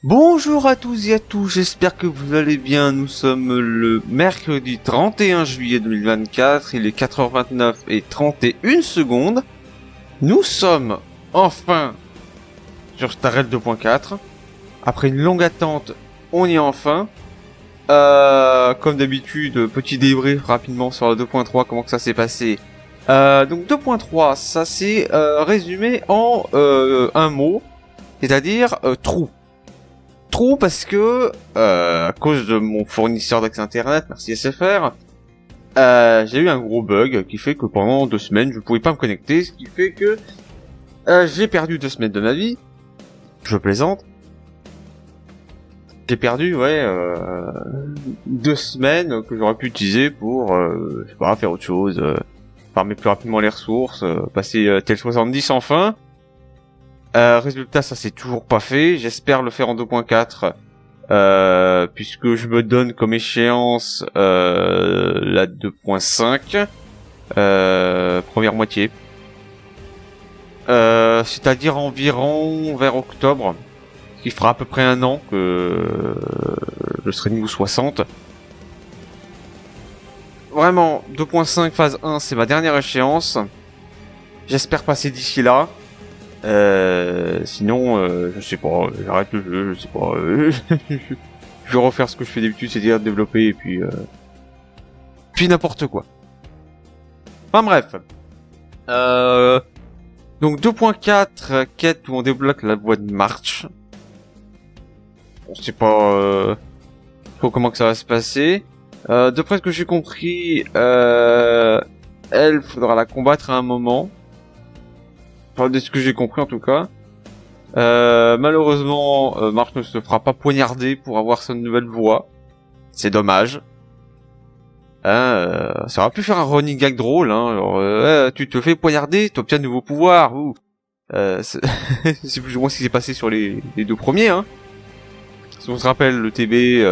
Bonjour à tous et à tous, j'espère que vous allez bien. Nous sommes le mercredi 31 juillet 2024, il est 4h29 et 31 secondes. Nous sommes enfin sur Starrel 2.4. Après une longue attente, on y est enfin. Comme d'habitude, petit débrief rapidement sur la 2.3, comment que ça s'est passé. Donc 2.3, ça s'est résumé en un mot, c'est-à-dire trou. Trou parce que, à cause de mon fournisseur d'accès internet, merci SFR, j'ai eu un gros bug qui fait que pendant 2 semaines, je pouvais pas me connecter, ce qui fait que j'ai perdu 2 semaines de ma vie. Je plaisante. J'ai perdu, 2 semaines que j'aurais pu utiliser pour, je sais pas, faire autre chose, farmer plus rapidement les ressources, passer tel 70 enfin. Résultat, ça s'est toujours pas fait. J'espère le faire en 2.4, puisque je me donne comme échéance la 2.5, première moitié. C'est-à-dire environ vers octobre, ce qui fera à peu près un an que je serai niveau 60. Vraiment, 2.5 phase 1, c'est ma dernière échéance. J'espère passer d'ici là. Sinon, je sais pas, j'arrête le jeu, je sais pas. Je vais refaire ce que je fais d'habitude, c'est-à-dire développer et puis n'importe quoi. Enfin bref. Donc 2.4, quête où on débloque la voie de marche. On sait pas trop comment que ça va se passer. D'après ce que j'ai compris, elle, faudra la combattre à un moment. Enfin, de ce que j'ai compris en tout cas. Malheureusement, Marche ne se fera pas poignarder pour avoir sa nouvelle voix. C'est dommage. Ça aurait pu faire un running gag drôle, hein. Alors, tu te fais poignarder, tu obtiens de nouveaux pouvoirs. C'est c'est plus ou moins ce qui s'est passé sur les 2 premiers, hein. Si on se rappelle, le TB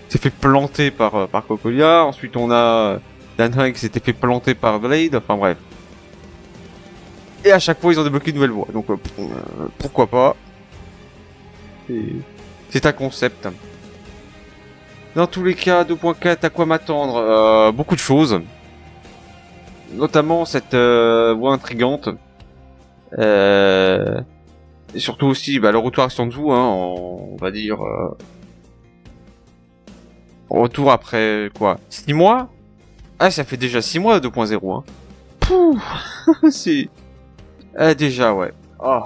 s'est fait planter par Cocolia. Ensuite, on a Danhai qui s'était fait planter par Blade. Enfin bref. Et à chaque fois, ils ont débloqué une nouvelle voie. Donc, pourquoi pas. C'est un concept. Dans tous les cas, 2.4, à quoi m'attendre? Beaucoup de choses. Notamment cette voie intrigante. Et surtout aussi, le retour à Sanzu, hein, on va dire... retour après, quoi, 6 mois? Ah, ça fait déjà 6 mois, 2.0, hein. Pouh. C'est... déjà, ouais. Oh.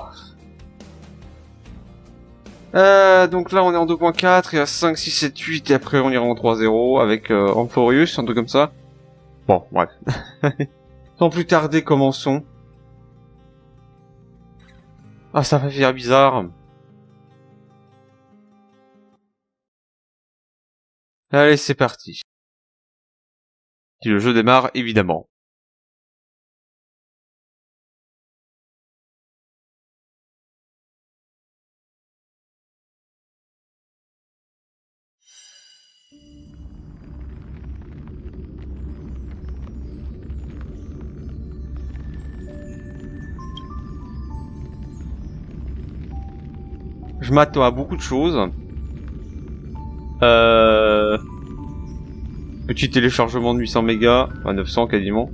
Donc là, on est en 2.4, il y a 5, 6, 7, 8, et après, on ira en 3.0 avec Amphorius, un truc comme ça. Bon, bref. Sans plus tarder, commençons. Ah, ça va faire bizarre. Allez, c'est parti. Si le jeu démarre, évidemment. Je m'attends à beaucoup de choses. Petit téléchargement de 800 mégas, à 900 quasiment.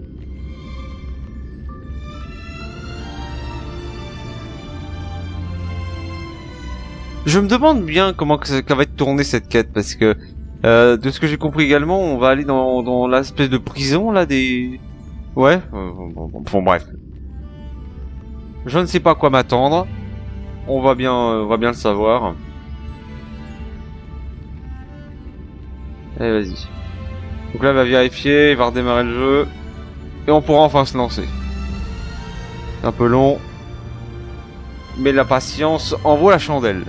Je me demande bien comment que ça va être tourné cette quête, parce que de ce que j'ai compris également, on va aller dans l'espèce de prison là des... Ouais, bon bref. Je ne sais pas à quoi m'attendre. On va bien le savoir. Allez, vas-y. Donc là, il va vérifier, il va redémarrer le jeu. Et on pourra enfin se lancer. C'est un peu long. Mais la patience en vaut la chandelle.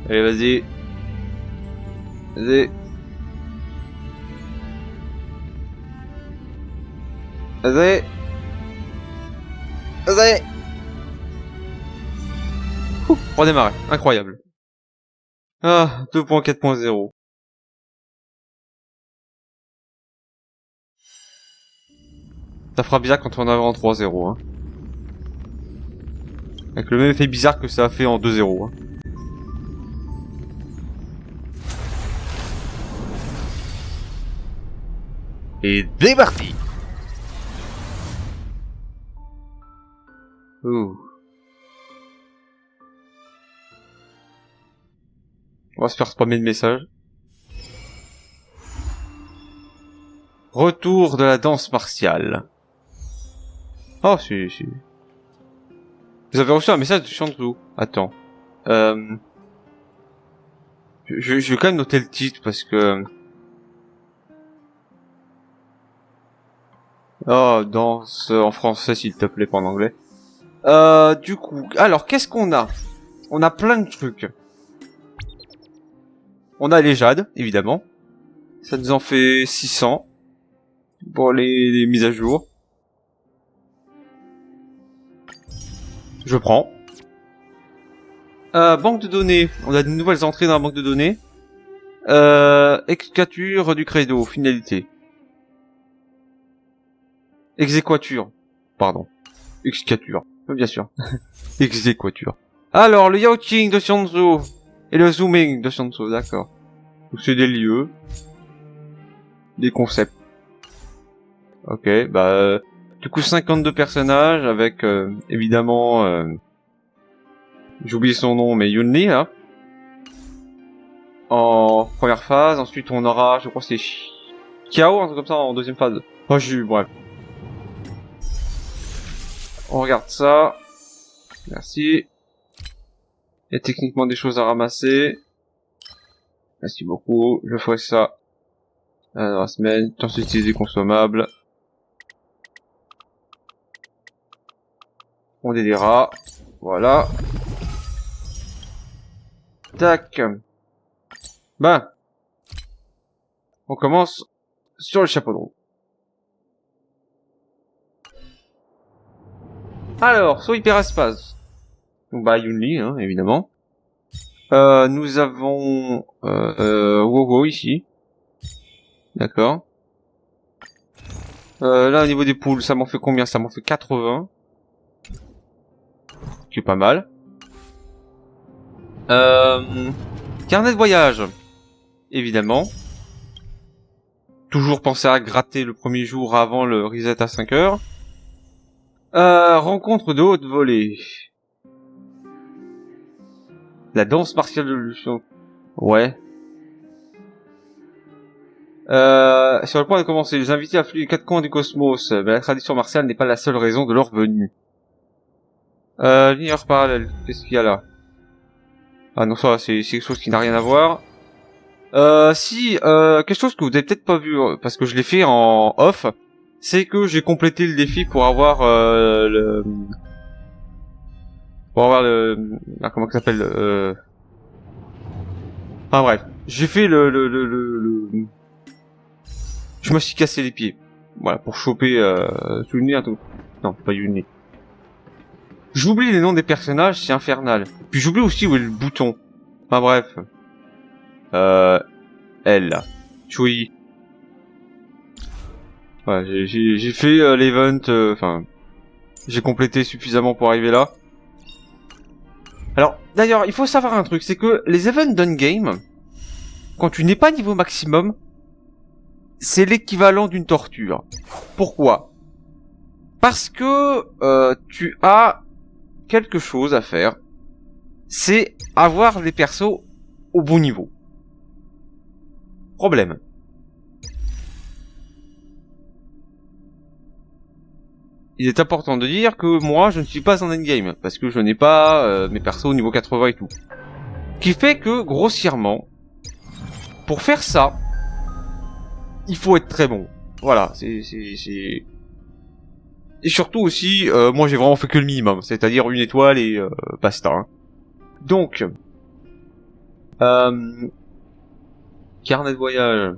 Allez, vas-y. Vas-y. Vas-y. Vas-y. Redémarrer. Incroyable. Ah, 2.4.0. Ça fera bizarre quand on arrivera en 3.0, hein. Avec le même effet bizarre que ça a fait en 2.0, hein. Et départi. Ouh. On va se faire spammer de messages. Retour de la danse martiale. Oh, si. Vous avez reçu un message de Shanzou. Attends. Je vais quand même noter le titre parce que... Oh, danse en français s'il te plaît, pas en anglais. Du coup, alors qu'est-ce qu'on a? On a plein de trucs. On a les jades, évidemment. Ça nous en fait 600 pour les mises à jour. Je prends. Banque de données. On a de nouvelles entrées dans la banque de données. Exéquature du credo. Finalité. Exéquature. Pardon. Exéquature. Bien sûr. Exéquature. Alors, le yachting de Shanzou. Et le zooming de Shanzou, d'accord. Donc c'est des lieux. Des concepts. Ok, bah... du coup, 52 personnages avec, évidemment... j'ai oublié son nom, mais Yunli, là. En première phase. Ensuite, on aura, je crois que c'est Kiao, un truc comme ça, en deuxième phase. Oh, bref. On regarde ça. Merci. Il y a techniquement des choses à ramasser. Merci beaucoup. Je ferai ça dans la semaine. Temps utilisé consommable. On délira. Voilà. Tac. Ben. On commence sur le chapeau de roue. Alors, sur hyperespace. Donc, bah, Yunli, hein, évidemment. Nous avons Wowo ici. D'accord. Là, au niveau des poules, ça m'en fait combien? Ça m'en fait 80. Qui est pas mal. Carnet de voyage. Évidemment. Toujours penser à gratter le premier jour avant le reset à 5 heures. Rencontre de haute volée. La danse martiale de Lucian. Ouais. Sur le point de commencer, les invités affluent les quatre coins du cosmos, mais la tradition martiale n'est pas la seule raison de leur venue. Linéaire parallèle, qu'est-ce qu'il y a là? Ah non, ça c'est quelque chose qui n'a rien à voir. Quelque chose que vous avez peut-être pas vu, parce que je l'ai fait en off, c'est que j'ai complété le défi pour avoir comment ça s'appelle Enfin bref, j'ai fait je me suis cassé les pieds. Voilà, pour choper Yuni un truc. Non, pas Yuni. J'oublie les noms des personnages, c'est infernal. Puis j'oublie aussi où est le bouton. Enfin bref. Elle. Chui. Voilà, j'ai fait l'event, enfin... j'ai complété suffisamment pour arriver là. Alors, d'ailleurs, il faut savoir un truc, c'est que les events d'un game, quand tu n'es pas niveau maximum, c'est l'équivalent d'une torture. Pourquoi? Parce que tu as quelque chose à faire, c'est avoir les persos au bon niveau. Problème. Il est important de dire que moi, je ne suis pas en endgame, parce que je n'ai pas mes persos au niveau 80 et tout. Qui fait que, grossièrement, pour faire ça, il faut être très bon. Voilà, c'est... Et surtout aussi, moi j'ai vraiment fait que le minimum, c'est-à-dire une étoile et basta. Hein. Donc, Carnet de voyage.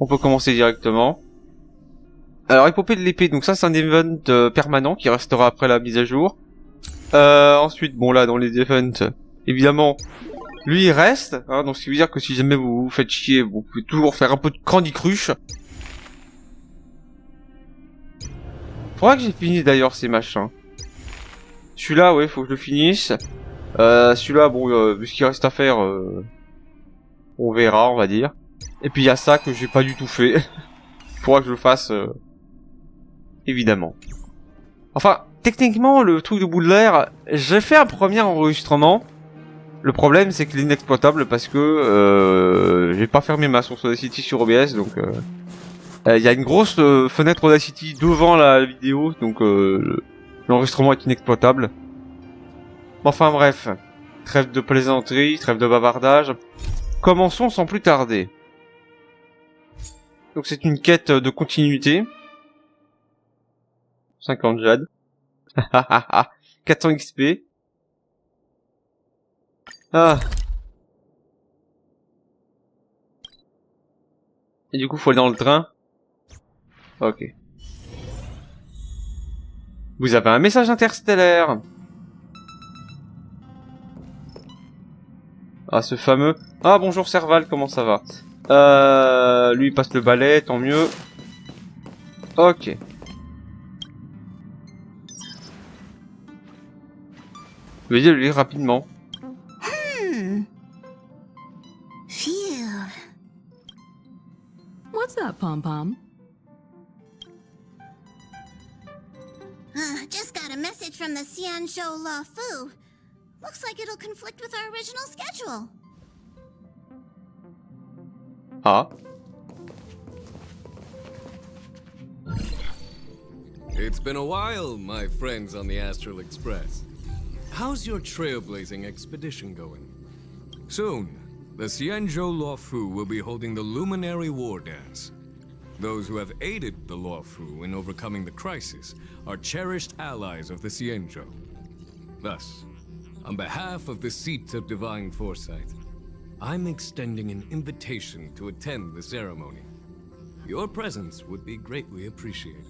On peut commencer directement. Alors, épopée de l'épée, donc ça c'est un event permanent qui restera après la mise à jour. Ensuite, bon là, dans les events, évidemment, lui il reste, hein, donc ce qui veut dire que si jamais vous vous faites chier, vous pouvez toujours faire un peu de Candy Crush. Faudra que j'ai fini d'ailleurs ces machins. Celui-là, ouais, faut que je le finisse. Celui-là, bon, vu ce qu'il reste à faire, on verra, on va dire. Et puis il y a ça que j'ai pas du tout fait. Faudra que je le fasse, évidemment. Enfin, techniquement, le truc de bout de l'air, j'ai fait un premier enregistrement. Le problème, c'est qu'il est inexploitable parce que j'ai pas fermé ma source Audacity sur OBS, donc il y a une grosse fenêtre Audacity devant la vidéo, donc l'enregistrement est inexploitable. Enfin bref, trêve de plaisanterie, trêve de bavardage. Commençons sans plus tarder. Donc c'est une quête de continuité. 50 jade. 400 XP. Ah. Et du coup, faut aller dans le train. Ok. Vous avez un message interstellaire. Ah, ce fameux... Ah, bonjour Serval, comment ça va? Lui, il passe le balai, tant mieux. Ok. Je vais le lire rapidement. Phew. What's up, Pom-Pom? Just got a message from the Xianzhou La Fu. Looks like it'll conflict with our original schedule. Ah. It's been a while, my friends on the Astral Express. How's your trailblazing expedition going? Soon, the Xianzhou Luofu will be holding the Luminary War Dance. Those who have aided the Luofu in overcoming the crisis are cherished allies of the Xianzhou. Thus, on behalf of the Seat of Divine Foresight, I'm extending an invitation to attend the ceremony. Your presence would be greatly appreciated.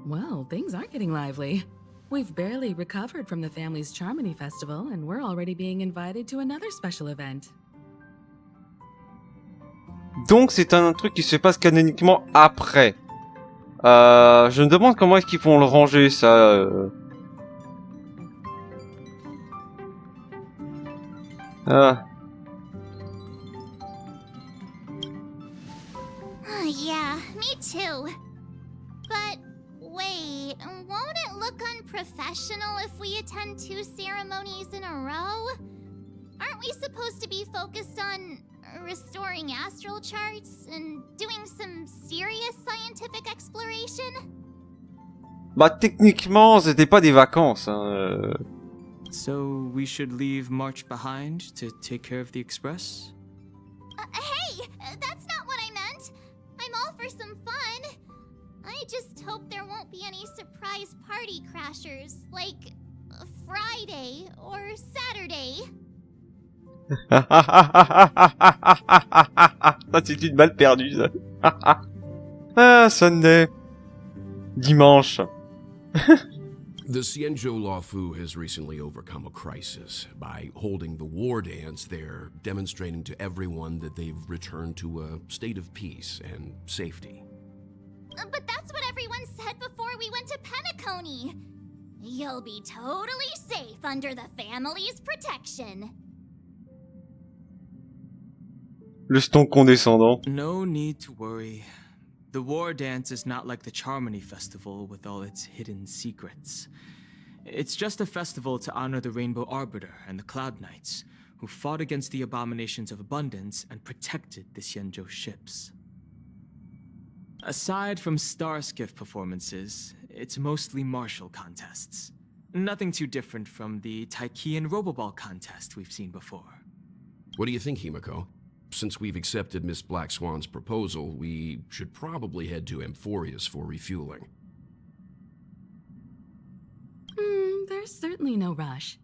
Well, things are getting lively. We've barely recovered from the family's Charmony Festival, and we're already being invited to another special event. Donc c'est un truc qui se passe canoniquement après. Je me demande comment est-ce qu'ils vont le ranger, ça. Ah. Yeah, me too. But wait, won't it look unprofessional if we attend 2 ceremonies in a row? Aren't we supposed to be focused on restoring astral charts and doing some serious scientific exploration? Bah techniquement, c'était pas des vacances. Hein. So we should leave March behind to take care of the express? Hey, that's not what I meant. I'm all for some fun. I just hope there won't be any surprise party crashers, like Friday or Saturday. Ça c'est une balle perdue, ça. Ah, Sunday. Dimanche. The Xianzhou Luofu has recently overcome a crisis by holding the war dance there, demonstrating to everyone that they've returned to a state of peace and safety. But that's what everyone said before we went to Penacony. You'll be totally safe under the family's protection. Le ston condescendant. No need to worry. The war dance is not like the Charmony Festival with all its hidden secrets. It's just a festival to honor the Rainbow Arbiter and the Cloud Knights, who fought against the abominations of abundance and protected the Xianzhou ships. Aside from star skiff performances, it's mostly martial contests. Nothing too different from the Taiki and Roboball contest we've seen before. What do you think, Himiko? Since we've accepted Miss Black Swan's proposal, we should probably head to Amphorius for refueling. There's There's certainly no rush.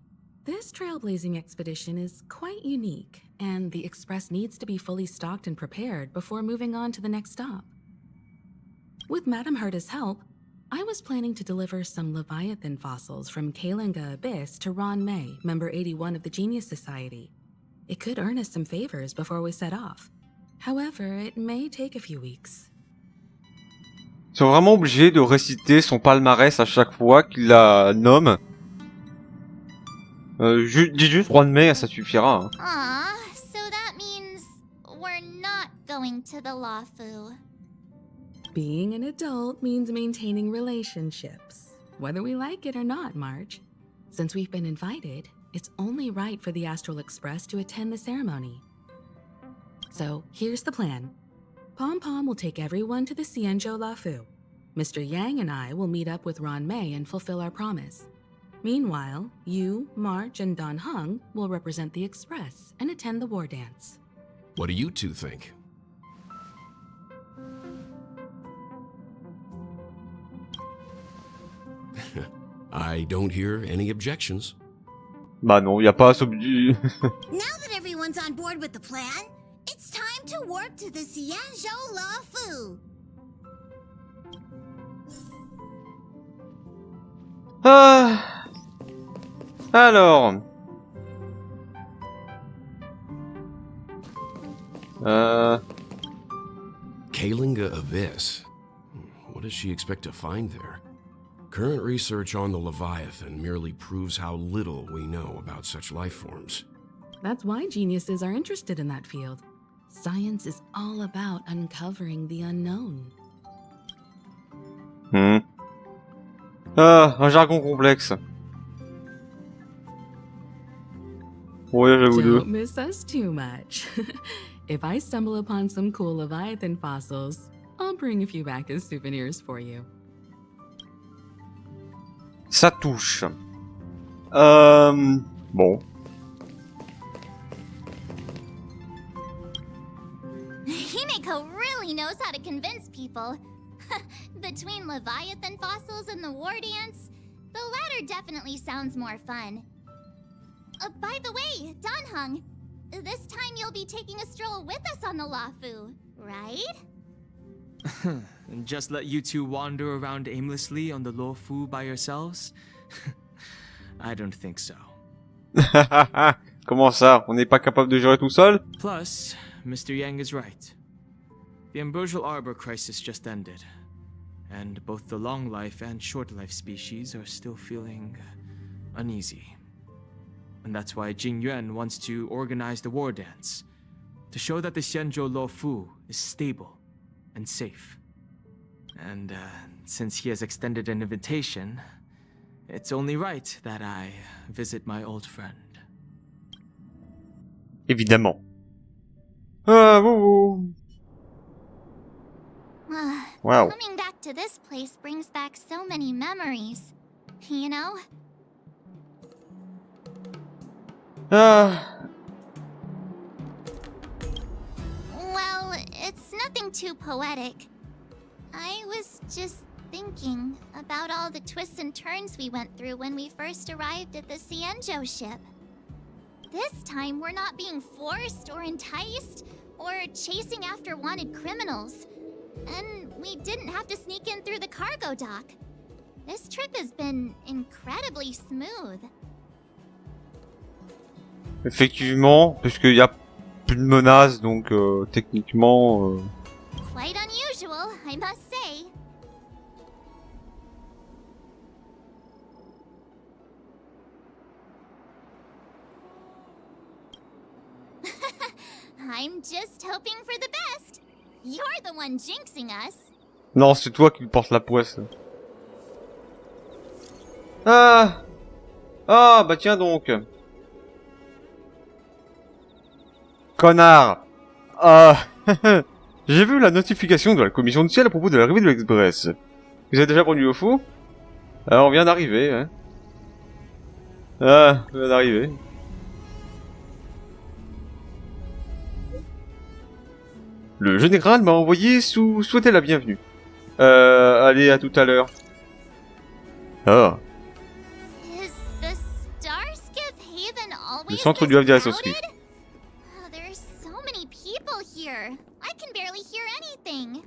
This trailblazing expedition is quite unique, and the Express needs to be fully stocked and prepared before moving on to the next stop. With Madame Herta's help, I was planning to deliver some Leviathan fossils from Kbps to Ron May, member 81 of the Genius Society. It could earn us some favors before we set off. However, it may take a few weeks. Ils sont vraiment obligés de réciter son palmarès à chaque fois qu'il la nomme. Dis juste Roi de Mai, ça suffira. Hein. Aw, so that means we're not going to the Lawfu. Being an adult means maintaining relationships, whether we like it or not, Marge. Since we've been invited, it's only right for the Astral Express to attend the ceremony. So, here's the plan. Pom Pom will take everyone to the Xianzhou Lawfu. Mr. Yang and I will meet up with Ron May and fulfill our promise. Meanwhile, you, March, and Don Hung will represent the Express and attend the war dance. What do you two think? I don't hear any objections. Bah non, y a pas à s'obligé. Now that everyone's on board with the plan, it's time to warp to the Xianzhou Lawfu. Alors. Kalinga Abyss. What does she expect to find there? Current research on the Leviathan merely proves how little we know about such life forms. That's why geniuses are interested in that field. Science is all about uncovering the unknown. Un jargon complexe. Ouais, j'avoue deux. Don't miss us too much. If I stumble upon some cool Leviathan fossils, I'll bring a few back as souvenirs for you. Ça touche. Bon. Himeko really knows how to convince people. Between Leviathan fossils and the war dance, the latter definitely sounds more fun. By the way, Don Hung, this time you'll be taking a stroll with us on the Lawfu, right? And just let you two wander around aimlessly on the Lawfu by yourselves? I don't think so. Comment ça? On n'est pas capable de gérer tout seul? Plus, Mr. Yang is right. The Ambrosial Arbor crisis just ended, and both the long life and short life species are still feeling uneasy. And that's why Jing Yuan wants to organize the war dance, to show that the Xianzhou Lawfu is stable and safe. And since he has extended an invitation, it's only right that I visit my old friend. Évidemment. Wow. Coming back to this place brings back so many memories, you know? Well, it's nothing too poetic. I was just thinking about all the twists and turns we went through when we first arrived at the Xianzhou ship. This time, we're not being forced or enticed or chasing after wanted criminals. And we didn't have to sneak in through the cargo dock. This trip has been incredibly smooth. Effectivement, puisqu'il y a plus de menaces, donc techniquement... Quite unusual, I must say. I'm just hoping for the best. You're the one jinxing us. Non, c'est toi qui porte la poisse. Ah, bah tiens donc. Connard. J'ai vu la notification de la commission de ciel à propos de l'arrivée de l'Express. Vous êtes déjà rendu au fou? On vient d'arriver, hein. On vient d'arriver. Le général m'a envoyé souhaiter la bienvenue. Allez, à tout à l'heure. Ah. Is Le centre du Havre aussi. Oh, there's so many people here. I can barely hear anything.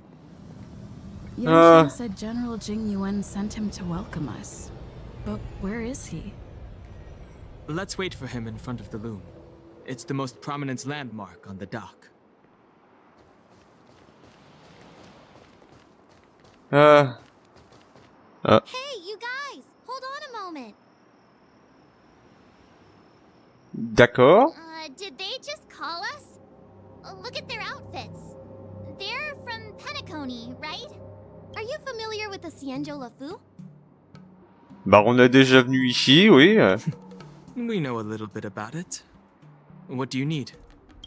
Yan said General Jing Yuan sent him to welcome us. But where is he? Let's wait for him in front of the loom. It's the most prominent landmark on the dock. Hey, you guys, hold on a moment. D'accord. Did they just call us? Look at their outfits. They're from Penacony, right? Are you familiar with the Xianzhou Lafu? Bah on est déjà venu ici, oui. We know a little bit about it. What do you need?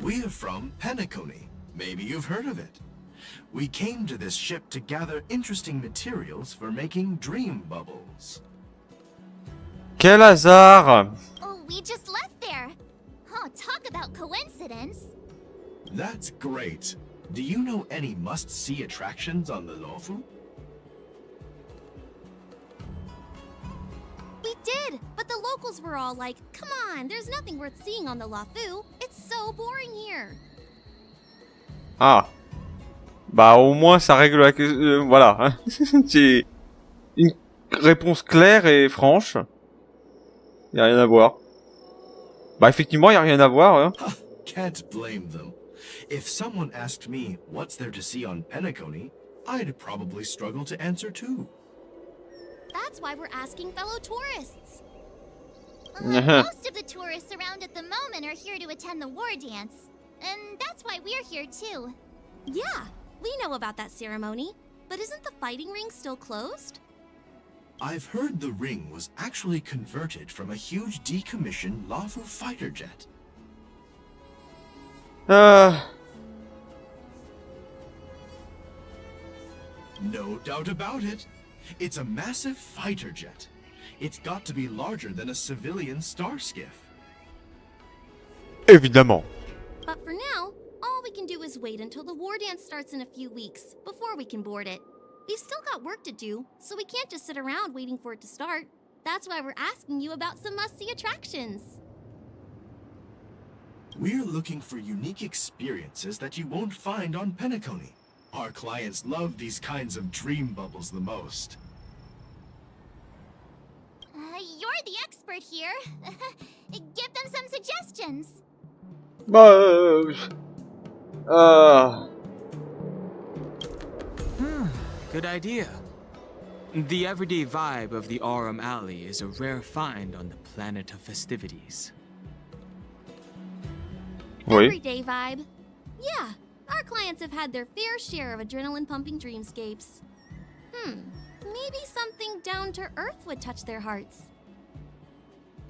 We are from Penacony. Maybe you've heard of it. We came to this ship to gather interesting materials for making dream bubbles. Quel hasard! Oh, we just left there. Oh, talk about coincidence. That's great. Do you know any must-see attractions on the Luofu? We did, but the locals were all like, come on, there's nothing worth seeing on the Luofu. It's so boring here. Ah. Bah au moins ça règle la question. Voilà. Hein. C'est une réponse claire et franche. Y a rien à voir. Bah effectivement y a rien à voir. Hein. Can't blame them. If someone asked me what's there to see on Penacony, I'd probably struggle to answer too. That's why we're asking fellow tourists. Uh-huh. Most of the tourists around at the moment are here to attend the war dance. And that's why we're here too. Yeah, we know about that ceremony. But isn't the fighting ring still closed? I've heard the ring was actually converted from a huge decommissioned Luofu fighter jet. No doubt about it. It's a massive fighter jet. It's got to be larger than a civilian star skiff. Évidemment. But for now, all we can do is wait until the war dance starts in a few weeks before we can board it. We've still got work to do, so we can't just sit around waiting for it to start. That's why we're asking you about some must-see attractions. We're looking for unique experiences that you won't find on Penacony. Our clients love these kinds of dream bubbles the most. You're the expert here. Give them some suggestions. Bah Good idea. The everyday vibe of the Aurum Alley is a rare find on the planet of festivities. Oui. Everyday vibe. Yeah, our clients have had their fair share of adrenaline-pumping dreamscapes. Maybe something down to earth would touch their hearts.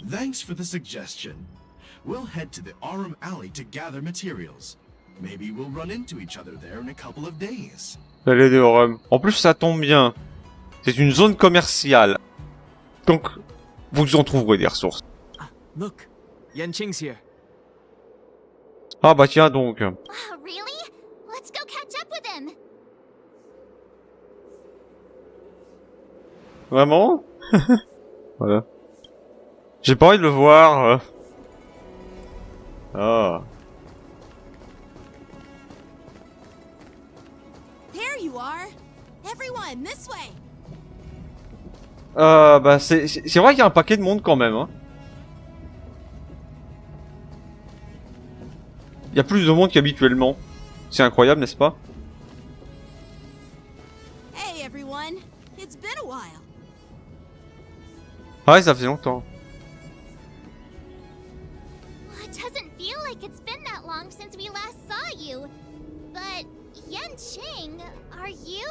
Thanks for the suggestion. We'll head to the Aurum Alley to gather materials. Maybe we'll run into each other there in a couple of days. L'allée de Rome. En plus ça tombe bien. C'est une zone commerciale. Donc vous en trouverez des ressources. Look, Yanqing's here. Ah bah tiens donc. Oh, really? Let's go catch up with him. Vraiment? Voilà. J'ai pas envie de le voir. Ah. There you are. Everyone, this way. Bah c'est vrai qu'il y a un paquet de monde quand même. Hein. Il y a plus de monde qu'habituellement. C'est incroyable, n'est-ce pas? Hey everyone. It's been a while. Ah ouais, ça fait longtemps. It doesn't feel like it's been that long since we last saw you. But Yanqing, are you?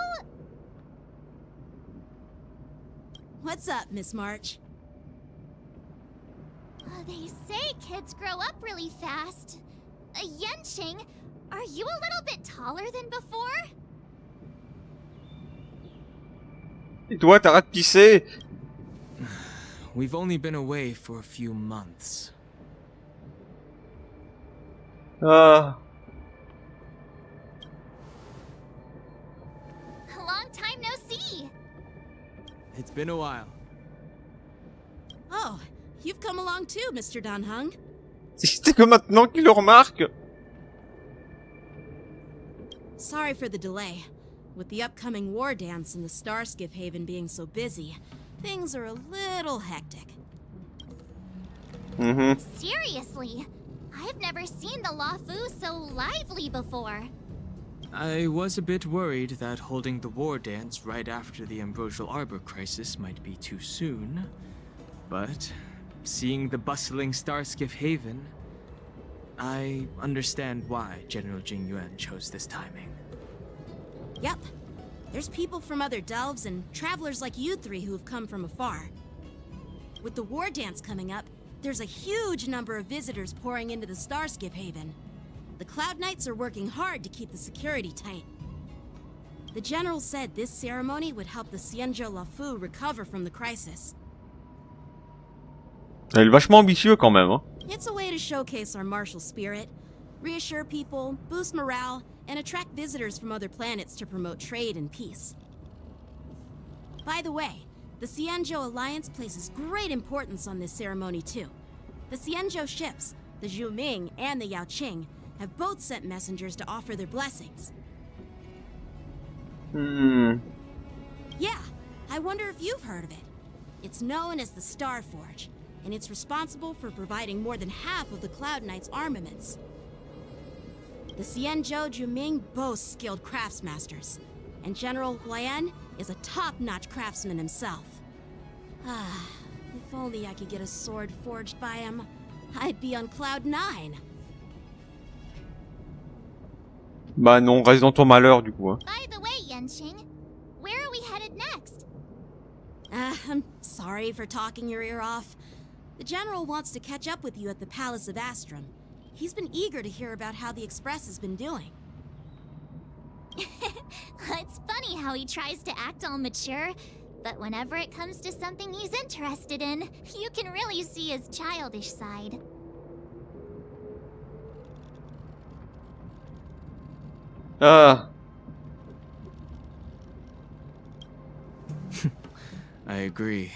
What's up, Miss March? They say kids grow up really fast. Yanqing, are you a little bit taller than before? Et toi, t'arrêtes de pisser? We've only been away for a few months. Ah. A long time no see. It's been a while. Oh, you've come along too, Mr. Danhung. C'est que maintenant qu'il le remarque. Sorry for the delay. With the upcoming war dance and the Starskiff Haven being so busy, things are a little hectic. Seriously, I've never seen the Lafu so lively before. I was a bit worried that holding the war dance right after the Ambrosial Arbor crisis might be too soon. But seeing the bustling Starskiff Haven, I understand why General Jing Yuan chose this timing. Yep. There's people from other delves and travelers like you three who've come from afar. With the war dance coming up, there's a huge number of visitors pouring into the Starskiff Haven. The Cloud Knights are working hard to keep the security tight. The General said this ceremony would help the Xianzhou Lafu recover from the crisis. Il est vachement ambitieux quand même, hein. It's a way to showcase our martial spirit, reassure people, boost morale, and attract visitors from other planets to promote trade and peace. By the way, the Xianzhou Alliance places great importance on this ceremony too. The Xianzhou ships, the Zhuming and the Yaoqing, have both sent messengers to offer their blessings. Yeah, I wonder if you've heard of it. It's known as the Star Forge, and it's responsible for providing more than half of the Cloud Knights' armaments. The Xianzhou Zhuming boasts skilled craftsmasters, and General Huayan is a top-notch craftsman himself. Ah, if only I could get a sword forged by him, I'd be on Cloud 9. Bah non, reste dans ton malheur du coup. Hein. By the way, Yanqing, where are we headed next? I'm sorry for talking your ear off. The General wants to catch up with you at the Palace of Astrum. He's been eager to hear about how the Express has been doing. It's funny how he tries to act all mature, but whenever it comes to something he's interested in, you can really see his childish side. Ah. I agree.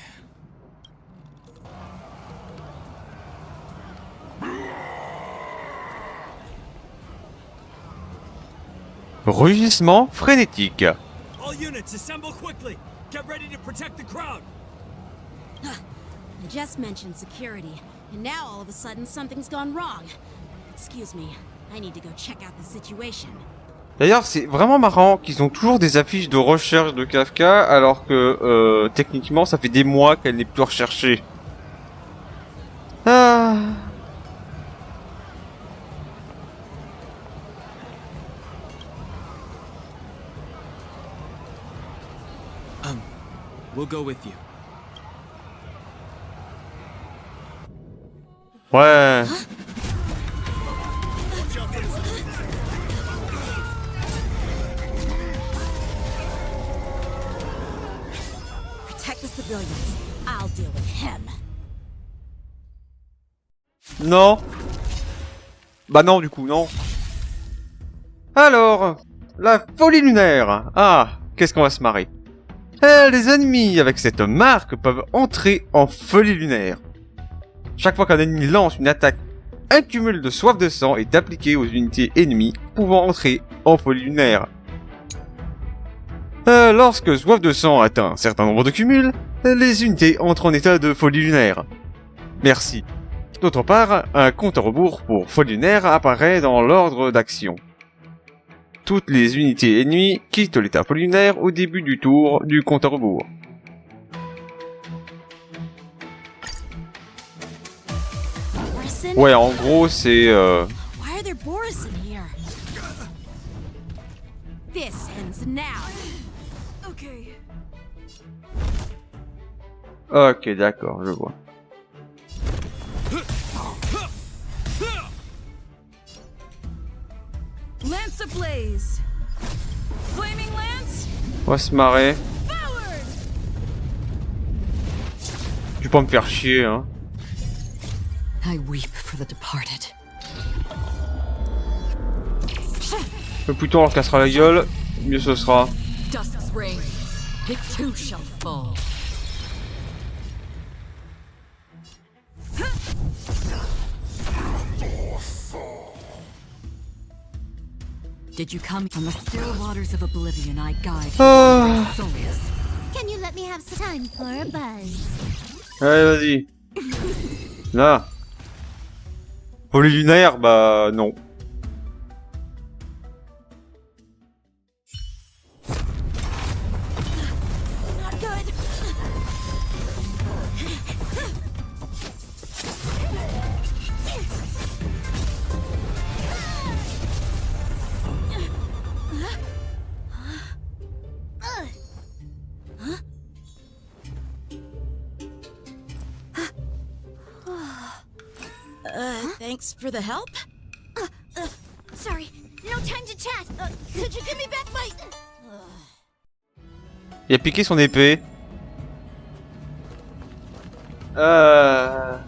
Rugissement frénétique. All units, assemble quickly. Get ready to protect the crowd. I just mentioned security, and now all of a sudden something's gone wrong. Excuse me, I need to go check out the situation. D'ailleurs, c'est vraiment marrant qu'ils ont toujours des affiches de recherche de Kafka, alors que techniquement, ça fait des mois qu'elle n'est plus recherchée. Ah. We'll go with you. Ouais. Protect the civilians. I'll deal with him. Non. Bah non, du coup, non. Alors, la folie lunaire. Ah, qu'est-ce qu'on va se marrer. Les ennemis avec cette marque peuvent entrer en folie lunaire. Chaque fois qu'un ennemi lance une attaque, un cumul de soif de sang est appliqué aux unités ennemies pouvant entrer en folie lunaire. Lorsque soif de sang atteint un certain nombre de cumuls, les unités entrent en état de folie lunaire. Merci. D'autre part, un compte à rebours pour folie lunaire apparaît dans l'ordre d'action. Toutes les unités ennemies quittent l'état folie lunaire au début du tour du compte à rebours. Ouais, en gros, c'est Why are there Boris in here? This ends now. Okay. Ok, d'accord, je vois. Lance ablaze. Flaming lance. On va se marrer. Forward. Tu peux pas me faire chier, hein. I weep for the departed. Plus tôt on leur cassera la gueule, mieux ce sera. Dusk's reign. It too shall fall. Did you come from the still waters of oblivion? I guide Ah. your souls. Can you let me have some time for a buzz? Allez, vas-y. Là. Volée lunaire, bah non. Not good. Thanks for the help. Sorry, no time to chat. Could you give me back my... Il a piqué son épée. Ça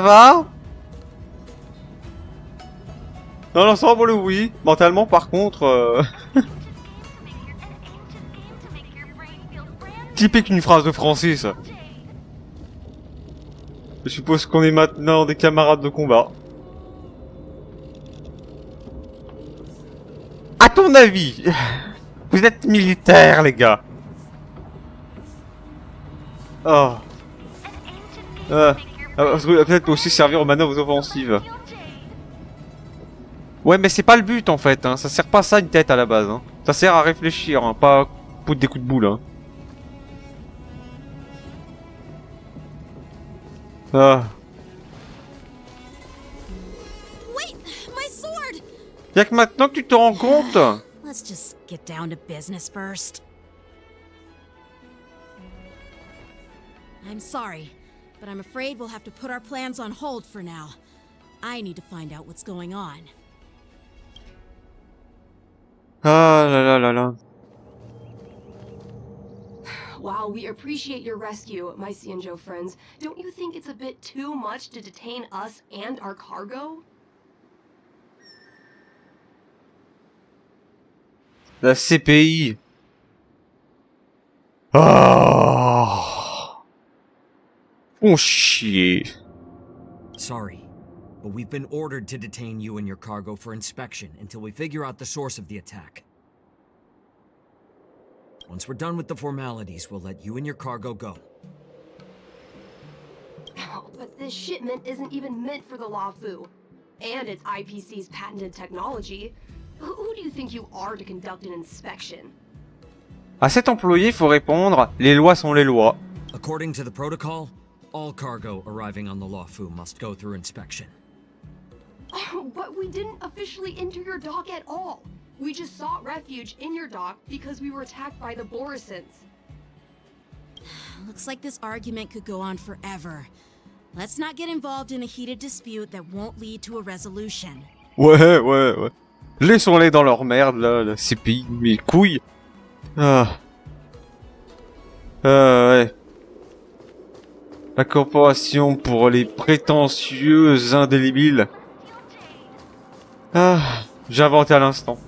va? Dans l'ensemble, oui. Mentalement, par contre... Typique une phrase de français, ça. Je suppose qu'on est maintenant des camarades de combat. À ton avis, vous êtes militaires, les gars. Oh. Peut-être aussi servir aux manœuvres offensives. Ouais, mais c'est pas le but en fait. Hein. Ça sert pas à ça une tête à la base. Hein. Ça sert à réfléchir, hein, pas à foutre des coups de boule. Hein. Ah. Wait, my sword. Y'a que maintenant que tu te rends compte. Let's just get down to business first. I'm sorry, but I'm afraid we'll have to put our plans on hold for now. I need to find out what's going on. Ah là là là là. While we appreciate your rescue, my Cienjo friends, don't you think it's a bit too much to detain us and our cargo? La CPI. Ah. Oh chier. Sorry, but we've been ordered to detain you and your cargo for inspection until we figure out the source of the attack. Once we're done with the formalities, we'll let you and your cargo go. But this shipment isn't even meant for the Luofu, and it's IPC's patented technology. Who do you think you are to conduct an inspection? À cet employé, il faut répondre, les lois sont les lois. According to the protocol, all cargo arriving on the Luofu must go through inspection. But we didn't officially enter your dock at all. We just sought refuge in your dock because we were attacked by the Borisons. Looks like this argument could go on forever. Let's not get involved in a heated dispute that won't lead to a resolution. Ouais. Laissons-les dans leur merde, là, la CPI, mes couilles. Ah. Ouais. La corporation pour les prétentieux indélébiles. Ah. J'ai inventé à l'instant.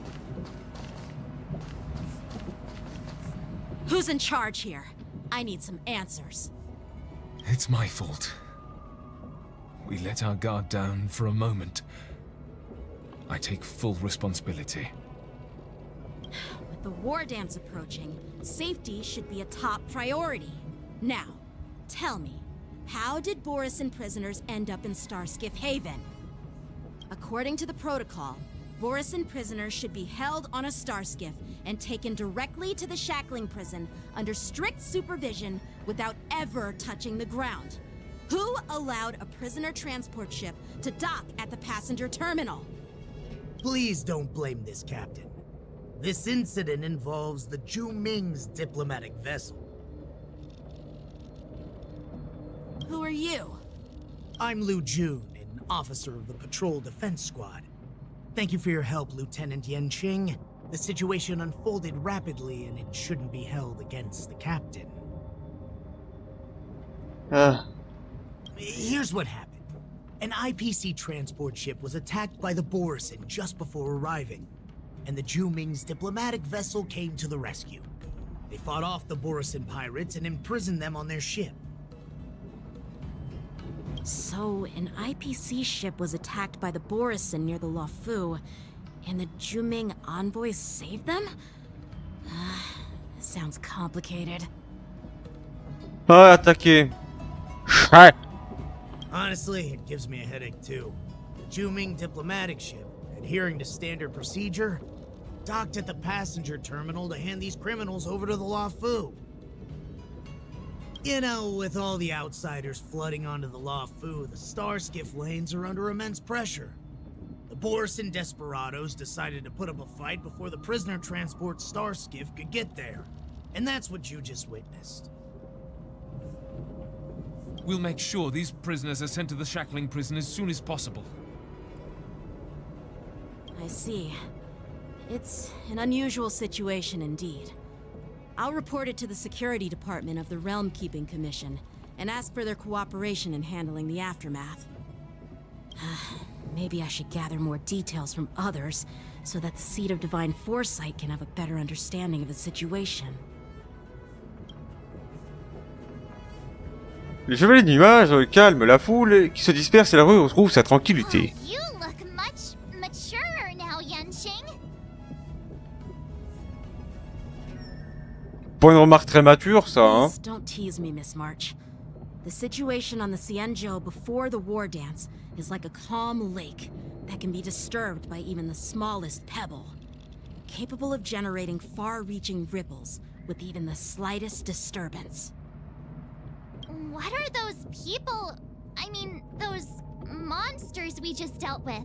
Who's in charge here? I need some answers. It's my fault. We let our guard down for a moment. I take full responsibility. With the war dance approaching, safety should be a top priority. Now, tell me, how did Borisin prisoners end up in Starskiff Haven? According to the protocol, Borisin prisoners should be held on a starskiff and taken directly to the shackling prison under strict supervision without ever touching the ground. Who allowed a prisoner transport ship to dock at the passenger terminal? Please don't blame this captain. This incident involves the Zhu Ming's diplomatic vessel. Who are you? I'm Liu Jun, an officer of the Patrol Defense Squad. Thank you for your help, Lieutenant Yanqing. The situation unfolded rapidly, and it shouldn't be held against the captain. Here's what happened. An IPC transport ship was attacked by the Borisin just before arriving, and the Zhu Ming's diplomatic vessel came to the rescue. They fought off the Borisin pirates and imprisoned them on their ship. So, an IPC ship was attacked by the Borisin near the Luofu, And the Juming envoys saved them? Sounds complicated. Ah, attaqué. Chut. Honestly, it gives me a headache too. The Juming diplomatic ship, adhering to standard procedure, docked at the passenger terminal to hand these criminals over to the Luofu. You know, with all the outsiders flooding onto the Luofu, the Starskiff lanes are under immense pressure. The Borison desperados decided to put up a fight before the prisoner transport Starskiff could get there. And that's what you just witnessed. We'll make sure these prisoners are sent to the shackling prison as soon as possible. I see. It's an unusual situation indeed. I'll report it to the security department of the Realm Keeping Commission and ask for their cooperation in handling the aftermath. Maybe I should gather more details from others so that the Seat of Divine Foresight can have a better understanding of the situation. Les chevaliers de nuages calment la foule qui se disperse et la rue retrouve sa tranquillité. You look much maturer now, Yanqing. Pas une remarque très mature, ça, hein. Please don't tease me, Miss March. The situation on the Xianzhou before the war dance is like a calm lake that can be disturbed by even the smallest pebble, capable of generating far-reaching ripples with even the slightest disturbance. What are those people? I mean, those monsters we just dealt with?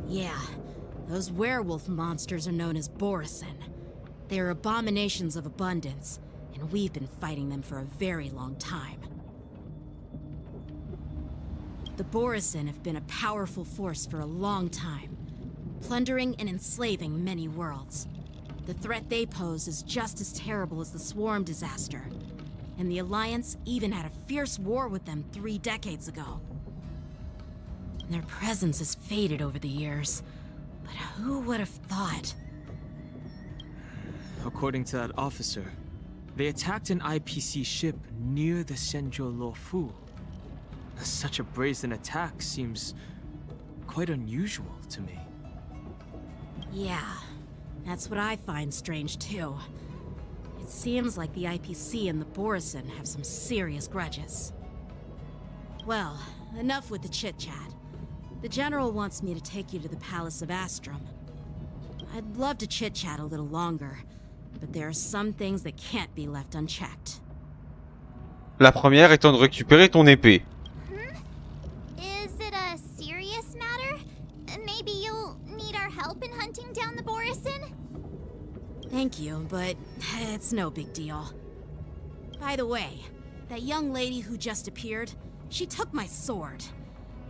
Yeah, those werewolf monsters are known as Borison. They are abominations of abundance, and we've been fighting them for a very long time. The Borison have been a powerful force for a long time, plundering and enslaving many worlds. The threat they pose is just as terrible as the Swarm disaster, and the Alliance even had a fierce war with them 3 decades ago. Their presence has faded over the years, but who would have thought? According to that officer, they attacked an IPC ship near the Xianzhou Luofu. Such a brazen attack seems quite unusual to me. Yeah, that's what I find strange too. It seems like the IPC and the Borison have some serious grudges. Well, enough with the chit-chat. The General wants me to take you to the Palace of Astrum. I'd love to chit-chat a little longer, but there are some things that can't be left unchecked. La première étant de récupérer ton épée. Is it a serious matter? Maybe you'll need our help in hunting down the Borison? Thank you, but it's no big deal. By the way, that young lady who just appeared, she took my sword.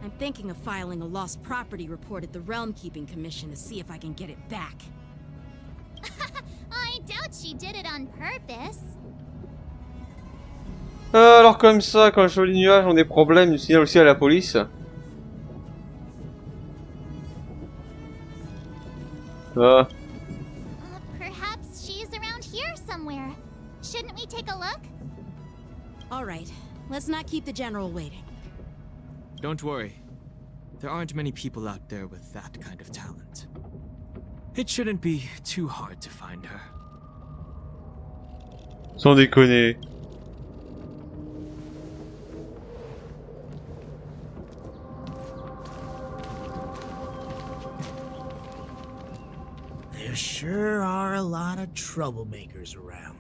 I'm thinking of filing a lost property report at the Realm Keeping Commission to see if I can get it back. I doubt she did it on purpose. Alors comme ça, quand les chevaliers de nuages ont des problèmes, ils signalent aussi à la police. Perhaps she's around here somewhere. Shouldn't we take a look? All right, let's not keep the General waiting. Don't worry. There aren't many people out there with that kind of talent. It shouldn't be too hard to find her. Sans déconner. There sure are a lot of troublemakers around.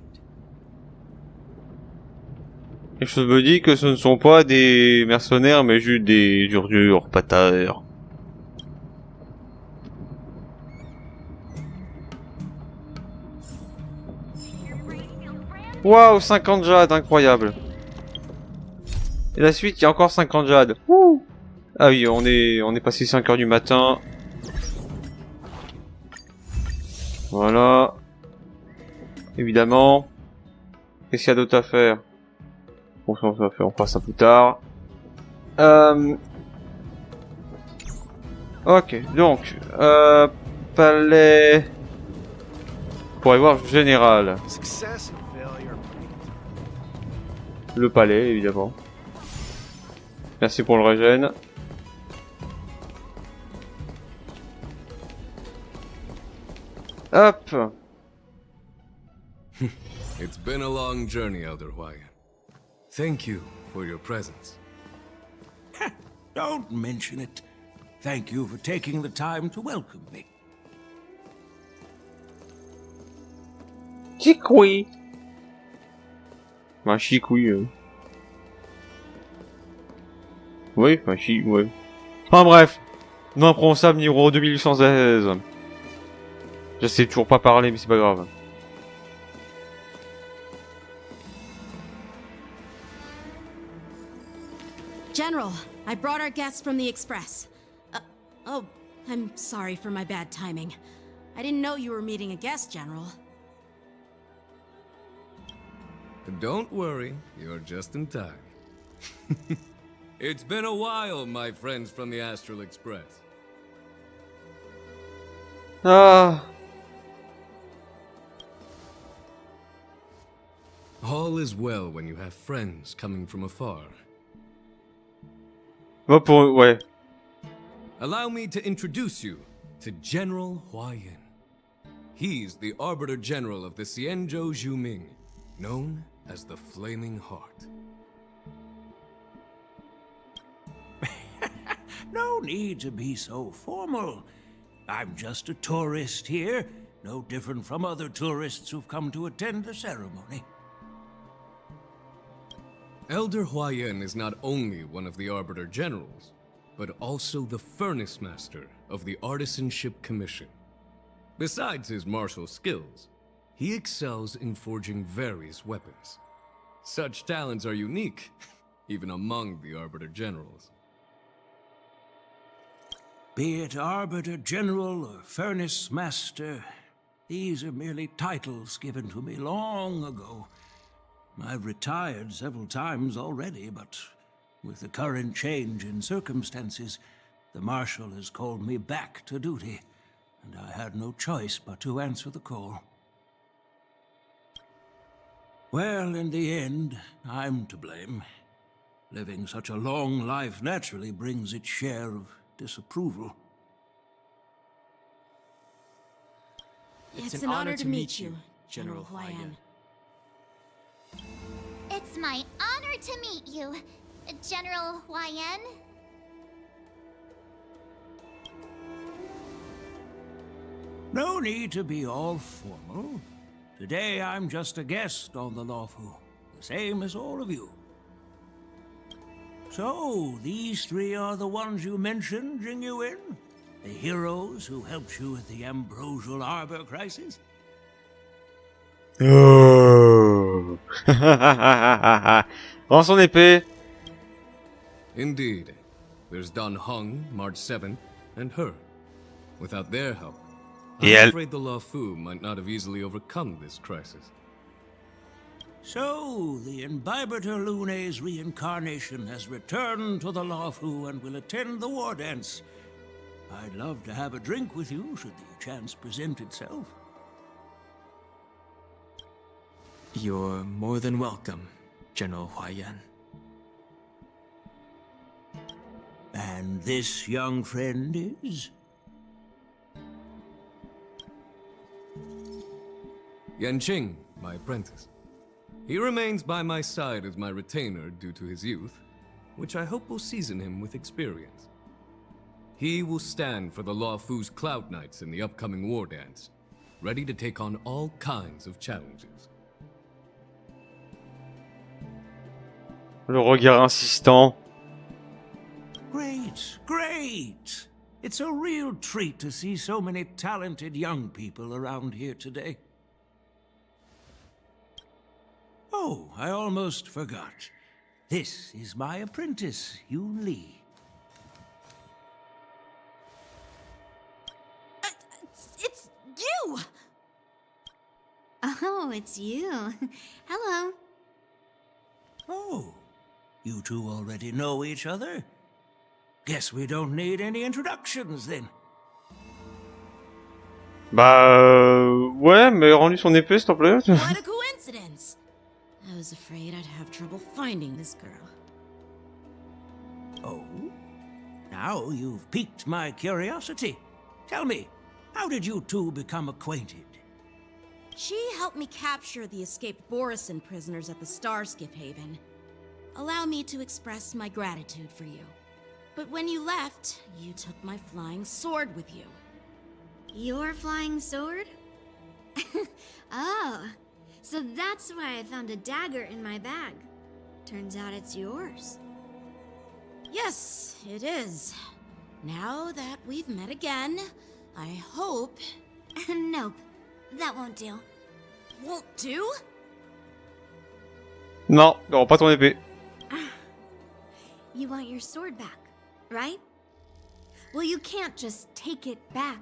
Quelque chose me dit que ce ne sont pas des mercenaires, mais juste des durs pataires. Waouh, 50 jades, incroyable. Et la suite, il y a encore 50 jades. Wouh. Ah oui, on est passé 5 heures du matin. Voilà. Évidemment. Qu'est-ce qu'il y a d'autre à faire? Bon, ça, on fera ça plus tard. Ok, donc, palais. Pour aller voir le général. Le palais, évidemment. Merci pour le régène. Hop. It's been a long journey, Elder Hwayan. Thank you for your presence. Don't mention it. Thank you for taking the time to welcome me. Chicoui. Un chicoui. Oui, un chi, ouais. Enfin bref. Non imprononçable numéro 2816. Je sais toujours pas parler, mais c'est pas grave. General, I brought our guests from the Express. Oh, I'm sorry for my bad timing. I didn't know you were meeting a guest, General. Don't worry, you're just in time. It's been a while, my friends from the Astral Express. Ah. All is well when you have friends coming from afar. Bon pour... ouais. Allow me to introduce you to General Hwayan. He's the Arbiter General of the Xianzhou Zhuming, known as the Flaming Heart. No need to be so formal. I'm just a tourist here, no different from other tourists who've come to attend the ceremony. Elder Hwayan is not only one of the Arbiter Generals, but also the Furnace Master of the Artisanship Commission. Besides his martial skills, he excels in forging various weapons. Such talents are unique, even among the Arbiter Generals. Be it Arbiter General or Furnace Master, these are merely titles given to me long ago. I've retired several times already, but with the current change in circumstances, the Marshal has called me back to duty, and I had no choice but to answer the call. Well, in the end, I'm to blame. Living such a long life naturally brings its share of disapproval. It's an honor to meet you, General Hwayan. It's my honor to meet you, General Hwayan. No need to be all formal. Today I'm just a guest on the Luofu, the same as all of you. So, these three are the ones you mentioned, Jingyuin? The heroes who helped you with the Ambrosial Arbor crisis? Oh. Rends son épée. Indeed. There's Dan Heng, March 7th, and her. Without their help, I'm afraid the Luofu might not have easily overcome this crisis. So, the Imbibitor Lune's reincarnation has returned to the Luofu and will attend the war dance. I'd love to have a drink with you should the chance present itself. You're more than welcome, General Hwayan. And this young friend is? Yanqing, my apprentice. He remains by my side as my retainer due to his youth, which I hope will season him with experience. He will stand for the Luofu's Cloud Knights in the upcoming war dance, ready to take on all kinds of challenges. Le regard insistant. Great, great! It's a real treat to see so many talented young people around here today. Oh, I almost forgot. This is my apprentice, Yoon Lee. It's you! Oh, it's you. Hello. Oh, you two already know each other? Guess we don't need any introductions then. Bah ouais, mais rendu son épée s'il te plaît. What a coincidence! I was afraid I'd have trouble finding this girl. Oh? Now you've piqued my curiosity. Tell me, how did you two become acquainted? She helped me capture the escaped Borison prisoners at the Starskiff Haven. Allow me to express my gratitude for you. But when you left, you took my flying sword with you. Your flying sword? Oh, so that's why I found a dagger in my bag. Turns out it's yours. Yes, it is. Now that we've met again, I hope... Nope, that won't do. Won't do? Non, non, pas ton épée. You want your sword back, right? Well, you can't just take it back.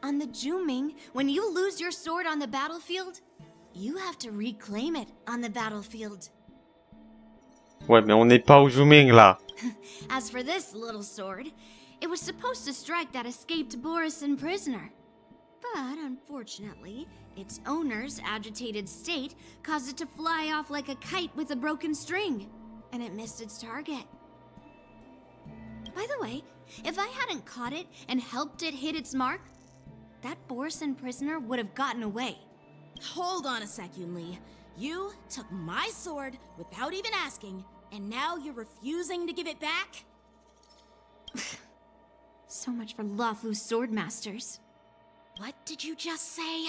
On the Juming, when you lose your sword on the battlefield, you have to reclaim it on the battlefield. Ouais, mais on n'est pas au Zooming là. As for this little sword, it was supposed to strike that escaped Borison prisoner. But unfortunately, its owner's agitated state caused it to fly off like a kite with a broken string, and it missed its target. By the way, if I hadn't caught it and helped it hit its mark, that Borison prisoner would have gotten away. Hold on a sec, Yunli. You took my sword without even asking, and now you're refusing to give it back? So much for Luofu's sword masters. What did you just say?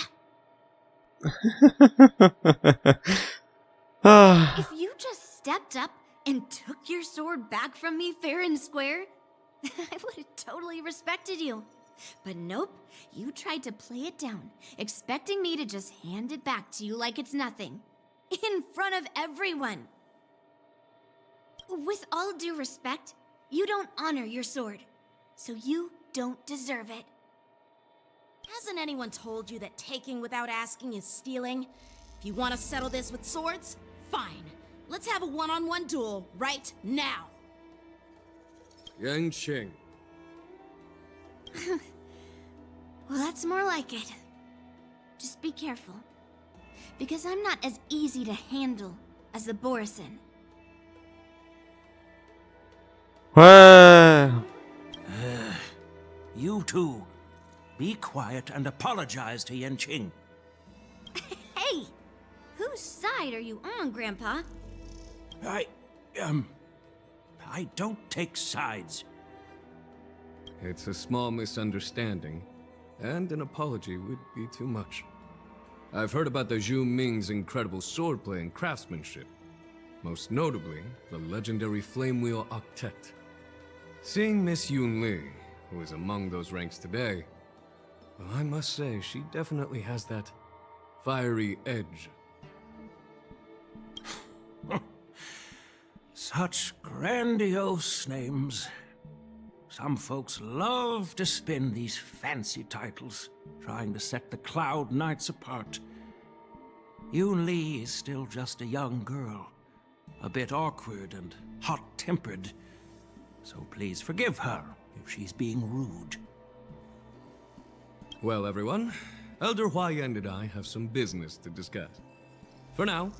If you just stepped up and took your sword back from me fair and square, I would have totally respected you. But nope, you tried to play it down, expecting me to just hand it back to you like it's nothing. In front of everyone. With all due respect, you don't honor your sword, so you don't deserve it. Hasn't anyone told you that taking without asking is stealing? If you want to settle this with swords, fine. Let's have a one-on-one duel right now. Yanqing. Well, that's more like it. Just be careful, because I'm not as easy to handle as the Borison. Ouais. You two, be quiet and apologize to Yanqing. Hey! Whose side are you on, Grandpa? I don't take sides. It's a small misunderstanding, and an apology would be too much. I've heard about the Zhu Ming's incredible swordplay and craftsmanship, most notably the legendary Flame Wheel Octet. Seeing Miss Yunli, who is among those ranks today, well, I must say she definitely has that fiery edge. Such grandiose names. Some folks love to spin these fancy titles, trying to set the Cloud Knights apart. Yunli is still just a young girl, a bit awkward and hot-tempered, so please forgive her if she's being rude. Well, everyone, Elder Huayan and I have some business to discuss. For now,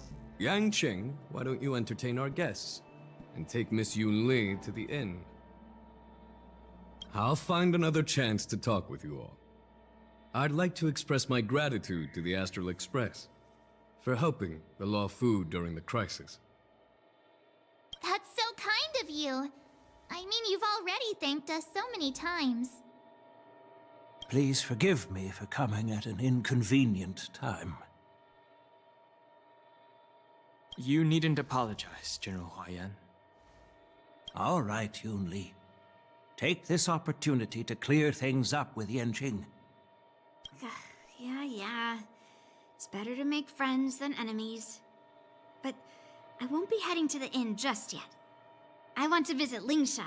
Yanqing, why don't you entertain our guests and take Miss Yunli to the inn? I'll find another chance to talk with you all. I'd like to express my gratitude to the Astral Express for helping the Luofu during the crisis. That's so kind of you. I mean, you've already thanked us so many times. Please forgive me for coming at an inconvenient time. You needn't apologize, General Huayan. All right, Yunli. Take this opportunity to clear things up with Yanqing. Yeah. It's better to make friends than enemies. But I won't be heading to the inn just yet. I want to visit Lingsha.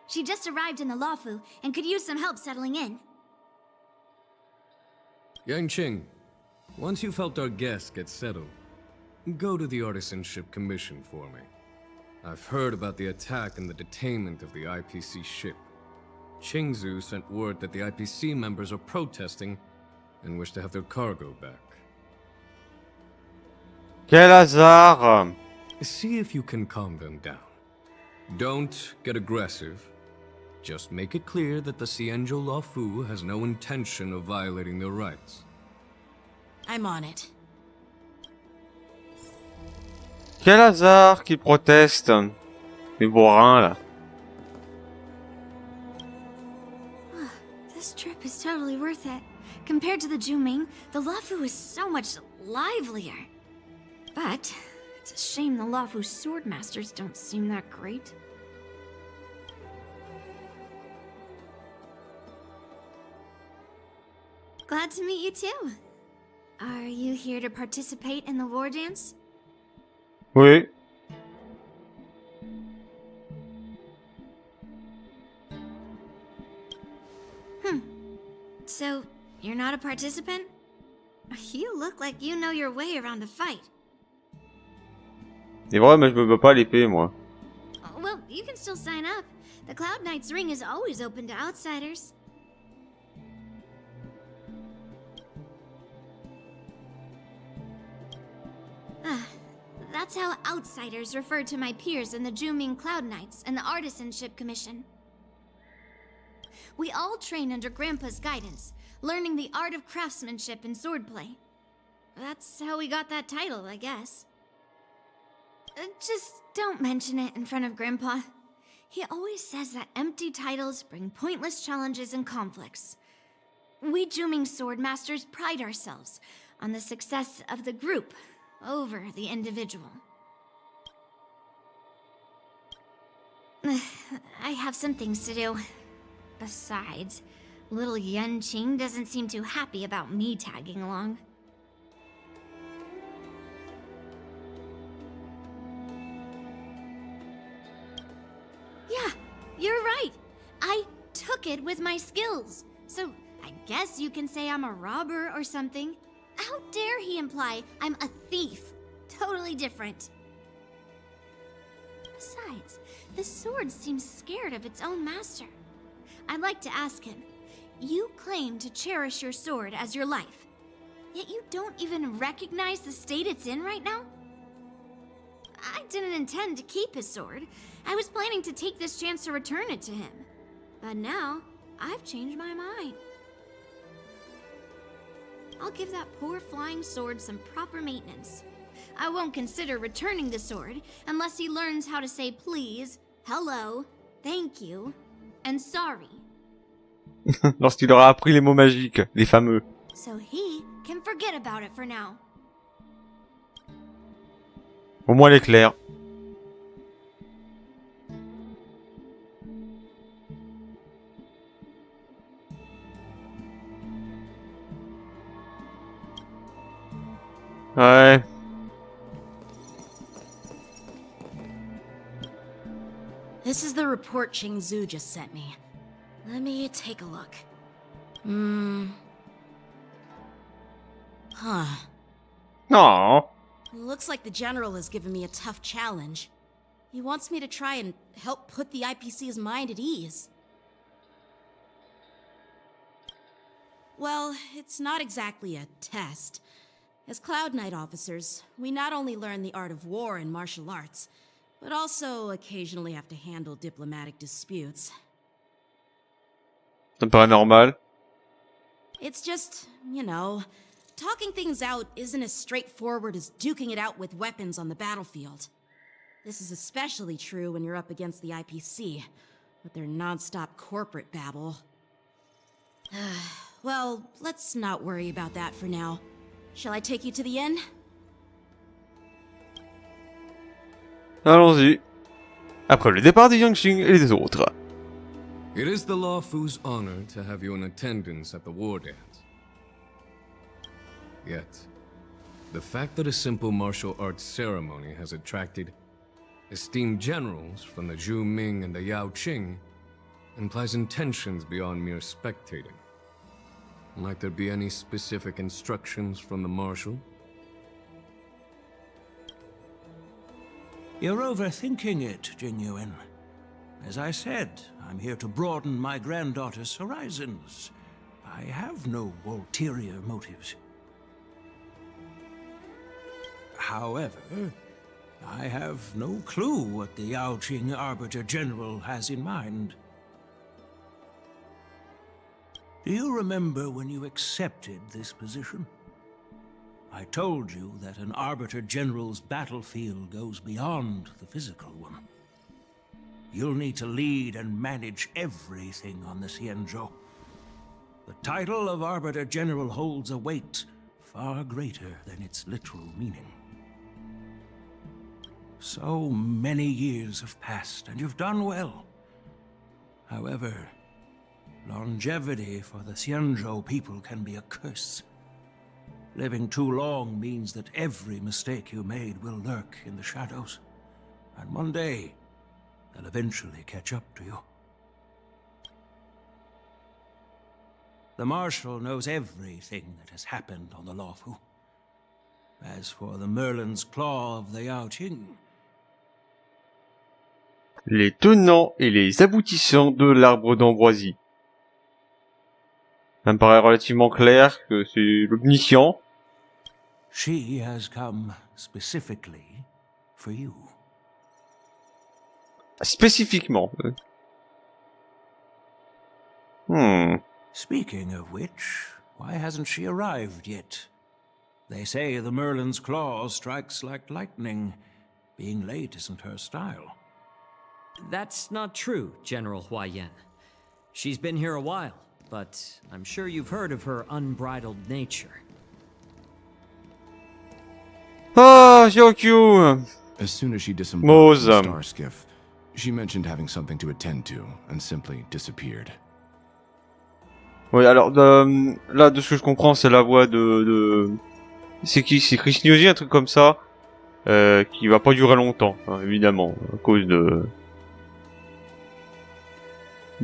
She just arrived in the Luofu and could use some help settling in. Yanqing, once you've helped our guests get settled, go to the Artisanship Commission for me. I've heard about the attack and the detainment of the IPC ship. Qingzu sent word that the IPC members are protesting and wish to have their cargo back. Quel hasard! See if you can calm them down. Don't get aggressive. Just make it clear that the Xianzhou Luofu has no intention of violating their rights. I'm on it. Quel hasard qui proteste. Les bourrins, là. This trip is totally worth it. Compared to the Juming, the Luofu is so much livelier. But it's a shame the Luofu swordmasters don't seem that great. Glad to meet you too. Are you here to participate in the war dance? Oui. So, you're not a participant? You look like you know your way around a fight. C'est vrai, mais je me bats pas à l'épée, moi. Well, you can still sign up. The Cloud Knight's ring is always open to outsiders. That's how outsiders refer to my peers in the Juming Cloud Knights and the Artisanship Commission. We all train under Grandpa's guidance, learning the art of craftsmanship and swordplay. That's how we got that title, I guess. Just don't mention it in front of Grandpa. He always says that empty titles bring pointless challenges and conflicts. We Juming swordmasters pride ourselves on the success of the group over the individual. I have some things to do. Besides, little Yanqing doesn't seem too happy about me tagging along. Yeah, you're right. I took it with my skills. So I guess you can say I'm a robber or something. How dare he imply I'm a thief? Totally different. Besides, the sword seems scared of its own master. I'd like to ask him, you claim to cherish your sword as your life, yet you don't even recognize the state it's in right now? I didn't intend to keep his sword. I was planning to take this chance to return it to him. But now, I've changed my mind. I'll give that poor flying sword some proper maintenance. I won't consider returning the sword unless he learns how to say please, hello, thank you, and sorry. Lorsqu'il aura appris les mots magiques, les fameux. So he can forget about it for now. Au moins elle est claire. Ouais. This is the report Qingzu just sent me. Let me take a look. Huh. No. Looks like the General has given me a tough challenge. He wants me to try and help put the IPC's mind at ease. Well, it's not exactly a test. As Cloud Knight officers, we not only learn the art of war and martial arts, but also occasionally have to handle diplomatic disputes. Ça me paraît normal. It's just, you know, talking things out isn't as straightforward as duking it out with weapons on the battlefield. This is especially true when you're up against the IPC, with their non-stop corporate babble. Well, let's not worry about that for now. Shall I take you to the inn? Allons-y. Après le départ de Yanqing et les autres. It is the Luofu's honor to have you in attendance at the war dance. Yet, the fact that a simple martial arts ceremony has attracted esteemed generals from the Zhu Ming and the Yao Qing implies intentions beyond mere spectating. Might there be any specific instructions from the Marshal? You're overthinking it, Jinyuan. As I said, I'm here to broaden my granddaughter's horizons. I have no ulterior motives. However, I have no clue what the Yaoqing Arbiter General has in mind. Do you remember when you accepted this position? I told you that an Arbiter General's battlefield goes beyond the physical one. You'll need to lead and manage everything on the Xianzhou. The title of Arbiter General holds a weight far greater than its literal meaning. So many years have passed, and you've done well. However, longevity for the Xianzhou people can be a curse. Living too long means that every mistake you made will lurk in the shadows. And one day, they'll eventually catch up to you. The Marshal knows everything that has happened on the Luofu. As for the Merlin's Claw of the Yaoqing, les tenants et les aboutissants de l'arbre d'ambroisie. Ça me paraît relativement clair que c'est l'omniscient. she has come specifically for you. Spécifiquement. Speaking of which, why hasn't she arrived yet? They say the Merlin's Claw strikes like lightning. Being late isn't her style. That's not true, General Huaiyan. She's been here a while, but I'm sure you've heard of her unbridled nature. Ah, Xiaoqiu! As soon as she disembarked Mose. the star skiff, she mentioned having something to attend to and simply disappeared. Oui, alors, là, de ce que je comprends, c'est la voix de... C'est qui? C'est Chris Nioji, un truc comme ça, qui va pas durer longtemps, hein, évidemment, à cause de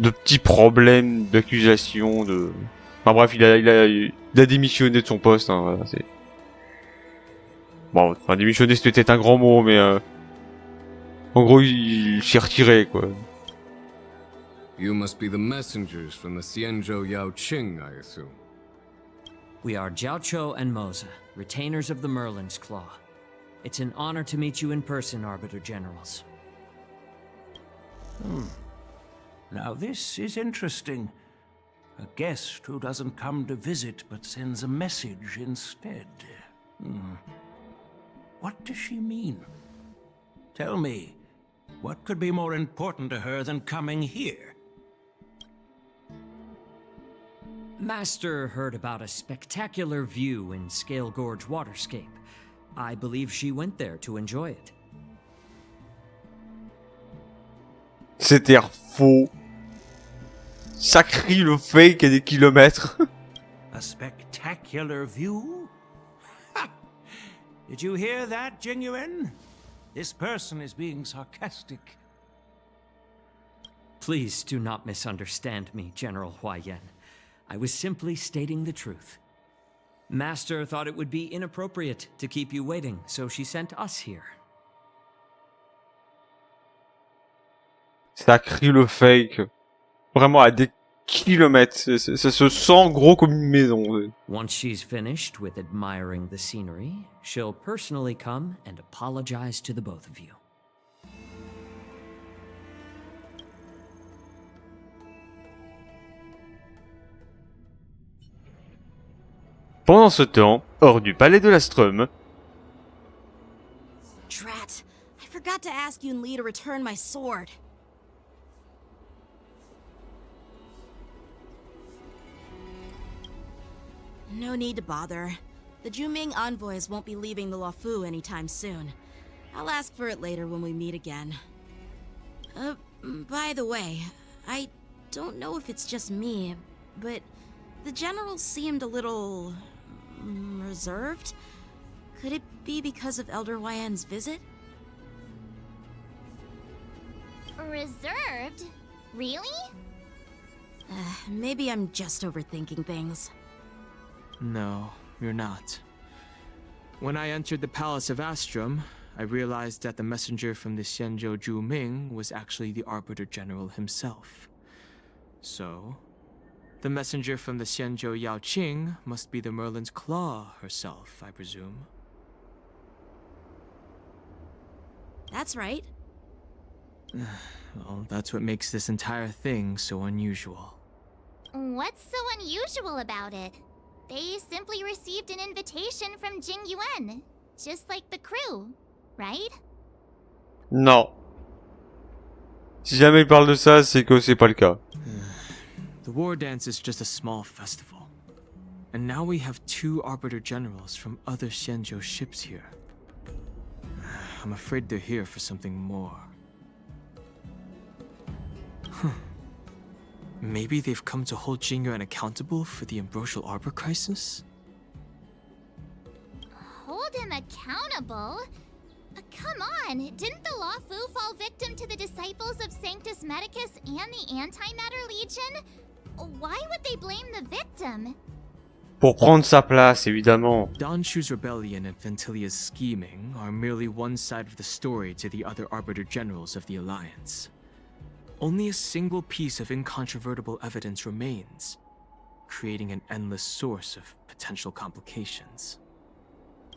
petits problèmes d'accusation, de... Enfin bref, il a démissionné de son poste, hein, voilà, c'est... Bon, enfin, démissionner, c'était peut-être un grand mot, mais en gros, il s'est retiré, quoi. You must be the messengers from the Xianzhou Yaoqing, I assume. We are Jiaoqiu and Moza, retainers of the Merlin's Claw. It's an honor to meet you in person, Arbiter Generals. Now this is interesting. A guest who doesn't come to visit but sends a message instead. What does she mean? Tell me, what could be more important to her than coming here? Master heard about a spectacular view in Scale Gorge Waterscape. I believe she went there to enjoy it. C'était faux. Ça crie le fake à des kilomètres. A spectacular view? Ha! Did you hear that, Jingyuan? This person is being sarcastic. Please do not misunderstand me, General Huaiyan. I was simply stating the truth. Master thought it would be inappropriate to keep you waiting, so she sent us here. Ça crie le fake. Vraiment à des kilomètres. Ça se sent gros comme une maison. Once she's finished with admiring the scenery, she'll personally come and apologize to the both of you. Pendant ce temps, hors du palais de l'Astrum... Drat! I forgot to ask Yunli to return my sword. No need to bother. The Juming envoys won't be leaving the Luofu anytime soon. I'll ask for it later when we meet again. By the way, I don't know if it's just me, but the general seemed a little reserved. Could it be because of Elder Huaiyan's visit? Reserved? Really? Maybe I'm just overthinking things. No, you're not. When I entered the Palace of Astrum, I realized that the messenger from the Xianzhou Juming was actually the Arbiter General himself. So, the messenger from the Xianzhou Yaoqing must be the Merlin's Claw herself, I presume. That's right. Well, that's what makes this entire thing so unusual. What's so unusual about it? They simply received an invitation from Jing Yuan, just like the crew, right? Non. Si jamais il parle de ça, c'est que c'est pas le cas. The war dance is just a small festival. And now we have 2 Arbiter Generals from other Xianzhou ships here. I'm afraid they're here for something more. Maybe they've come to hold Jingyuan accountable for the Ambrosial Arbor crisis? Hold him accountable? Come on, didn't the Luofu fall victim to the disciples of Sanctus Medicus and the Antimatter Legion? Why would they blame the victim? Pour prendre sa place, évidemment. Don Shu's rebellion and Ventilia's scheming are merely one side of the story to the other Arbiter Generals of the Alliance. Only a single piece of incontrovertible evidence remains, creating an endless source of potential complications.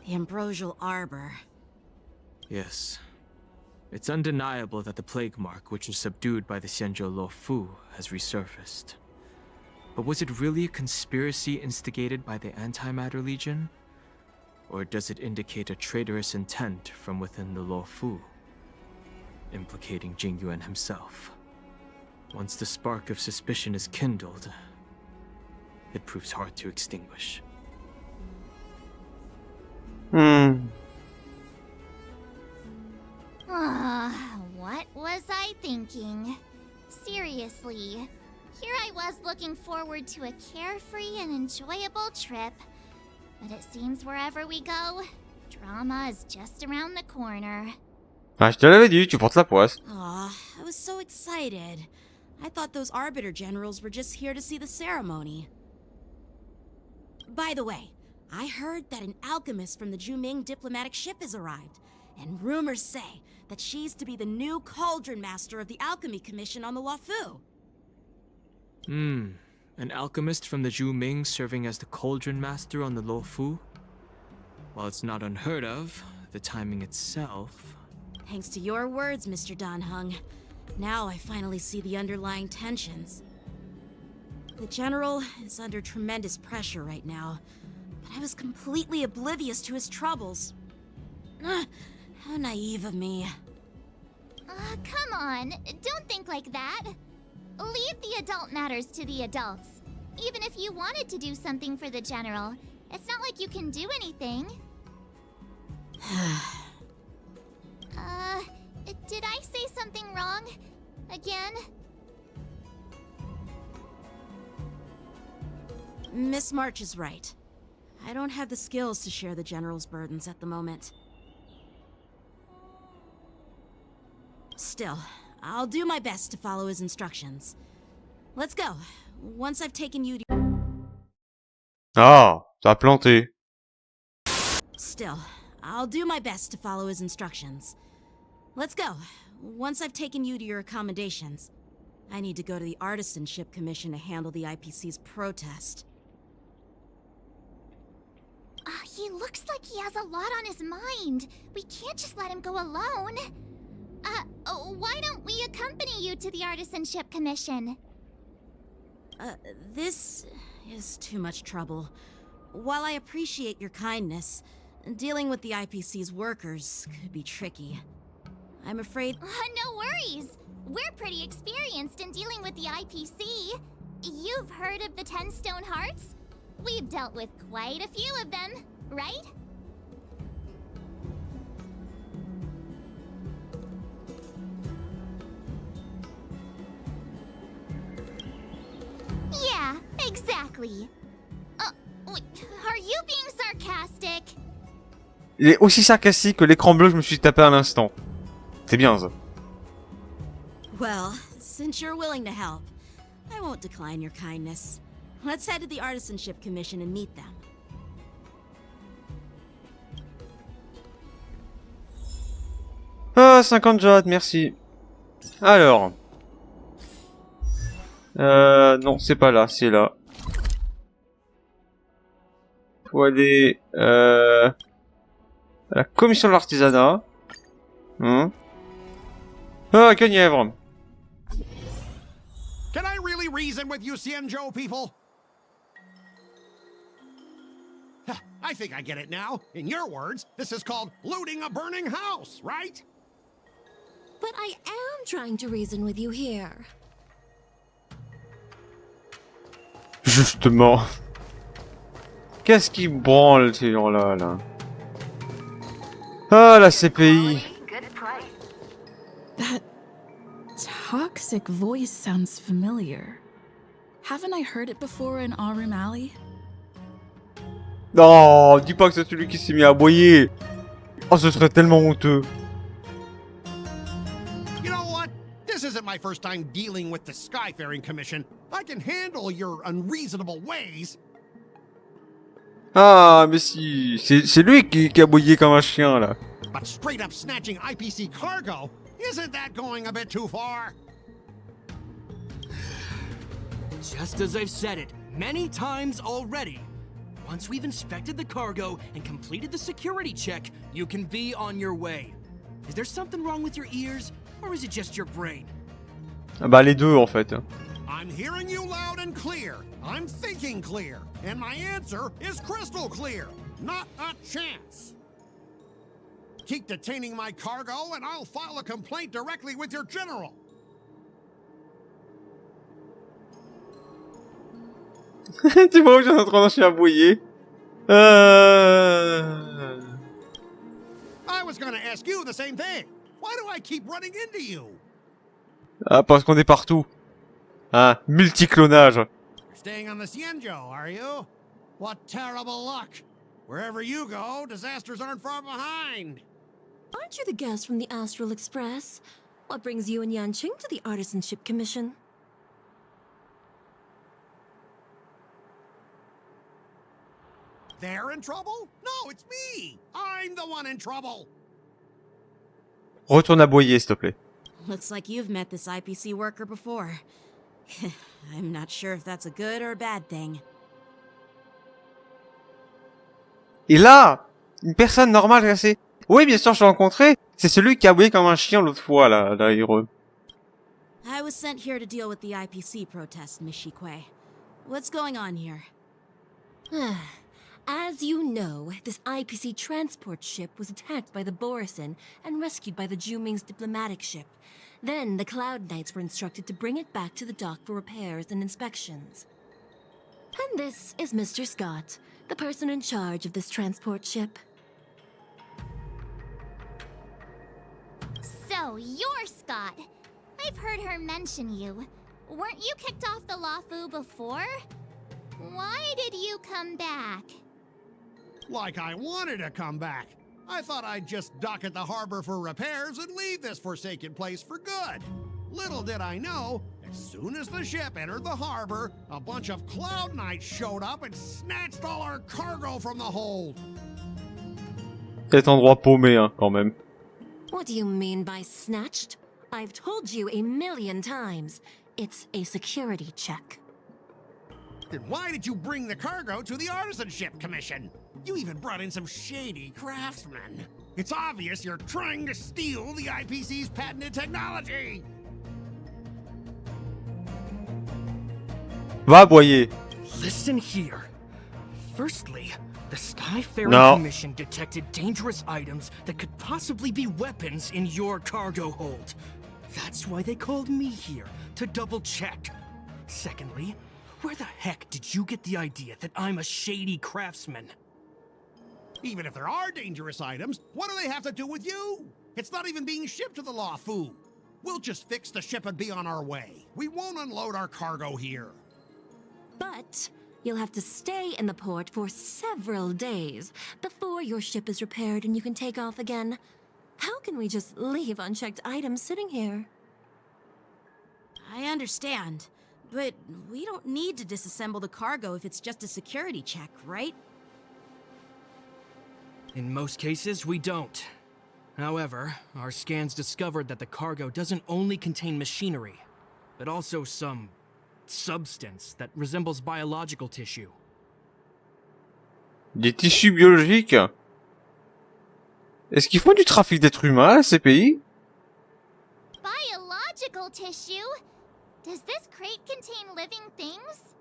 The Ambrosial Arbor. Yes. It's undeniable that the plague mark, which was subdued by the Xianzhou Luofu, has resurfaced. But was it really a conspiracy instigated by the Antimatter Legion? Or does it indicate a traitorous intent from within the Luofu, implicating Jingyuan himself? Once the spark of suspicion is kindled, it proves hard to extinguish. What was I thinking? Seriously, here I was looking forward to a carefree and enjoyable trip. But it seems wherever we go, drama is just around the corner. Ah, je te l'avais dit, tu portes la poisse. Aw, I was so excited. I thought those Arbiter Generals were just here to see the ceremony. By the way, I heard that an alchemist from the Juming diplomatic ship has arrived, and rumors say that she's to be the new Cauldron Master of the Alchemy Commission on the Luofu. An alchemist from the Juming serving as the Cauldron Master on the Luofu? While it's not unheard of, the timing itself... Thanks to your words, Mr. Danheng. Now I finally see the underlying tensions. The General is under tremendous pressure right now, but I was completely oblivious to his troubles. How naive of me. Come on, don't think like that. Leave the adult matters to the adults. Even if you wanted to do something for the General, it's not like you can do anything. Did I say something wrong? Again? Miss March is right. I don't have the skills to share the General's burdens at the moment. Still, I'll do my best to follow his instructions. Let's go. Once I've taken you to... Ah, t'as planté. Still, I'll do my best to follow his instructions. Let's go. Once I've taken you to your accommodations. I need to go to the Artisanship Commission to handle the IPC's protest. He looks like he has a lot on his mind. We can't just let him go alone. Why don't we accompany you to the Artisanship Commission? This is too much trouble. While I appreciate your kindness, dealing with the IPC's workers could be tricky. I'm afraid... No worries. We're pretty experienced in dealing with the IPC. You've heard of the 10 Stone Hearts? We've dealt with quite a few of them, right? Yeah, exactly. Are you being sarcastic? Il est aussi sarcastique que l'écran bleu que je me suis tapé à l'instant. C'est bien ça. Well, since you're willing to help, I won't decline your kindness. Let's head to the Artisanship Commission and meet them. Ah, 50 jade, merci. Alors. Non, c'est pas là, c'est là. Faut aller à la commission de l'artisanat. Ah, Guenièvre. Can I really reason with you Cienjo people? I think I get it now. In your words, this is called looting a burning house, right? But I am trying to reason with you here. Justement. Qu'est-ce qui branle ces gens-là, là? Ah, la CPI. That toxic voice sounds familiar. Haven't I heard it before in Aurum Alley? Non, dis pas que c'est celui qui s'est mis à aboyer. Oh, ce serait tellement honteux. You know what? This isn't my first time dealing with the Skyfaring Commission. I can handle your unreasonable ways. Ah, mais si, c'est lui qui a aboyé comme un chien, là. But straight up snatching IPC cargo, isn't that going a bit too far? Just as I've said it many times already. Once we've inspected the cargo and completed the security check, you can be on your way. Is there something wrong with your ears, or is it just your brain? Ah bah les deux en fait. I'm hearing you loud and clear. I'm thinking clear. And my answer is crystal clear. Not a chance. Keep detaining my cargo and I'll file a complaint directly with your general. Tu vois où j'en ai en train de aboyer. I was gonna ask you the same thing. Why do I keep running into you? Ah, parce qu'on est partout. Ah, multiclonage. You're staying on the Cienjo, are you? What terrible luck. Wherever you go, disasters aren't far behind. Aren't you the guest from the Astral Express? What brings you and Yanqing to the Artisanship Commission? They're in trouble? No, it's me. I'm the one in trouble. Retourne aboyer, s'il te plaît. Looks like you've met this IPC worker before. I'm not sure if that's a good or a bad thing. Et là, une personne normale cassée. Oui, bien sûr, je l'ai rencontré. C'est celui qui a aboyé comme un chien l'autre fois, là, héros. I was sent here to deal with the IPC protest, Miss Shikue. What's going on here? As you know, this IPC transport ship was attacked by the Borisin and rescued by the Juming's diplomatic ship. Then the Cloud Knights were instructed to bring it back to the dock for repairs and inspections. And this is Mr. Scott, the person in charge of this transport ship. So, you're Scott. I've heard her mention you. Weren't you kicked off the Lafu before? Why did you come back? Like I wanted to come back. I thought I'd just dock at the harbor for repairs and leave this forsaken place for good. Little did I know, as soon as the ship entered the harbor, a bunch of Cloud Knights showed up and snatched all our cargo from the hold. Cet endroit paumé, hein, quand même. What do you mean by snatched? I've told you a million times. It's a security check. Then why did you bring the cargo to the Artisanship Commission? You even brought in some shady craftsmen. It's obvious you're trying to steal the IPC's patented technology. Va aboyer. Listen here. Firstly, the Skyfaring Commission detected dangerous items that could possibly be weapons in your cargo hold. That's why they called me here, to double check. Secondly, where the heck did you get the idea that I'm a shady craftsman? Even if there are dangerous items, what do they have to do with you? It's not even being shipped to the Lafu. We'll just fix the ship and be on our way. We won't unload our cargo here. But you'll have to stay in the port for several days before your ship is repaired and you can take off again. How can we just leave unchecked items sitting here? I understand, but we don't need to disassemble the cargo if it's just a security check, right? In most cases, we don't. However, our scans discovered that the cargo doesn't only contain machinery, but also some substance that resembles biological tissue. Des tissus biologiques? Est-ce qu'ils font du trafic d'êtres humains, ces pays? biological tissue. Does this crate contain living things?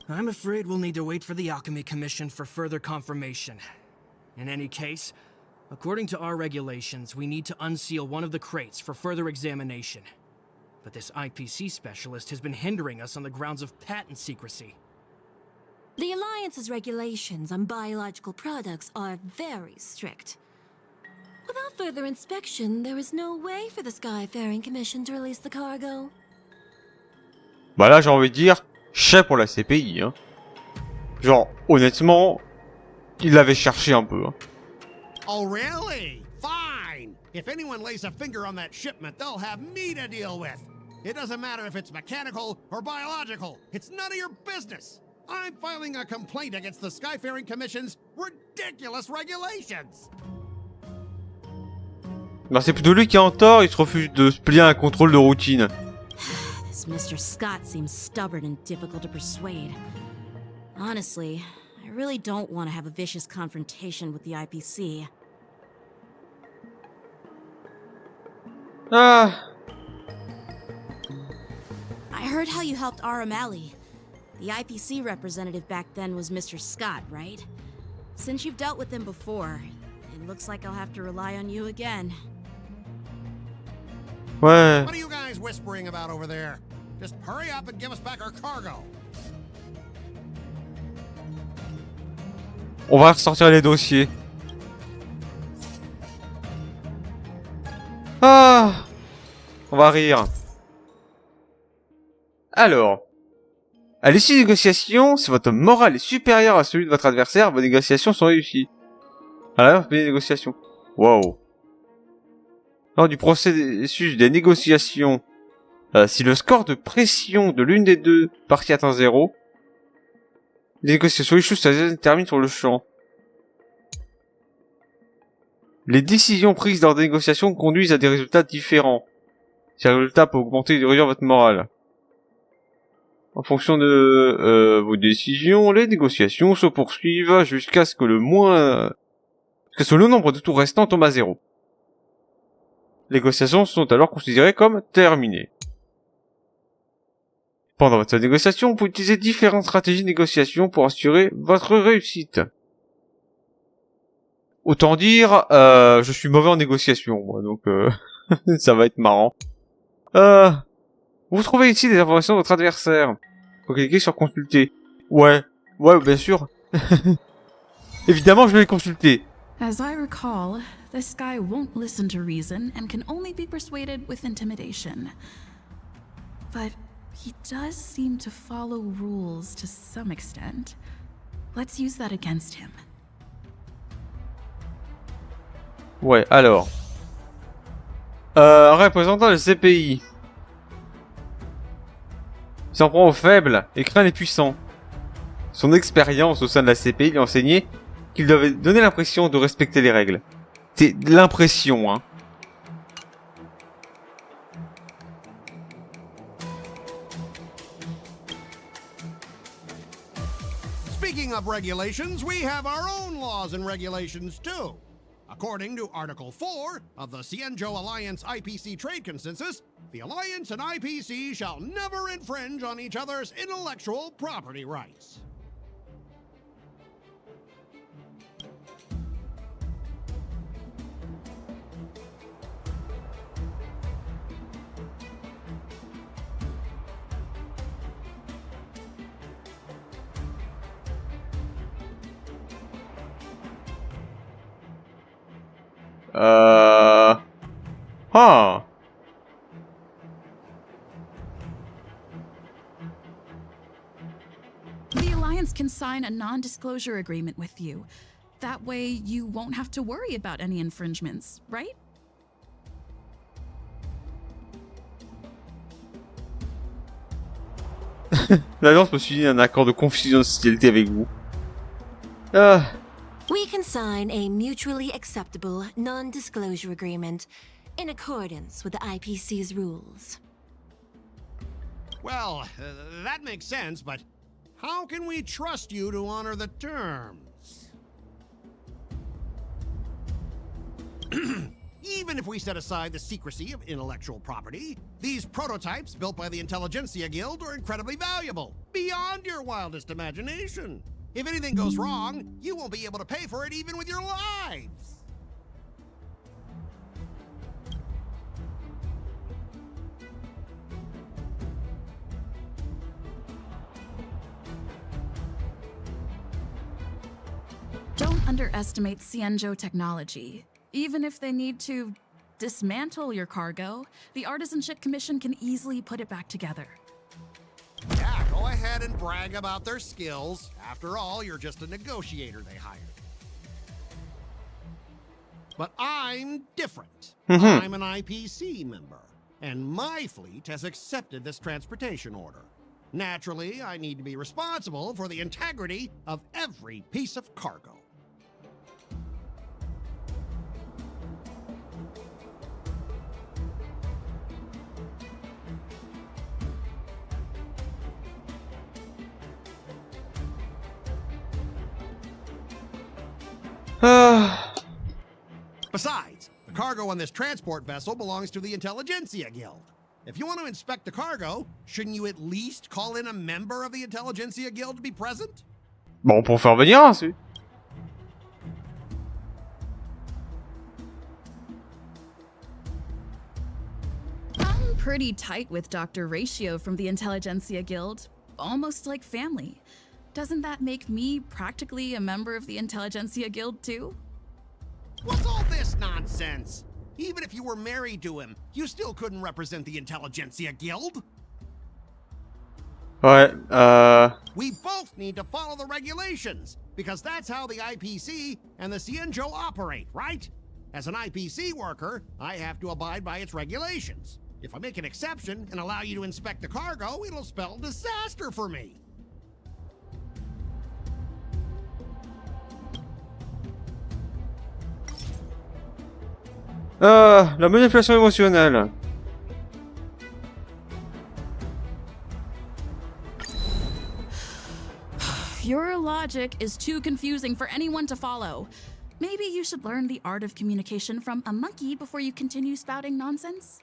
I'm afraid we'll need to wait for the Alchemy Commission for further confirmation. In any case, according to our regulations, we need to unseal one of the crates for further examination. But this IPC specialist has been hindering us on the grounds of patent secrecy. The Alliance's regulations on biological products are very strict. Without further inspection, there is no way for the Skyfaring Commission to release the cargo. Bah là, j'ai envie de dire, chais pour la CPI, hein. Genre, honnêtement, il l'avait cherché un peu, hein. Oh, really? Fine. If anyone lays a finger on that shipment, they'll have me to deal with. It doesn't matter if it's mechanical or biological. It's none of your business. I'm filing a complaint against the Skyfaring Commission's ridiculous regulations. Bah c'est plutôt lui qui est en tort, il se refuse de se plier à un contrôle de routine. This Mr. Scott seems stubborn and difficult to persuade. Honestly, I really don't want to have a vicious confrontation with the IPC. Ah. I heard how you helped O'Malley. The IPC representative back then was Mr. Scott, right? Since you've dealt with him before, it looks like I'll have to rely on you again. Ouais. What are you guys whispering about over there? Just hurry up and give us back our cargo. On va ressortir les dossiers. Ah. On va rire. Alors. À l'issue des négociations, si votre morale est supérieure à celui de votre adversaire, vos négociations sont réussies. Alors, des négociations. Wow. Lors du processus des négociations, si le score de pression de l'une des deux parties atteint 0, les négociations échouent, ça se termine sur le champ. Les décisions prises lors des négociations conduisent à des résultats différents. Ces résultats peuvent augmenter ou réduire votre morale. En fonction de vos décisions, les négociations se poursuivent jusqu'à ce que le nombre de tours restants tombe à 0. Les négociations sont alors considérées comme terminées. Pendant votre négociation, vous pouvez utiliser différentes stratégies de négociation pour assurer votre réussite. Autant dire, je suis mauvais en négociation, moi, donc ça va être marrant. Vous trouvez ici des informations de votre adversaire. Faut cliquer sur consulter. Ouais, bien sûr. Évidemment, je vais les consulter. As I recall, this guy won't listen to reason and can only be persuaded with intimidation. But he does seem to follow rules to some extent. Let's use that against him. Ouais, alors. Représentant le CPI. Il s'en prend aux faibles et craint les puissants. Son expérience au sein de la CPI lui a enseigné qu'il devait donner l'impression de respecter les règles. C'est de l'impression, hein. Speaking of regulations, we have our own laws and regulations too. According to Article 4 of the Cienjo Alliance IPC Trade Consensus, the Alliance and IPC shall never infringe on each other's intellectual property rights. Ah. The Alliance can sign a non-disclosure agreement with you. That way, you won't have to worry about any infringements, right? L'Alliance peut signer un accord de confidentialité avec vous. We can sign a mutually acceptable non-disclosure agreement in accordance with the IPC's rules. Well, that makes sense, but how can we trust you to honor the terms? Even if we set aside the secrecy of intellectual property, these prototypes built by the Intelligentsia Guild are incredibly valuable, beyond your wildest imagination. If anything goes wrong, you won't be able to pay for it even with your lives. Don't underestimate Xianzhou technology. Even if they need to dismantle your cargo, the Artisanship Commission can easily put it back together. Yeah, go ahead and brag about their skills. After all, you're just a negotiator they hired. But I'm different. I'm an IPC member, and my fleet has accepted this transportation order. Naturally, I need to be responsible for the integrity of every piece of cargo. Besides, the cargo on this transport vessel belongs to the Intelligentsia Guild. If you want to inspect the cargo, shouldn't you at least call in a member of the Intelligentsia Guild to be present? Bon, pour faire venir ensuite. I'm pretty tight with Dr. Ratio from the Intelligentsia Guild, almost like family. Doesn't that make me practically a member of the Intelligentsia Guild too? What's all this nonsense? Even if you were married to him, you still couldn't represent the Intelligentsia Guild. Ouais, We both need to follow the regulations, because that's how the IPC and the Xianzhou operate, right? As an IPC worker, I have to abide by its regulations. If I make an exception and allow you to inspect the cargo, it'll spell disaster for me. La manipulation émotionnelle. Your logic is too confusing for anyone to follow. Maybe you should learn the art of communication from a monkey before you continue spouting nonsense?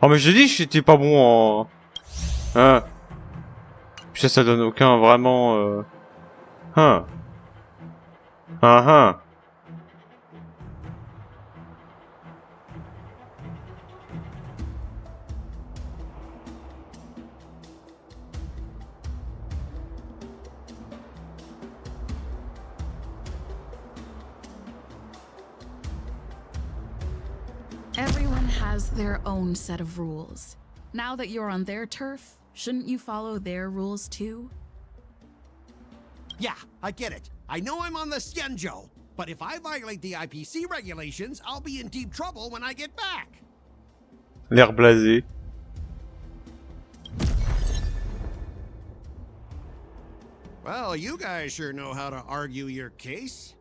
Oh mais j'ai dit que j'étais pas bon en... Hein. Puis ça donne aucun vraiment... Hein. Hein. Everyone has their own set of rules. Now that you're on their turf, shouldn't you follow their rules too? Yeah, I get it. I know I'm on the Xianzhou, but if I violate the IPC regulations, I'll be in deep trouble when I get back. L'air blasé. Well, you guys sure know how to argue your case.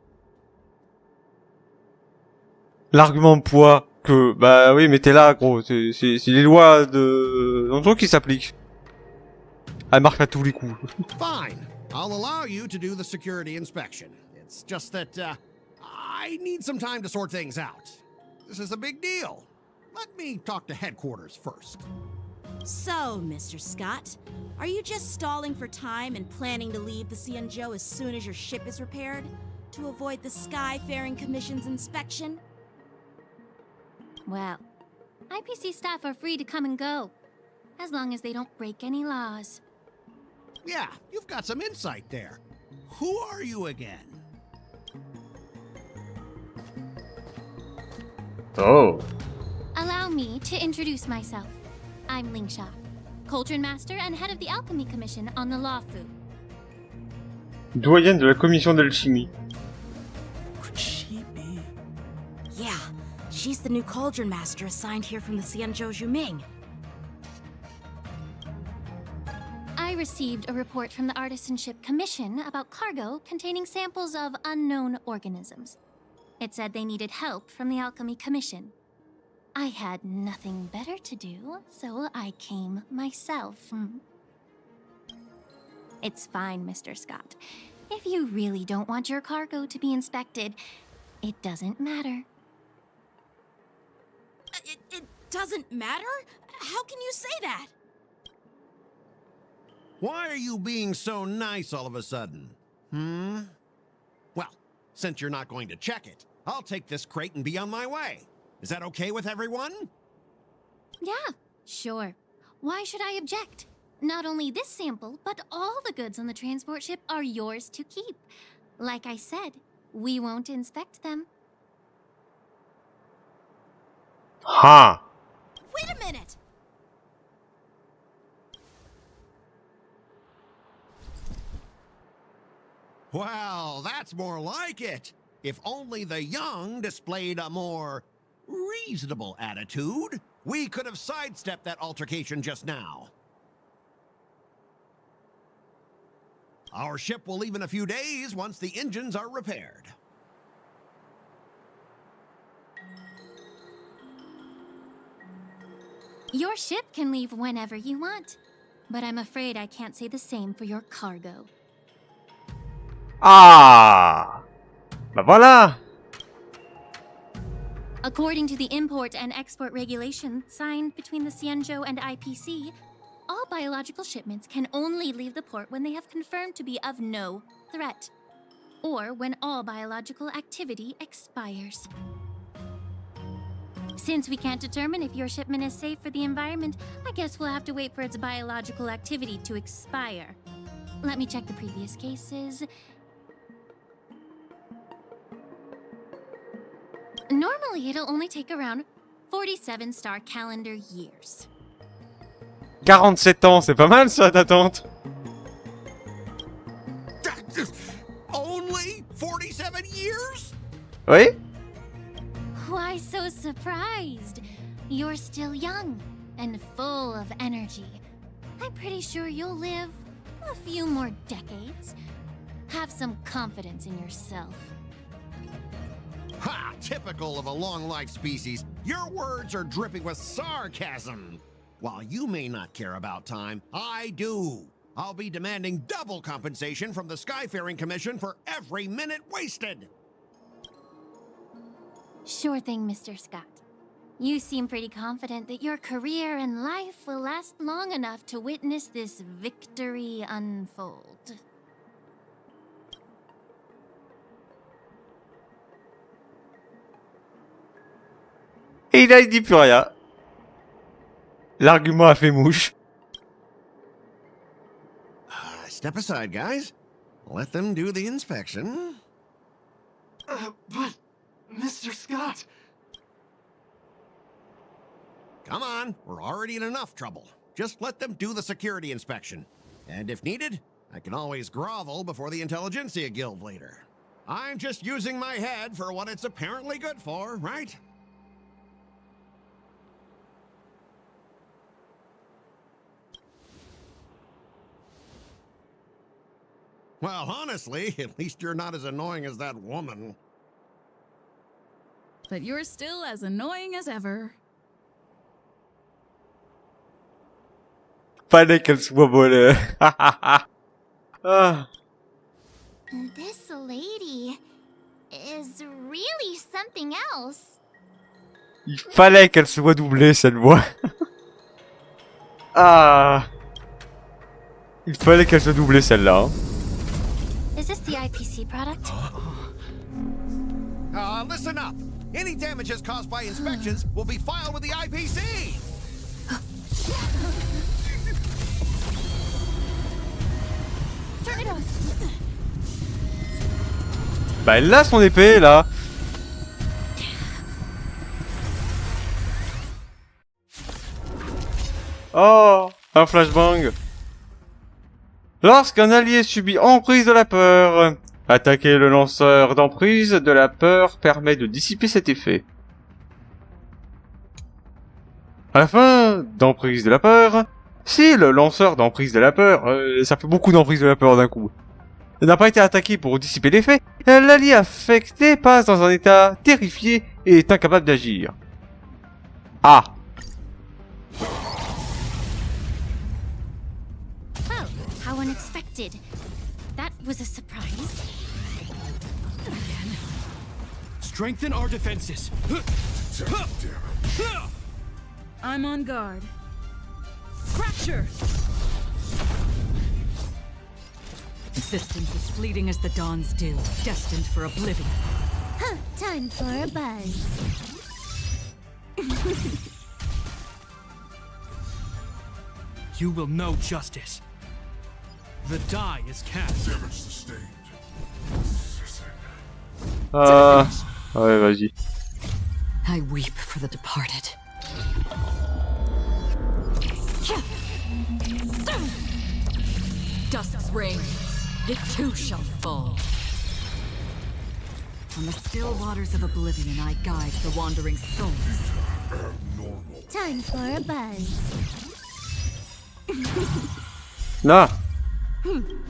L'argument de poids que... Bah oui, mais t'es là, gros. C'est les lois de... D'Anto qui s'appliquent. Elle marque à tous les coups. Fine. I'll allow you to do the security inspection. It's just that, I need some time to sort things out. This is a big deal. Let me talk to headquarters first. So, Mr. Scott, are you just stalling for time and planning to leave the Xianzhou as soon as your ship is repaired? To avoid the Skyfaring Commission's inspection? Well, IPC staff are free to come and go, as long as they don't break any laws. Yeah, you've got some insight there. Who are you again? Oh. Allow me to introduce myself. I'm Lingsha, Cauldron Master and head of the Alchemy Commission on the Lawfu. Doyenne de la commission d'alchimie. Could she be? Yeah, she's the new Cauldron Master assigned here from the Xianzhou Zhuming. I received a report from the Artisanship Commission about cargo containing samples of unknown organisms. It said they needed help from the Alchemy Commission. I had nothing better to do, so I came myself. It's fine, Mr. Scott. If you really don't want your cargo to be inspected, it doesn't matter. It doesn't matter? How can you say that? Why are you being so nice all of a sudden? Well, since you're not going to check it, I'll take this crate and be on my way. Is that okay with everyone? Yeah, sure. Why should I object? Not only this sample, but all the goods on the transport ship are yours to keep. Like I said, we won't inspect them. Huh. Wait a minute! Well, that's more like it. If only the young displayed a more reasonable attitude, we could have sidestepped that altercation just now. Our ship will leave in a few days once the engines are repaired. Your ship can leave whenever you want, but I'm afraid I can't say the same for your cargo. Ah! Bah voilà! According to the import and export regulation signed between the Xianzhou and IPC, all biological shipments can only leave the port when they have confirmed to be of no threat, or when all biological activity expires. Since we can't determine if your shipment is safe for the environment, I guess we'll have to wait for its biological activity to expire. Let me check the previous cases. Normally, it'll only take around 47 star calendar years. 47 ans, c'est pas mal ça d'attente. Only 47 years? Oui? Why so surprised? You're still young and full of energy. I'm pretty sure you'll live a few more decades. Have some confidence in yourself. Ha! Typical of a long-life species. Your words are dripping with sarcasm. While you may not care about time, I do. I'll be demanding double compensation from the Skyfaring Commission for every minute wasted. Sure thing, Mr. Scott. You seem pretty confident that your career and life will last long enough to witness this victory unfold. Et là, il dit plus rien. L'argument a fait mouche. Step aside, guys. Let them do the inspection. But, Mr. Scott... Come on, we're already in enough trouble. Just let them do the security inspection. And if needed, I can always grovel before the Intelligentsia Guild later. I'm just using my head for what it's apparently good for, right? Well, honestly, at least you're not as annoying as that woman. But you're still as annoying as ever. Fallait qu'elle soit volée. Ah. This lady is really something else. Il fallait qu'elle soit doublée, cette voix. Ah. Il fallait qu'elle soit doublée, celle-là. Is this the IPC product? Listen up. Any damages caused by inspections will be filed with the IPC. Turn it off. Bah, elle a son épée, là. Oh. Un flashbang. Lorsqu'un allié subit emprise de la peur, attaquer le lanceur d'emprise de la peur permet de dissiper cet effet. À la fin d'emprise de la peur, si le lanceur d'emprise de la peur, ça fait beaucoup d'emprise de la peur d'un coup, n'a pas été attaqué pour dissiper l'effet, l'allié affecté passe dans un état terrifié et est incapable d'agir. Ah. Oh, how unexpected. That was a surprise. Strengthen our defenses. I'm on guard. Fracture! Existence is fleeting as the dawn's dew, destined for oblivion. Huh, time for a buzz. You will know justice. The die is cast. Damage sustained. Ouais, vas-y. I weep for the departed. Dusk's reign, it too shall fall. On the still waters of oblivion I guide the wandering souls. Time for a buzz. Là.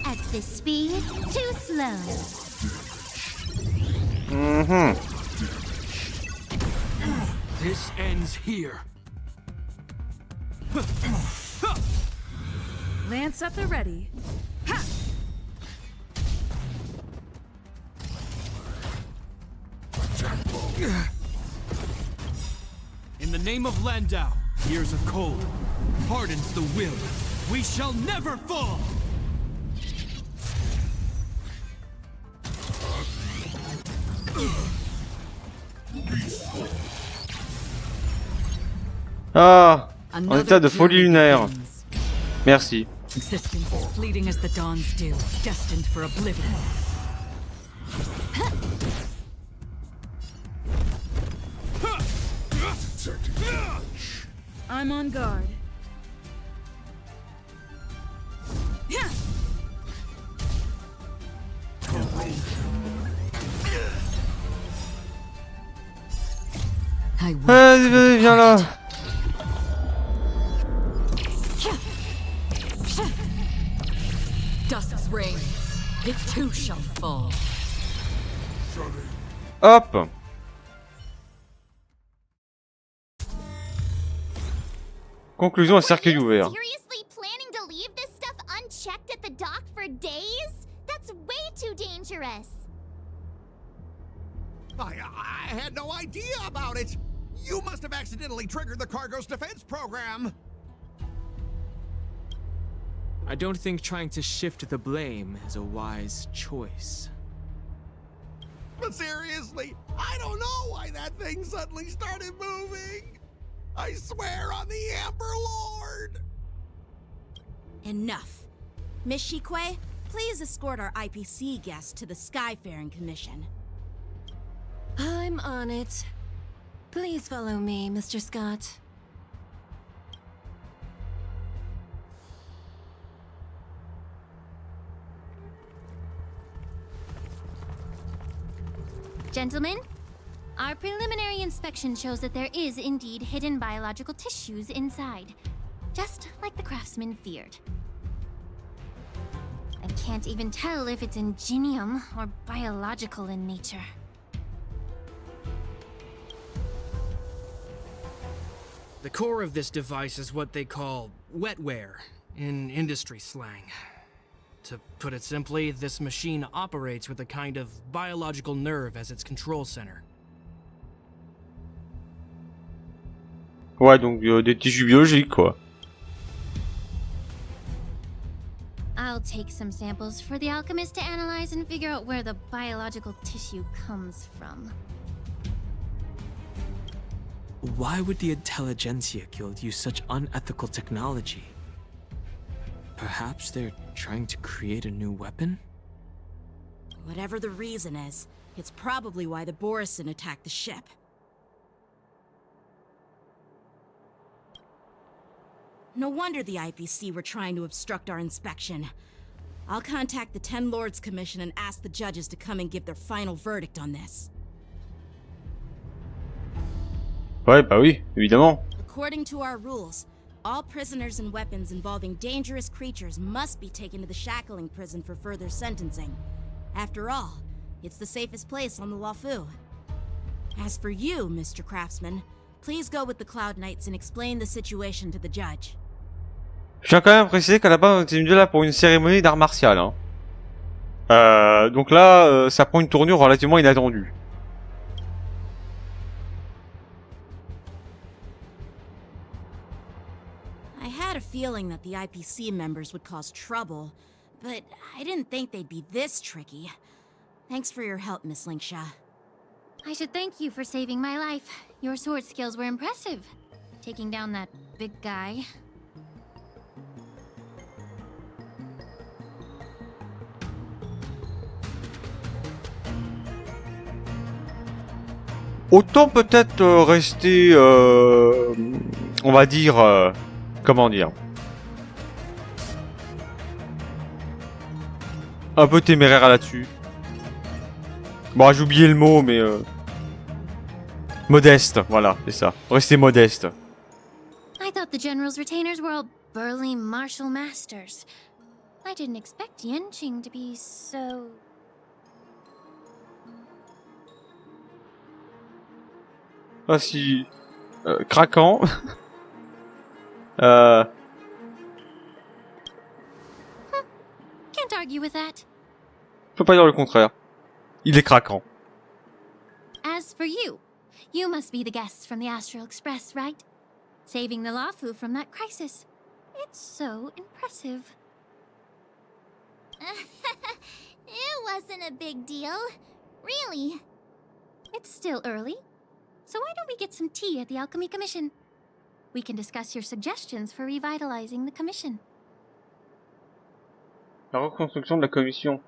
At this speed, too slow. This ends here. Lance at the ready. Ha! In the name of Landau, years of cold, hardens the will. We shall never fall! Ah, en état de folie lunaire. Merci. Existence is fleeting as the dawn's dew, destined for oblivion. I'm on guard. Viens là. Dusk's reign, it too shall fall. Hop. Conclusion, un cercueil ouvert. Seriously planning to leave this stuff unchecked at the dock for days? That's way too dangerous. I had no idea about it. You must have accidentally triggered the cargo's defense program. I don't think trying to shift the blame is a wise choice. But seriously, I don't know why that thing suddenly started moving. I swear on the Amber Lord! Enough. Miss Shikwe, please escort our IPC guest to the Skyfaring Commission. I'm on it. Please follow me, Mr. Scott. Gentlemen, our preliminary inspection shows that there is indeed hidden biological tissues inside, just like the craftsman feared. I can't even tell if it's ingenium or biological in nature. The core of this device is what they call wetware in industry slang. To put it simply, this machine operates with a kind of biological nerve as its control center. Ouais, donc des tissus biologiques, quoi. I'll take some samples for the alchemist to analyze and figure out where the biological tissue comes from. Why would the Intelligentsia Guild use such unethical technology? Perhaps they're trying to create a new weapon? Whatever the reason is, it's probably why the Borison attacked the ship. No wonder the IPC were trying to obstruct our inspection. I'll contact the 10 Lords Commission and ask the judges to come and give their final verdict on this. Ouais, bah oui, évidemment. According to our rules, all prisoners and weapons involving dangerous creatures must be taken to the shackling prison for further sentencing. After all, it's the safest place on the Luofu. As for you, Mr. Craftsman, please go with the Cloud Knights and explain the situation to the judge. Je tiens quand même à préciser qu'à la base, on était venu là pour une cérémonie d'art martial. Hein. Donc là, ça prend une tournure relativement inattendue. I had a feeling that the IPC members would cause trouble, but I didn't think they'd be this tricky. Thanks for your help, Miss Linksha. I should thank you for saving my life. Your sword skills were impressive. Taking down that big guy. Autant peut-être rester, on va dire, comment dire, un peu téméraire là-dessus. Bon, j'ai oublié le mot, mais modeste, voilà, c'est ça. Rester modeste. I thought the General's retainers were all burly martial masters. I didn't expect Yenqing to be so... Ah si, craquant. Can't argue with that. Faut pas dire le contraire. Il est craquant. As for you, you must be the guests from the Astral Express, right? Saving the Luofu from that crisis. It's so impressive. It wasn't a big deal. Really. It's still early. So why don't we get some tea at the Alchemy Commission? We can discuss your suggestions for revitalizing the commission. La reconstruction de la commission.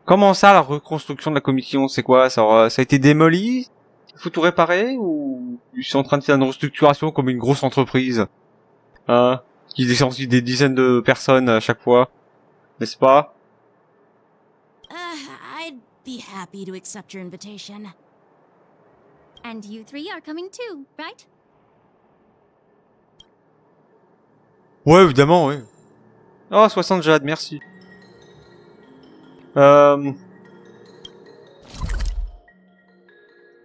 Comment ça, la reconstruction de la commission? C'est quoi? Ça a été démoli? Il faut tout réparer? Ou ils sont en train de faire une restructuration comme une grosse entreprise? Hein? Qui licencie des dizaines de personnes à chaque fois? N'est-ce pas? I'd be happy to accept your invitation. And you three are coming too, right? Ouais, évidemment, oui. Oh, 60 jade, merci.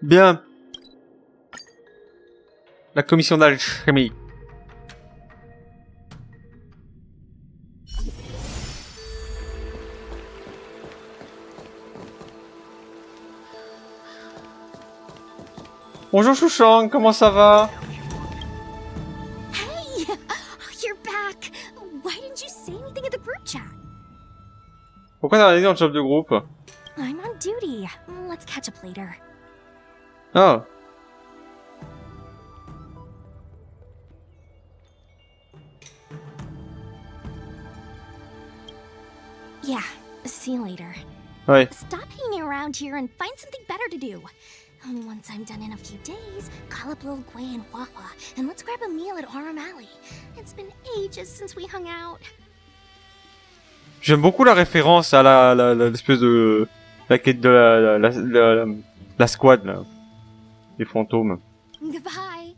Bien. La commission d'alchimie. Bonjour Chouchang, comment ça va? Hey! You're back! Why didn't you say anything in the group chat? Pourquoi t'as rien dit dans le job de groupe? I'm on duty. Let's catch up later. Ah. Yeah, see you later. Ouais. Stop hanging around here and find something better to do. Once I'm done in a few days, call up Lil Gui and Wawa, and let's grab a meal at Aurum Alley. It's been ages since we hung out. J'aime beaucoup la référence à l'espèce de... la quête de la squad, là. Les fantômes. Goodbye.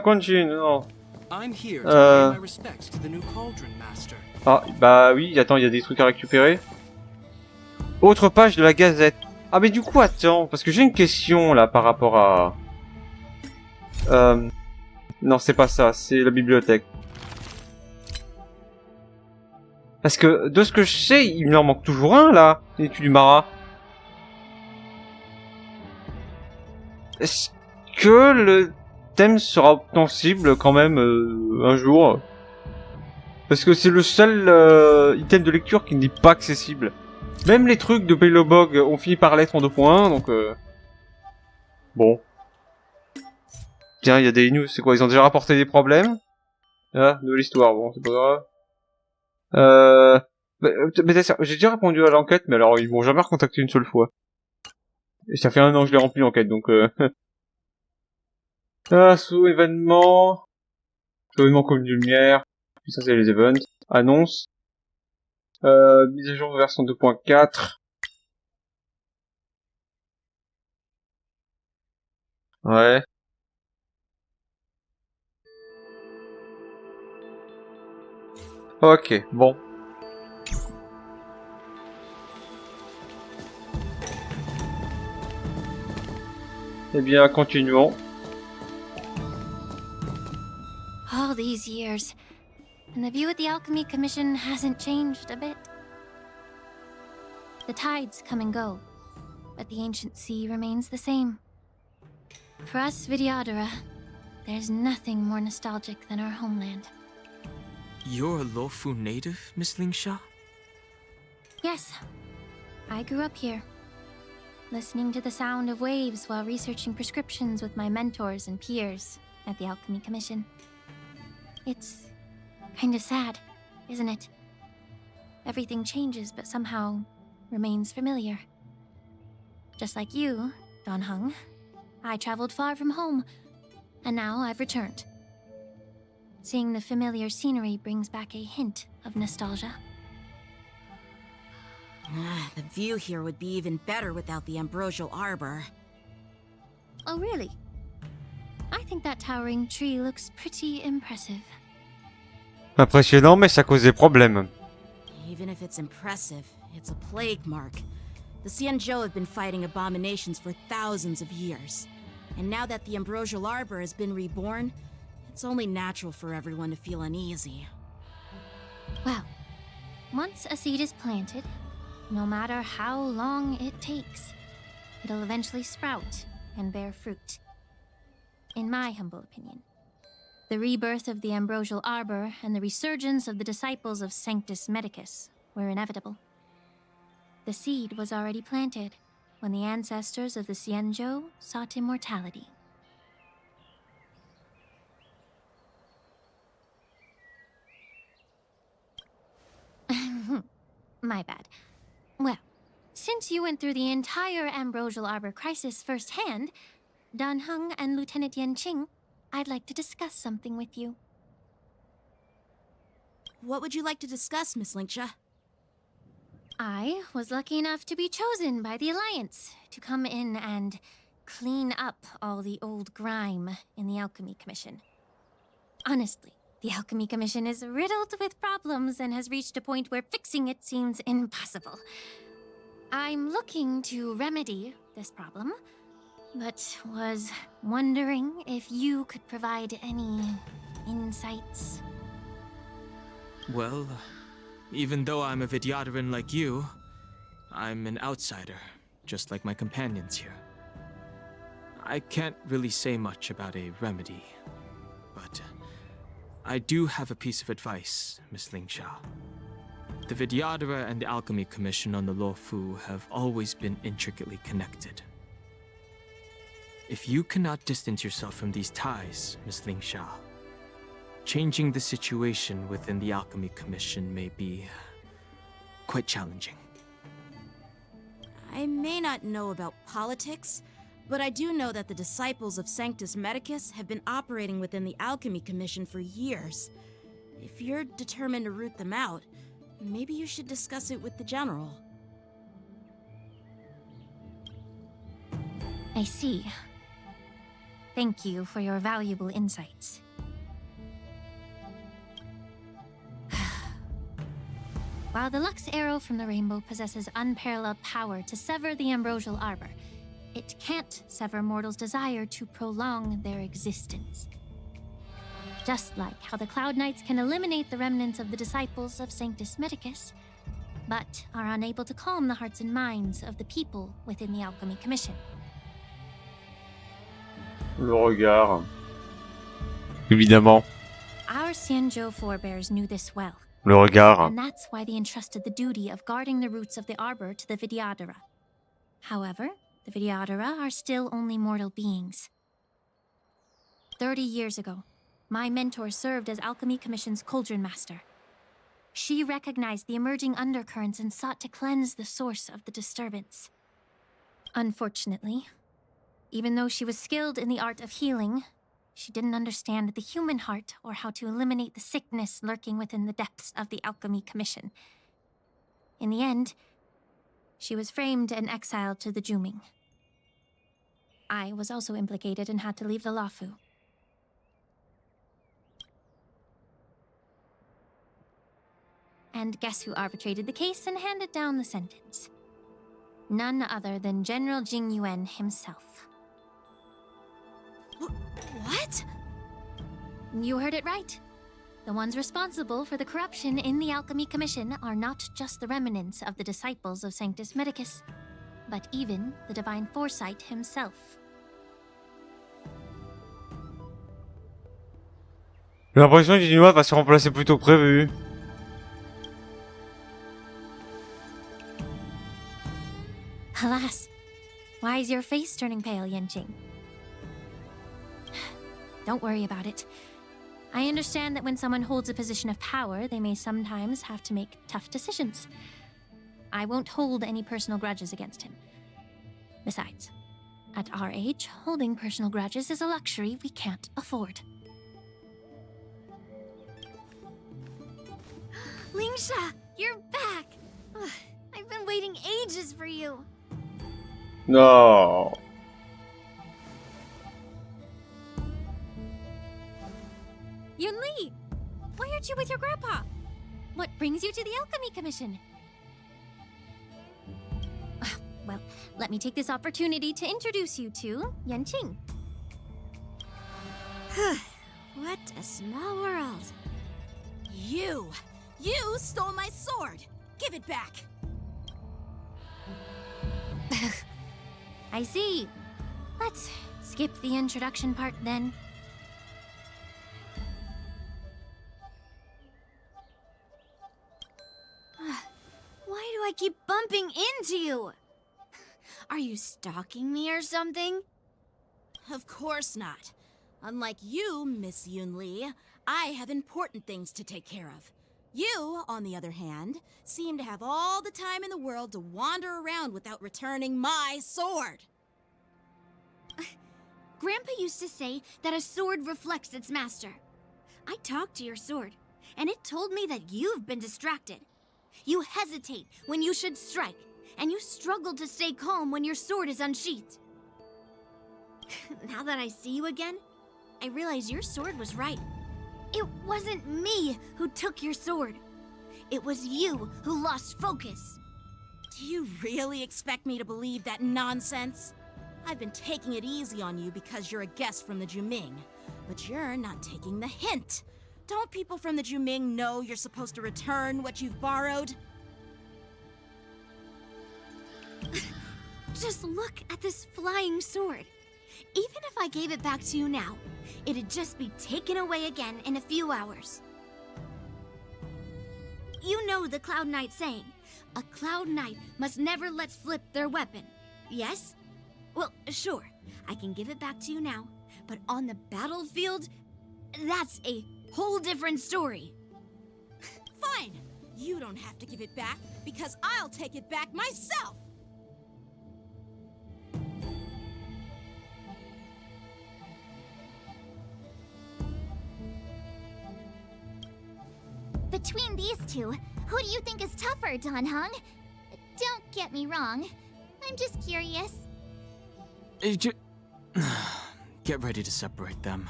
Continue, non. I'm here to pay my respects to the new cauldron master. Ah, bah oui, attends, il y a des trucs à récupérer. Autre page de la gazette. Ah, mais du coup, attends, parce que j'ai une question, là, par rapport à... Non, c'est pas ça, c'est la bibliothèque. Parce que, de ce que je sais, il me en manque toujours un, là, l'étude du Mara. Est-ce que le thème sera obtensible, quand même, un jour? Parce que c'est le seul item de lecture qui n'est pas accessible. Même les trucs de Paylobog ont fini par l'être en 2.1, donc bon. Tiens, il y a des news, c'est quoi? Ils ont déjà rapporté des problèmes? Ah, nouvelle histoire, bon, c'est pas grave. Mais j'ai déjà répondu à l'enquête, mais alors ils m'ont jamais recontacté une seule fois. Et ça fait 1 an que je l'ai rempli en quête, donc sous événements, événements comme de lumière, puis ça c'est les events, annonces, mise à jour version 2.4. Ouais. Ok, bon. Eh bien, continuons. All these years, and the view of the Alchemy Commission hasn't changed a bit. The tides come and go, but the ancient sea remains the same. For us Videodara, there's nothing more nostalgic than our homeland. You're a Lofu native, Miss Lingsha? Yes, I grew up here, listening to the sound of waves while researching prescriptions with my mentors and peers at the Alchemy Commission. It's kind of sad, isn't it? Everything changes but somehow remains familiar. Just like you, Don Hung, I traveled far from home, and now I've returned. Seeing the familiar scenery brings back a hint of nostalgia. The view here would be even better without the ambrosial arbor. Oh, really? I think that towering tree looks pretty impressive. Impressionnant, mais ça cause des problèmes. Even if it's impressive, it's a plague mark. The Xianzhou have been fighting abominations for thousands of years. And now that the ambrosial arbor has been reborn, it's only natural for everyone to feel uneasy. Well, once a seed is planted, no matter how long it takes, it'll eventually sprout and bear fruit. In my humble opinion, the rebirth of the ambrosial arbor and the resurgence of the disciples of Sanctus Medicus were inevitable. The seed was already planted when the ancestors of the Xianzhou sought immortality. My bad. Well, since you went through the entire ambrosial arbor crisis firsthand, Dan Heng and Lieutenant Yanqing, I'd like to discuss something with you. What would you like to discuss, Miss Lingsha? I was lucky enough to be chosen by the Alliance to come in and clean up all the old grime in the Alchemy Commission. Honestly, the Alchemy Commission is riddled with problems and has reached a point where fixing it seems impossible. I'm looking to remedy this problem, but was wondering if you could provide any insights. Well, even though I'm a Vidyodaran like you, I'm an outsider, just like my companions here. I can't really say much about a remedy, but I do have a piece of advice, Miss Lingsha. The Vidyodara and the Alchemy Commission on the Luofu have always been intricately connected. If you cannot distance yourself from these ties, Miss Lingsha, changing the situation within the Alchemy Commission may be quite challenging. I may not know about politics, but I do know that the disciples of Sanctus Medicus have been operating within the Alchemy Commission for years. If you're determined to root them out, maybe you should discuss it with the General. I see. Thank you for your valuable insights. While the Lux Arrow from the Rainbow possesses unparalleled power to sever the ambrosial arbor, it can't sever mortals' desire to prolong their existence. Just like how the Cloud Knights can eliminate the remnants of the disciples of Sanctus Medicus, but are unable to calm the hearts and minds of the people within the Alchemy Commission. Le regard. Évidemment. Our Xianzhou forebears knew this well. Le regard. And that's why they entrusted the duty of guarding the roots of the arbor to the Vidyodara. However, the Vidyodara are still only mortal beings. 30 years ago, my mentor served as Alchemy Commission's Cauldron Master. She recognized the emerging undercurrents and sought to cleanse the source of the disturbance. Unfortunately, even though she was skilled in the art of healing, she didn't understand the human heart or how to eliminate the sickness lurking within the depths of the Alchemy Commission. In the end, she was framed and exiled to the Juming. I was also implicated and had to leave the Lafu. And guess who arbitrated the case and handed down the sentence? None other than General Jing Yuan himself. What? You heard it right. The ones responsible for the corruption in the Alchemy Commission are not just the remnants of the disciples of Sanctus Medicus, but even the Divine Foresight himself. J'ai l'impression que Dinois va se remplacer plus tôt que prévu. Alas, why is your face turning pale, Yanqing? Don't worry about it. I understand that when someone holds a position of power, they may sometimes have to make tough decisions. I won't hold any personal grudges against him. Besides, at our age, holding personal grudges is a luxury we can't afford. Lingsha, you're back! Ugh, I've been waiting ages for you. No. Yunli! Why aren't you with your grandpa? What brings you to the Alchemy Commission? Well, let me take this opportunity to introduce you to Yanqing. What a small world. You stole my sword! Give it back! I see. Let's skip the introduction part then. Why do I keep bumping into you? Are you stalking me or something? Of course not. Unlike you, Miss Yunli, I have important things to take care of. You, on the other hand, seem to have all the time in the world to wander around without returning my sword. Grandpa used to say that a sword reflects its master. I talked to your sword, and it told me that you've been distracted. You hesitate when you should strike, and you struggle to stay calm when your sword is unsheathed. Now that I see you again, I realize your sword was right. It wasn't me who took your sword. It was you who lost focus. Do you really expect me to believe that nonsense? I've been taking it easy on you because you're a guest from the Juming, but you're not taking the hint. Don't people from the Juming know you're supposed to return what you've borrowed? Just look at this flying sword. Even if I gave it back to you now, it'd just be taken away again in a few hours. You know the Cloud Knight saying, a Cloud Knight must never let slip their weapon, yes? Well, sure, I can give it back to you now, but on the battlefield, that's a whole different story. Fine! You don't have to give it back, because I'll take it back myself! Between these two, who do you think is tougher, Dan Heng? Don't get me wrong. I'm just curious. Get ready to separate them.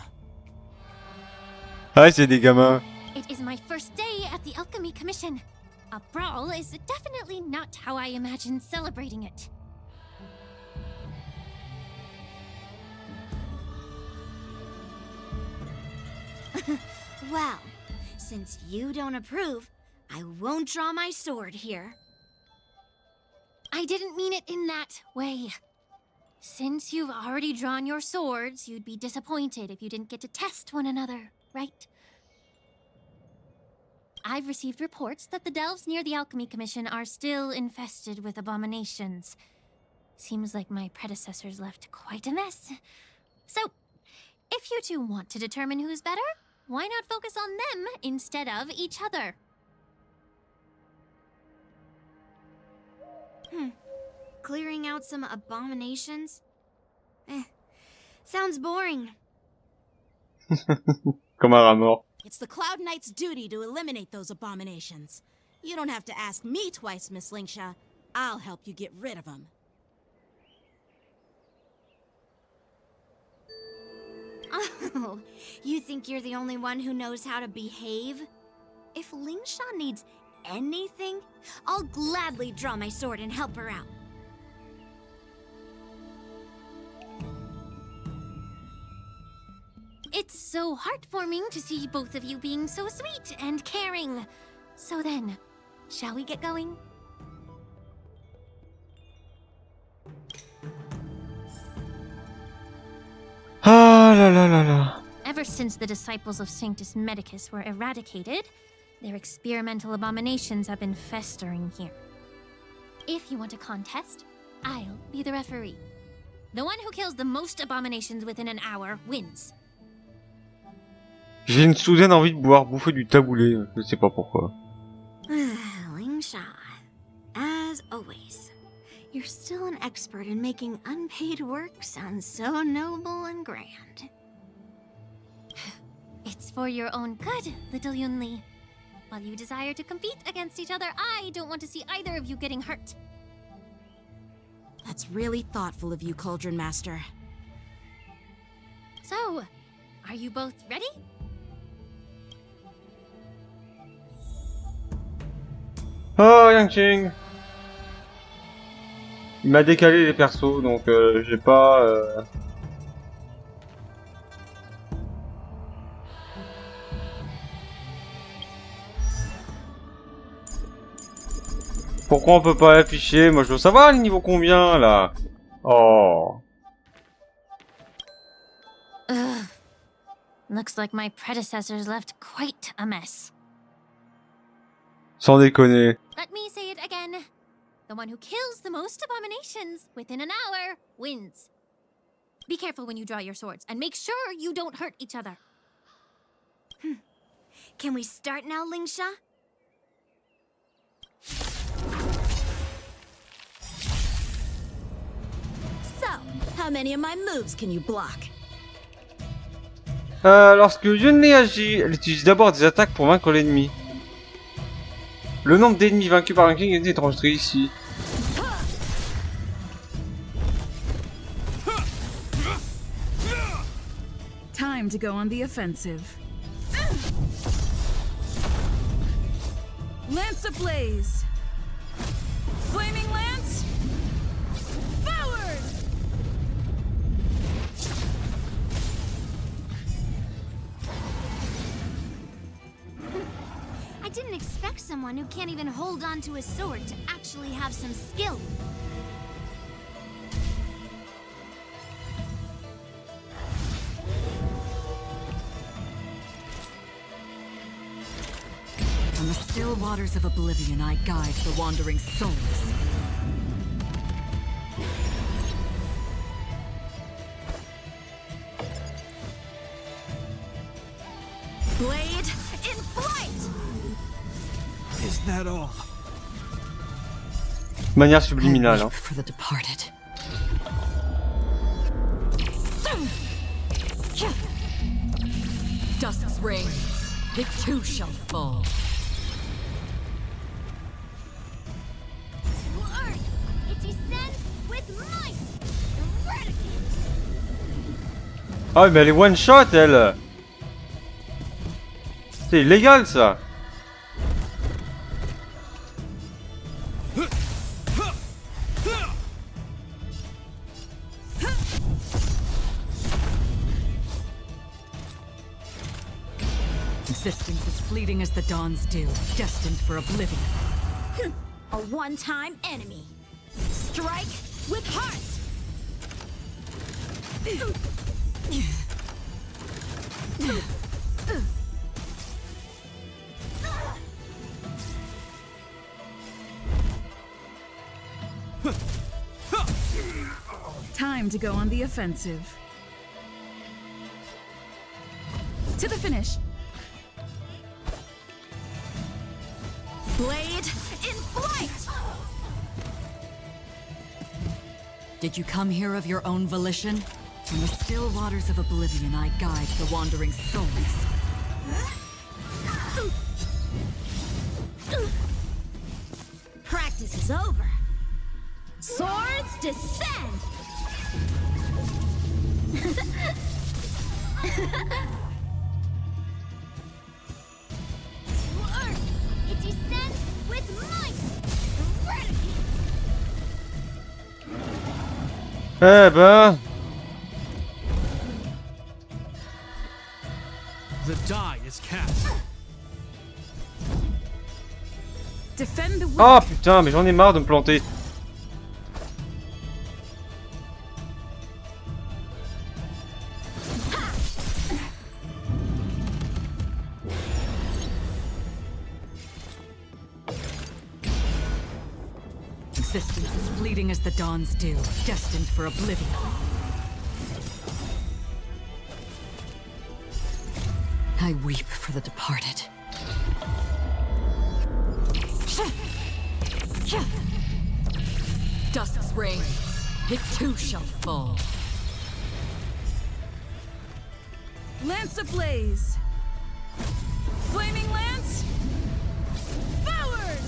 Ah, c'est des gamins. It is my first day at the Alchemy Commission. A brawl is definitely not how I imagined celebrating it. Well, since you don't approve, I won't draw my sword here. I didn't mean it in that way. Since you've already drawn your swords, you'd be disappointed if you didn't get to test one another, right? I've received reports that the delves near the Alchemy Commission are still infested with abominations. Seems like my predecessors left quite a mess. So, if you two want to determine who's better, why not focus on them instead of each other? clearing out some abominations? Sounds boring. Comme un rat mort. It's the Cloud Knight's duty to eliminate those abominations. You don't have to ask me twice, Miss Lingsha. I'll help you get rid of them. Oh, you think you're the only one who knows how to behave? If Lingsha needs anything, I'll gladly draw my sword and help her out. It's so heartwarming to see both of you being so sweet and caring. So then, shall we get going? Ah là là là là. Ever since the disciples of Sanctus Medicus were eradicated, their experimental abominations have been festering here. If you want a contest, I'll be the referee. The one who kills the most abominations within an hour wins. J'ai une soudaine envie de bouffer du taboulé, je sais pas pourquoi. Lingsha, as always, you're still an expert in making unpaid work sound so noble and grand. It's for your own good, little Yunli. While you desire to compete against each other, I don't want to see either of you getting hurt. That's really thoughtful of you, Cauldron Master. So, are you both ready? Oh, Yang Ching. Il m'a décalé les persos, donc j'ai pas... Pourquoi on peut pas l'afficher? Moi je veux savoir le niveau combien là. Oh. Ugh. Looks like my predecessors left quite a mess. Sans déconner. Let me say it again. The one who kills the most abominations within an hour wins. Be careful when you draw your swords, and make sure you don't hurt each other. Can we start now, Lingsha? So, how many of my moves can you block? Lorsque Yunli agit, elle utilise d'abord des attaques pour vaincre l'ennemi. Le nombre d'ennemis vaincus par un king est enregistré ici. Time to go on the offensive. Lance ablaze! Flaming lance! Forward! I didn't expect someone who can't even hold on to a sword to actually have some skill. On the still waters of oblivion, I guide the wandering souls. Blade in flight! Is that all? De manière subliminale. Hein. For the departed. Dusk's reign. It too shall fall. It descends with might! Eradicate! Ah mais elle est one shot elle. C'est illégal ça. Existence is fleeting as the dawn's dew, destined for oblivion. A one-time enemy. Strike with heart! Time to go on the offensive. To the finish. Blade in flight! Did you come here of your own volition? In the still waters of oblivion, I guide the wandering souls. Practice is over. Swords descend! Sword! It descends with might! Eh ben... The die is cast. Defend the Ah putain, mais j'en ai marre de me planter. Existence is fleeting as the dawn's dew, destined for oblivion. I weep for the departed. Dusk's reign, it too shall fall. Lance ablaze! Flaming lance! Forward!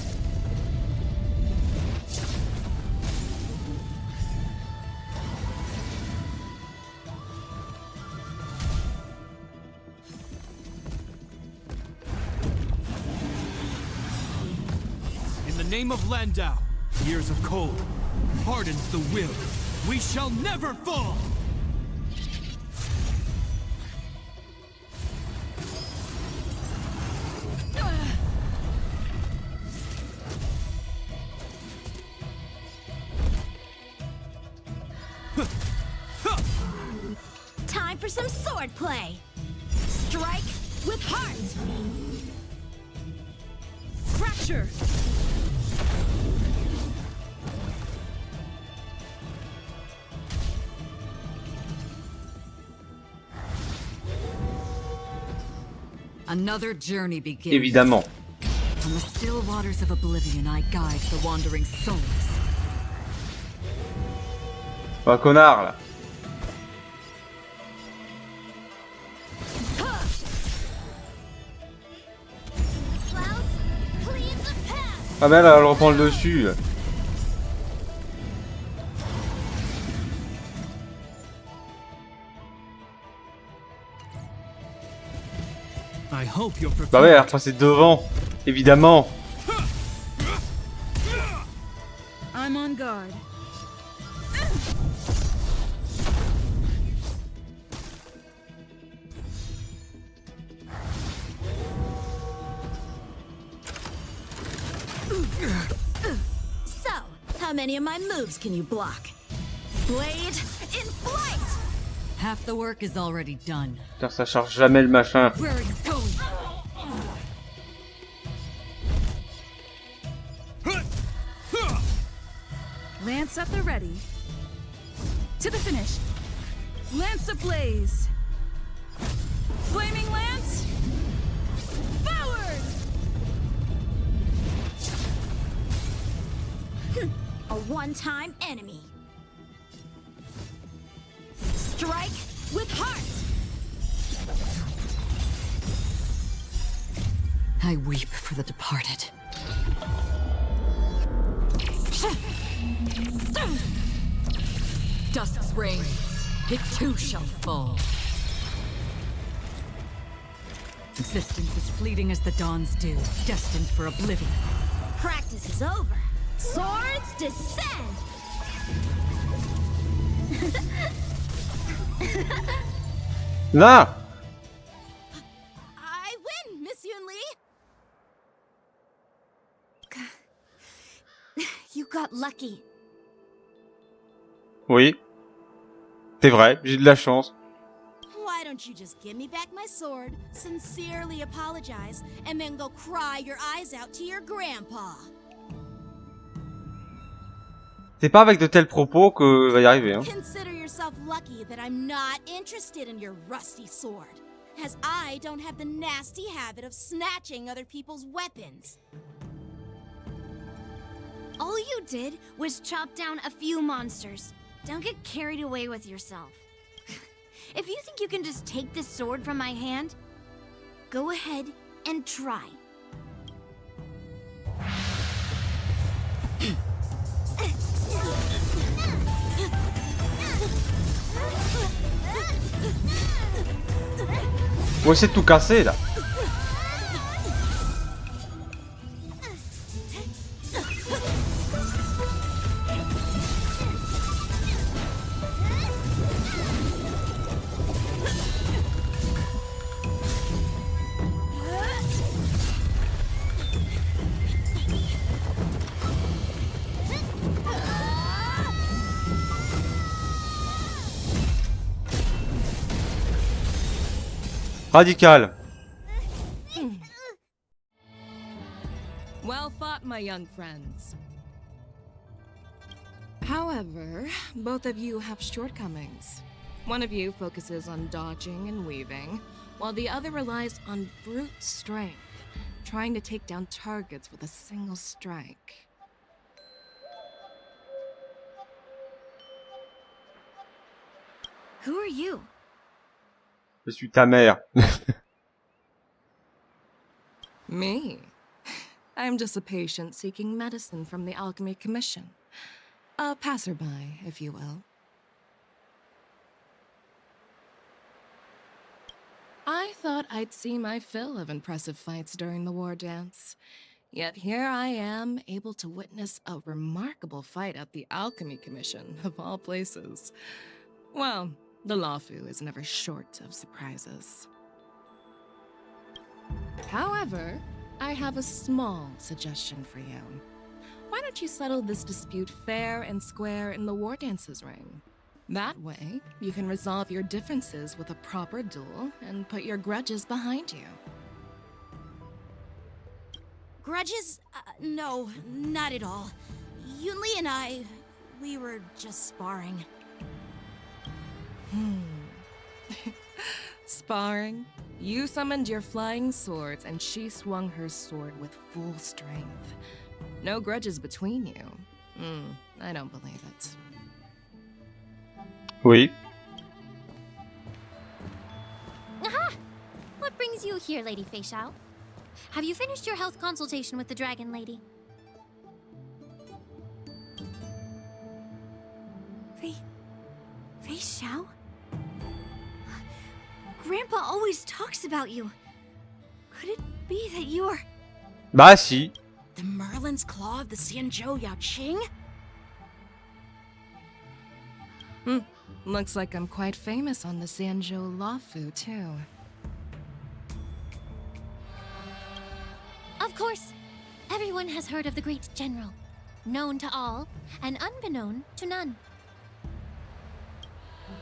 In the name of Landau, years of cold hardens the will. We shall never fall! Time for some sword play. Strike with heart. Fracture! Another journey begins. Évidemment. On the still waters of oblivion, I guide the wandering souls. Pas un connard là. Ah ben là, elle reprend le dessus. Bah ouais, elle repassait devant, évidemment. I'm on guard. So, how many of my moves can you block? Blade in flight! Half the work is already done. Putain, ça charge jamais le machin. Where are you going? Lance at the ready. To the finish. Lance ablaze. Flaming lance. Forward! A one-time enemy. Strike with heart. I weep for the departed. Dusk's reign, it too shall fall. Existence is fleeting as the dawn's dew, destined for oblivion. Practice is over. Swords descend! Là! I win, Miss Yunli! You got lucky. Oui. C'est vrai, j'ai de la chance. Why don't you just give me back my sword, sincerely apologize, and then go cry your eyes out to your grandpa? C'est pas avec de tels propos que va y arriver, hein. Consider yourself lucky that I'm not interested in your rusty sword, as I don't have the nasty habit of snatching other people's weapons. All you did was chop down a few monsters. Don't get carried away with yourself. If you think you can just take this sword from my hand, go ahead and try. On va essayer de tout casser là. Radical. Well fought, my young friends. However, both of you have shortcomings. One of you focuses on dodging and weaving, while the other relies on brute strength, trying to take down targets with a single strike. Who are you? Je suis ta mère. Me? I'm just a patient seeking medicine from the Alchemy Commission. A passerby, if you will. I thought I'd see my fill of impressive fights during the war dance. Yet here I am, able to witness a remarkable fight at the Alchemy Commission, of all places. Well, the Lawfu is never short of surprises. However, I have a small suggestion for you. Why don't you settle this dispute fair and square in the war dances ring? That way, you can resolve your differences with a proper duel and put your grudges behind you. Grudges? No, not at all. Yunli and I, we were just sparring. Sparring? You summoned your flying swords and she swung her sword with full strength. No grudges between you. I don't believe it. Oui. Aha! What brings you here, Lady Fei Xiao? Have you finished your health consultation with the Dragon Lady? Fei Xiao? Grandpa always talks about you. Could it be that you're... Bah si. The Merlin's Claw of the Xianzhou Yaoqing? Looks like I'm quite famous on the Xianzhou Lawfu, too. Of course. Everyone has heard of the great general. Known to all, and unbeknown to none.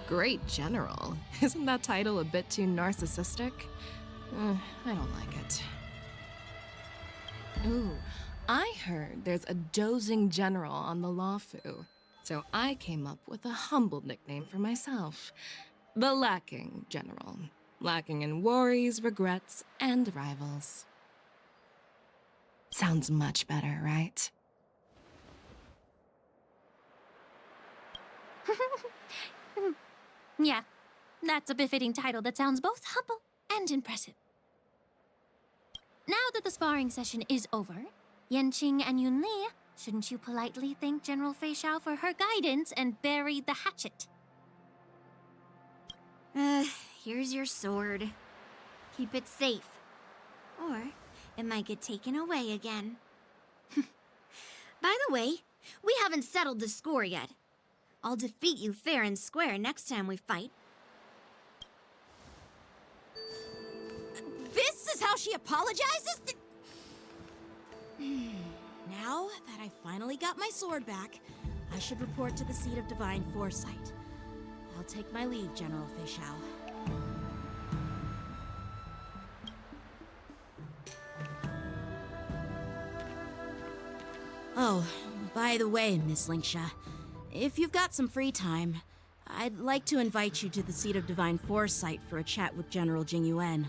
Great General? Isn't that title a bit too narcissistic? I don't like it. Ooh, I heard there's a dozing general on the Lawfu, so I came up with a humble nickname for myself. The Lacking General. Lacking in worries, regrets, and rivals. Sounds much better, right? Yeah, that's a befitting title that sounds both humble and impressive. Now that the sparring session is over, Yanqing and Yunli, shouldn't you politely thank General Fei Xiao for her guidance and bury the hatchet? Here's your sword. Keep it safe. Or it might get taken away again. By the way, we haven't settled the score yet. I'll defeat you fair and square next time we fight. This is how she apologizes? Now that I finally got my sword back, I should report to the seat of divine foresight. I'll take my leave, General Fei Xiao. Oh, by the way, Miss Linksha, if you've got some free time, I'd like to invite you to the seat of divine foresight for a chat with General Jingyuan.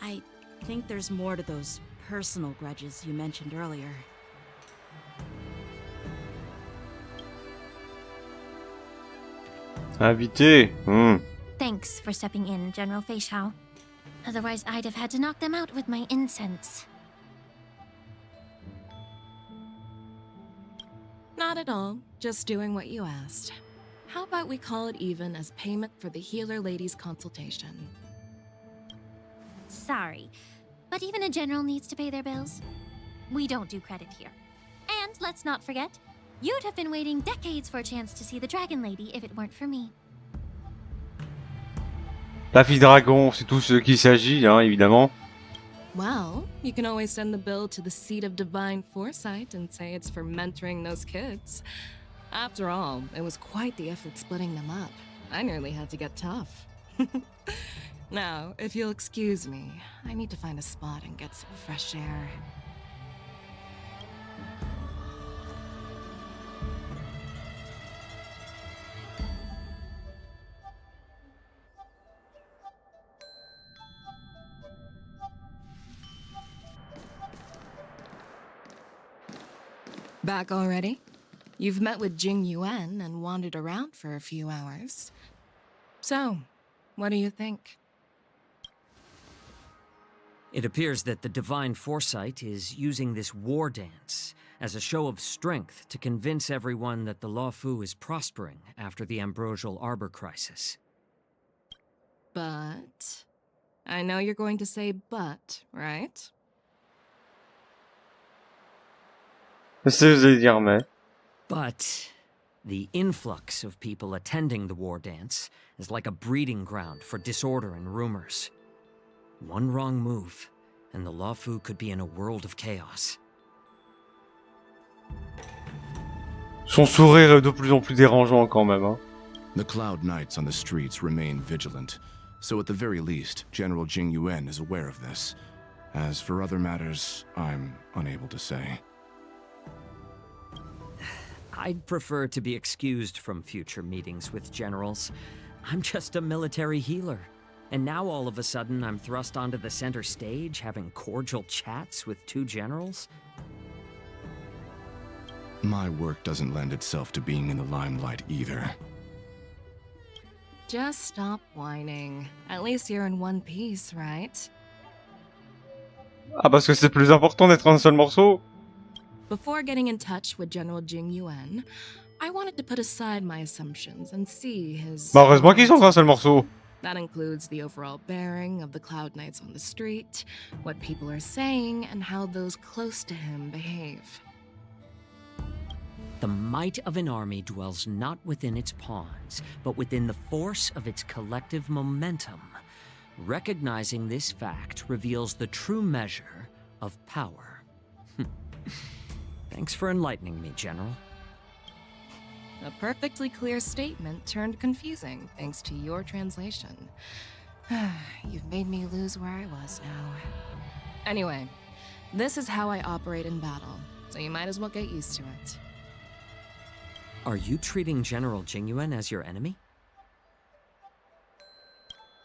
I think there's more to those personal grudges you mentioned earlier. Invité. Thanks for stepping in, General Feixiao. Otherwise, I'd have had to knock them out with my incense. Not at all. Just doing what you asked. How about we call it even as payment for the healer lady's consultation? Sorry, but even a general needs to pay their bills. We don't do credit here. And let's not forget, you'd have been waiting decades for a chance to see the Dragon Lady if it weren't for me. La fille dragon, c'est tout ce qu'il s'agit, hein, évidemment. Well, you can always send the bill to the seat of divine foresight and say it's for mentoring those kids. After all, it was quite the effort splitting them up. I nearly had to get tough. Now, if you'll excuse me, I need to find a spot and get some fresh air. Back already? You've met with Jing Yuan and wandered around for a few hours. So, what do you think? It appears that the Divine Foresight is using this war dance as a show of strength to convince everyone that the Luofu is prospering after the Ambrosial Arbor crisis. But... I know you're going to say but, right? But the influx of people attending the war dance is like a breeding ground for disorder and rumors. One wrong move, and the Luofu could be in a world of chaos. Son sourire est de plus en plus dérangeant quand même, hein. The Cloud Knights on the streets remain vigilant, so at the very least, General Jing Yuan is aware of this. As for other matters, I'm unable to say. I'd prefer to be excused from future meetings with generals. I'm just a military healer. And now all of a sudden I'm thrust onto the center stage having cordial chats with two generals? My work doesn't lend itself to being in the limelight either. Just stop whining. At least you're in one piece, right? Ah, parce que c'est plus important d'être un seul morceau? Before getting in touch with General Jing Yuan, I wanted to put aside my assumptions and see his... Bah heureusement qu'ils sont un seul morceau. That includes the overall bearing of the Cloud Knights on the street, what people are saying, and how those close to him behave. The might of an army dwells not within its pawns, but within the force of its collective momentum. Recognizing this fact reveals the true measure of power. Thanks for enlightening me, General. A perfectly clear statement turned confusing thanks to your translation. You've made me lose where I was now. Anyway, this is how I operate in battle, so you might as well get used to it. Are you treating General Jingyuan as your enemy?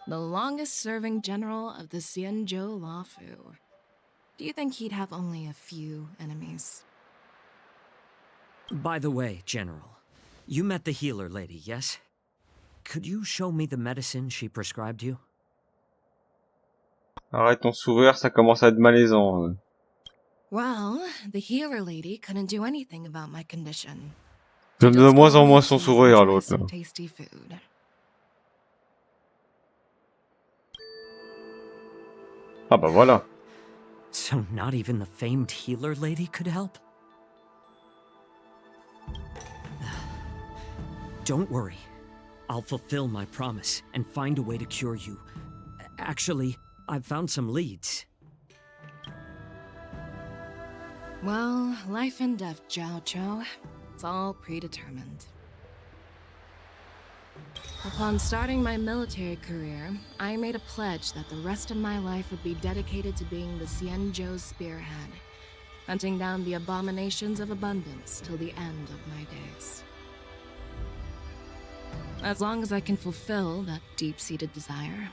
The longest-serving general of the Xianzhou Luofu. Do you think he'd have only a few enemies? By the way, General, you met the healer lady, yes? Could you show me the medicine she prescribed you? Arrête ton sourire, ça commence à être malaisant. Well, the healer lady couldn't do anything about my condition. J'aime de moins en moins son sourire à l'autre. Some tasty food. Ah bah voilà. So not even the famed healer lady could help? Don't worry. I'll fulfill my promise and find a way to cure you. Actually, I've found some leads. Well, life and death, Jiao Zhou. It's all predetermined. Upon starting my military career, I made a pledge that the rest of my life would be dedicated to being the Xianzhou spearhead, hunting down the abominations of abundance till the end of my days. As long as I can fulfill that deep-seated desire,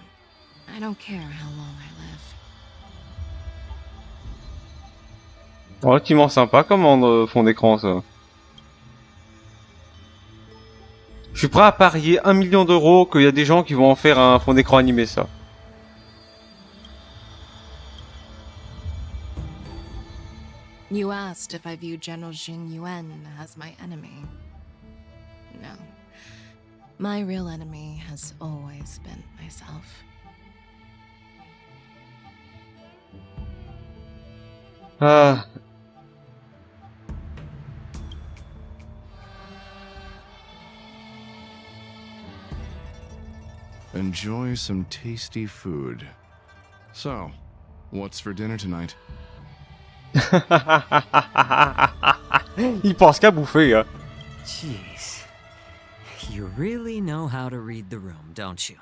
I don't care how long I live. Relativement sympa comme en fond d'écran ça. Je suis prêt à parier 1 million d'euros qu'il y a des gens qui vont en faire un fond d'écran animé, ça. You asked if I view General Jing Yuan as my enemy. No. My real enemy has always been myself. Ah. Enjoy some tasty food. So, what's for dinner tonight? Il pense qu'à bouffer, hein. Jeez. You really know how to read the room, don't you?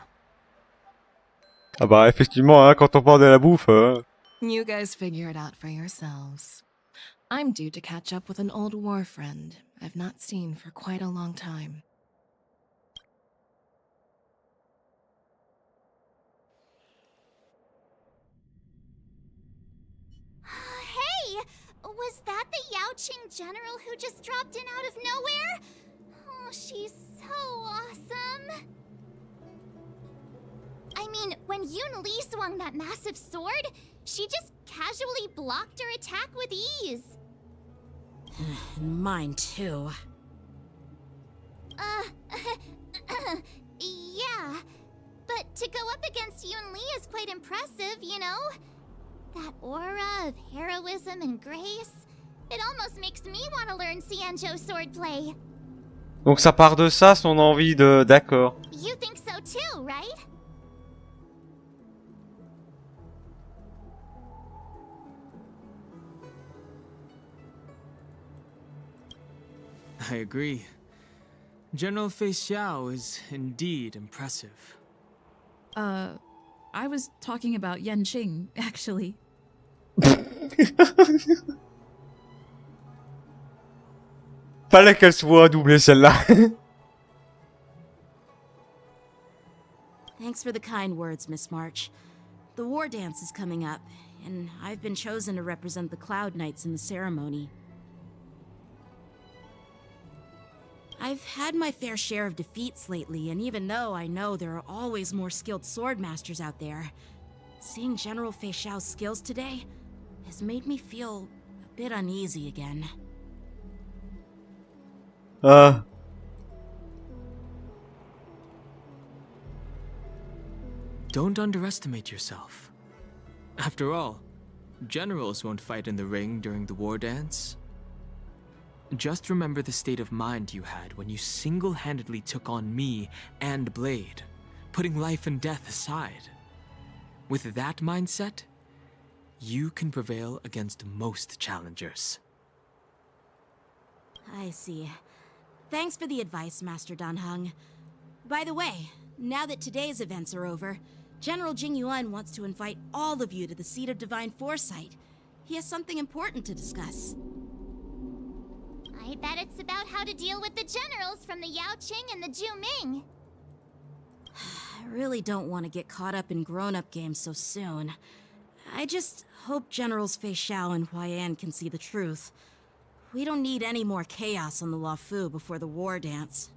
Ah bah effectivement, hein, quand on parle de la bouffe. You guys figure it out for yourselves. I'm due to catch up with an old war friend I've not seen for quite a long time. Hey! Was that the Yaoqing general who just dropped in out of nowhere? Oh, she's so awesome. I mean, when Yun Li swung that massive sword, she just casually blocked her attack with ease. Mine too. Yeah. But to go up against Yun Li is quite impressive, you know? That aura of heroism and grace. It almost makes me want to learn Xianzhou swordplay. Donc ça part de ça, son envie de... D'accord. You think so too, right? I agree. General Fei Xiao is indeed impressive. I was talking about Yanqing, actually. Fallait qu'elle soit doublée celle-là. Thanks for the kind words, Miss March. The war dance is coming up, and I've been chosen to represent the Cloud Knights in the ceremony. I've had my fair share of defeats lately, and even though I know there are always more skilled swordmasters out there, seeing General Fei Xiao's skills today has made me feel a bit uneasy again. Don't underestimate yourself. After all, generals won't fight in the ring during the war dance. Just remember the state of mind you had when you single-handedly took on me and Blade, putting life and death aside. With that mindset, you can prevail against most challengers. I see. Thanks for the advice, Master Danheng. By the way, now that today's events are over, General Jing Yuan wants to invite all of you to the Seat of Divine Foresight. He has something important to discuss. I bet it's about how to deal with the generals from the Yaoqing and the Zhuming. I really don't want to get caught up in grown-up games so soon. I just hope Generals Fei Xiao and Huaiyan can see the truth. We don't need any more chaos on the Luofu before the war dance.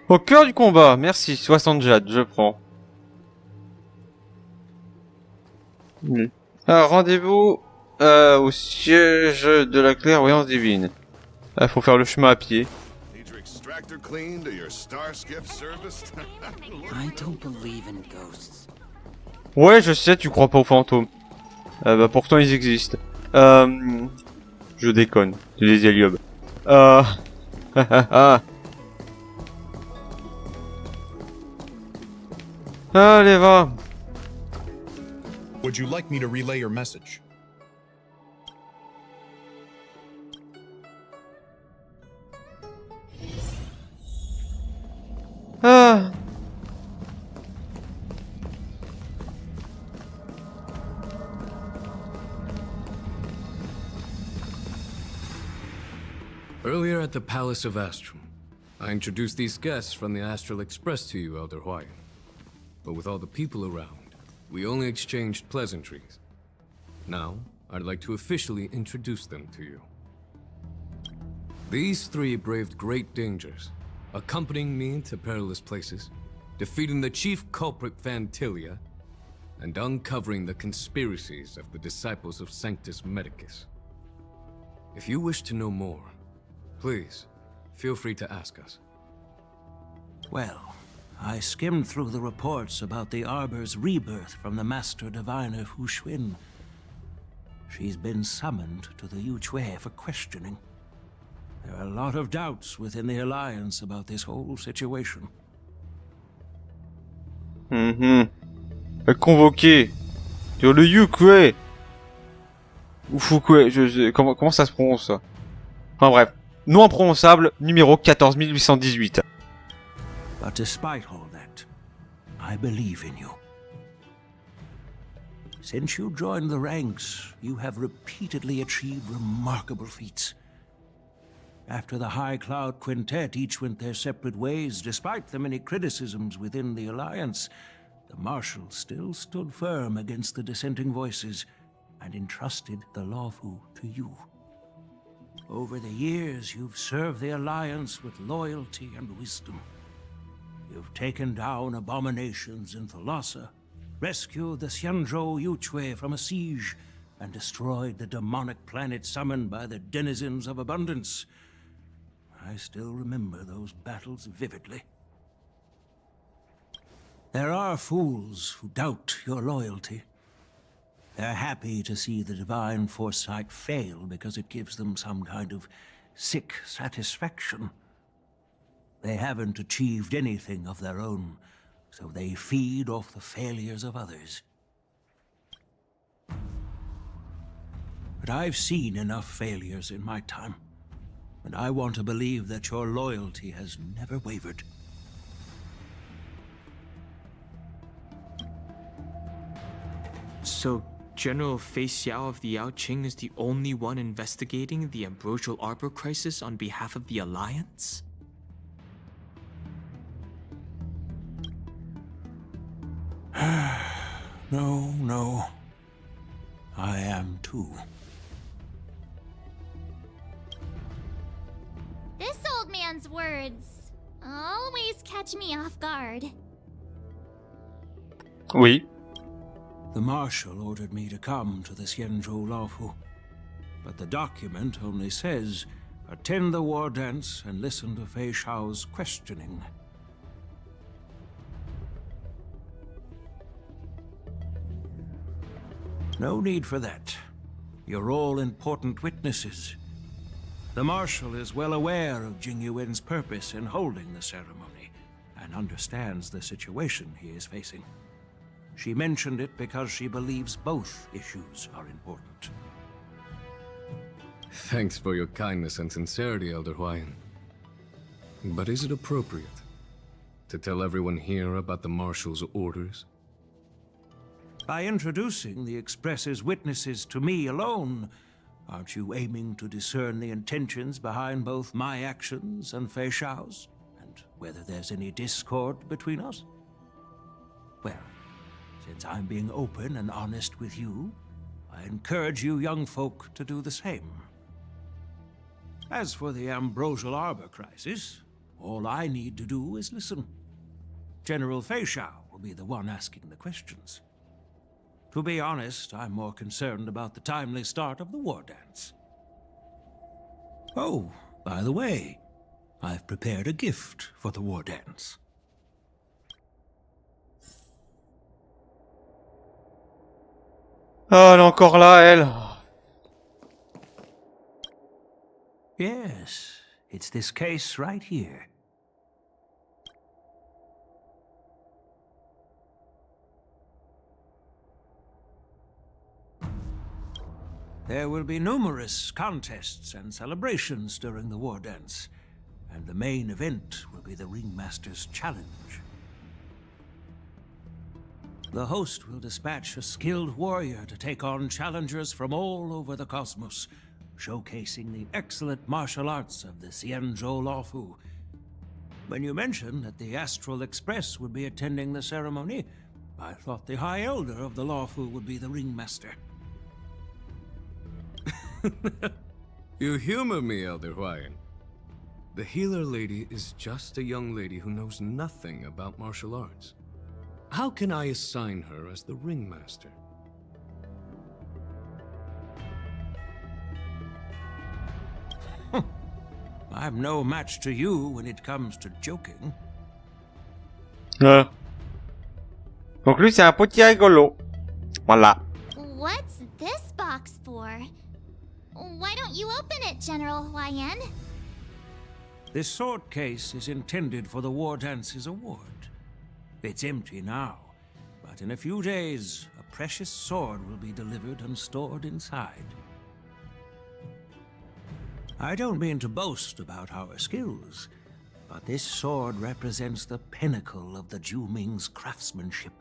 Au cœur du combat, merci, 60 jade, je prends. Alors, rendez-vous au siège de la clairvoyance divine. Il faut faire le chemin à pied. Ouais, je sais, tu crois pas aux fantômes. Bah pourtant ils existent. Je déconne, les Eliobes. Allez, va. Would you like me to relay your message? Earlier at the Palace of Astral, I introduced these guests from the Astral Express to you, Elder Huaiyan. But with all the people around, we only exchanged pleasantries. Now, I'd like to officially introduce them to you. These three braved great dangers, accompanying me to perilous places, defeating the chief culprit Vantilia, and uncovering the conspiracies of the disciples of Sanctus Medicus. If you wish to know more, please, feel free to ask us. Well, I skimmed through the reports about the Arbor's rebirth from the Master Diviner Fu Xuan. She's been summoned to the Juillet for questioning. There are a lot of doubts within the Alliance about this whole situation. Convoqué sur le Juillet. Ou Fouquet, comment ça se prononce ça? Enfin bref, nom imprononçable, numéro 14818. But despite all that, I believe in you. Since you joined the ranks, you have repeatedly achieved remarkable feats. After the High Cloud Quintet each went their separate ways, despite the many criticisms within the Alliance, the Marshal still stood firm against the dissenting voices and entrusted the Luofu to you. Over the years, you've served the Alliance with loyalty and wisdom. You've taken down abominations in Thalassa, rescued the Xianzhou Juillet from a siege, and destroyed the demonic planet summoned by the denizens of abundance. I still remember those battles vividly. There are fools who doubt your loyalty. They're happy to see the divine foresight fail because it gives them some kind of sick satisfaction. They haven't achieved anything of their own, so they feed off the failures of others. But I've seen enough failures in my time, and I want to believe that your loyalty has never wavered. So, General Fei Xiao of the Yaoqing is the only one investigating the Ambrosial Arbor crisis on behalf of the Alliance? No. I am too. This old man's words always catch me off guard. Oui. The Marshal ordered me to come to the Xianzhou Luofu, but the document only says, attend the war dance and listen to Fei Xiao's questioning. No need for that. You're all important witnesses. The Marshal is well aware of Jing Yuan's purpose in holding the ceremony, and understands the situation he is facing. She mentioned it because she believes both issues are important. Thanks for your kindness and sincerity, Elder Huayan. But is it appropriate to tell everyone here about the Marshal's orders? By introducing the Express's witnesses to me alone, aren't you aiming to discern the intentions behind both my actions and Fei Xiao's? And whether there's any discord between us? Well, since I'm being open and honest with you, I encourage you young folk to do the same. As for the Ambrosial Arbor crisis, all I need to do is listen. General Fei Xiao will be the one asking the questions. To be honest, I'm more concerned about the timely start of the war dance. Oh, by the way, I've prepared a gift for the war dance. Ah, elle est encore là, elle. Yes, it's this case right here. There will be numerous contests and celebrations during the war dance, and the main event will be the Ringmaster's Challenge. The host will dispatch a skilled warrior to take on challengers from all over the cosmos, showcasing the excellent martial arts of the Xianzhou Luofu. When you mentioned that the Astral Express would be attending the ceremony, I thought the High Elder of the Lawfu would be the ringmaster. You humor me, Elder Huayan. The healer lady is just a young lady who knows nothing about martial arts. How can I assign her as the ringmaster? I'm no match to you when it comes to joking. Donc lui, c'est un petit rigolo. Voilà. What's this box for? Why don't you open it, General Huayan? This sword case is intended for the War Dance's award. It's empty now, but in a few days, a precious sword will be delivered and stored inside. I don't mean to boast about our skills, but this sword represents the pinnacle of the Zhuming's craftsmanship.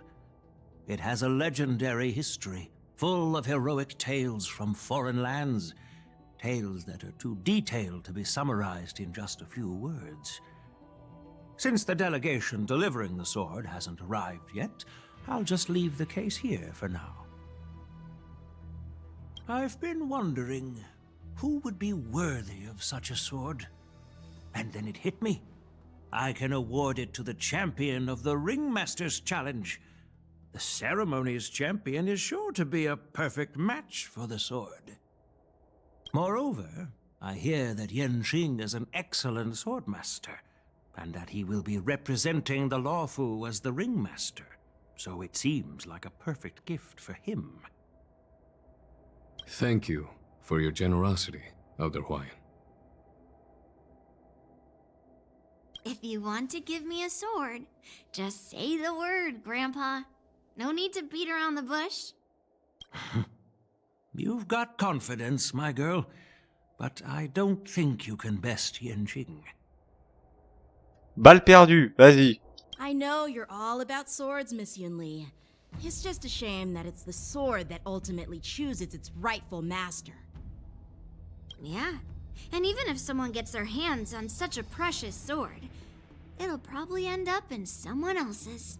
It has a legendary history, full of heroic tales from foreign lands, tales that are too detailed to be summarized in just a few words. Since the delegation delivering the sword hasn't arrived yet, I'll just leave the case here for now. I've been wondering, who would be worthy of such a sword? And then it hit me. I can award it to the champion of the Ringmaster's Challenge. The ceremony's champion is sure to be a perfect match for the sword. Moreover, I hear that Yenqing is an excellent swordmaster, and that he will be representing the Lawfu as the Ringmaster, so it seems like a perfect gift for him. Thank you for your generosity, Elder Huayan. If you want to give me a sword, just say the word, Grandpa. No need to beat around the bush. You've got confidence, my girl, but I don't think you can best Yenqing. Balle perdue, vas-y. I know you're all about swords, Miss Yunli. It's just a shame that it's the sword that ultimately chooses its rightful master. Yeah, and even if someone gets their hands on such a precious sword, it'll probably end up in someone else's.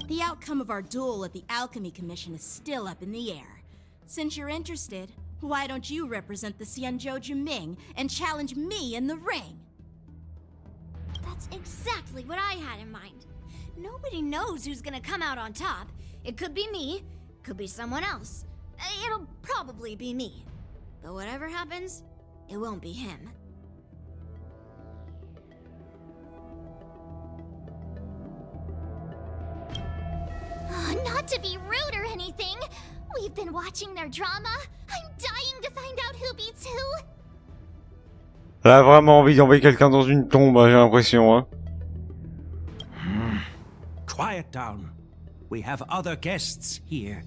The outcome of our duel at the Alchemy Commission is still up in the air. Since you're interested, why don't you represent the Xianzhou Juming and challenge me in the ring? That's exactly what I had in mind. Nobody knows who's gonna come out on top. It could be me, could be someone else. It'll probably be me. But whatever happens, it won't be him. Not to be rude or anything, we've been watching their drama. I'm dying to find out who beats who. Elle a vraiment envie d'envoyer quelqu'un dans une tombe, j'ai l'impression, hein. Quiet down. We have other guests here.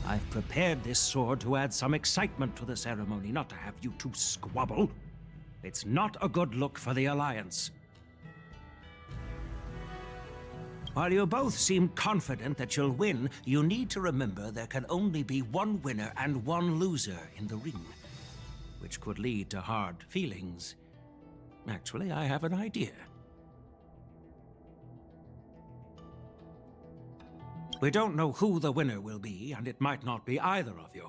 I've prepared this sword to add some excitement to the ceremony, not to have you two squabble. It's not a good look for the Alliance. While you both seem confident that you'll win, you need to remember there can only be one winner and one loser in the ring, which could lead to hard feelings. Actually, I have an idea. We don't know who the winner will be, and it might not be either of you.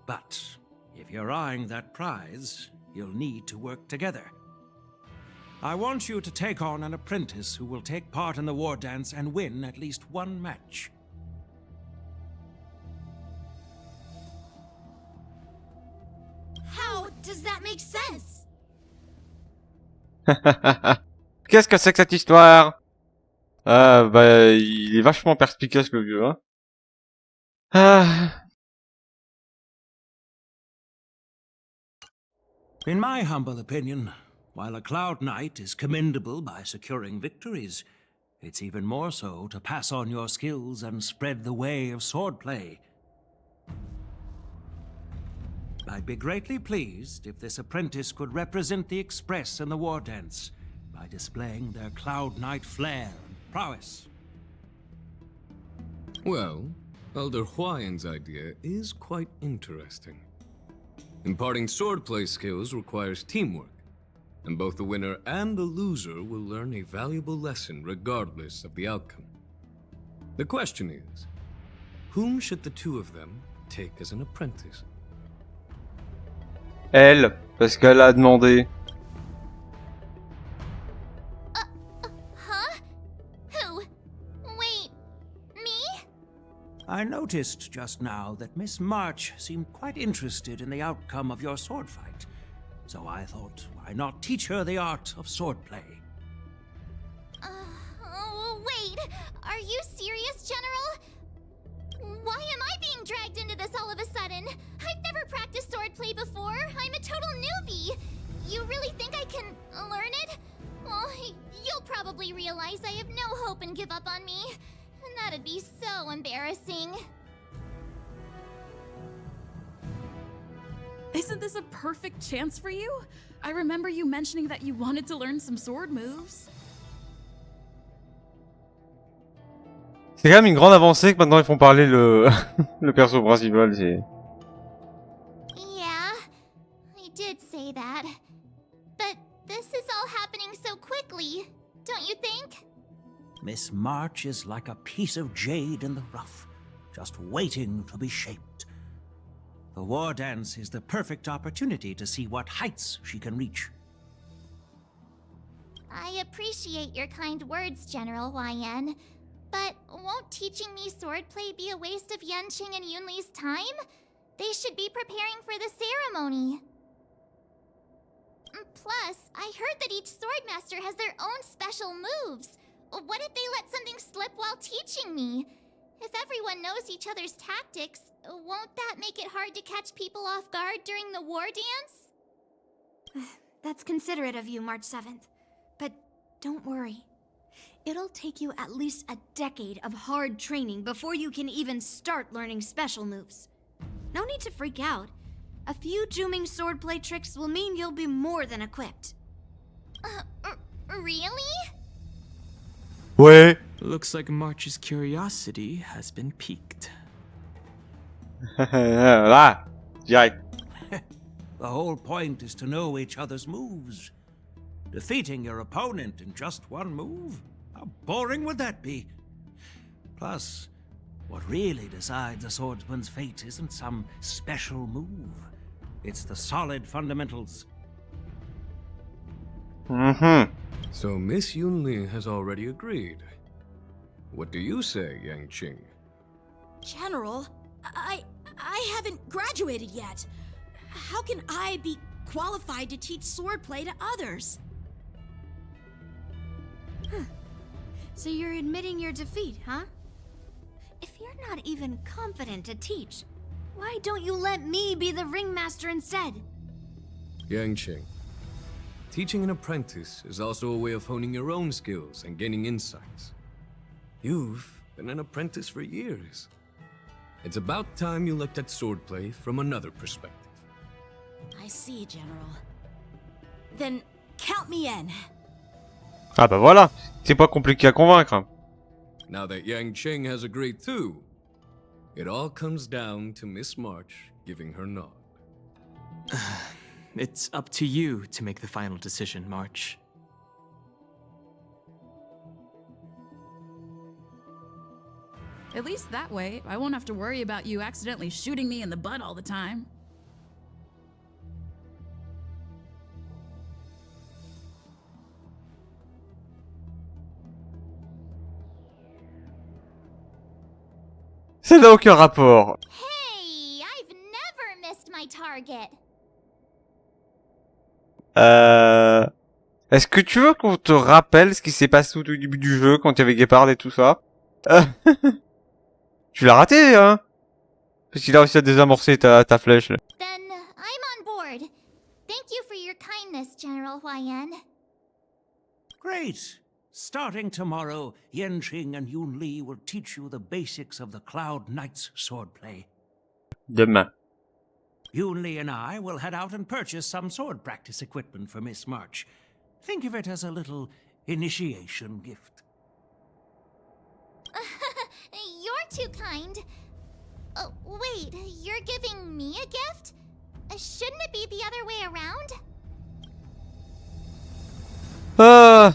But if you're eyeing that prize, you'll need to work together. I want you to take on an apprentice who will take part in the war dance and win at least one match. How does that make sense? Qu'est-ce que c'est que cette histoire? Ah, bah, il est vachement perspicace, le vieux, hein. Ah. In my humble opinion, while a Cloud Knight is commendable by securing victories, it's even more so to pass on your skills and spread the way of swordplay. I'd be greatly pleased if this apprentice could represent the Express in the war dance by displaying their Cloud Knight flair and prowess. Well, Elder Huayan's idea is quite interesting. Imparting swordplay skills requires teamwork, and both the winner and the loser will learn a valuable lesson regardless of the outcome. The question is, whom should the two of them take as an apprentice? Elle, parce qu'elle a demandé. Huh? Who? Wait, me? I noticed just now that Miss March seemed quite interested in the outcome of your sword fight. So I thought, why not teach her the art of swordplay? Wait, are you serious, General? Why am I being dragged into this all of a sudden? I've never practiced swordplay before. I'm a total newbie. You really think I can learn it? Well, you'll probably realize I have no hope and give up on me. And that'd be so embarrassing. Isn't this a perfect chance for you? I remember you mentioning that you wanted to learn some sword moves. C'est quand même une grande avancée que maintenant ils font parler le le perso principal. C'est... Yeah, I did say that. But this is all happening so quickly, don't you think? Miss March is like a piece of jade in the rough, just waiting to be shaped. The war dance is the perfect opportunity to see what heights she can reach. I appreciate your kind words, General YN. But won't teaching me swordplay be a waste of Yanqing and Yunli's time? They should be preparing for the ceremony. Plus, I heard that each swordmaster has their own special moves. What if they let something slip while teaching me? If everyone knows each other's tactics, won't that make it hard to catch people off guard during the war dance? That's considerate of you, March 7th. But don't worry. It'll take you at least a decade of hard training before you can even start learning special moves. No need to freak out. A few Juming swordplay tricks will mean you'll be more than equipped. Really? Ouais. Looks like March's curiosity has been piqued. Là, direct. The whole point is to know each other's moves. Defeating your opponent in just one move? How boring would that be? Plus, what really decides a swordsman's fate isn't some special move. It's the solid fundamentals. So Miss Yunli has already agreed. What do you say, Yanqing? General, I haven't graduated yet. How can I be qualified to teach swordplay to others? So you're admitting your defeat, huh? If you're not even confident to teach, why don't you let me be the ringmaster instead? Yanqing, teaching an apprentice is also a way of honing your own skills and gaining insights. You've been an apprentice for years. It's about time you looked at swordplay from another perspective. I see, General. Then count me in. Ah bah voilà, c'est pas compliqué à convaincre. Now that Yanqing has agreed too, it all comes down to Miss March giving her nod. It's up to you to make the final decision, March. At least that way, I won't have to worry about you accidentally shooting me in the butt all the time. Ça n'a aucun rapport. Hey, I've never missed my target. Est-ce que tu veux qu'on te rappelle ce qui s'est passé au tout début du jeu quand il y avait Gepard et tout ça? Tu l'as raté, hein? Parce qu'il a réussi à désamorcer ta flèche. Là. Then I'm on board. Thank you for your kindness, General YN. Great! Starting tomorrow, Yanqing and Yunli will teach you the basics of the Cloud Knight's swordplay. Demain. Yunli and I will head out and purchase some sword practice equipment for Miss March. Think of it as a little initiation gift. You're too kind. Wait, you're giving me a gift? Shouldn't it be the other way around? General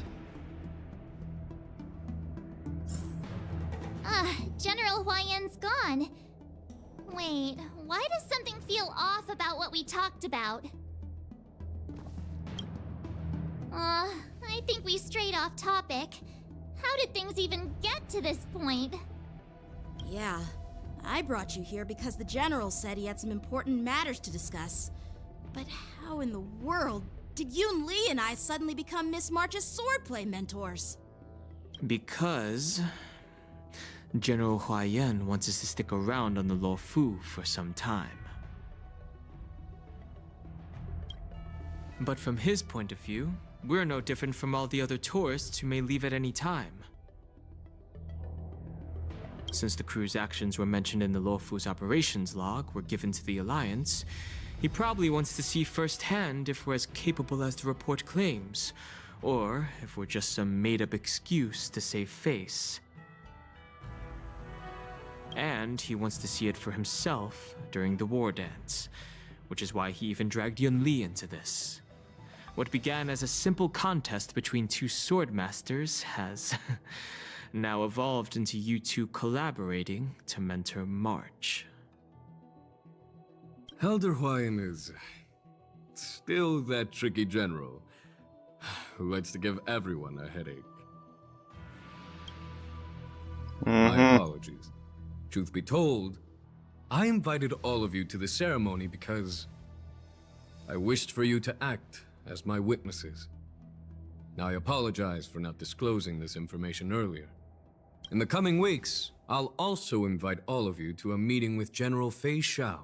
Huayan's gone. Wait, why does something feel off about what we talked about? I think we strayed off topic. How did things even get to this point? Yeah, I brought you here because the General said he had some important matters to discuss. But how in the world did Yun Li and I suddenly become Miss March's swordplay mentors? Because General Huayan wants us to stick around on the Luofu for some time. But from his point of view, we're no different from all the other tourists who may leave at any time. Since the crew's actions were mentioned in the Luofu's operations log were given to the Alliance, he probably wants to see firsthand if we're as capable as the report claims, or if we're just some made-up excuse to save face. And he wants to see it for himself during the war dance, which is why he even dragged Yun Li into this. What began as a simple contest between two sword masters has now evolved into you two collaborating to mentor March. Elder Huayan is still that tricky general who likes to give everyone a headache. My apologies. Truth be told, I invited all of you to the ceremony because I wished for you to act as my witnesses. Now I apologize for not disclosing this information earlier. In the coming weeks, I'll also invite all of you to a meeting with General Fei Xiao,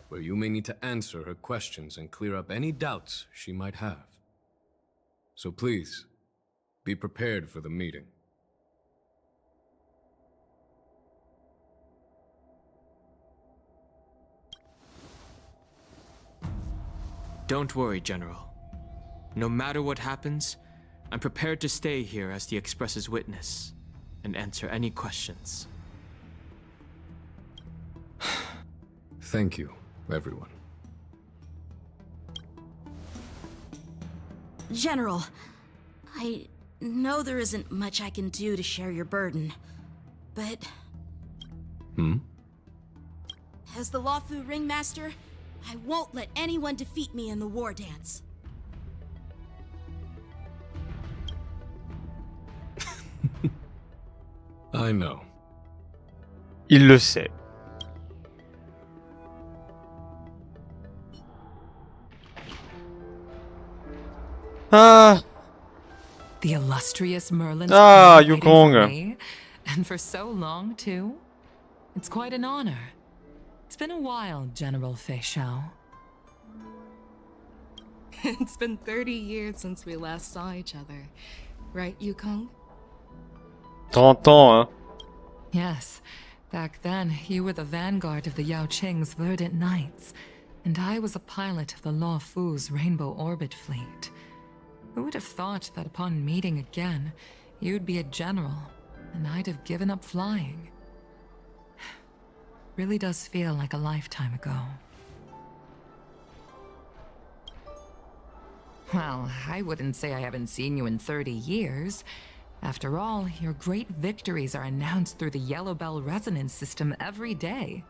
where you may need to answer her questions and clear up any doubts she might have. So please, be prepared for the meeting. Don't worry, General. No matter what happens, I'm prepared to stay here as the Express's witness and answer any questions. Thank you, everyone. General, I know there isn't much I can do to share your burden, but... As the Luofu Ringmaster, I won't let anyone defeat me in the war dance. I know. Il le sait. The illustrious Merlin's Yukong. for me, and for so long too. It's quite an honor. It's been a while, General Fei Xiao. It's been 30 years since we last saw each other, right, Yukong? 30 ans, hein? Yes. Back then, you were the vanguard of the Yao Qing's Verdant Knights, and I was a pilot of the Luofu's Rainbow Orbit Fleet. Who would have thought that upon meeting again, you'd be a general, and I'd have given up flying? Really does feel like a lifetime ago. Well, I wouldn't say I haven't seen you in 30 years. After all, your great victories are announced through the Yellow Bell resonance system every day.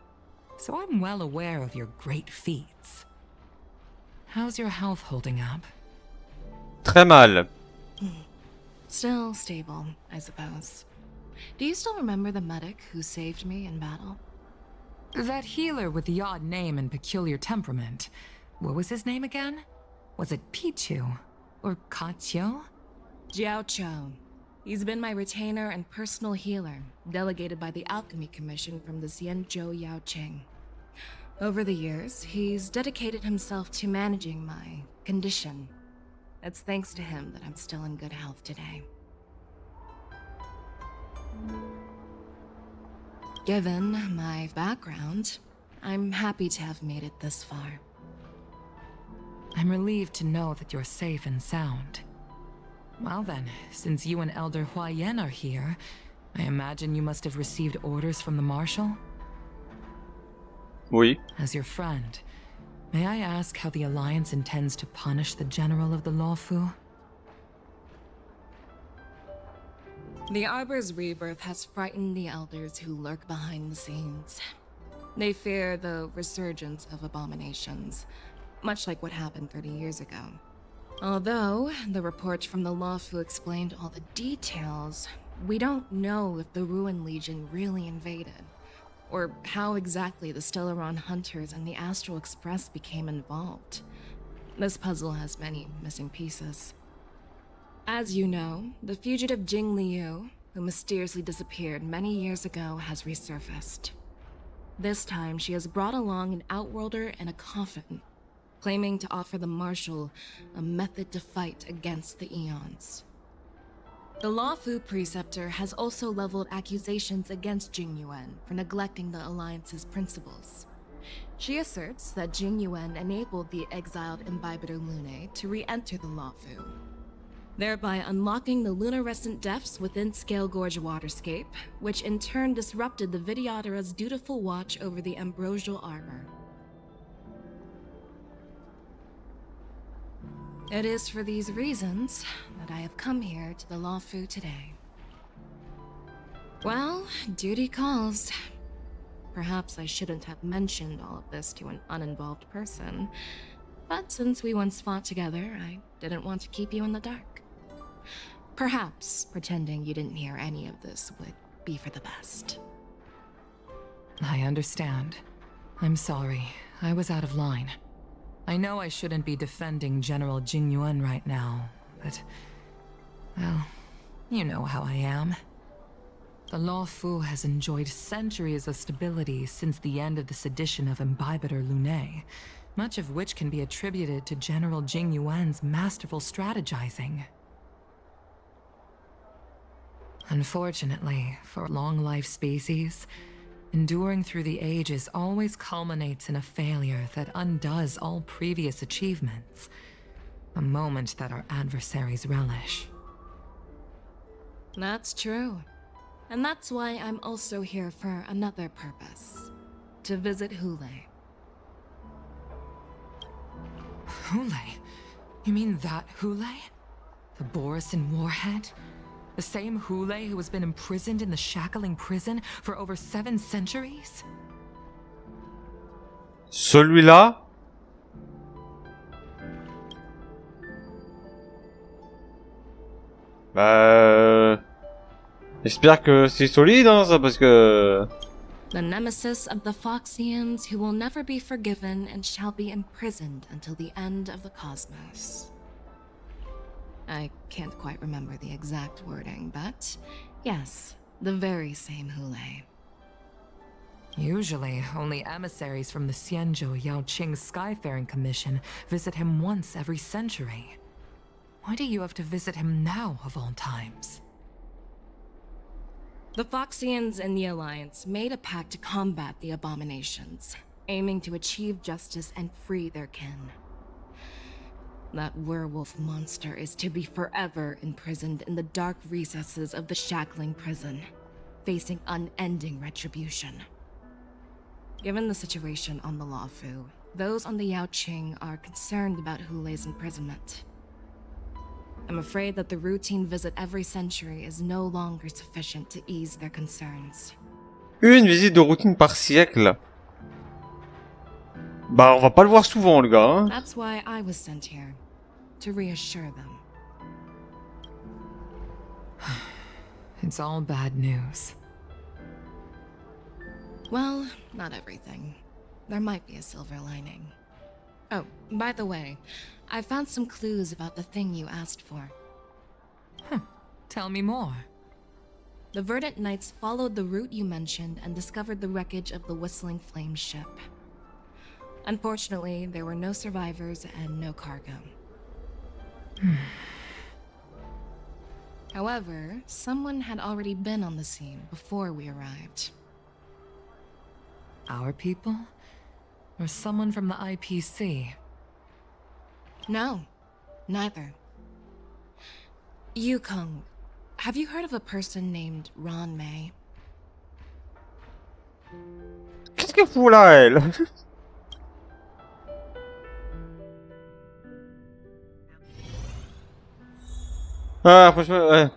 So I'm well aware of your great feats. How's your health holding up? Très mal. Still stable, I suppose. Do you still remember the medic who saved me in battle? That healer with the odd name and peculiar temperament. What was his name again? Was it Pichu? Or Kachio? Jiao Chou. He's been my retainer and personal healer, delegated by the Alchemy Commission from the Xianzhou Yao Qing. Over the years, he's dedicated himself to managing my condition. It's thanks to him that I'm still in good health today. Given my background, I'm happy to have made it this far. I'm relieved to know that you're safe and sound. Well then, since you and Elder Huayan are here, I imagine you must have received orders from the Marshal? Oui. As your friend, may I ask how the Alliance intends to punish the General of the Luofu? The Arbor's rebirth has frightened the elders who lurk behind the scenes. They fear the resurgence of abominations, much like what happened 30 years ago. Although the reports from the Lawfu explained all the details, we don't know if the Ruin Legion really invaded, or how exactly the Stellaron Hunters and the Astral Express became involved. This puzzle has many missing pieces. As you know, the fugitive Jing Liu, who mysteriously disappeared many years ago, has resurfaced. This time, she has brought along an outworlder and a coffin, claiming to offer the Marshal a method to fight against the Eons. The Lawfu Preceptor has also leveled accusations against Jing Yuan for neglecting the Alliance's principles. She asserts that Jing Yuan enabled the exiled Imbibitor Lunae to re-enter the Lawfu, thereby unlocking the lunarescent depths within Scale Gorge Waterscape, which in turn disrupted the Videotera's dutiful watch over the ambrosial armor. It is for these reasons that I have come here to the Lawfu today. Well, duty calls. Perhaps I shouldn't have mentioned all of this to an uninvolved person, but since we once fought together, I didn't want to keep you in the dark. Perhaps pretending you didn't hear any of this would be for the best. I understand. I'm sorry. I was out of line. I know I shouldn't be defending General Jing Yuan right now, but... well, you know how I am. The Lawfu has enjoyed centuries of stability since the end of the sedition of Imbibitor Lunae, much of which can be attributed to General Jing Yuan's masterful strategizing. Unfortunately, for long-life species, enduring through the ages always culminates in a failure that undoes all previous achievements, a moment that our adversaries relish. That's true. And that's why I'm also here for another purpose. To visit Hule. Hule? You mean that Hule? The Borisin warhead? The same Hule who has been imprisoned in the Shackling prison for over 7 centuries? Celui-là? J'espère que c'est solide, hein, ça, parce que... The nemesis of the Foxians who will never be forgiven and shall be imprisoned until the end of the cosmos. I can't quite remember the exact wording, but yes, the very same Hule. Usually, only emissaries from the Xianzhou Yaoqing Skyfaring Commission visit him once every century. Why do you have to visit him now, of all times? The Foxians and the Alliance made a pact to combat the abominations, aiming to achieve justice and free their kin. That werewolf monster is to be forever imprisoned in the dark recesses of the Shackling prison, facing unending retribution. Given the situation on the Lawfu, those on the Yaoqing are concerned about Hule's imprisonment. I'm afraid that the routine visit every century is no longer sufficient to ease their concerns. Une visite de routine par siècle. Bah, on va pas le voir souvent, le gars, hein. That's why I was sent here, to reassure them. It's all bad news. Well, not everything. There might be a silver lining. Oh, by the way, I found some clues about the thing you asked for. Tell me more. The Verdant Knights followed the route you mentioned and discovered the wreckage of the Whistling Flame ship. Unfortunately, there were no survivors and no cargo. However, someone had already been on the scene before we arrived. Our people? Or someone from the IPC? No, neither. Yukong, have you heard of a person named Ron May? Qu'est-ce qu'elle fout là, elle? Ah, franchement, ouais.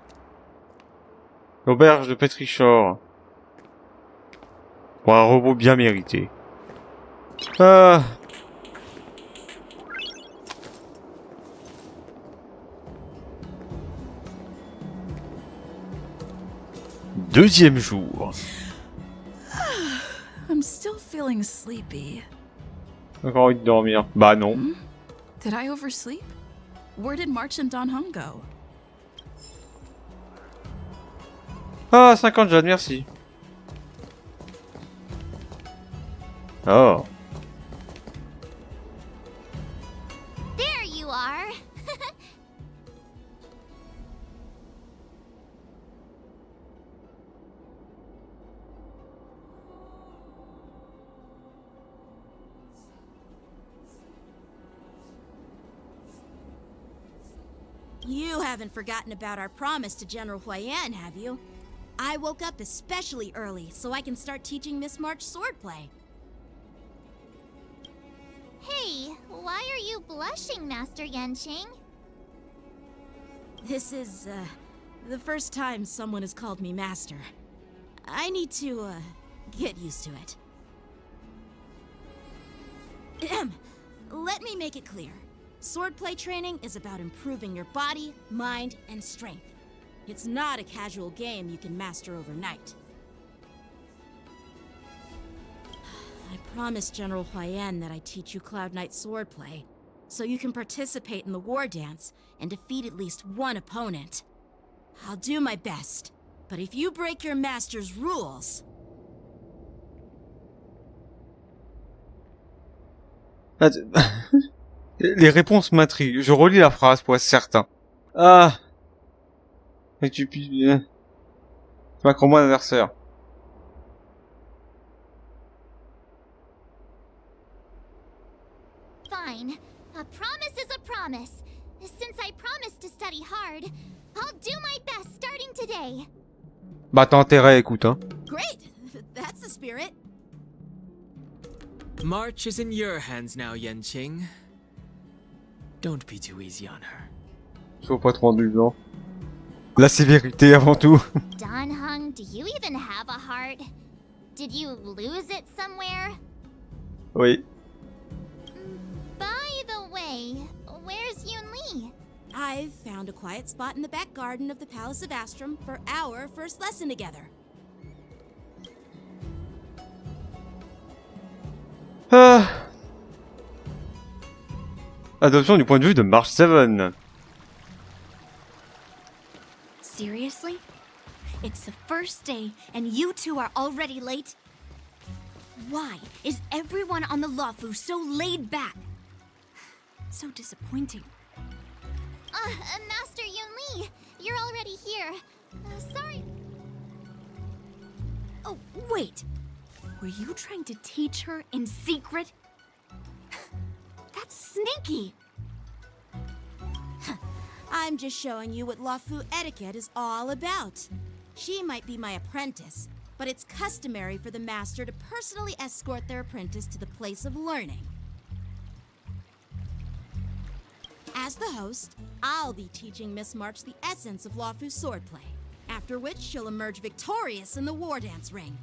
L'auberge de Petrichor. Pour un robot bien mérité. Ah. Deuxième jour. I'm still feeling sleepy. Encore envie de dormir. Bah non. Did I oversleep? Where did March and Don Hung go? Ah, 50 Jeanne, merci. Oh. There you are. You haven't forgotten about our promise to General Huayan, have you? I woke up especially early so I can start teaching Miss March swordplay. Hey, why are you blushing, Master Yanqing? This is, the first time someone has called me Master. I need to, get used to it. Let me make it clear. Swordplay training is about improving your body, mind, and strength. It's not a casual game you can master overnight. I promised General Huayan that I'd teach you Cloud Knight swordplay, so you can participate in the war dance and defeat at least one opponent. I'll do my best, but if you break your master's rules... Les réponses m'intriguent. Je relis la phrase pour être certain. Ah. Mais tu puis... C'est un combat d'adversaire. Fine. A promise is a promise. Since I promised to study hard, I'll do my best starting today. Bah t'as intérêt, écoute, hein. Great! That's the spirit. March is in your hands now, Yanqing. Don't be too easy on her. Sois pas trop indulgent. La sévérité avant tout. Don Hung, do you even have a heart? Did you lose it somewhere? Oui. By the way, where's Yun Li? I've found a quiet spot in the back garden of the Palace of Astrum for our first lesson together. Ah. Adoption du point de vue de March 7. Seriously? It's the first day and you two are already late? Why is everyone on the Luofu so laid back? So disappointing. Master Yun Li, you're already here. Sorry. Oh, wait. Were you trying to teach her in secret? That's sneaky. I'm just showing you what Luofu etiquette is all about. She might be my apprentice, but it's customary for the master to personally escort their apprentice to the place of learning. As the host, I'll be teaching Miss March the essence of Luofu swordplay, after which she'll emerge victorious in the war dance ring.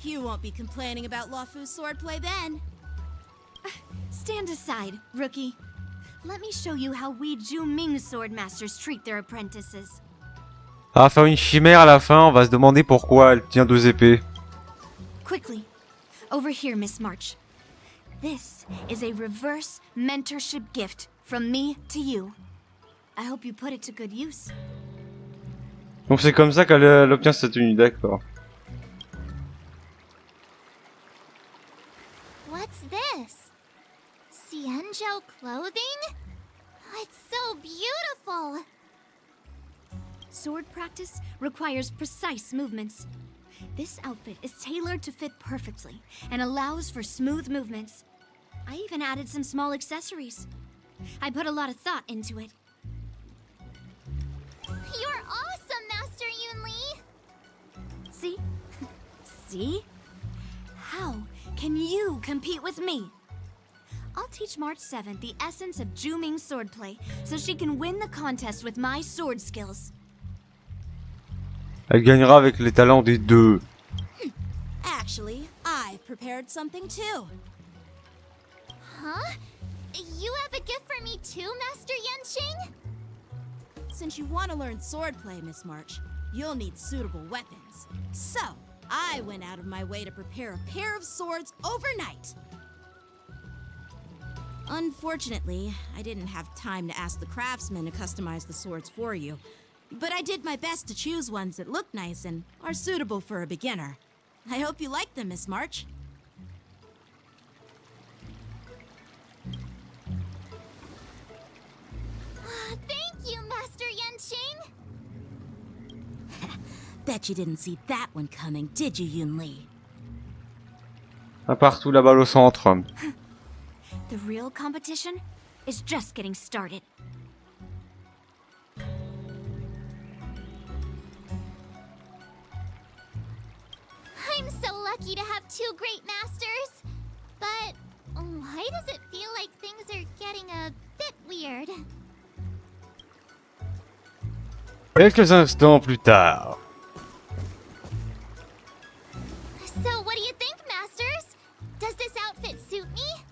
You won't be complaining about Luofu swordplay then. Stand aside, rookie. Let me show you how we Ju-Ming swordmasters treat their apprentices. Ah, faire une chimère à la fin, on va se demander pourquoi elle tient 2 épées. Quickly, over here, Miss March. This is a reverse mentorship gift from me to you. I hope you put it to good use. Donc c'est comme ça qu'elle obtient cette tenue, d'accord. What's this? Xianzhou clothing? It's so beautiful! Sword practice requires precise movements. This outfit is tailored to fit perfectly and allows for smooth movements. I even added some small accessories. I put a lot of thought into it. You're awesome, Master Yun Li! See? See? How can you compete with me? I'll teach March 7th the essence of Ju-Ming swordplay so she can win the contest with my sword skills. Elle gagnera avec les talents des deux. Actually, I've prepared something too. Huh? You have a gift for me too, Master Yanqing? Since you want to learn swordplay, Miss March, you'll need suitable weapons. So, I went out of my way to prepare a pair of swords overnight. Unfortunately, I didn't have time to ask the craftsman to customize the swords for you, but I did my best to choose ones that look nice and are suitable for a beginner. I hope you like them, Miss March. Thank you, Master Yanqing! Bet you didn't see that one coming, did you, Yun Li? Un partout là-bas au centre. The real competition is just getting started. I'm so lucky to have two great masters. But why does it feel like things are getting a bit weird? Quelques instants plus tard. So what do you think, masters? Does this outfit suit me?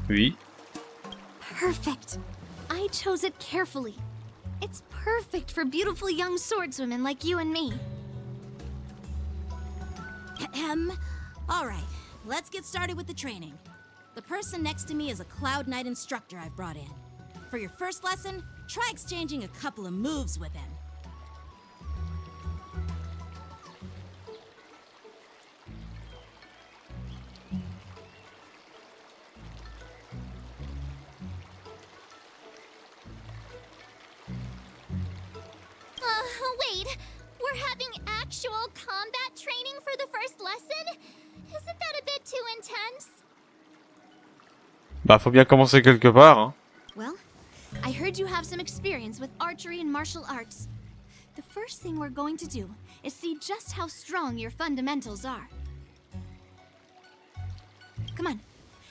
Oui. Perfect. I chose it carefully. It's perfect for beautiful young swordswomen like you and me. All right, let's get started with the training. The person next to me is a Cloud Knight instructor I've brought in. For your first lesson, try exchanging a couple of moves with him. Wait, we're having actual combat training for the first lesson? Isn't that a bit too intense? Bah faut bien commencer quelque part, hein. Well, I heard you have some experience with archery and martial arts. The first thing we're going to do is see just how strong your fundamentals are. Come on,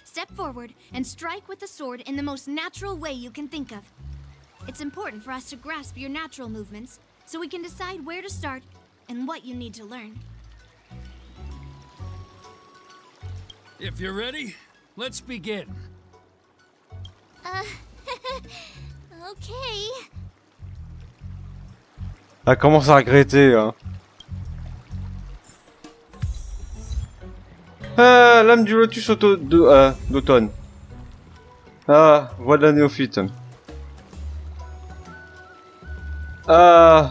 step forward and strike with the sword in the most natural way you can think of. It's important for us to grasp your natural movements, so we can decide where to start and what you need to learn. If you're ready, let's begin. Okay. Elle commence à regretter, hein. L'âme du lotus d'automne. Ah, voix de la néophyte.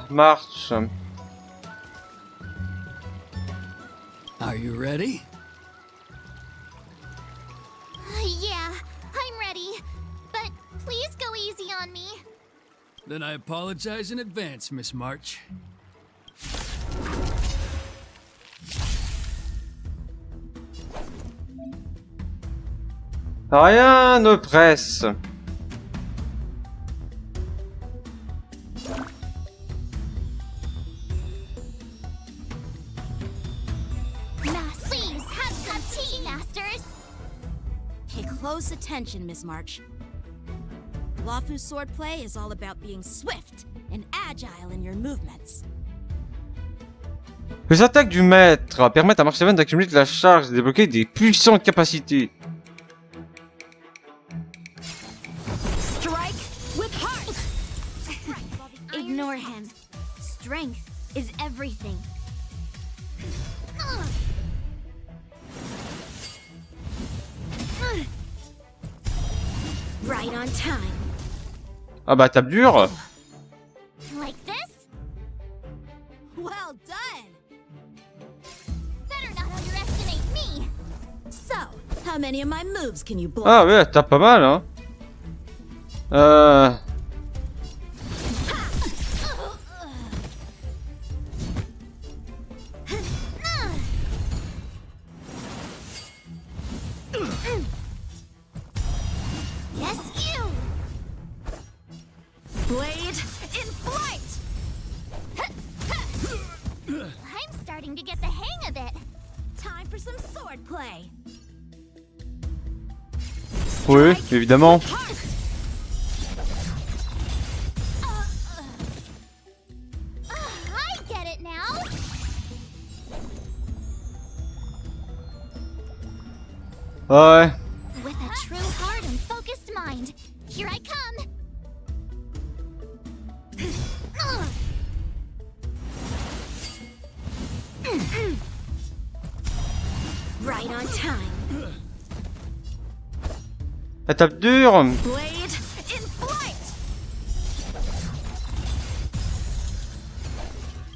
Marche. Are you ready? Yeah, I'm ready. But please go easy on me. Then I apologize in advance, Miss March. Rien ne presse. Please have some tea, masters. Pay close attention, Miss March. Luofu swordplay is all about being swift and agile in your movements. Les attaques du maître permettent à March 7 d'accumuler de la charge et de débloquer des puissantes capacités. Strike with heart! Ignore him. Strength is everything. Right on time. Ah bah tape dur. Like this? Well done! Better not underestimate me. So, how many of my moves can you block? Ah ouais, elle tape pas mal, hein. Yes, you. Blade in flight! I'm starting to get the hang of it. Time for some swordplay. Oui, évidemment. Ouais. With a true heart and focused mind, here I come. Right on time. Elle tape dur. Blade in flight.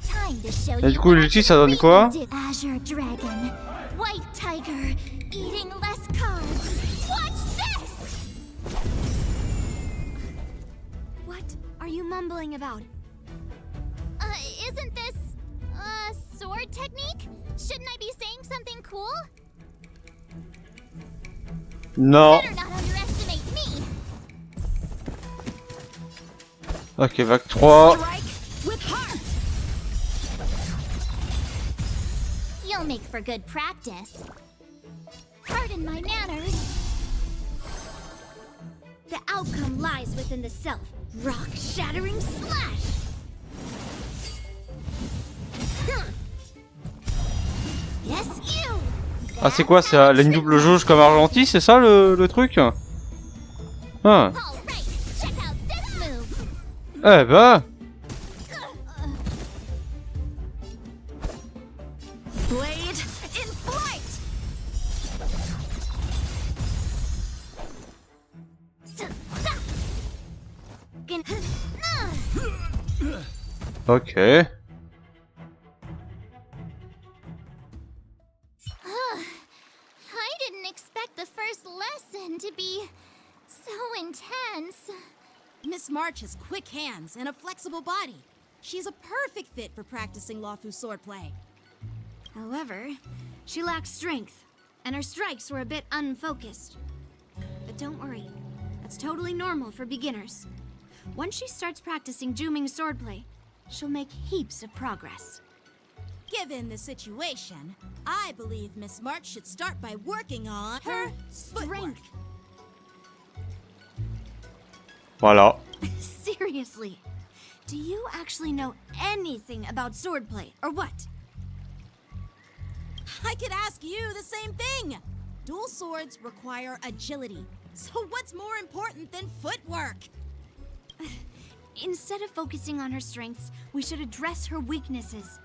Time to show Et du you coup, l'ulti, ça donne quoi? Azure Dragon, White Tiger, eating less carbs. Watch this! What are you mumbling about? Isn't this a sword technique? Shouldn't I be saying something cool? Non. Better not underestimate me. Ok, vague 3. With heart. You'll make for good practice. Pardon my manners. The outcome lies within the self. Rock-shattering slash. Yes, you. Ah, c'est quoi? C'est une double jauge comme Argentis, c'est ça le truc? Ah. All right, check out this move. Eh ben. Blade in flight. Ok. I didn't expect the first lesson to be so intense. Miss March has quick hands and a flexible body. She's a perfect fit for practicing Lawfu swordplay. However, she lacks strength, and her strikes were a bit unfocused. But don't worry, that's totally normal for beginners. Once she starts practicing Juming swordplay, she'll make heaps of progress. Given the situation, I believe Miss March should start by working on her strength. Voilà. Seriously, do you actually know anything about swordplay, or what? I could ask you the same thing! Dual swords require agility, so what's more important than footwork? Instead of focusing on her strengths, we should address her weaknesses.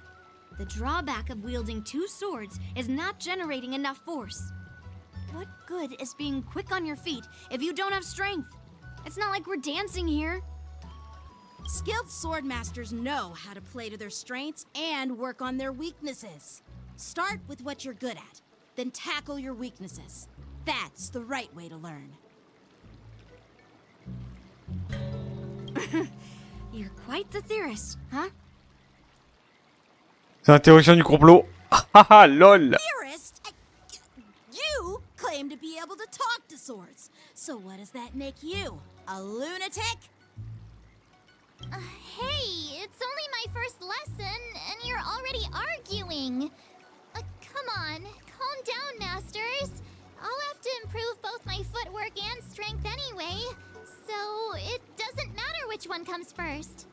The drawback of wielding two swords is not generating enough force. What good is being quick on your feet if you don't have strength? It's not like we're dancing here. Skilled swordmasters know how to play to their strengths and work on their weaknesses. Start with what you're good at, then tackle your weaknesses. That's the right way to learn. You're quite the theorist, huh? C'est la théorie du complot. Haha, lol. Theorist? You claim to be able to talk to swords. So what does that make you? A lunatic? Hey, it's only my first lesson, and you're already arguing. Come on, calm down, masters. I'll have to improve both my footwork and strength anyway, so it doesn't matter which one comes first.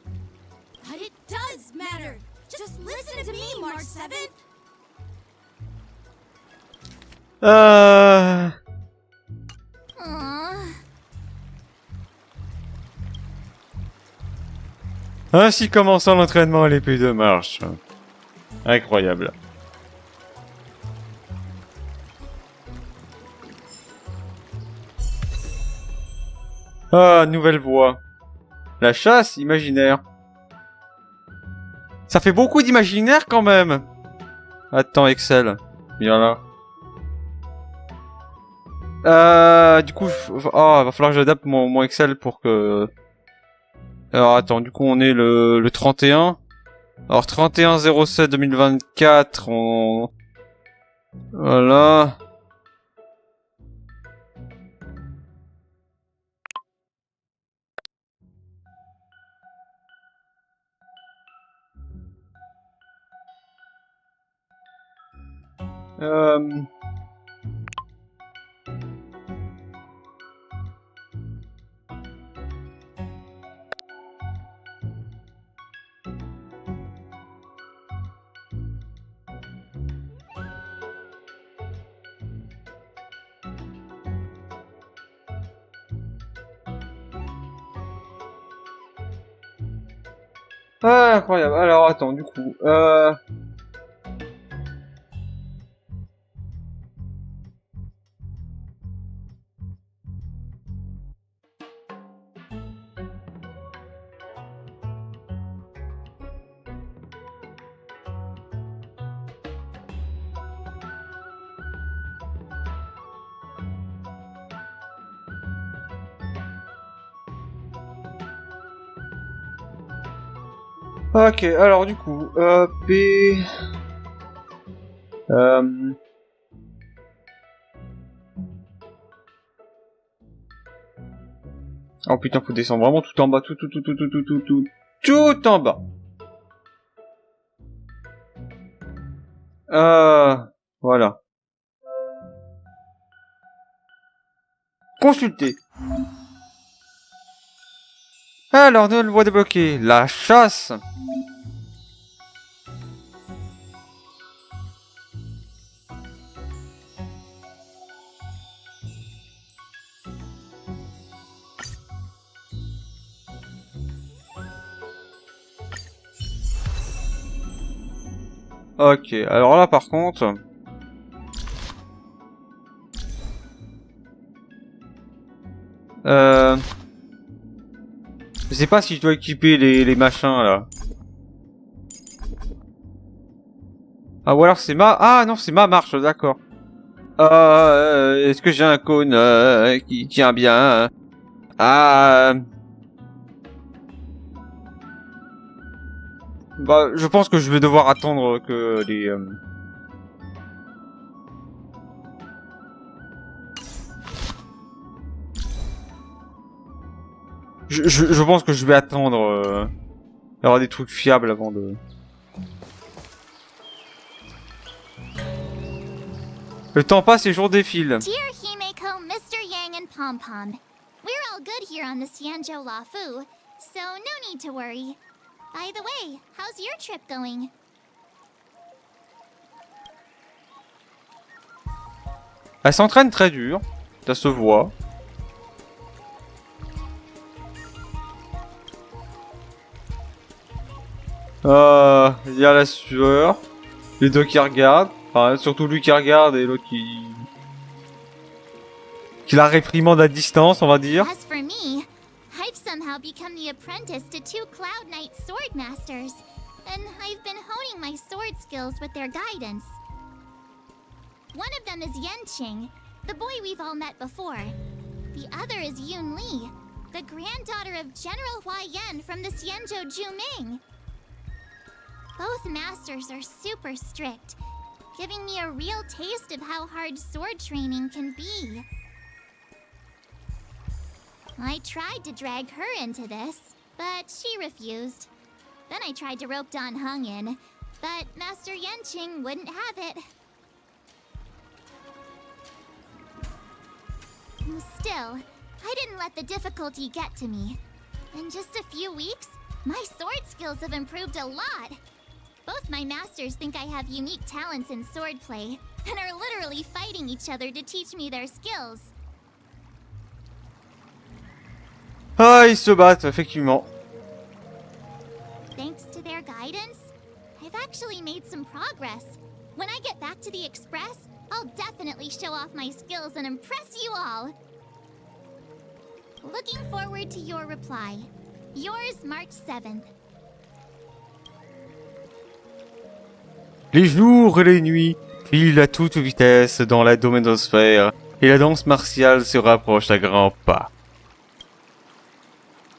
But it does matter. Just listen to me, March 7th. Ainsi commençant l'entraînement à l'épée de marche. Incroyable. Ah, nouvelle voie. La chasse imaginaire. Ça fait beaucoup d'imaginaire quand même. Attends, Excel. Viens là. Du coup, va falloir que j'adapte mon Excel pour que... Alors attends, du coup on est le 31. Alors 31/07/2024, on... Voilà. Ah, incroyable. Alors, attends, du coup... Ok, alors du coup, P... Oh putain, faut descendre vraiment tout en bas, tout en bas. Voilà. Consulter. Alors, nouvelle voie débloquée. La chasse. Ok, alors là par contre... Je sais pas si je dois équiper les machins là. Ah ou alors c'est ma... Ah non, c'est ma marche, d'accord. Est-ce que j'ai un cône qui tient bien? Ah... Bah, je pense que je vais devoir attendre que les... Je pense que je vais attendre d'avoir des trucs fiables avant de... Le temps passe et les jours défilent. Dear Himeko, Mr. Yang and Pom Pom, we're all good here on the Xianzhou Lafu, so no need to worry. By the way, how's your trip going? Elle s'entraîne très dur, ça se voit. Il y a la sueur, les deux qui regardent, enfin surtout lui qui regarde et l'autre qui la réprimande à distance, on va dire. As for me, I've somehow become the apprentice to 2 Cloud Knight sword masters, and I've been honing my sword skills with their guidance. One of them is Yanqing, the boy we've all met before. The other is Yun Li, the granddaughter of General Hua Yan from the Xianzhou Juming. Both masters are super strict, giving me a real taste of how hard sword training can be. I tried to drag her into this, but she refused. Then I tried to rope Dan Heng in, but Master Yanqing wouldn't have it. Still, I didn't let the difficulty get to me. In just a few weeks, my sword skills have improved a lot. Both my masters think I have unique talents in swordplay, and are literally fighting each other to teach me their skills. Ah, ils se battent, effectivement. Thanks to their guidance, I've actually made some progress. When I get back to the Express, I'll definitely show off my skills and impress you all. Looking forward to your reply. Yours, March 7th. Les jours et les nuits filent à toute vitesse dans la doménosphère et la danse martiale se rapproche à grands pas.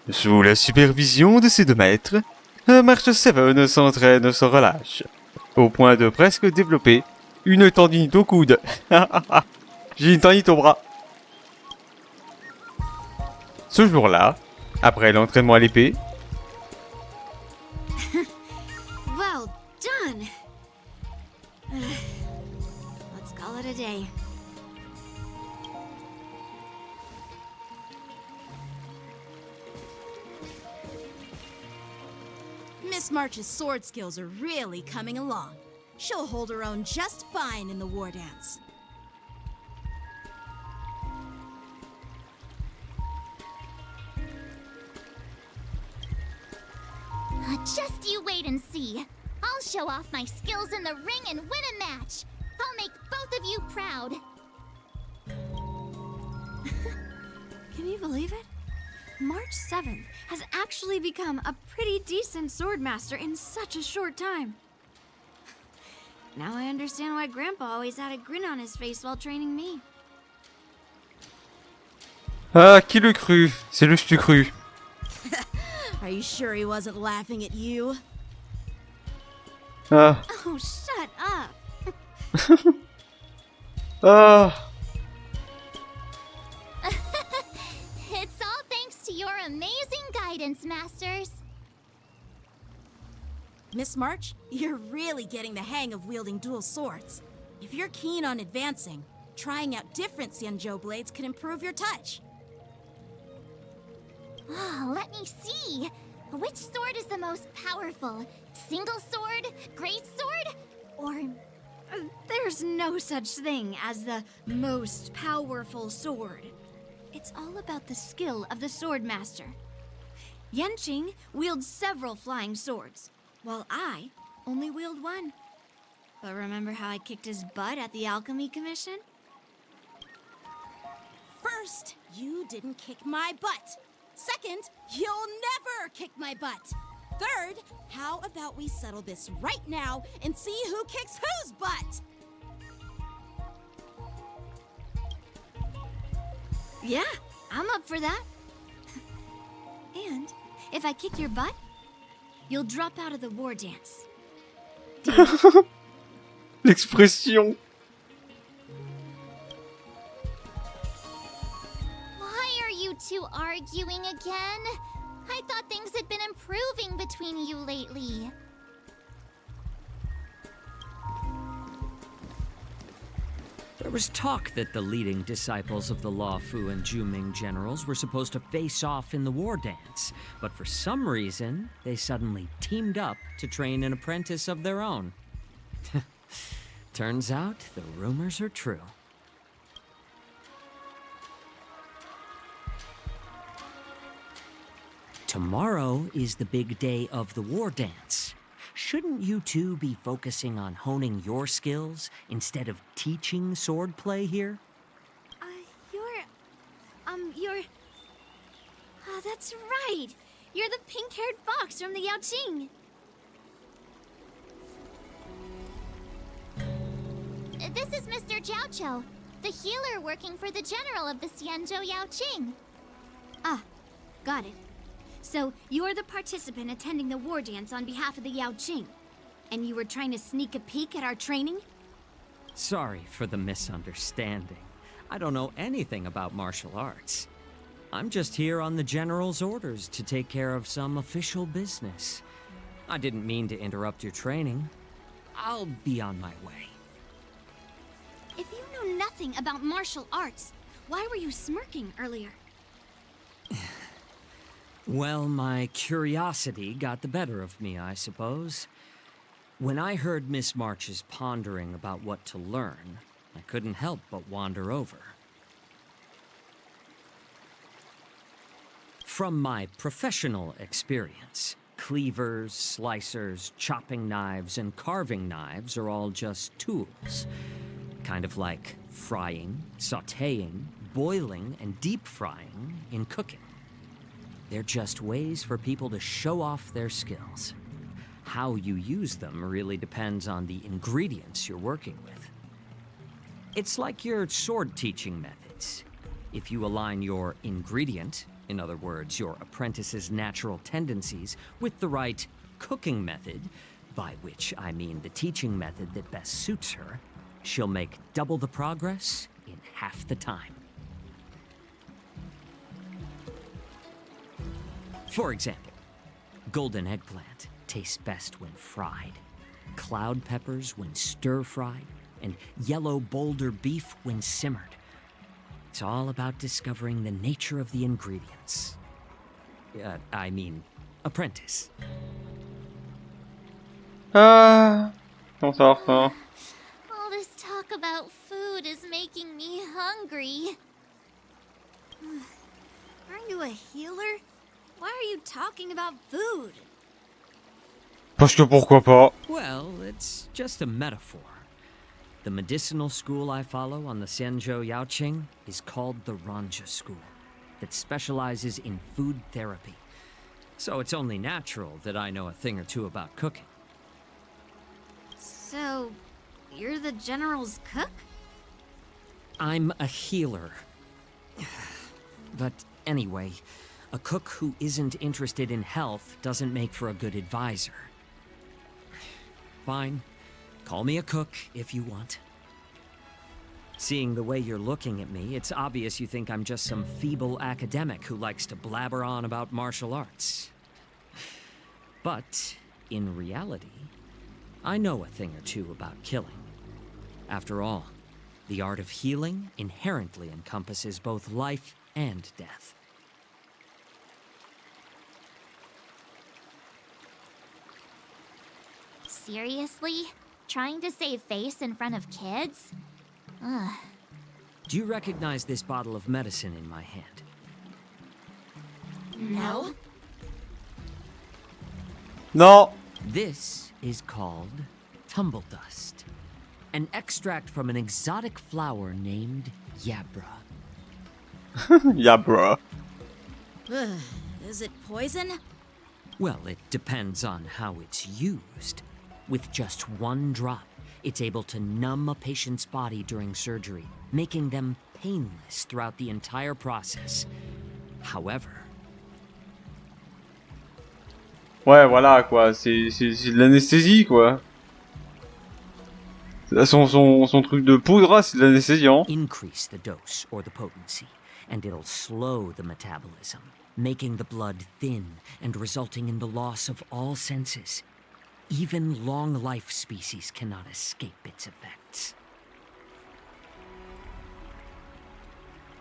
Sous la supervision de ses 2 maîtres, March 7 s'entraîne sans relâche, au point de presque développer une tendinite au coude. J'ai une tendinite au bras. Ce jour-là, après l'entraînement à l'épée, Well done. Let's call it a day. Miss March's sword skills are really coming along. She'll hold her own just fine in the war dance. A Just you wait and see. I'll show off my skills in the ring and win a match. I'll make both of you proud. Can you believe it? March 7th has actually become a pretty decent swordmaster in such a short time. Now I understand why Grandpa always had a grin on his face while training me. Ah, qui le crut? C'est le stu-cru. Are you sure he wasn't laughing at you? Ah. Oh, shut up. Ah. It's all thanks to your amazing guidance, Masters. Miss March, you're really getting the hang of wielding dual swords. If you're keen on advancing, trying out different Xianzhou blades can improve your touch. Oh, let me see. Which sword is the most powerful? Single sword? Great sword? Or... There's no such thing as the most powerful sword. It's all about the skill of the swordmaster. Yanqing wields several flying swords, while I only wield one. But remember how I kicked his butt at the Alchemy Commission? First, you didn't kick my butt. Second, you'll never kick my butt. Third, how about we settle this right now and see who kicks whose butt? Yeah, I'm up for that. And if I kick your butt, you'll drop out of the war dance. L'expression. Why are you two arguing again? I thought things had been improving between you lately. There was talk that the leading disciples of the Luofu and Juming generals were supposed to face off in the war dance, but for some reason, they suddenly teamed up to train an apprentice of their own. Turns out, the rumors are true. Tomorrow is the big day of the war dance. Shouldn't you two be focusing on honing your skills instead of teaching swordplay here? You're... Oh, that's right. You're the pink-haired fox from the Yaoqing. This is Mr. Jiaoqiu, the healer working for the general of the Xianzhou Yaoqing. Ah, got it. So, you're the participant attending the war dance on behalf of the Yaoqing. And you were trying to sneak a peek at our training? Sorry for the misunderstanding. I don't know anything about martial arts. I'm just here on the General's orders to take care of some official business. I didn't mean to interrupt your training. I'll be on my way. If you know nothing about martial arts, why were you smirking earlier? Well, my curiosity got the better of me, I suppose. When I heard Miss March's pondering about what to learn, I couldn't help but wander over. From my professional experience, cleavers, slicers, chopping knives, and carving knives are all just tools. Kind of like frying, sautéing, boiling, and deep frying in cooking. They're just ways for people to show off their skills. How you use them really depends on the ingredients you're working with. It's like your sword teaching methods. If you align your ingredient, in other words, your apprentice's natural tendencies, with the right cooking method, by which I mean the teaching method that best suits her, she'll make double the progress in half the time. For example, golden eggplant tastes best when fried, cloud peppers when stir-fried, and yellow boulder beef when simmered. It's all about discovering the nature of the ingredients. I mean, apprentice. Ah, on s'en ressort. All this talk about food is making me hungry. Aren't you a healer? Why are you talking about food? Parce que pourquoi pas? Well, it's just a metaphor. The medicinal school I follow on the Xianzhou Yaoqing is called the Ranja School, that specializes in food therapy. So it's only natural that I know a thing or two about cooking. So, you're the General's cook? I'm a healer. But anyway, a cook who isn't interested in health doesn't make for a good advisor. Fine. Call me a cook if you want. Seeing the way you're looking at me, it's obvious you think I'm just some feeble academic who likes to blabber on about martial arts. But, in reality, I know a thing or two about killing. After all, the art of healing inherently encompasses both life and death. Seriously? Trying to save face in front of kids? Ugh. Do you recognize this bottle of medicine in my hand? No. No. This is called tumble dust, an extract from an exotic flower named Yabra. Yeah, bruh. Is it poison? Well, it depends on how it's used. With just one drop, it's able to numb a patient's body during surgery, making them painless throughout the entire process. However... Ouais, voilà, quoi. C'est de l'anesthésie, quoi. Son truc de poudre, c'est de l'anesthésiant. Increase the dose or the potency, and it'll slow the metabolism, making the blood thin and resulting in the loss of all senses. Even long-life species cannot escape its effects.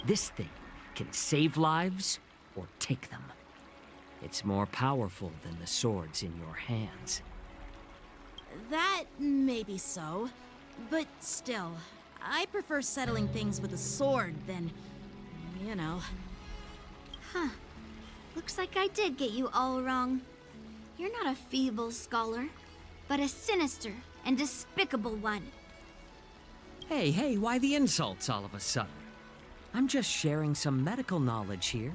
This thing can save lives or take them. It's more powerful than the swords in your hands. That may be so, but still, I prefer settling things with a sword than, you know. Huh. Looks like I did get you all wrong. You're not a feeble scholar, but a sinister and despicable one. Hey, why the insults all of a sudden? I'm just sharing some medical knowledge here,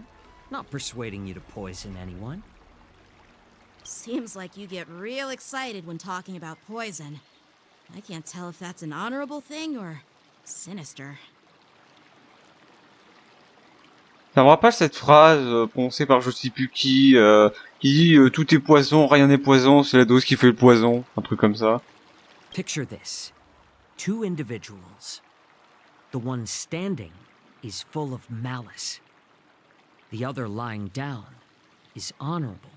not persuading you to poison anyone. Seems like you get real excited when talking about poison. I can't tell if that's an honorable thing or sinister. Ça me rappelle cette phrase prononcée par je sais plus qui dit tout est poison, rien n'est poison, c'est la dose qui fait le poison, un truc comme ça. Picture this. Two individuals. The one standing is full of malice. The other lying down is honorable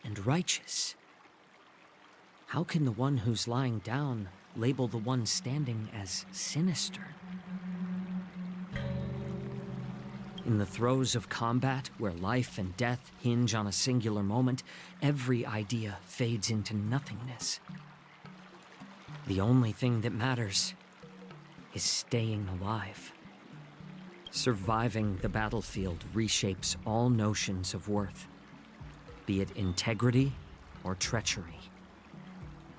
and righteous. How can the one who's lying down label the one standing as sinister? In the throes of combat, where life and death hinge on a singular moment, every idea fades into nothingness. The only thing that matters is staying alive. Surviving the battlefield reshapes all notions of worth, be it integrity or treachery.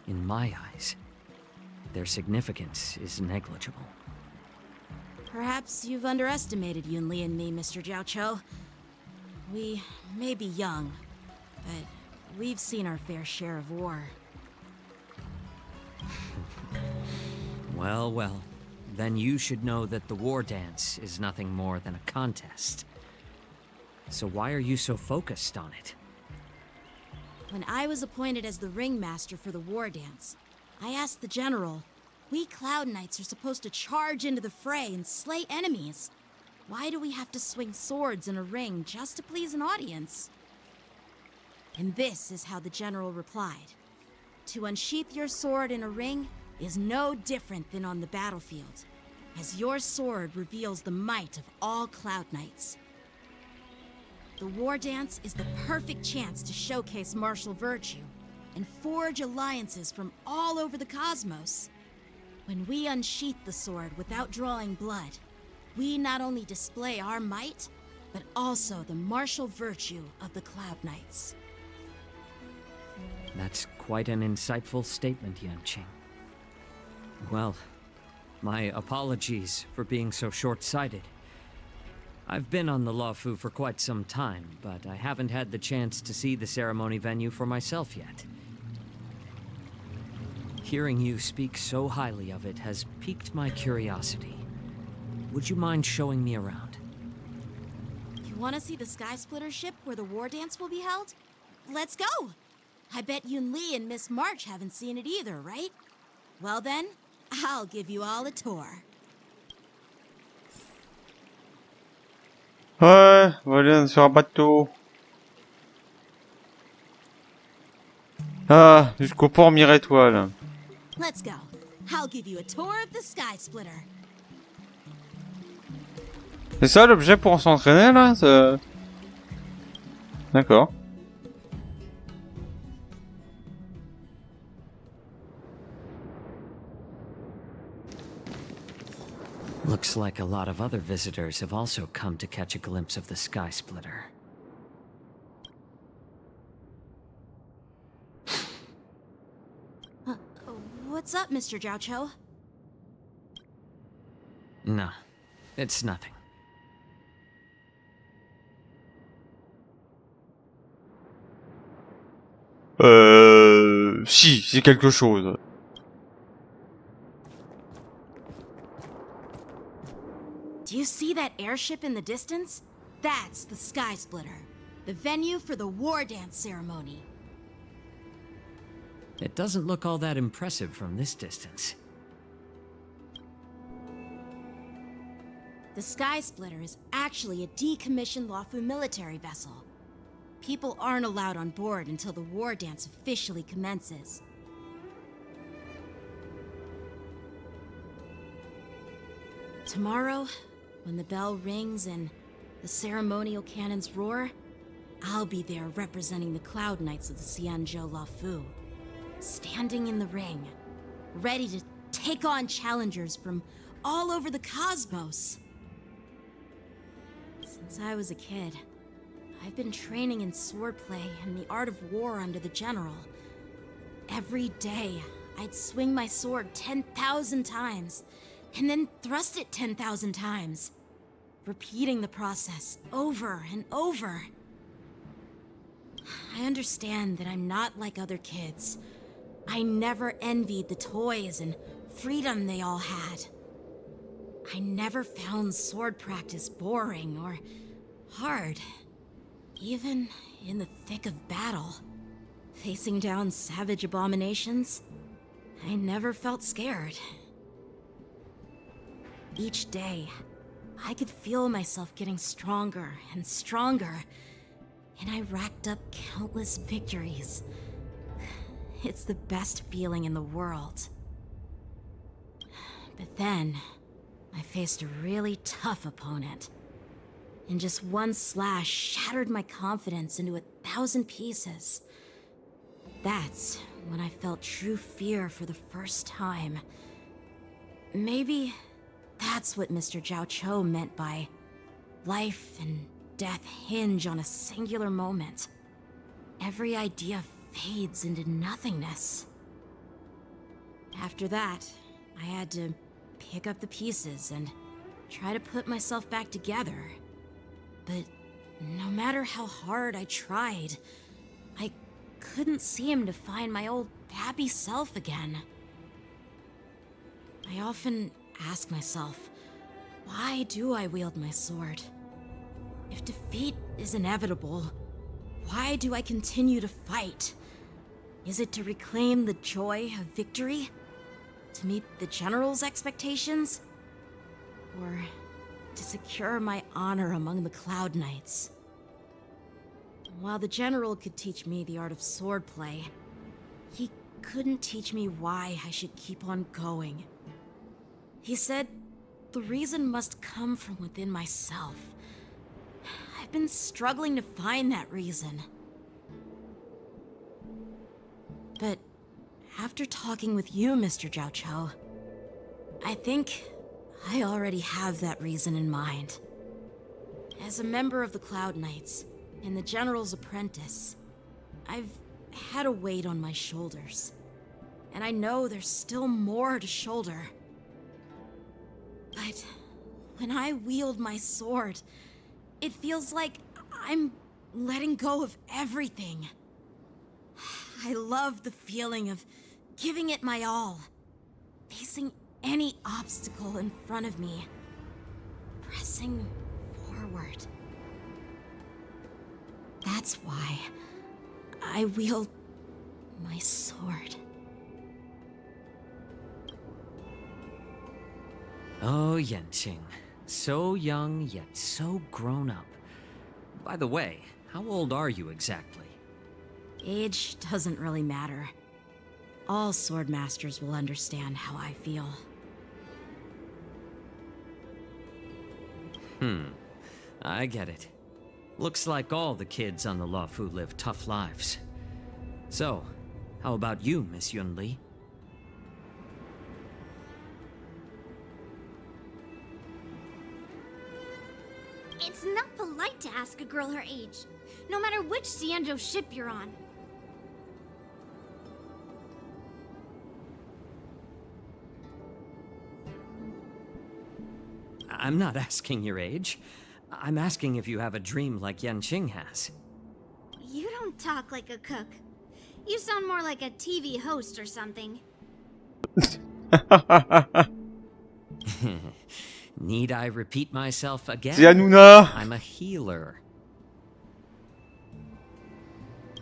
In my eyes, their significance is negligible. Perhaps you've underestimated Yunli and me, Mr. Jiaoqiu. We may be young, but we've seen our fair share of war. Well, then you should know that the war dance is nothing more than a contest. So why are you so focused on it? When I was appointed as the ringmaster for the war dance, I asked the general, we Cloud Knights are supposed to charge into the fray and slay enemies. Why do we have to swing swords in a ring just to please an audience? And this is how the general replied. To unsheath your sword in a ring is no different than on the battlefield, as your sword reveals the might of all Cloud Knights. The war dance is the perfect chance to showcase martial virtue and forge alliances from all over the cosmos. When we unsheath the sword without drawing blood, we not only display our might, but also the martial virtue of the Cloud Knights. That's quite an insightful statement, Yanqing. Well, my apologies for being so short-sighted. I've been on the Luofu for quite some time, but I haven't had the chance to see the ceremony venue for myself yet. Hearing you speak so highly of it has piqued my curiosity. Would you mind showing me around? You want to see the Sky Splitter ship where the war dance will be held? Let's go! I bet Yun Li and Miss March haven't seen it either, right? Well then, I'll give you all a tour. Ouais, on va aller sur un bateau. Ah, jusqu'au port Mire-Étoile. Let's go. I'll give you a tour of the Sky Splitter. C'est ça l'objet pour s'entraîner là? D'accord. Looks like a lot of other visitors have also come to catch a glimpse of the Sky Splitter. What's up, Mr. Zhao Cho? No, it's nothing. Si, c'est quelque chose. Do you see that airship in the distance? That's the Sky Splitter, the venue for the war dance ceremony. It doesn't look all that impressive from this distance. The Sky Splitter is actually a decommissioned Luofu military vessel. People aren't allowed on board until the war dance officially commences. Tomorrow, when the bell rings and the ceremonial cannons roar, I'll be there representing the Cloud Knights of the Xianzhou Luofu, standing in the ring, ready to take on challengers from all over the cosmos. Since I was a kid, I've been training in swordplay and the art of war under the general. Every day, I'd swing my sword 10,000 times, and then thrust it 10,000 times, repeating the process over and over. I understand that I'm not like other kids. I never envied the toys and freedom they all had. I never found sword practice boring or hard. Even in the thick of battle, facing down savage abominations, I never felt scared. Each day, I could feel myself getting stronger and stronger, and I racked up countless victories. It's the best feeling in the world. But then, I faced a really tough opponent, and just one slash shattered my confidence into 1,000 pieces. That's when I felt true fear for the first time. Maybe that's what Mr. Zhao Cho meant by life and death hinge on a singular moment. Every idea fades into nothingness. After that, I had to pick up the pieces and try to put myself back together. But no matter how hard I tried, I couldn't seem to find my old happy self again. I often ask myself, why do I wield my sword? If defeat is inevitable, why do I continue to fight? Is it to reclaim the joy of victory? To meet the general's expectations? Or to secure my honor among the Cloud Knights? While the general could teach me the art of swordplay, he couldn't teach me why I should keep on going. He said the reason must come from within myself. I've been struggling to find that reason. But after talking with you, Mr. Zhao Cho, I think I already have that reason in mind. As a member of the Cloud Knights and the General's apprentice, I've had a weight on my shoulders. And I know there's still more to shoulder. But when I wield my sword, it feels like I'm letting go of everything. I love the feeling of giving it my all, facing any obstacle in front of me, pressing forward. That's why I wield my sword. Oh, Yanqing. So young, yet so grown up. By the way, how old are you exactly? Age doesn't really matter. All sword masters will understand how I feel. I get it. Looks like all the kids on the Luofu live tough lives. So, how about you, Miss Yunli? It's not polite to ask a girl her age, no matter which Xianzhou ship you're on. I'm not asking your age. I'm asking if you have a dream like Yanqing has. You don't talk like a cook. You sound more like a TV host or something. Need I repeat myself again? C'est Hanouna. I'm a healer.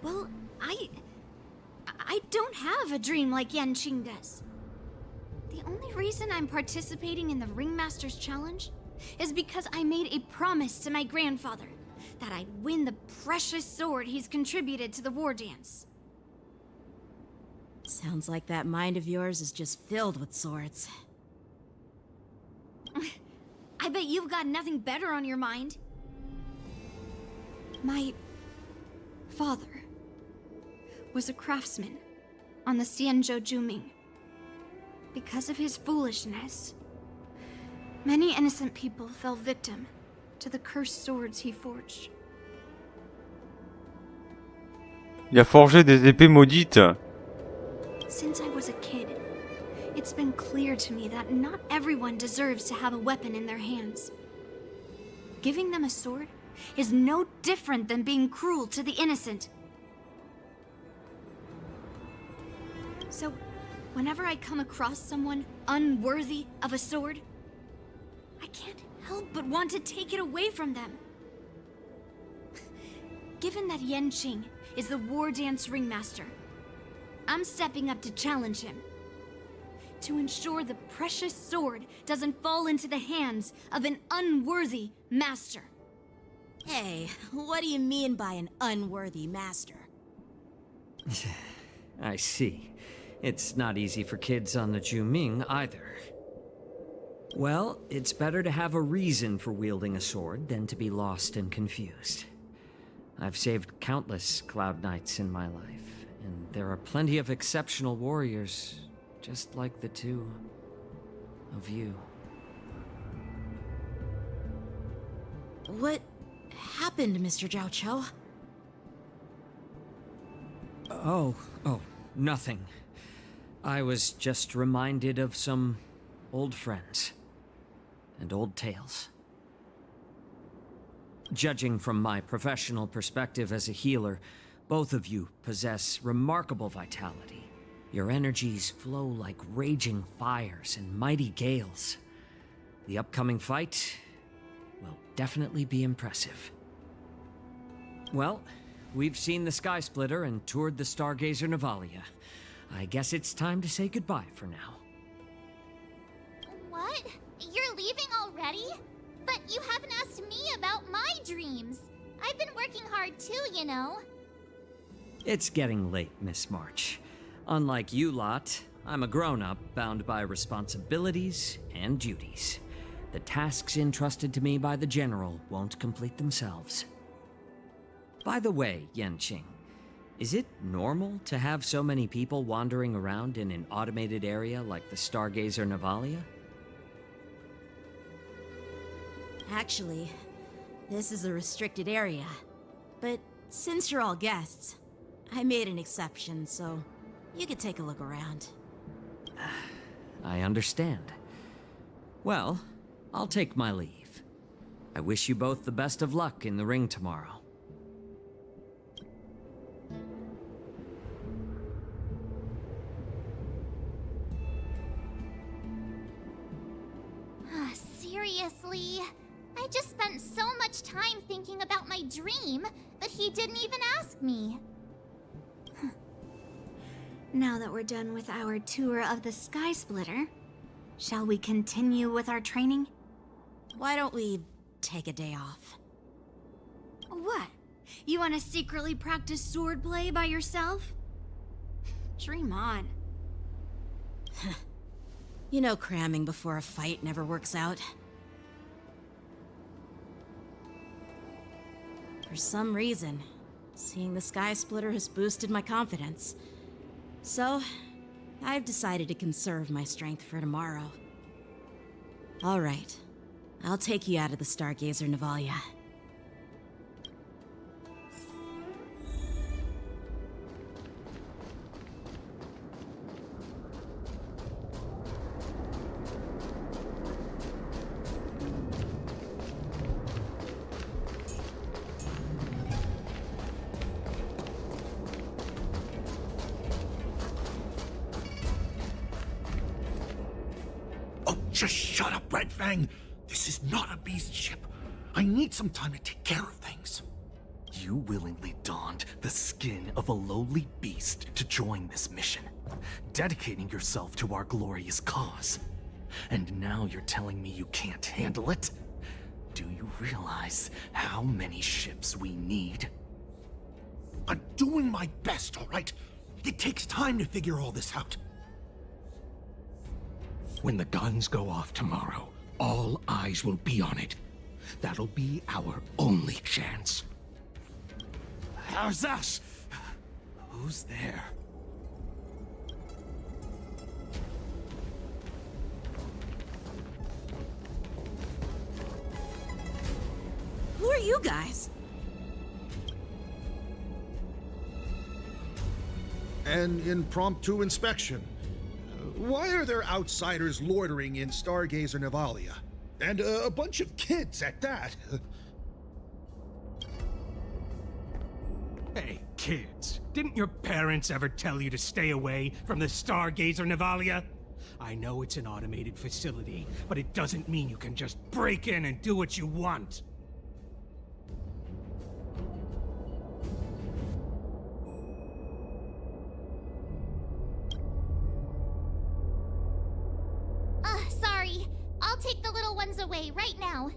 Well, I don't have a dream like Yanqing does. The only reason I'm participating in the Ringmaster's Challenge is because I made a promise to my grandfather that I'd win the precious sword he's contributed to the war dance. Sounds like that mind of yours is just filled with swords. I bet you've got nothing better on your mind. My father was a craftsman on the Xianzhou Juming. Because of his foolishness, many innocent people fell victim to the cursed swords he forged. Il a forgé des épées maudites. Since I was a kid, it's been clear to me that not everyone deserves to have a weapon in their hands. Giving them a sword is no different than being cruel to the innocent. So, whenever I come across someone unworthy of a sword, I can't help but want to take it away from them. Given that Yanqing is the war dance ringmaster, I'm stepping up to challenge him. To ensure the precious sword doesn't fall into the hands of an unworthy master. Hey, what do you mean by an unworthy master? I see. It's not easy for kids on the Juming either. Well, it's better to have a reason for wielding a sword than to be lost and confused. I've saved countless Cloud Knights in my life, and there are plenty of exceptional warriors, just like the two of you. What happened, Mr. Zhao Cho? Oh, nothing. I was just reminded of some old friends and old tales. Judging from my professional perspective as a healer, both of you possess remarkable vitality. Your energies flow like raging fires and mighty gales. The upcoming fight will definitely be impressive. Well, we've seen the Sky Splitter and toured the Stargazer Navalia. I guess it's time to say goodbye for now. What? You're leaving already? But you haven't asked me about my dreams. I've been working hard too, you know. It's getting late, Miss March. Unlike you lot, I'm a grown-up bound by responsibilities and duties. The tasks entrusted to me by the General won't complete themselves. By the way, Yanqing, is it normal to have so many people wandering around in an automated area like the Stargazer Navalia? Actually, this is a restricted area. But since you're all guests, I made an exception, so you could take a look around. I understand. Well, I'll take my leave. I wish you both the best of luck in the ring tomorrow. Seriously? I just spent so much time thinking about my dream, but he didn't even ask me. Now that we're done with our tour of the Sky Splitter, shall we continue with our training? Why don't we take a day off? What? You want to secretly practice swordplay by yourself? Dream on. You know cramming before a fight never works out. For some reason, seeing the Sky Splitter has boosted my confidence. So, I've decided to conserve my strength for tomorrow. Alright, I'll take you out of the Stargazer Navalia. Just shut up, Red Fang! This is not a beast ship. I need some time to take care of things. You willingly donned the skin of a lowly beast to join this mission, dedicating yourself to our glorious cause. And now you're telling me you can't handle it? Do you realize how many ships we need? I'm doing my best, all right? It takes time to figure all this out. When the guns go off tomorrow, all eyes will be on it. That'll be our only chance. How's us? Who's there? Who are you guys? An impromptu inspection. Why are there outsiders loitering in Stargazer Navalia? And a bunch of kids at that. Hey, kids, didn't your parents ever tell you to stay away from the Stargazer Navalia? I know it's an automated facility, but it doesn't mean you can just break in and do what you want. Sorry. I'll take the little ones away right now.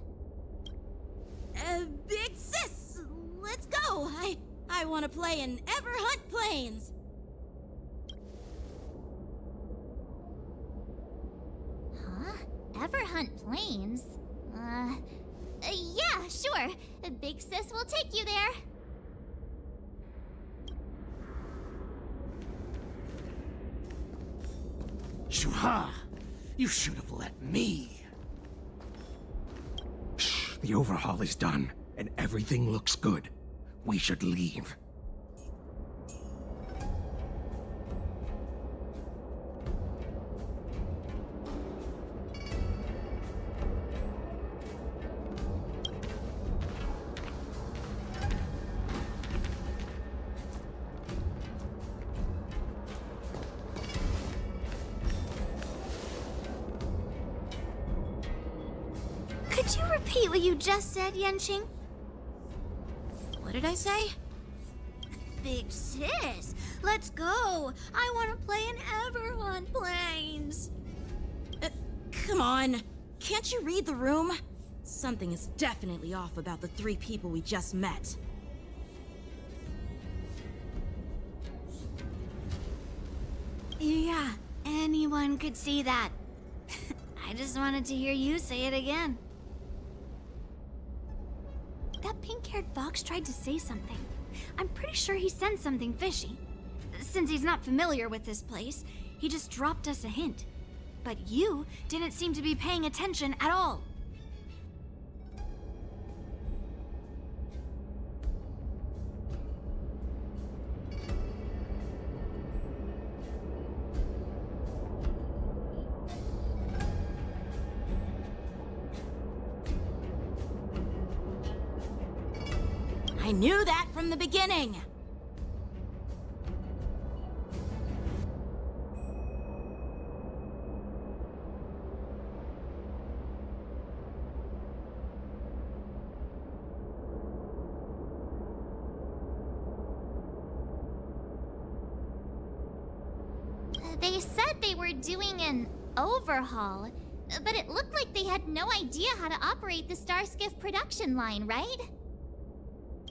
Big sis, let's go. I want to play in Everhunt Plains. Huh? Everhunt Plains? Yeah, sure. Big sis will take you there. Shuha! You should have let me. Shh, the overhaul is done, and everything looks good. We should leave. Could you repeat what you just said, Yenqing? What did I say? Big sis, let's go. I want to play in Everhunt Plains. Come on. Can't you read the room? Something is definitely off about the 3 people we just met. Yeah, anyone could see that. I just wanted to hear you say it again. That pink-haired fox tried to say something. I'm pretty sure he sensed something fishy. Since he's not familiar with this place, he just dropped us a hint. But you didn't seem to be paying attention at all. I knew that from the beginning. They said they were doing an overhaul, but it looked like they had no idea how to operate the Starskiff production line, right?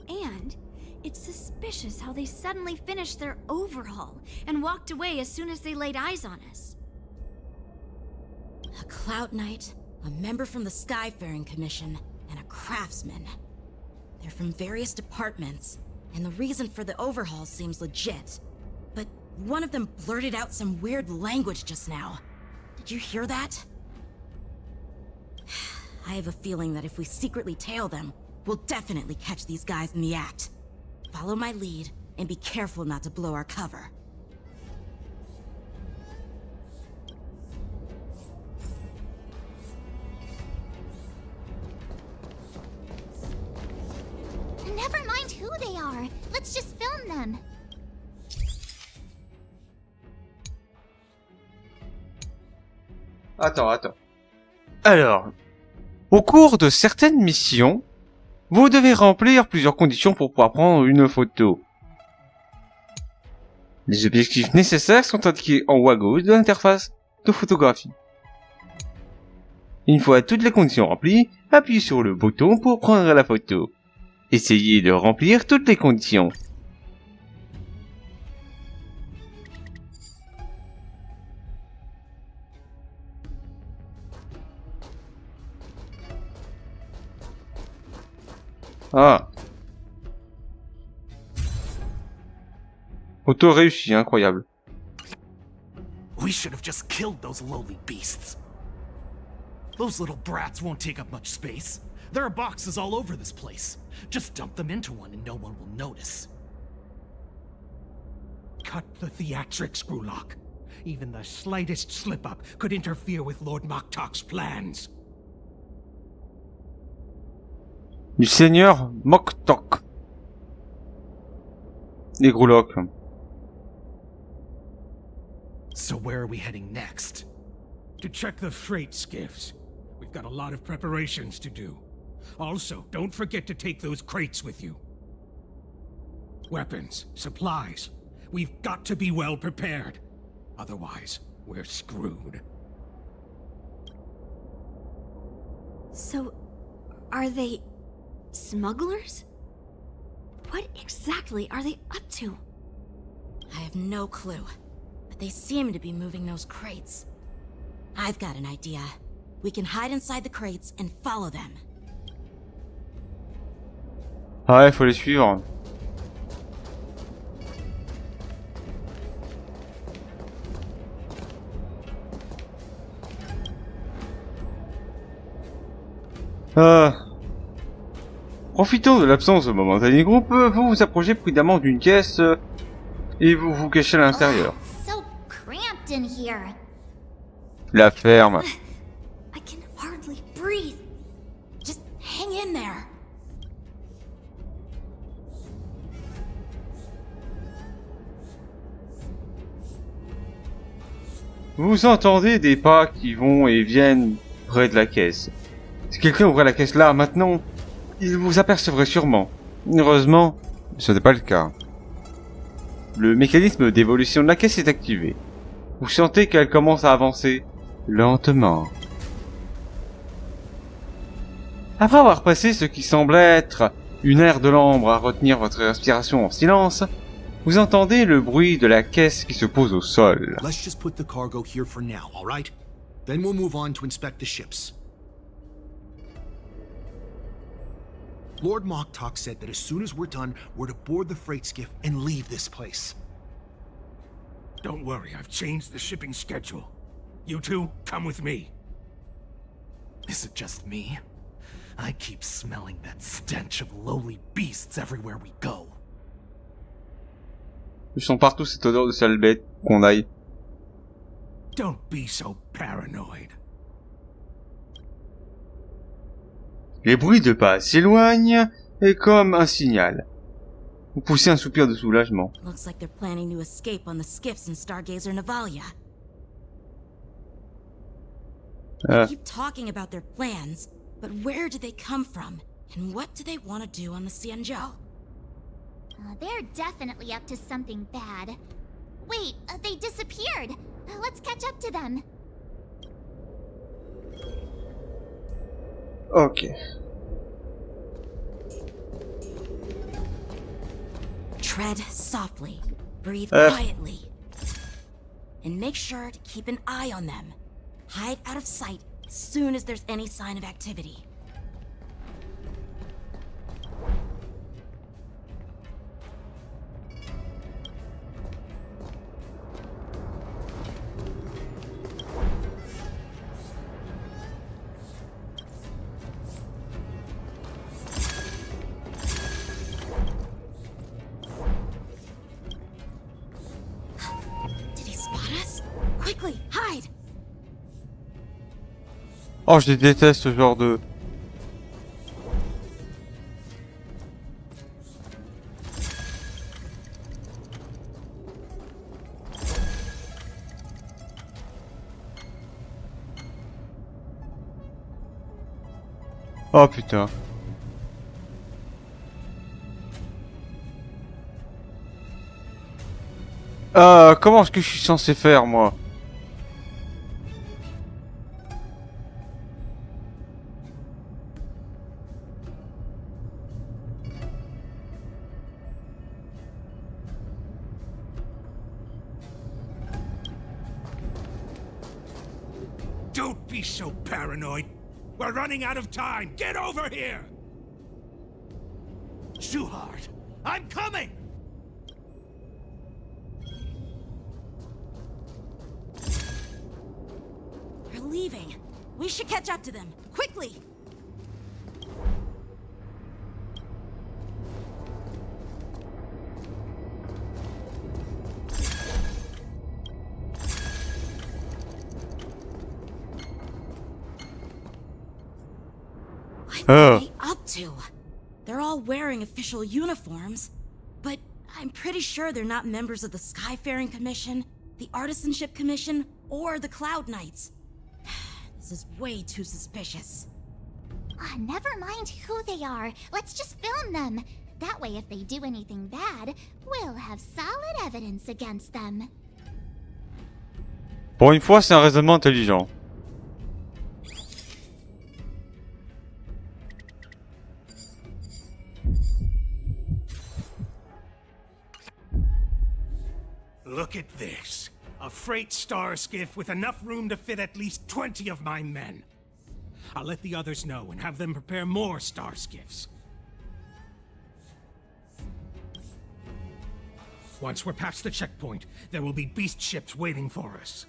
And it's suspicious how they suddenly finished their overhaul and walked away as soon as they laid eyes on us. A Cloud Knight, a member from the Skyfaring Commission, and a craftsman. They're from various departments, and the reason for the overhaul seems legit. But one of them blurted out some weird language just now. Did you hear that? I have a feeling that if we secretly tail them, we'll definitely catch these guys in the act. Follow my lead, and be careful not to blow our cover. Never mind who they are. Let's just film them. Attends. Alors, au cours de certaines missions, vous devez remplir plusieurs conditions pour pouvoir prendre une photo. Les objectifs nécessaires sont indiqués en haut à gauche de l'interface de photographie. Une fois toutes les conditions remplies, appuyez sur le bouton pour prendre la photo. Essayez de remplir toutes les conditions. Ah. Auto réussi, incroyable. We should have just killed those lowly beasts. Those little brats won't take up much space. There are boxes all over this place. Just dump them into one and no one will notice. Cut the theatrics, Grulock. Even the slightest slip-up could interfere with Lord Moktok's plans. Du seigneur Moktok. Les Groulocs. So where are we heading next? To check the freight skiffs. We've got a lot of preparations to do. Also, don't forget to take those crates with you. Weapons, supplies. We've got to be well prepared. Otherwise, we're screwed. So, are they smugglers? What exactly are they up to? I have no clue, but they seem to be moving those crates. I've got an idea. We can hide inside the crates and follow them. Ah ouais, faut les suivre. Profitant de l'absence momentanée du groupe, vous vous approchez prudemment d'une caisse et vous vous cachez à l'intérieur. So cramped in here. La ferme. I can hardly breathe. Just hang in there. Vous entendez des pas qui vont et viennent près de la caisse. Si quelqu'un ouvrait la caisse là, maintenant, il vous apercevrait sûrement. Heureusement, ce n'est pas le cas. Le mécanisme d'évolution de la caisse est activé. Vous sentez qu'elle commence à avancer lentement. Après avoir passé ce qui semble être une ère de l'ombre à retenir votre respiration en silence, vous entendez le bruit de la caisse qui se pose au sol. Let's just put the cargo here for now, all right? Then we'll move on to inspect the ships. Lord Moktok said that as soon as we're done, we're to board the freight skiff and leave this place. Don't worry, I've changed the shipping schedule. You two, come with me. Is it just me? I keep smelling that stench of lowly beasts everywhere we go. Je sens partout cette odeur de sale bête qu'on aille. Don't be so paranoid. Les bruits de pas s'éloignent Et comme un signal, vous poussez un soupir de soulagement. Looks like they're planning to escape on the skiffs in Stargazer Navalia. They keep talking about their plans, but where do they come from? And what do they want to do on the Xianzhou? They're definitely up to something bad. Wait, they disappeared. Let's catch up to them. Ok. Tread softly, breathe quietly, and make sure to keep an eye on them. Hide out of sight as soon as there's any sign of activity. Quickly, hide! Oh, je déteste ce genre de... Oh putain. Comment est-ce que je suis censé faire, moi? Don't be so paranoid. We're running out of time. Get over here! Shuhard, I'm coming! They're leaving. We should catch up to them. Quickly! What are they up to? They're all wearing official uniforms, but I'm pretty sure they're not members of the Skyfaring Commission, the Artisanship Commission, or the Cloud Knights. This is way too suspicious. Never mind who they are. Let's just film them. That way, if they do anything bad, we'll have solid evidence against them. Pour une fois, c'est un raisonnement intelligent. Look at this. A freight star skiff with enough room to fit at least 20 of my men. I'll let the others know and have them prepare more star skiffs. Once we're past the checkpoint, there will be beast ships waiting for us.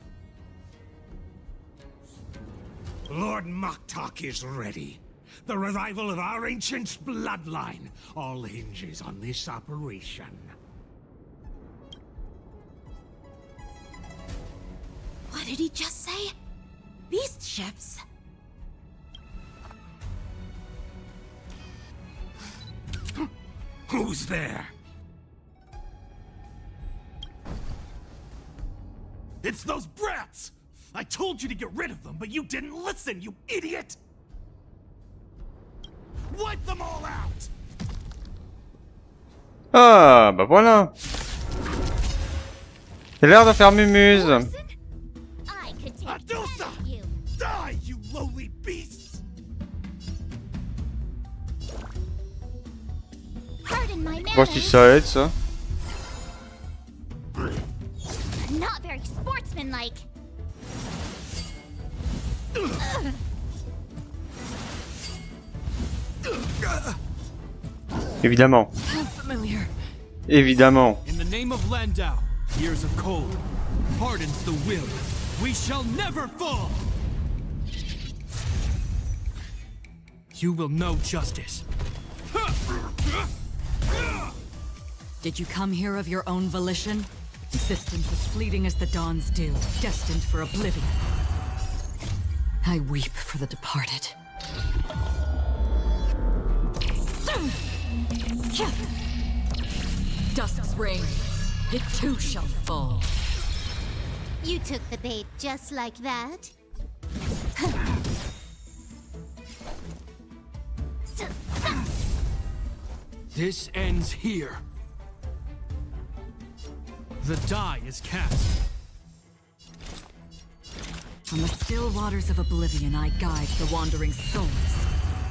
Lord Moktok is ready. The revival of our ancient bloodline all hinges on this operation. What did he just say? Beast ships? Who's there? It's those brats! I told you to get rid of them, but you didn't listen, you idiot! Wipe them all out! Ah, bah voilà. T'as l'air de faire mumuse. Adusa! Die, you lowly beasts! Pardon my Bon, si ça aide, ça. Not very sportsmanlike. Évidemment. Évidemment. In the name of Landau, years of cold, hardens the will. We shall never fall! You will know justice. Did you come here of your own volition? Existence as fleeting as the dawn's dew, destined for oblivion. I weep for the departed. Dusk's reign, it too shall fall. You took the bait just like that. This ends here. The die is cast. On the still waters of oblivion, I guide the wandering souls.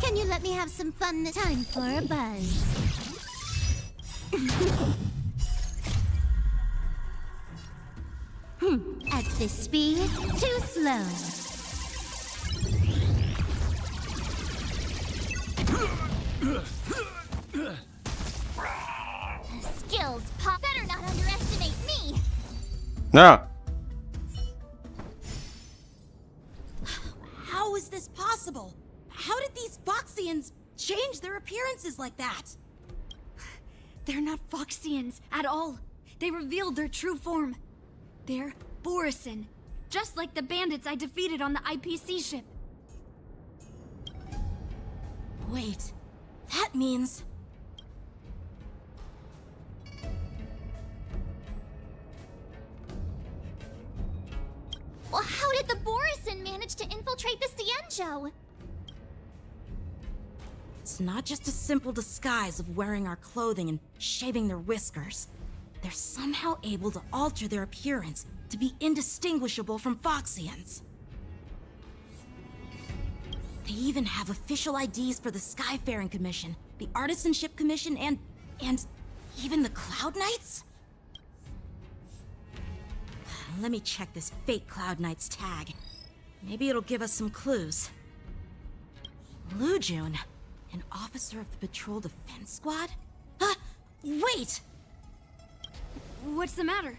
Can you let me have some fun this time for a buzz? At this speed, too slow. Skills pop. Better not underestimate me. Ah. How is this possible? How did these Foxians change their appearances like that? They're not Foxians at all. They revealed their true form. They're Borisin, just like the bandits I defeated on the IPC ship. Wait, that means... Well, how did the Borisin manage to infiltrate the Cienjo? It's not just a simple disguise of wearing our clothing and shaving their whiskers. They're somehow able to alter their appearance to be indistinguishable from Foxians. They even have official IDs for the Skyfaring Commission, the Artisanship Commission, and even the Cloud Knights? Let me check this fake Cloud Knight's tag. Maybe it'll give us some clues. Lujun, an officer of the Patrol Defense Squad? Wait! What's the matter?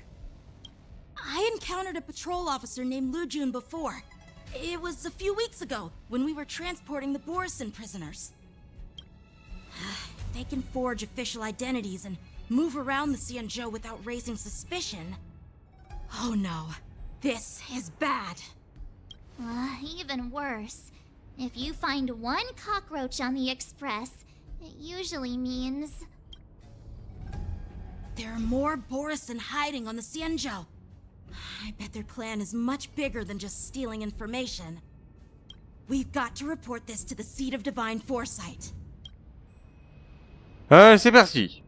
I encountered a patrol officer named Lujun before. It was a few weeks ago, when we were transporting the Borisin prisoners. If they can forge official identities and move around the Cienjo without raising suspicion... Oh no, this is bad. Even worse. If you find one cockroach on the Express, it usually means... There are more Borisin hiding on the Cienjo. I bet their plan is much bigger than just stealing information. We've got to report this to the Seat of Divine Foresight. C'est parti.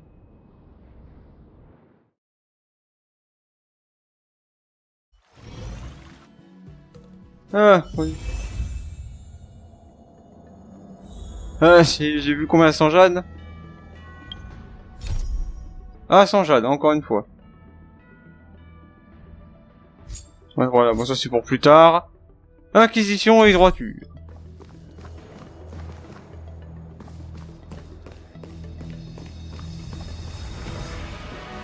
Ah, oui. Ah, j'ai vu combien sans Jade. Ah, sans Jade, encore une fois. Ouais, voilà, bon ça c'est pour plus tard. Inquisition et droiture.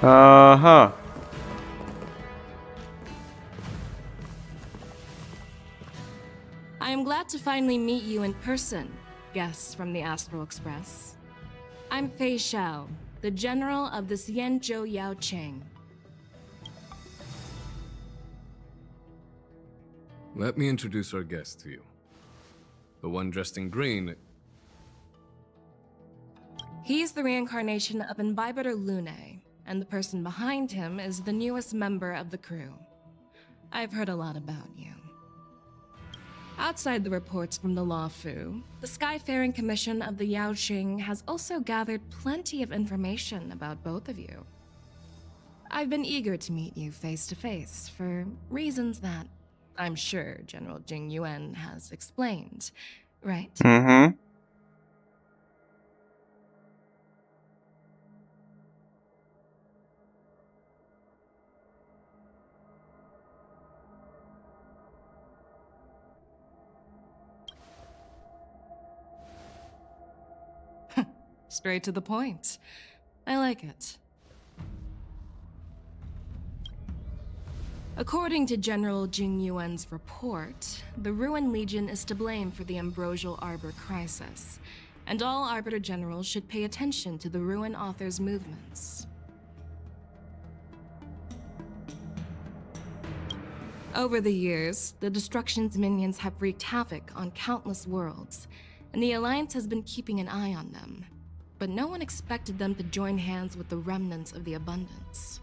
Ah ah. I am glad to finally meet you in person, guests from the Astral Express. I'm Fei Xiao, the general of the Cienjo Yaocheng. Let me introduce our guest to you. The one dressed in green. He's the reincarnation of Imbibiter Lune, and the person behind him is the newest member of the crew. I've heard a lot about you. Outside the reports from the Law Fu, the Skyfaring Commission of the Yaocheng has also gathered plenty of information about both of you. I've been eager to meet you face to face for reasons that I'm sure General Jing Yuan has explained, right? Mm-hmm. Straight to the point. I like it. According to General Jing Yuan's report, the Ruin Legion is to blame for the Ambrosial Arbor crisis, and all Arbiter Generals should pay attention to the Ruin Author's movements. Over the years, the Destruction's minions have wreaked havoc on countless worlds, and the Alliance has been keeping an eye on them. but no one expected them to join hands with the remnants of the abundance.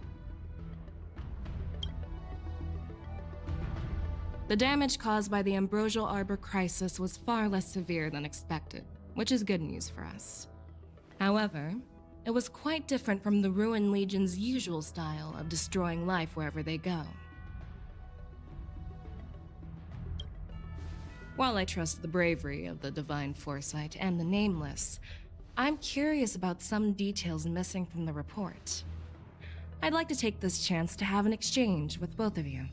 The damage caused by the Ambrosial Arbor crisis was far less severe than expected, which is good news for us. However, it was quite different from the Ruin Legion's usual style of destroying life wherever they go. While I trust the bravery of the Divine Foresight and the Nameless, I'm curious about some details missing from the report. I'd like to take this chance to have an exchange with both of you.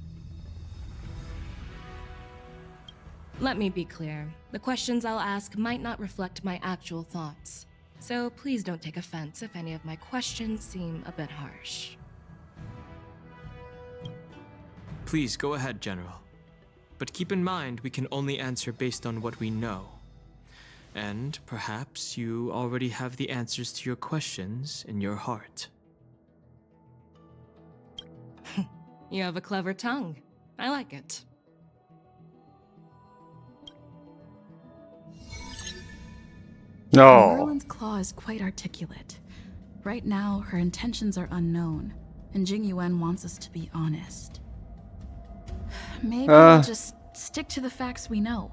Let me be clear, the questions I'll ask might not reflect my actual thoughts, so please don't take offense if any of my questions seem a bit harsh. Please go ahead, General. But keep in mind we can only answer based on what we know. And perhaps you already have the answers to your questions in your heart. You have a clever tongue. I like it. No. Merlin's claw is quite articulate. Right now, her intentions are unknown, and Jing Yuan wants us to be honest. Maybe we'll just stick to the facts we know.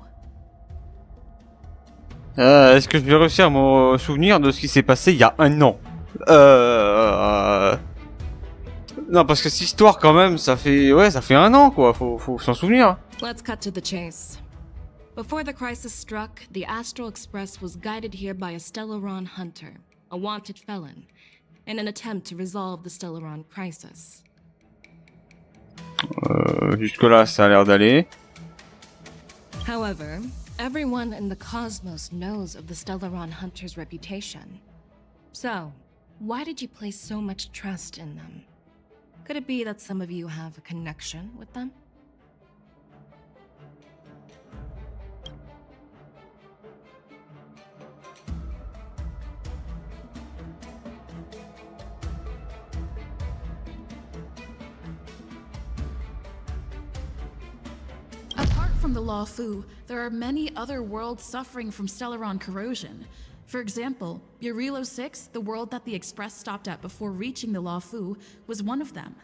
Est-ce que je vais réussir à me souvenir de ce qui s'est passé il y a un an? Non, parce que cette histoire, quand même, ça fait un an, quoi. Faut s'en souvenir. Let's cut to the chase. Before the crisis struck, the Astral Express was guided here by a Stellaron hunter, a wanted felon, in an attempt to resolve the Stellaron crisis. Jusque-là, ça a l'air d'aller. However, everyone in the cosmos knows of the Stellaron hunter's reputation. So, why did you place so much trust in them? Could it be that some of you have a connection with them? Apart from the Law Fu, there are many other worlds suffering from Stellaron corrosion. For example, Urilo 6, the world that the Express stopped at before reaching the Law Fu, was one of them.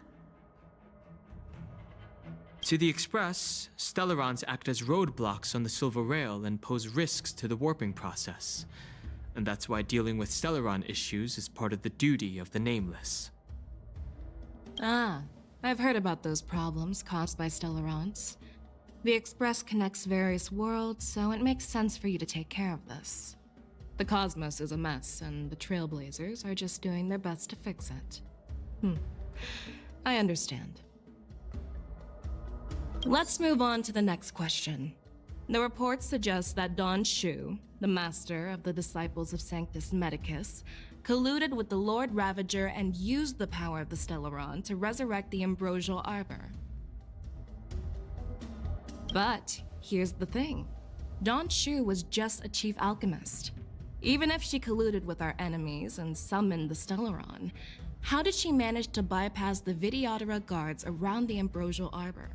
To the Express, Stellarons act as roadblocks on the Silver Rail and pose risks to the warping process. And that's why dealing with Stellaron issues is part of the duty of the Nameless. Ah, I've heard about those problems caused by Stellarons. The Express connects various worlds, so it makes sense for you to take care of this. The cosmos is a mess, and the Trailblazers are just doing their best to fix it. I understand. Let's move on to the next question. The report suggests that Don Shu, the master of the Disciples of Sanctus Medicus, colluded with the Lord Ravager and used the power of the Stellaron to resurrect the Ambrosial Arbor. But here's the thing. Don Shu was just a chief alchemist. Even if she colluded with our enemies and summoned the Stellaron, how did she manage to bypass the Videodora guards around the Ambrosial Arbor?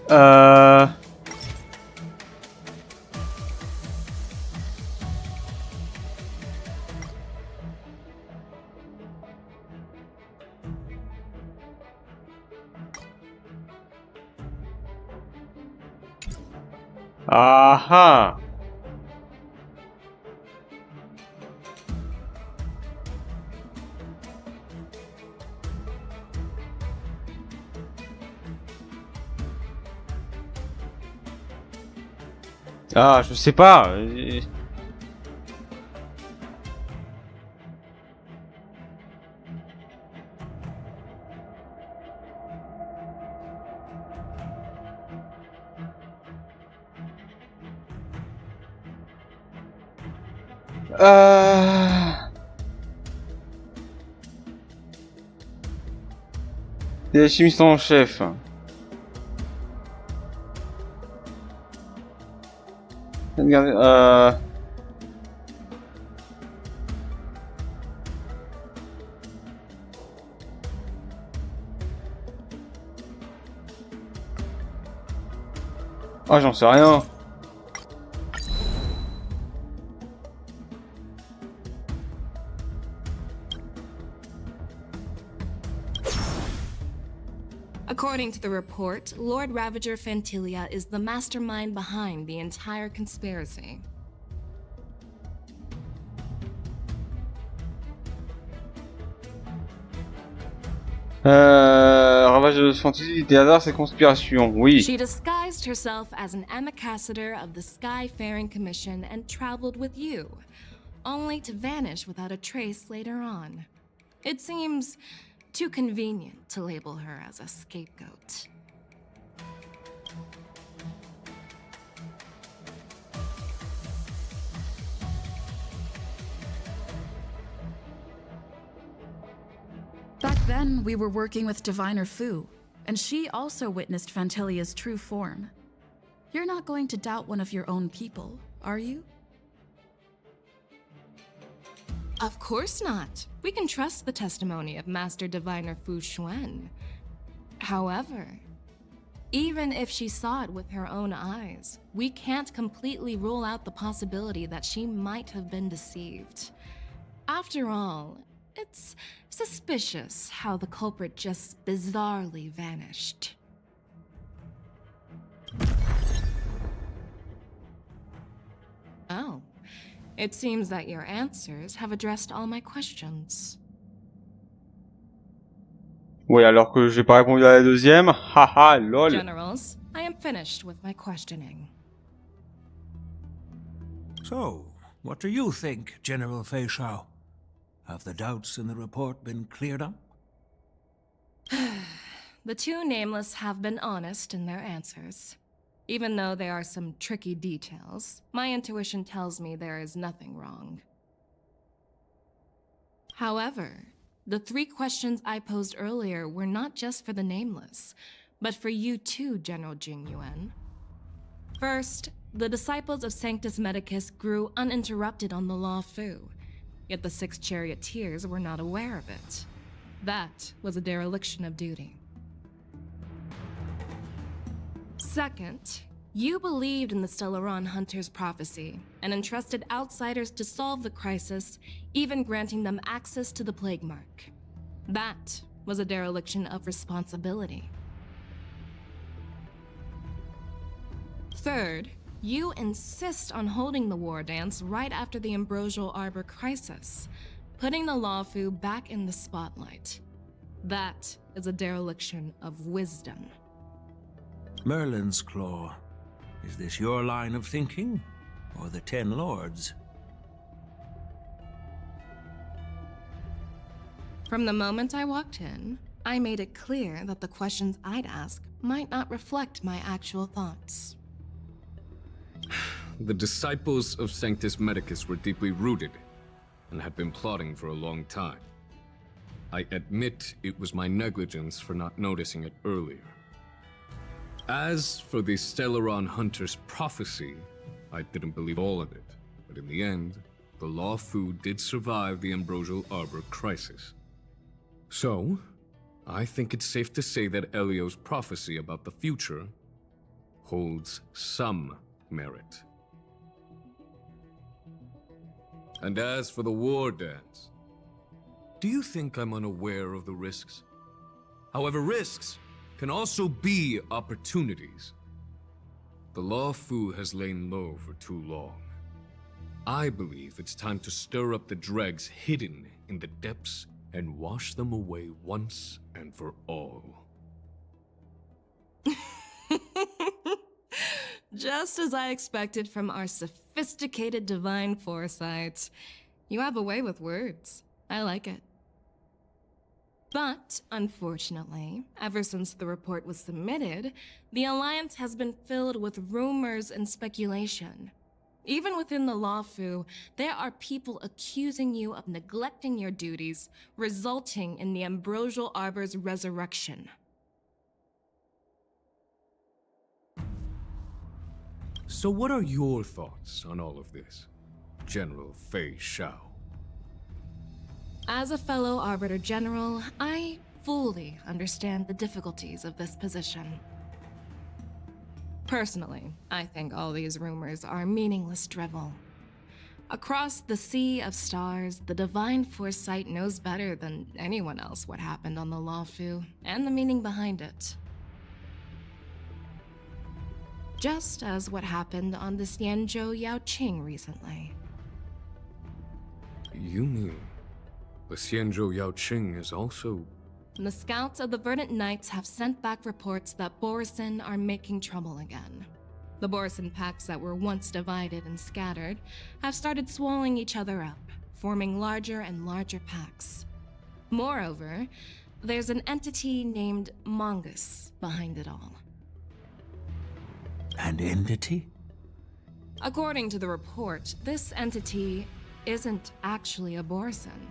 Aha! Ah, je sais pas. C'est la chimiste en chef. Ah, j'en sais rien. According to the report, Lord Ravager Fantilia is the mastermind behind the entire conspiracy. Ravage de fantasy, des hasards et conspirations, oui. She disguised herself as an ambassador of the Skyfaring Commission and traveled with you, only to vanish without a trace later on. It seems too convenient to label her as a scapegoat. Back then, we were working with Diviner Fu, and she also witnessed Fantilia's true form. You're not going to doubt one of your own people, are you? Of course not. We can trust the testimony of Master Diviner Fu Xuan. However, even if she saw it with her own eyes, we can't completely rule out the possibility that she might have been deceived. After all, it's suspicious how the culprit just bizarrely vanished. Oh, it seems that your answers have addressed all my questions. Oui, alors que j'ai pas répondu à la deuxième. Haha, lol. Generals, I am finished with my questioning. So, what do you think, General Fei Shao? Have the doubts in the report been cleared up? The two nameless have been honest in their answers. Even though there are some tricky details, my intuition tells me there is nothing wrong. However, the 3 questions I posed earlier were not just for the nameless, but for you too, General Jing Yuan. First, the disciples of Sanctus Medicus grew uninterrupted on the Law Fu, yet the 6 charioteers were not aware of it. That was a dereliction of duty. Second, you believed in the Stellaron Hunter's prophecy and entrusted outsiders to solve the crisis, even granting them access to the Plague Mark. That was a dereliction of responsibility. Third, you insist on holding the war dance right after the Ambrosial Arbor crisis, putting the Law Fu back in the spotlight. That is a dereliction of wisdom. Merlin's Claw. Is this your line of thinking, or the 10 Lords? From the moment I walked in, I made it clear that the questions I'd ask might not reflect my actual thoughts. The disciples of Sanctus Medicus were deeply rooted and had been plotting for a long time. I admit it was my negligence for not noticing it earlier. As for the Stellaron Hunter's prophecy, I didn't believe all of it, but in the end, the Law Fu did survive the Ambrosial Arbor crisis. So, I think it's safe to say that Elio's prophecy about the future holds some merit. And as for the war dance, do you think I'm unaware of the risks? However, risks can also be opportunities. The Law Fu has lain low for too long. I believe it's time to stir up the dregs hidden in the depths and wash them away once and for all. Just as I expected from our sophisticated divine foresight. You have a way with words. I like it. But, unfortunately, ever since the report was submitted, the Alliance has been filled with rumors and speculation. Even within the Law Fu, there are people accusing you of neglecting your duties, resulting in the Ambrosial Arbor's resurrection. So what are your thoughts on all of this, General Fei Shao? As a fellow Arbiter General, I fully understand the difficulties of this position. Personally, I think all these rumors are meaningless drivel. Across the sea of stars, the divine foresight knows better than anyone else what happened on the Luofu and the meaning behind it. Just as what happened on the Xianzhou Yaoqing recently. You mean the Xianzhou Yaoqing is also... The scouts of the Verdant Knights have sent back reports that Borisin are making trouble again. The Borisin packs that were once divided and scattered have started swallowing each other up, forming larger and larger packs. Moreover, there's an entity named Mongoose behind it all. An entity? According to the report, this entity isn't actually a Borisin.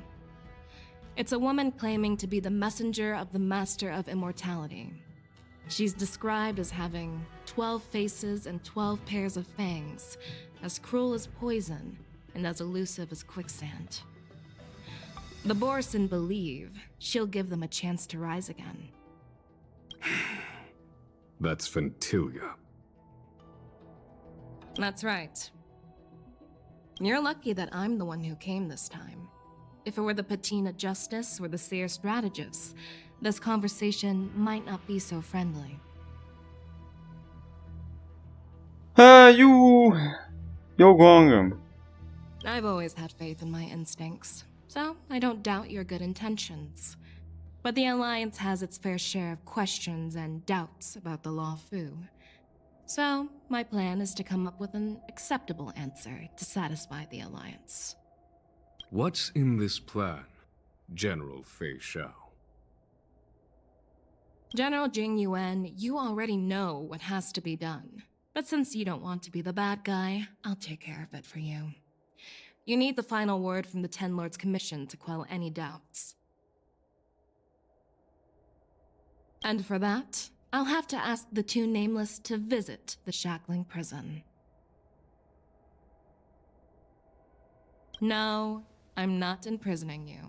It's a woman claiming to be the messenger of the Master of Immortality. She's described as having 12 faces and 12 pairs of fangs, as cruel as poison and as elusive as quicksand. The Borisin believe she'll give them a chance to rise again. That's Ventilia. That's right. You're lucky that I'm the one who came this time. If it were the Patina Justice or the Seer Strategist, this conversation might not be so friendly. Yo Guang. I've always had faith in my instincts, so I don't doubt your good intentions. But the Alliance has its fair share of questions and doubts about the Luofu. So, my plan is to come up with an acceptable answer to satisfy the Alliance. What's in this plan, General Fei Xiao? General Jing Yuan, you already know what has to be done. But since you don't want to be the bad guy, I'll take care of it for you. You need the final word from the Ten Lords Commission to quell any doubts. And for that, I'll have to ask the two Nameless to visit the Shackling Prison. No, I'm not imprisoning you.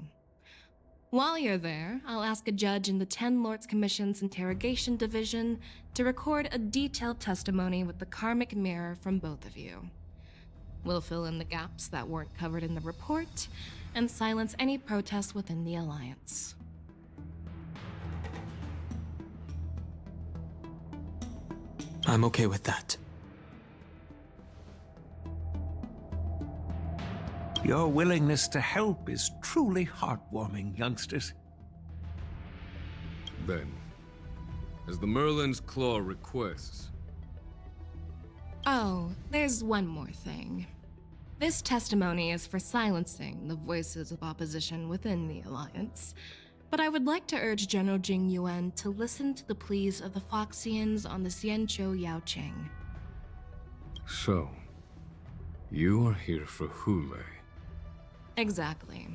While you're there, I'll ask a judge in the Ten Lords Commission's Interrogation Division to record a detailed testimony with the karmic mirror from both of you. We'll fill in the gaps that weren't covered in the report, and silence any protests within the Alliance. I'm okay with that. Your willingness to help is truly heartwarming, youngsters. Then, as the Merlin's Claw requests... Oh, there's one more thing. This testimony is for silencing the voices of opposition within the Alliance, but I would like to urge General Jing Yuan to listen to the pleas of the Foxians on the Xianzhou Yaoqing. So, you are here for Hule. Exactly.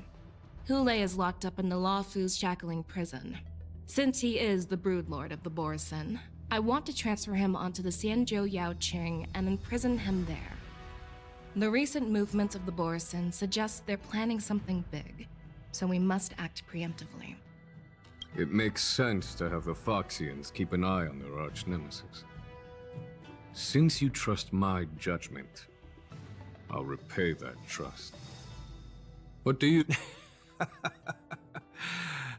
Hule is locked up in the Luofu's Shackling Prison. Since he is the Broodlord of the Borisin, I want to transfer him onto the Xianzhou Yaoqing and imprison him there. The recent movements of the Borisin suggest they're planning something big, so we must act preemptively. It makes sense to have the Foxians keep an eye on their arch-nemesis. Since you trust my judgment, I'll repay that trust. What do you...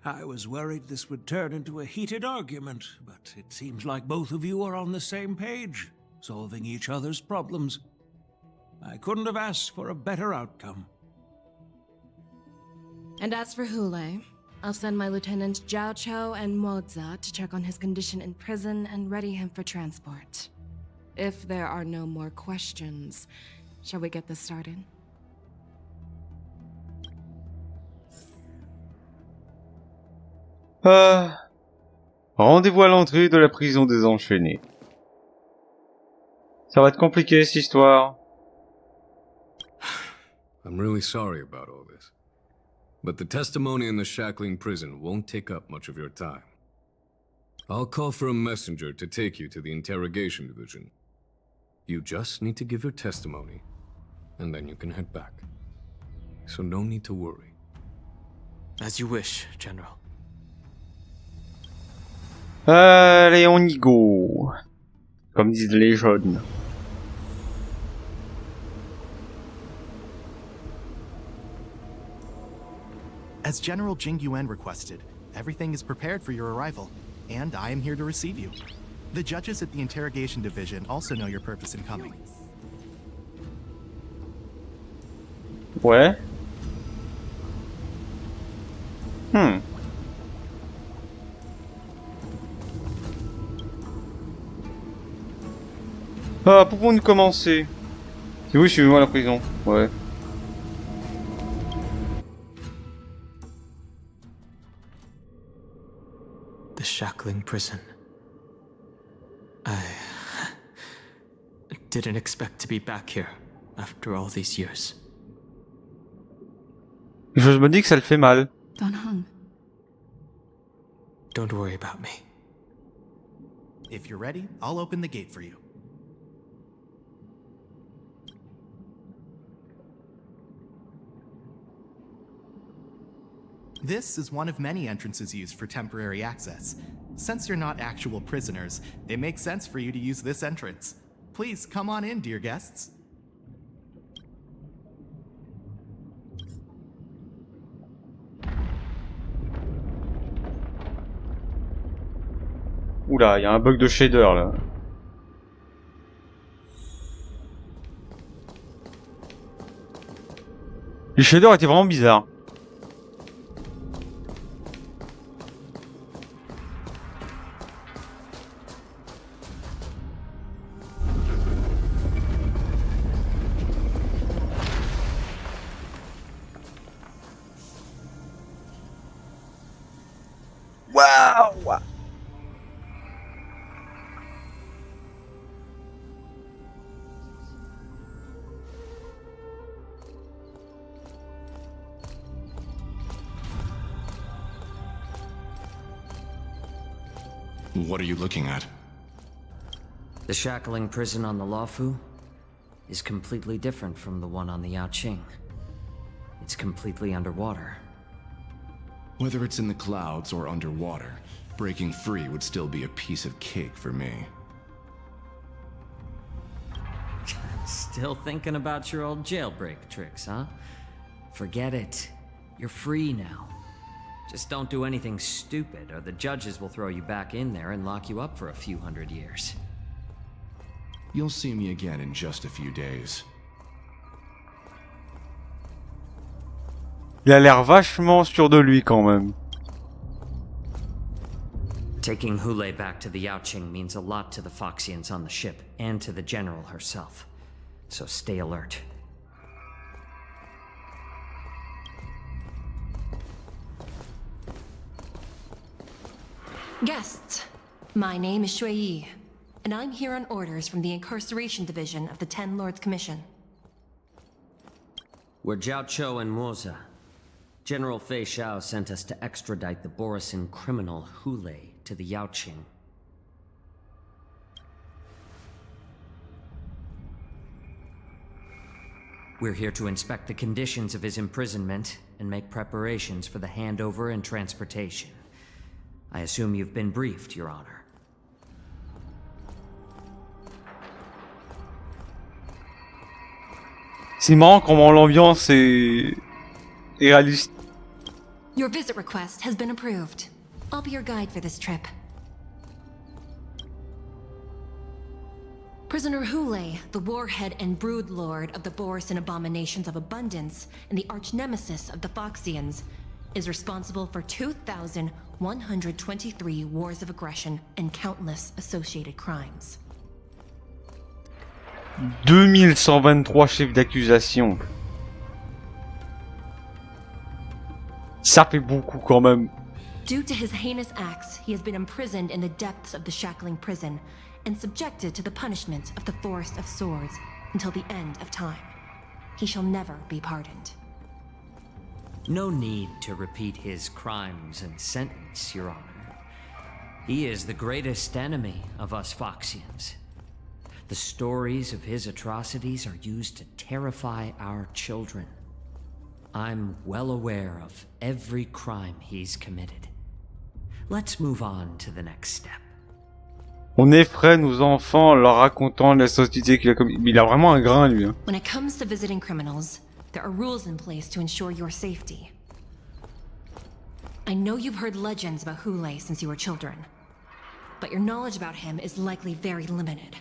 I was worried this would turn into a heated argument, but it seems like both of you are on the same page, solving each other's problems. I couldn't have asked for a better outcome. And as for Hule, I'll send my lieutenants Zhao Chou and Moza to check on his condition in prison and ready him for transport. If there are no more questions, shall we get this started? Rendez-vous à l'entrée de la prison des enchaînés. Ça va être compliqué cette histoire. I'm really sorry about all this. But the testimony in the Shackling Prison won't take up much of your time. I'll call for a messenger to take you to the Interrogation Division. You just need to give your testimony, and then you can head back. So no need to worry. As you wish, General. Allez, on y go. Comme disent les jeunes. As General Jing Yuan requested, everything is prepared for your arrival, and I am here to receive you. The judges at the Interrogation Division also know your purpose in coming. Ouais. Ah, pouvons-nous commencer? Si oui, suivez-moi à la prison. Ouais. The shackling prison. I didn't expect to be back here after all these years. Je me dis que ça le fait mal. Don Hung. Don't worry about me. If you're ready, I'll open the gate for you. This is one of many entrances used for temporary access. Since you're not actual prisoners, it makes sense for you to use this entrance. Please come on in, dear guests. Oula, il y a un bug de shader là. Les shaders étaient vraiment bizarres. Waouh! What are you looking at? The shackling prison on the Luofu is completely different from the one on the Yaoqing. It's completely underwater. Whether it's in the clouds or underwater, breaking free would still be a piece of cake for me. Still thinking about your old jailbreak tricks, huh? Forget it. You're free now. Just don't do anything stupid, or the judges will throw you back in there and lock you up for a few hundred years. You'll see me again in just a few days. Il a l'air vachement sûr de lui quand même. Taking Hule back to the Yaoqing means a lot to the Foxians on the ship, and to the General herself. So stay alert. Guests, my name is Juillet, and I'm here on orders from the Incarceration Division of the Ten Lords Commission. We're Jiao Chou and Moza. General Fei Xiao sent us to extradite the Borisin criminal Hule to the Yaoqing. We're here to inspect the conditions of his imprisonment and make preparations for the handover and transportation. I assume you've been briefed, Your Honor. C'est marrant comment l'ambiance est réaliste. Your visit request has been approved. I'll be your guide for this trip. Prisoner Hule, the warhead and brood lord of the Borisin abominations of abundance and the arch-nemesis of the Foxians, is responsible for 2,123 wars of aggression and countless associated crimes. 2123 chefs d'accusation. Ça fait beaucoup quand même. Due to his heinous acts, he has been imprisoned in the depths of the shackling prison and subjected to the punishment of the Forest of Swords until the end of time. He shall never be pardoned. No need to repeat his crimes and sentence, Your Honor. He is the greatest enemy of us Foxians. The stories of his atrocities are used to terrify our children. I'm well aware of every crime he's committed. Let's move on to the next step. On effraie nos enfants en leur racontant la société qu'il a commis. Il a vraiment un grain, lui. Hein. When it comes to visiting criminals, there are rules in place to ensure your safety. I know you've heard legends about Hule since you were children, but your knowledge about him is likely very limited.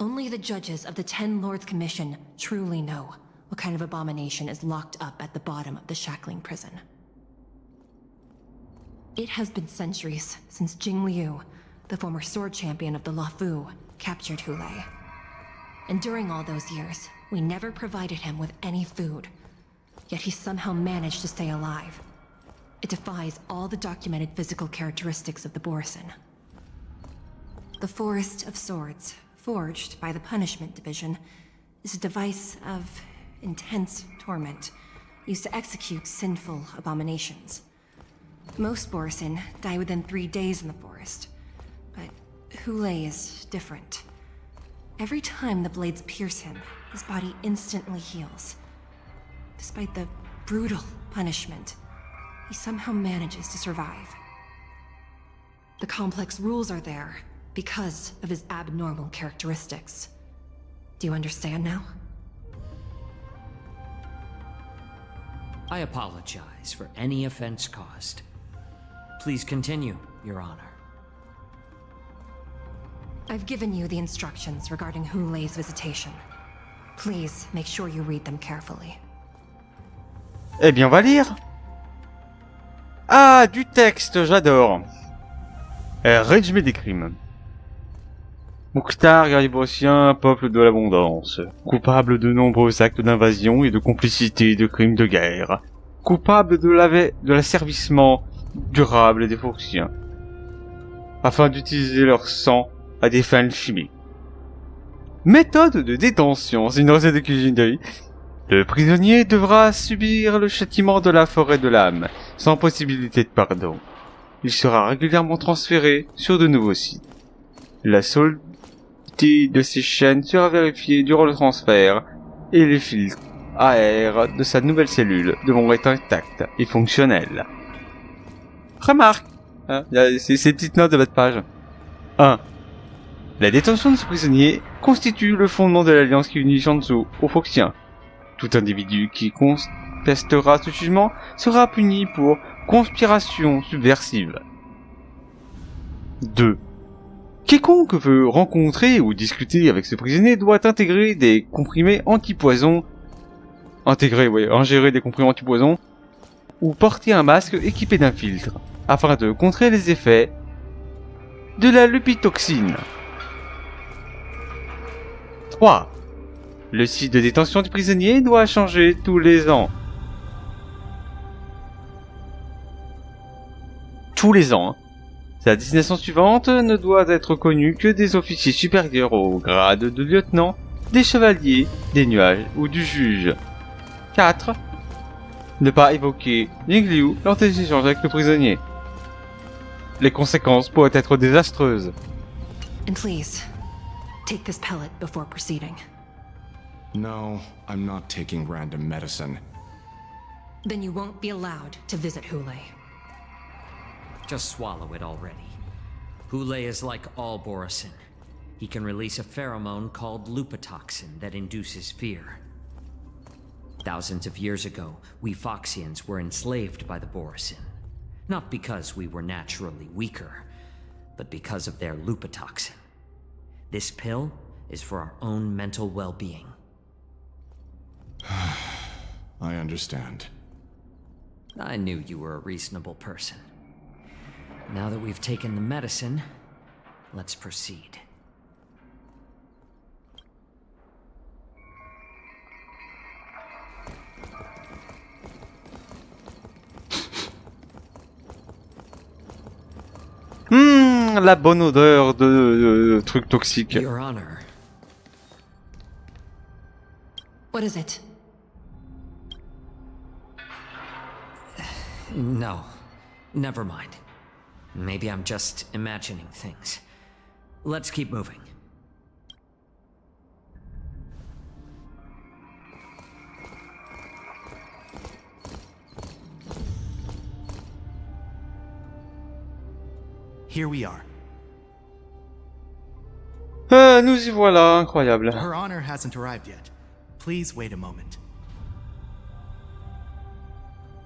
Only the judges of the 10 Lords Commission truly know what kind of abomination is locked up at the bottom of the shackling prison. It has been centuries since Jing Liu, the former sword champion of the Luofu, captured Hule. And during all those years, we never provided him with any food. Yet he somehow managed to stay alive. It defies all the documented physical characteristics of the Borisin. The Forest of Swords, forged by the Punishment Division, is a device of intense torment, used to execute sinful abominations. Most Borisin die within 3 days in the forest, but Hule is different. Every time the blades pierce him, his body instantly heals. Despite the brutal punishment, he somehow manages to survive. The complex rules are there because of his abnormal characteristics. Do you understand now? I apologize for any offense caused. Please continue, Your Honor. I've given you the instructions regarding Hule's visitation. Please make sure you read them carefully. Eh bien, on va lire. Ah, du texte, j'adore. Résumé des crimes. Mouktar, guerrier bossien, peuple de l'abondance. Coupable de nombreux actes d'invasion et de complicité de crimes de guerre. Coupable de l'asservissement durable des Foxiens. Afin d'utiliser leur sang à des fins chimiques. Méthode de détention, c'est une recette de cuisine de vie. Le prisonnier devra subir le châtiment de la forêt de l'âme, sans possibilité de pardon. Il sera régulièrement transféré sur de nouveaux sites. La solidité de ses chaînes sera vérifiée durant le transfert, et les filtres AR de sa nouvelle cellule devront être intacts et fonctionnels. Remarque, hein, ces petites notes de bas de page. 1. La détention de ce prisonnier constitue le fondement de l'alliance qui unit Shanzhou aux Foxiens. Tout individu qui contestera ce jugement sera puni pour conspiration subversive. 2. Quiconque veut rencontrer ou discuter avec ce prisonnier doit intégrer des comprimés antipoison, ingérer des comprimés antipoison, ou porter un masque équipé d'un filtre, afin de contrer les effets de la lupitoxine. 3. Le site de détention du prisonnier doit changer tous les ans. Tous les ans. Hein. Sa destination suivante ne doit être connue que des officiers supérieurs au grade de lieutenant, des chevaliers, des nuages ou du juge. 4. Ne pas évoquer Lingliu lors des échanges avec le prisonnier. Les conséquences pourraient être désastreuses. And please, take this pellet before proceeding. No, I'm not taking random medicine. Then you won't be allowed to visit Hule. Just swallow it already. Hule is like all Borisin. He can release a pheromone called lupitoxin that induces fear. Thousands of years ago, we Foxians were enslaved by the Borisin. Not because we were naturally weaker, but because of their lupitoxin. This pill is for our own mental well-being. I understand. I knew you were a reasonable person. Now that we've taken the medicine, let's proceed. La bonne odeur de trucs toxiques. Your Honor. What is it? No. Never mind. Maybe I'm just imagining things. Let's keep moving. Here we are. Nous y voilà, incroyable. Her honor hasn't arrived yet. Please wait a moment.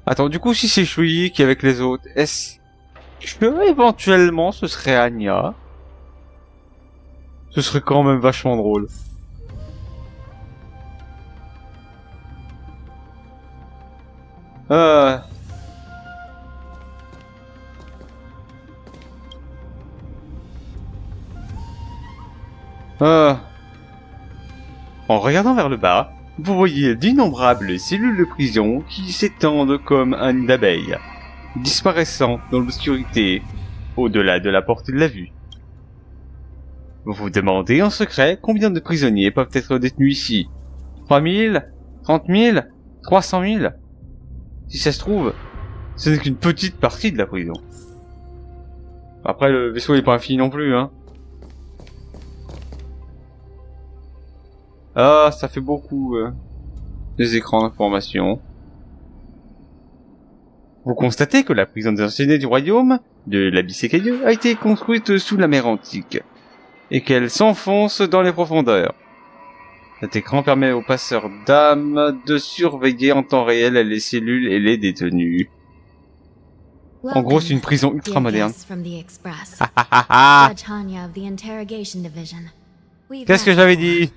Attends, du coup, si c'est Juillet qui est avec les autres, est-ce que éventuellement ce serait Anya? Ce serait quand même vachement drôle. En regardant vers le bas, vous voyez d'innombrables cellules de prison qui s'étendent comme un nid d'abeilles, disparaissant dans l'obscurité, au-delà de la portée de la vue. Vous vous demandez en secret combien de prisonniers peuvent être détenus ici. 3000 30 000 300 000 Si ça se trouve, ce n'est qu'une petite partie de la prison. Après, le vaisseau n'est pas infini non plus, hein. Ah, ça fait beaucoup, des écrans d'information. Vous constatez que la prison des enchaînés du royaume de l'Abysse écailleux a été construite sous la mer antique, et qu'elle s'enfonce dans les profondeurs. Cet écran permet aux passeurs d'âmes de surveiller en temps réel les cellules et les détenus. En gros, c'est une prison ultra moderne. Qu'est-ce que j'avais dit?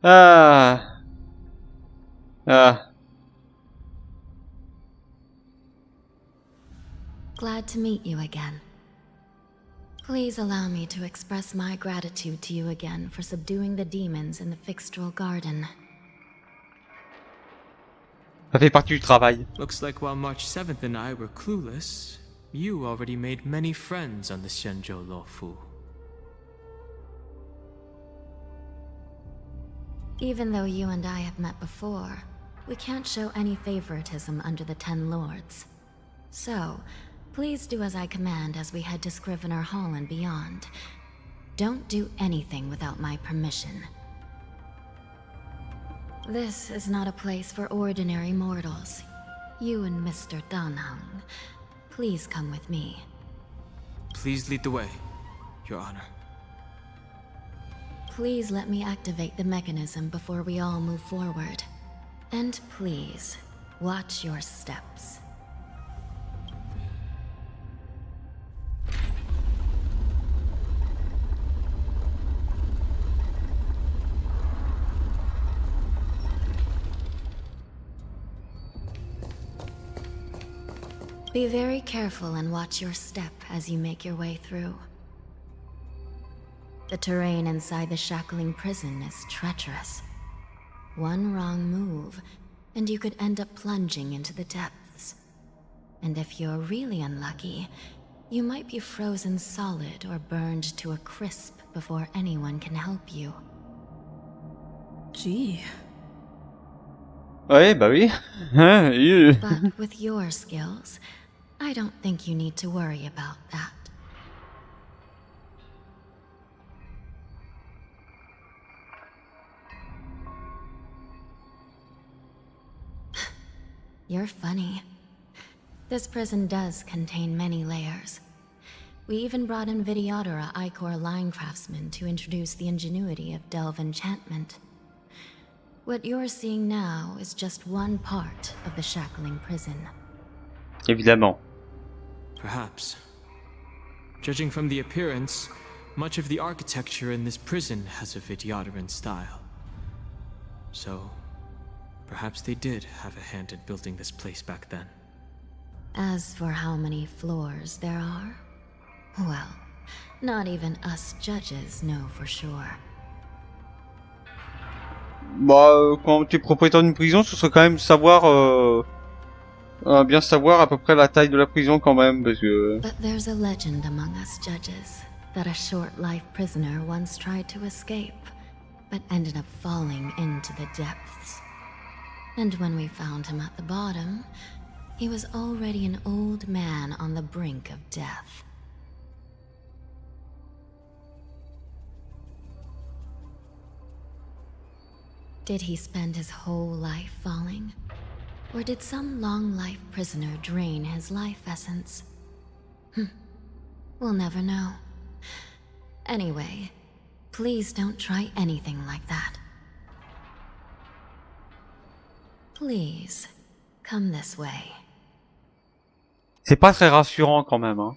Ah. Glad to meet you again. Please allow me to express my gratitude to you again for subduing the demons in the Fixtral Garden. Ça fait partie du travail. Looks like while March 7th and I were clueless, you already made many friends on the Xianzhou Luofu. Even though you and I have met before, we can't show any favoritism under the Ten Lords. So, please do as I command as we head to Scrivener Hall and beyond. Don't do anything without my permission. This is not a place for ordinary mortals. You and Mr. Danheng, please come with me. Please lead the way, Your Honor. Please let me activate the mechanism before we all move forward. And please, watch your steps. Be very careful and watch your step as you make your way through. The terrain inside the shackling prison is treacherous. One wrong move, and you could end up plunging into the depths. And if you're really unlucky, you might be frozen solid or burned to a crisp before anyone can help you. Gee. Ouais, bah oui. But with your skills, I don't think you need to worry about that. You're funny. This prison does contain many layers. We even brought in Videodora Icor line craftsmen to introduce the ingenuity of Delve enchantment. What you're seeing now is just one part of the shackling prison. Évidemment. Perhaps. Judging from the appearance, much of the architecture in this prison has a Vidyodoran style. So, perhaps they did have a hand in building this place back then. As for how many floors there are, well, not even us judges know for sure. Bah, quand tu es propriétaire d'une prison, ce serait quand même savoir, bien savoir à peu près la taille de la prison quand même, parce que... But there's a legend among us judges that a short-life prisoner once tried to escape, but ended up falling into the depths. And when we found him at the bottom, he was already an old man on the brink of death. Did he spend his whole life falling? Or did some long-life prisoner drain his life essence? We'll never know. Anyway, Please don't try anything like that. Please, come this way. C'est pas très rassurant quand même, hein.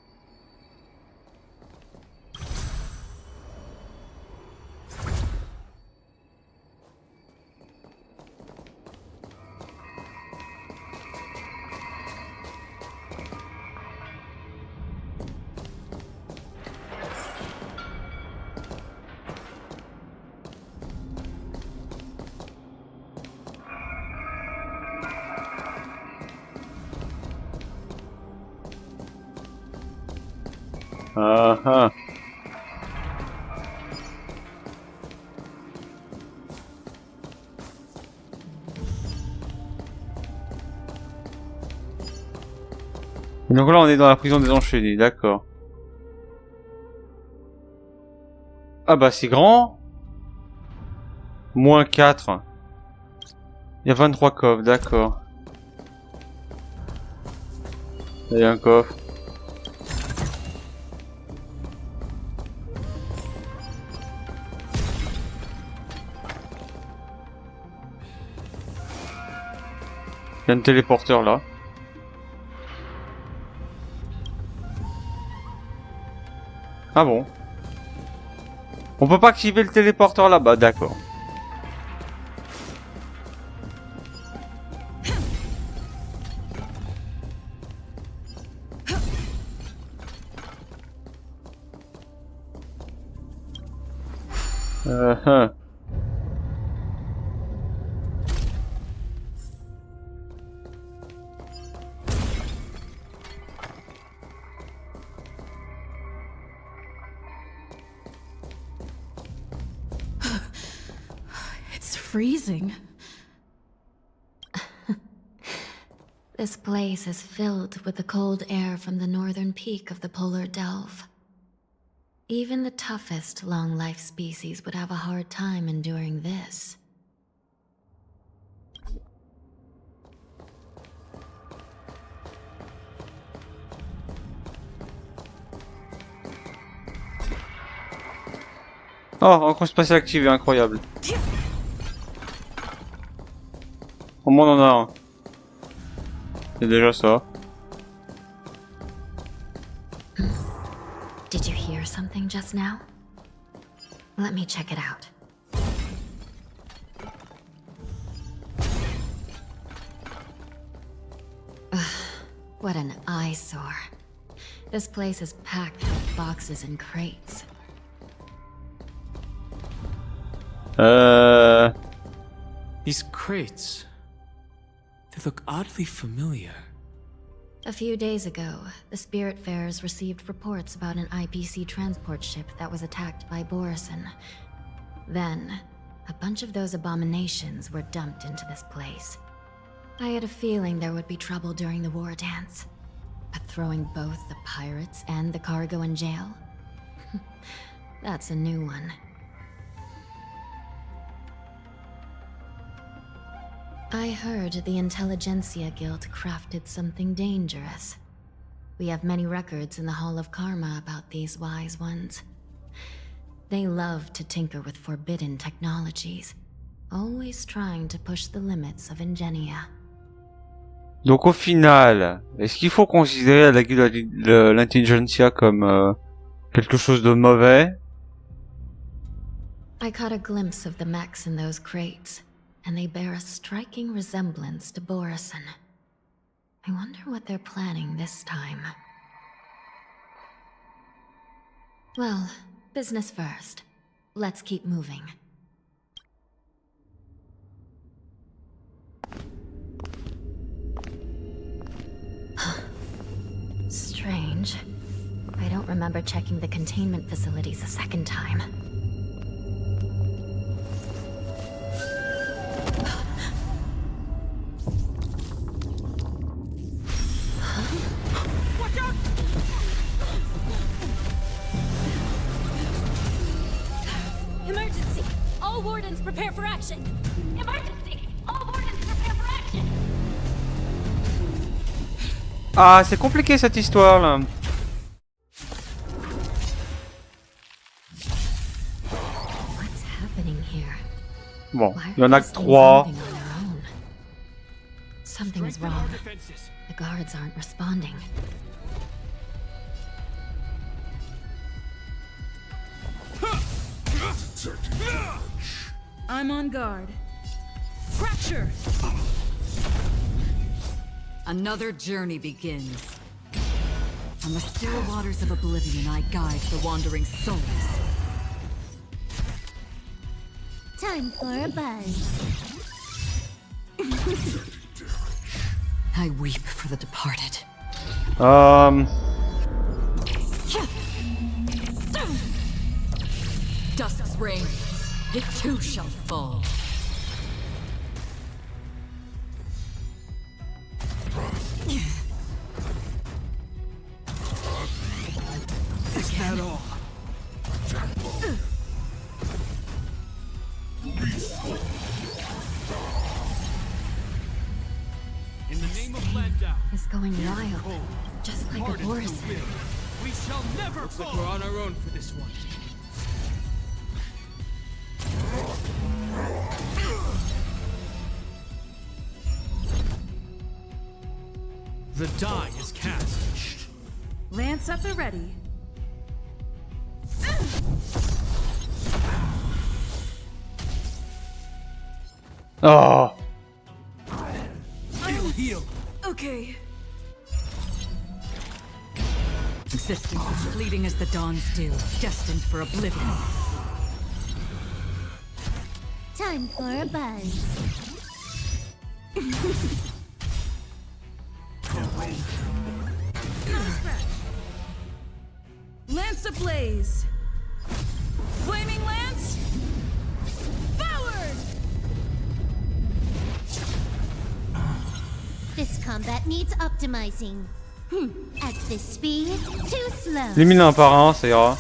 Ah ah. Donc là on est dans la prison des enchaînés, d'accord. Ah bah c'est grand. Moins 4. Il y a 23 coffres, d'accord. Il y a un coffre. Il y a un téléporteur là. Ah bon. On peut pas activer le téléporteur là-bas, d'accord. It's freezing. This place is filled with the cold air from the northern peak of the polar delve. Even the toughest long-life species would have a hard time enduring this. Oh, rencontre spatiale activée, incroyable. Au moins on en a un. C'est déjà ça. Did you hear something just now? Let me check it out. Ugh, what an eyesore. This place is packed with boxes and crates. These crates. They look oddly familiar. A few days ago, the Spiritfarers received reports about an IPC transport ship that was attacked by Borison. Then, a bunch of those abominations were dumped into this place. I had a feeling there would be trouble during the war dance. But throwing both the pirates and the cargo in jail? That's a new one. I heard the Intelligentsia Guild crafted something dangerous. We have many records in the Hall of Karma about these wise ones. They love to tinker with forbidden technologies, always trying to push the limits of Ingenia. Donc au final, est-ce qu'il faut considérer la guilde de l'intelligentsia comme quelque chose de mauvais? I caught a glimpse of the mechs in those crates, and they bear a striking resemblance to Borison. I wonder what they're planning this time. Well, business first. Let's keep moving. Strange. I don't remember checking the containment facilities a second time. Emergency! All wardens prepare for action! Emergency! All wardens prepare for action! Ah, c'est compliqué cette histoire là. happening here? Bon, Why il y en are a que these things 3. moving on their own? Something is wrong. The guards aren't responding. I'm on guard. Fracture! Another journey begins. On the still waters of oblivion, I guide the wandering souls. Time for a buzz. I weep for the departed. Dusk's reign, it too shall fall. Is that all? In the name of Landau, Is going wild, just like a pardon horse. the will. We shall never Looks fall. like we're on our own for this one. The die is cast. Lance at the ready. Oh. Heal, heal. Okay. Existence as fleeting as the dawn's dew, destined for oblivion. Time for a buzz. Lance ablaze. Flaming lance. Forward! This combat needs optimizing. At this speed, too slow. Élimine un par un, ça ira.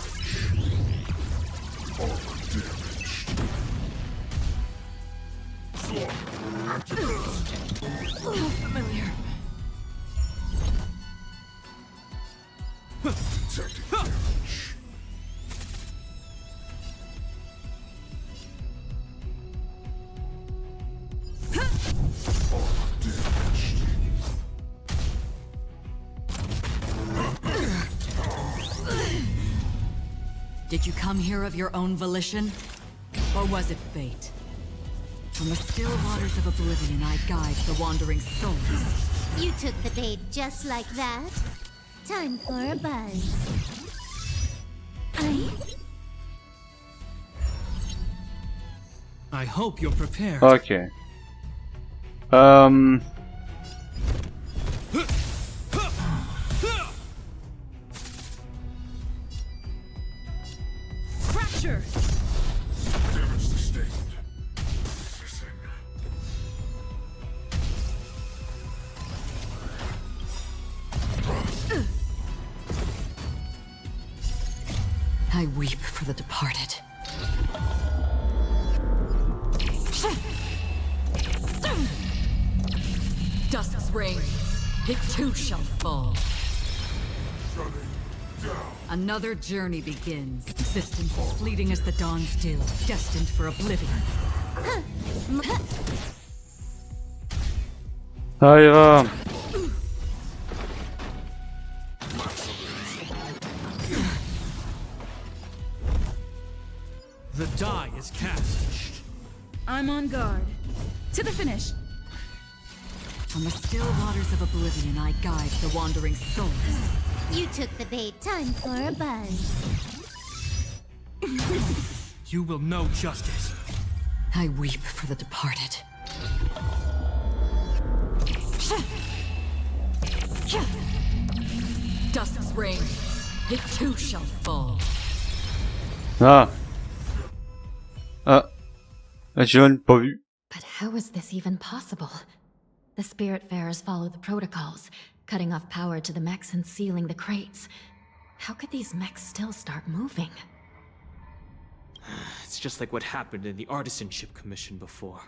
Familiar. Did you come here of your own volition? Or was it fate? From the still waters of oblivion, I guide the wandering souls. You took the bait just like that. Time for a buzz. I hope you're prepared. Ok. Fracture. Damage sustained. I weep for the departed. Dusk's reign, it too shall fall. Another journey begins. Existence as fleeting as the dawn's dew, destined for oblivion. Allez, va. The die is cast. I'm on guard. To the finish. On the still waters of oblivion, I guide the wandering souls. You took the bait. Time for a buzz. You will know justice. I weep for the departed. Dusk's reign, it too shall fall. Ah. Ah. Je l'ai pas vu. But how is this even possible? The Spiritfarers follow the protocols, cutting off power to the mechs and sealing the crates. How could these mechs still start moving? It's just like what happened in the Artisanship Commission before.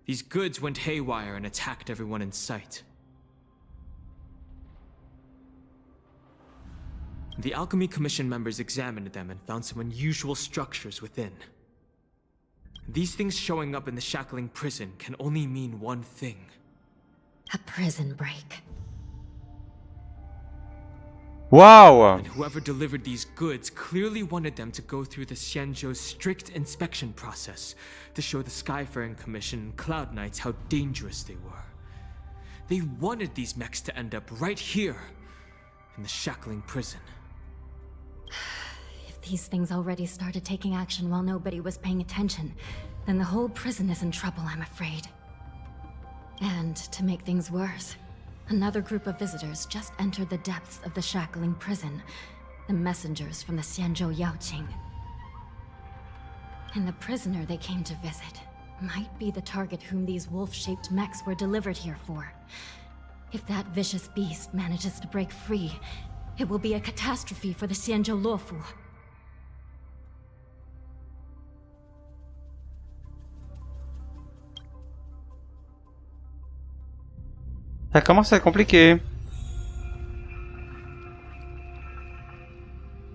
These goods went haywire and attacked everyone in sight. The Alchemy Commission members examined them and found some unusual structures within. These things showing up in the shackling prison can only mean one thing. A prison break. Waouh! And whoever delivered these goods clearly wanted them to go through the Xianzhou's strict inspection process to show the Skyfaring Commission and Cloud Knights how dangerous they were. They wanted these mechs to end up right here, in the shackling prison. If these things already started taking action while nobody was paying attention, then the whole prison is in trouble, I'm afraid. And to make things worse, another group of visitors just entered the depths of the shackling prison, the messengers from the Xianzhou Yaoqing. And the prisoner they came to visit might be the target whom these wolf-shaped mechs were delivered here for. If that vicious beast manages to break free, it will be a catastrophe for the Xianzhou Luofu. Ça commence à être compliqué.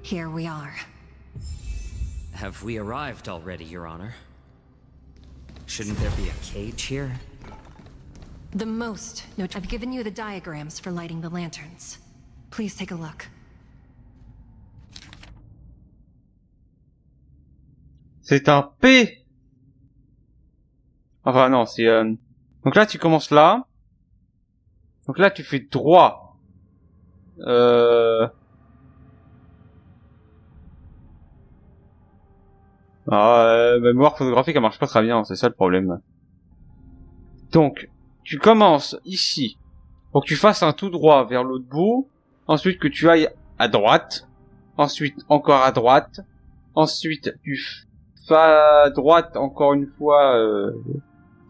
Here we are. Have we arrived already, Your Honor? Shouldn't there be a cage here? The most note. I've given you the diagrams for lighting the lanterns. Please take a look. C'est un P. Enfin non, c'est... Donc là, tu commences là. Donc là, tu fais droit. Mémoire photographique, elle marche pas très bien, c'est ça le problème. Donc, tu commences ici. Faut que tu fasses un tout droit vers l'autre bout. Ensuite, que tu ailles à droite. Ensuite, encore à droite. Ensuite, tu fais à droite encore une fois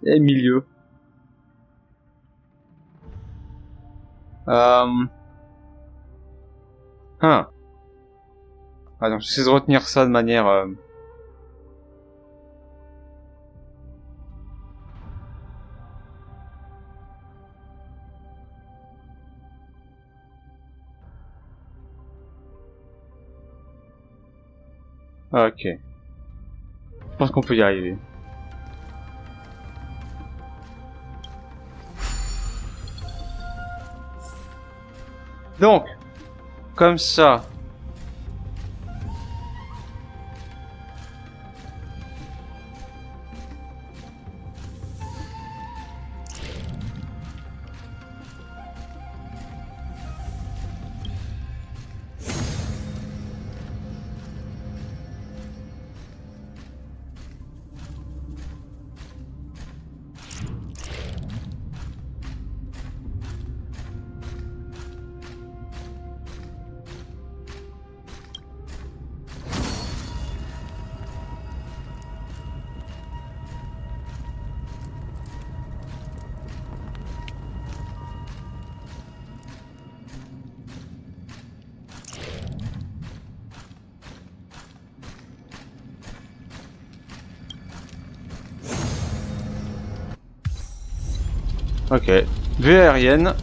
et milieu. Ah, donc j'essaie de retenir ça de manière... Ok. Je pense qu'on peut y arriver. Donc, comme ça. Ok. Vue aérienne.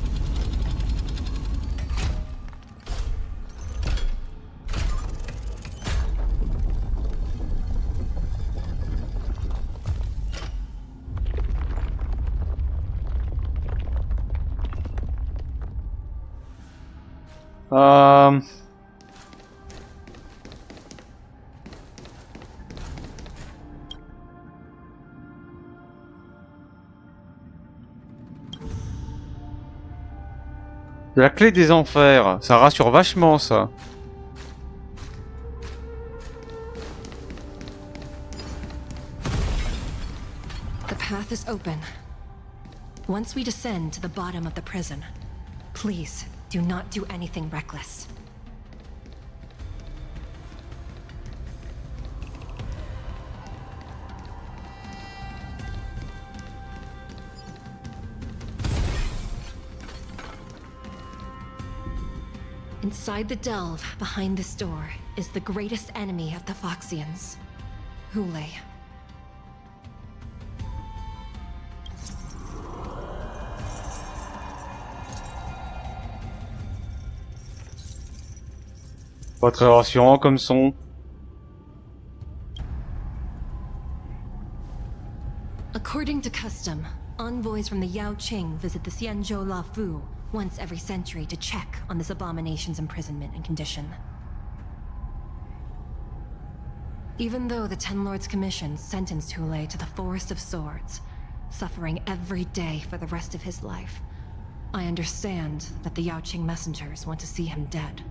La clé des enfers, ça rassure vachement ça. The path is open. Once we descend to the bottom of the prison, please do not do anything reckless. Inside the delve, behind this door, is the greatest enemy of the Foxians, Hule. Pas très rassurant comme son. According to custom, envoys from the Yao Qing visit the Xianzhou Luofu once every century to check on this abomination's imprisonment and condition. Even though the Ten Lords Commission sentenced Hule to the Forest of Swords, suffering every day for the rest of his life, I understand that the Yao Qing messengers want to see him dead.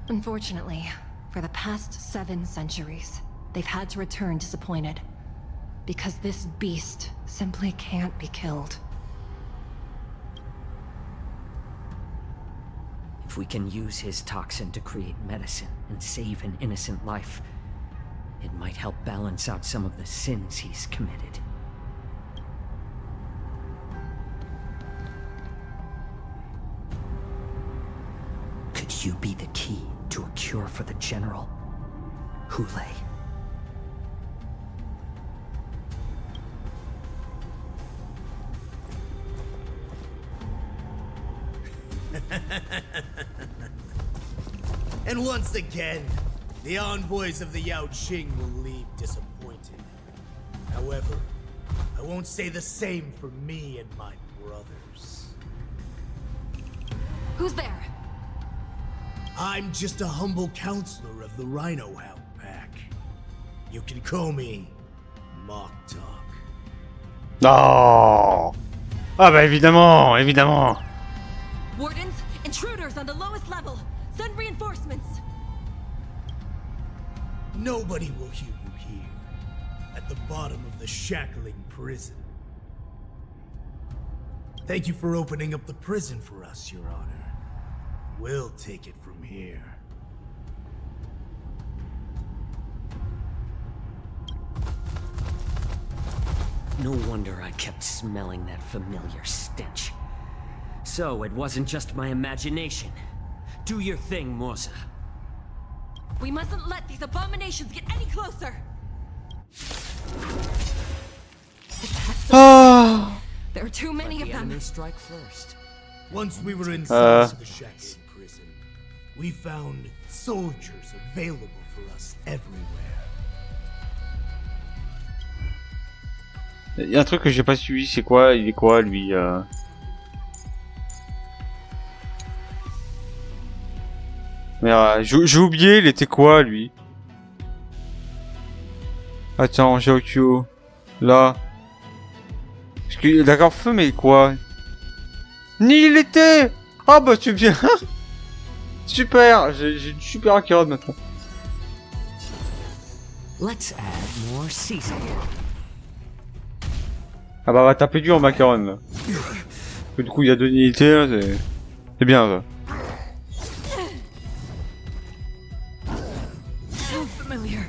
Unfortunately, for the past 7 centuries, they've had to return disappointed, because this beast simply can't be killed. If we can use his toxin to create medicine and save an innocent life, it might help balance out some of the sins he's committed. Could you be the key to a cure for the General, Hule? And once again, the envoys of the Yao Qing will leave disappointed. However, I won't say the same for me and my brothers. Who's there? I'm just a humble counselor of the Rhino Hound Pack. You can call me Mock Talk. Non. Ah bah évidemment, évidemment. Wardens, intruders on the lowest level. Send reinforcements. Nobody will hear you here, at the bottom of the shackling prison. Thank you for opening up the prison for us, Your Honor. We'll take it from here. No wonder I kept smelling that familiar stench. So it wasn't just my imagination. Do your thing, Morza. We mustn't let these abominations get any closer. There are too many of them. Strike first. Once we were inside the shackling prison, we found soldiers available for us everywhere. Il y a un truc que j'ai pas suivi, c'est quoi? Il est quoi lui Mais j'ai oublié, il était quoi lui? Attends, j'ai Okyo. Là. D'accord, feu, mais quoi? Ni il était! Ah bah tu viens! Super! J'ai une super accurate maintenant. Let's add more seasoning. Ah bah va taper dur en macaron là. Du coup il y a 2 unités là, c'est bien ça. So familiar.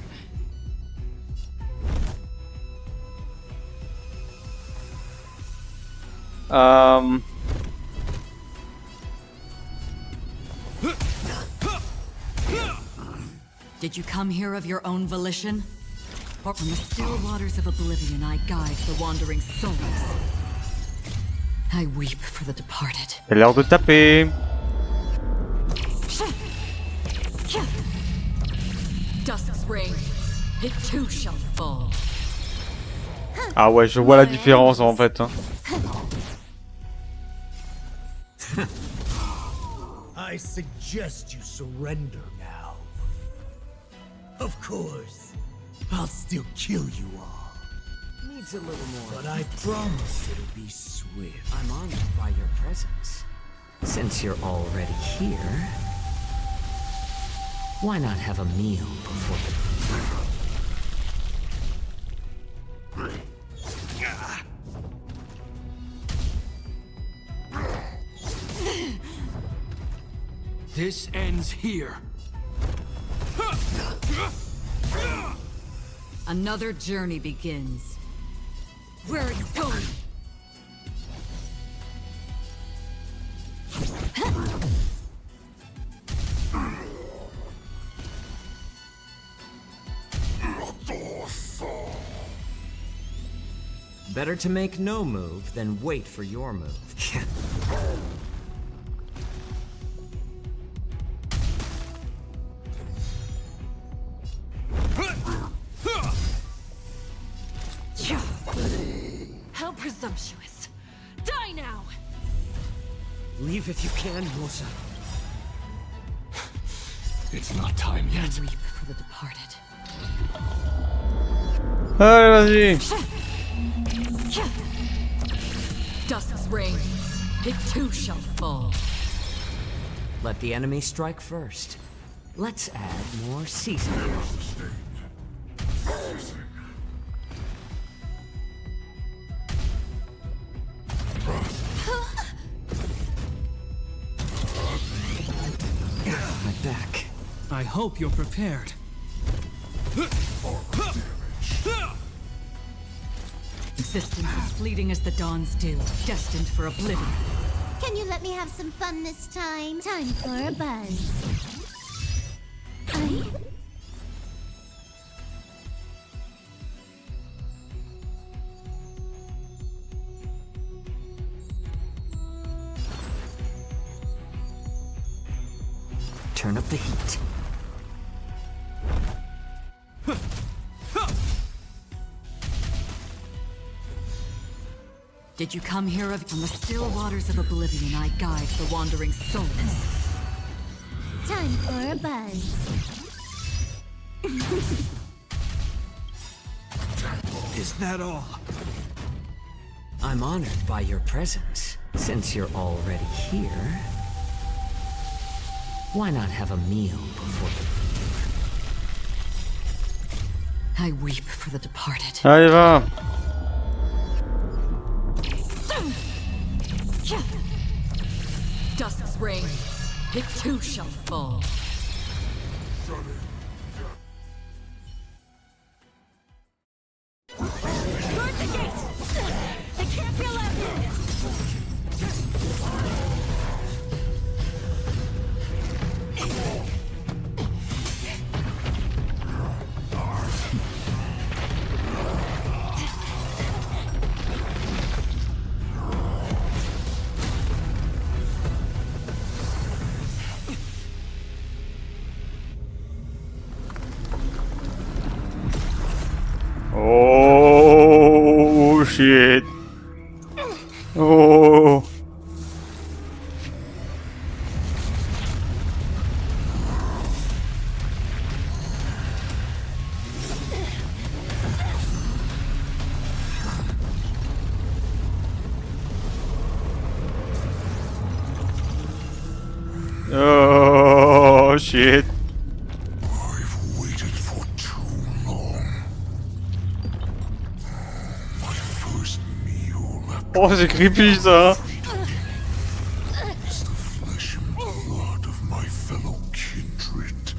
Did you come here of your own volition? Or from the still waters of oblivion I guide the wandering souls? I weep for the departed. Il a l'air de taper. Dusk's reign, it too shall fall. Ah ouais, je vois la différence en fait. Hein. I suggest you surrender now. Of course, I'll still kill you all. Needs a little more. But I promise it'll be swift. I'm honored by your presence. Since you're already here, why not have a meal before the... This ends here. Another journey begins. Where are you going? Better to make no move than wait for your move. Presumptuous. Die now! Leave if you can, Mosa. It's not time yet. Weep for the departed. Allez, vas-y. Dusk's reign. It too shall fall. Let the enemy strike first. Let's add more seasoning. My back. I hope you're prepared. Existence is fleeting as the dawn's dew, destined for oblivion. Can you let me have some fun this time? Time for a buzz. Turn up the heat. Did you come here from the still waters of oblivion? I guide the wandering souls. Time for a buzz. Is that all? I'm honored by your presence. Since you're already here, why not have a meal before the... I weep for the departed. Allez, va. Dusk's reign. It too shall fall. Guard the gate! They can't be allowed in! Oh shit. Oh. Oh shit. Oh, c'est creepy ça. It's the flesh and blood of my fellow kindred.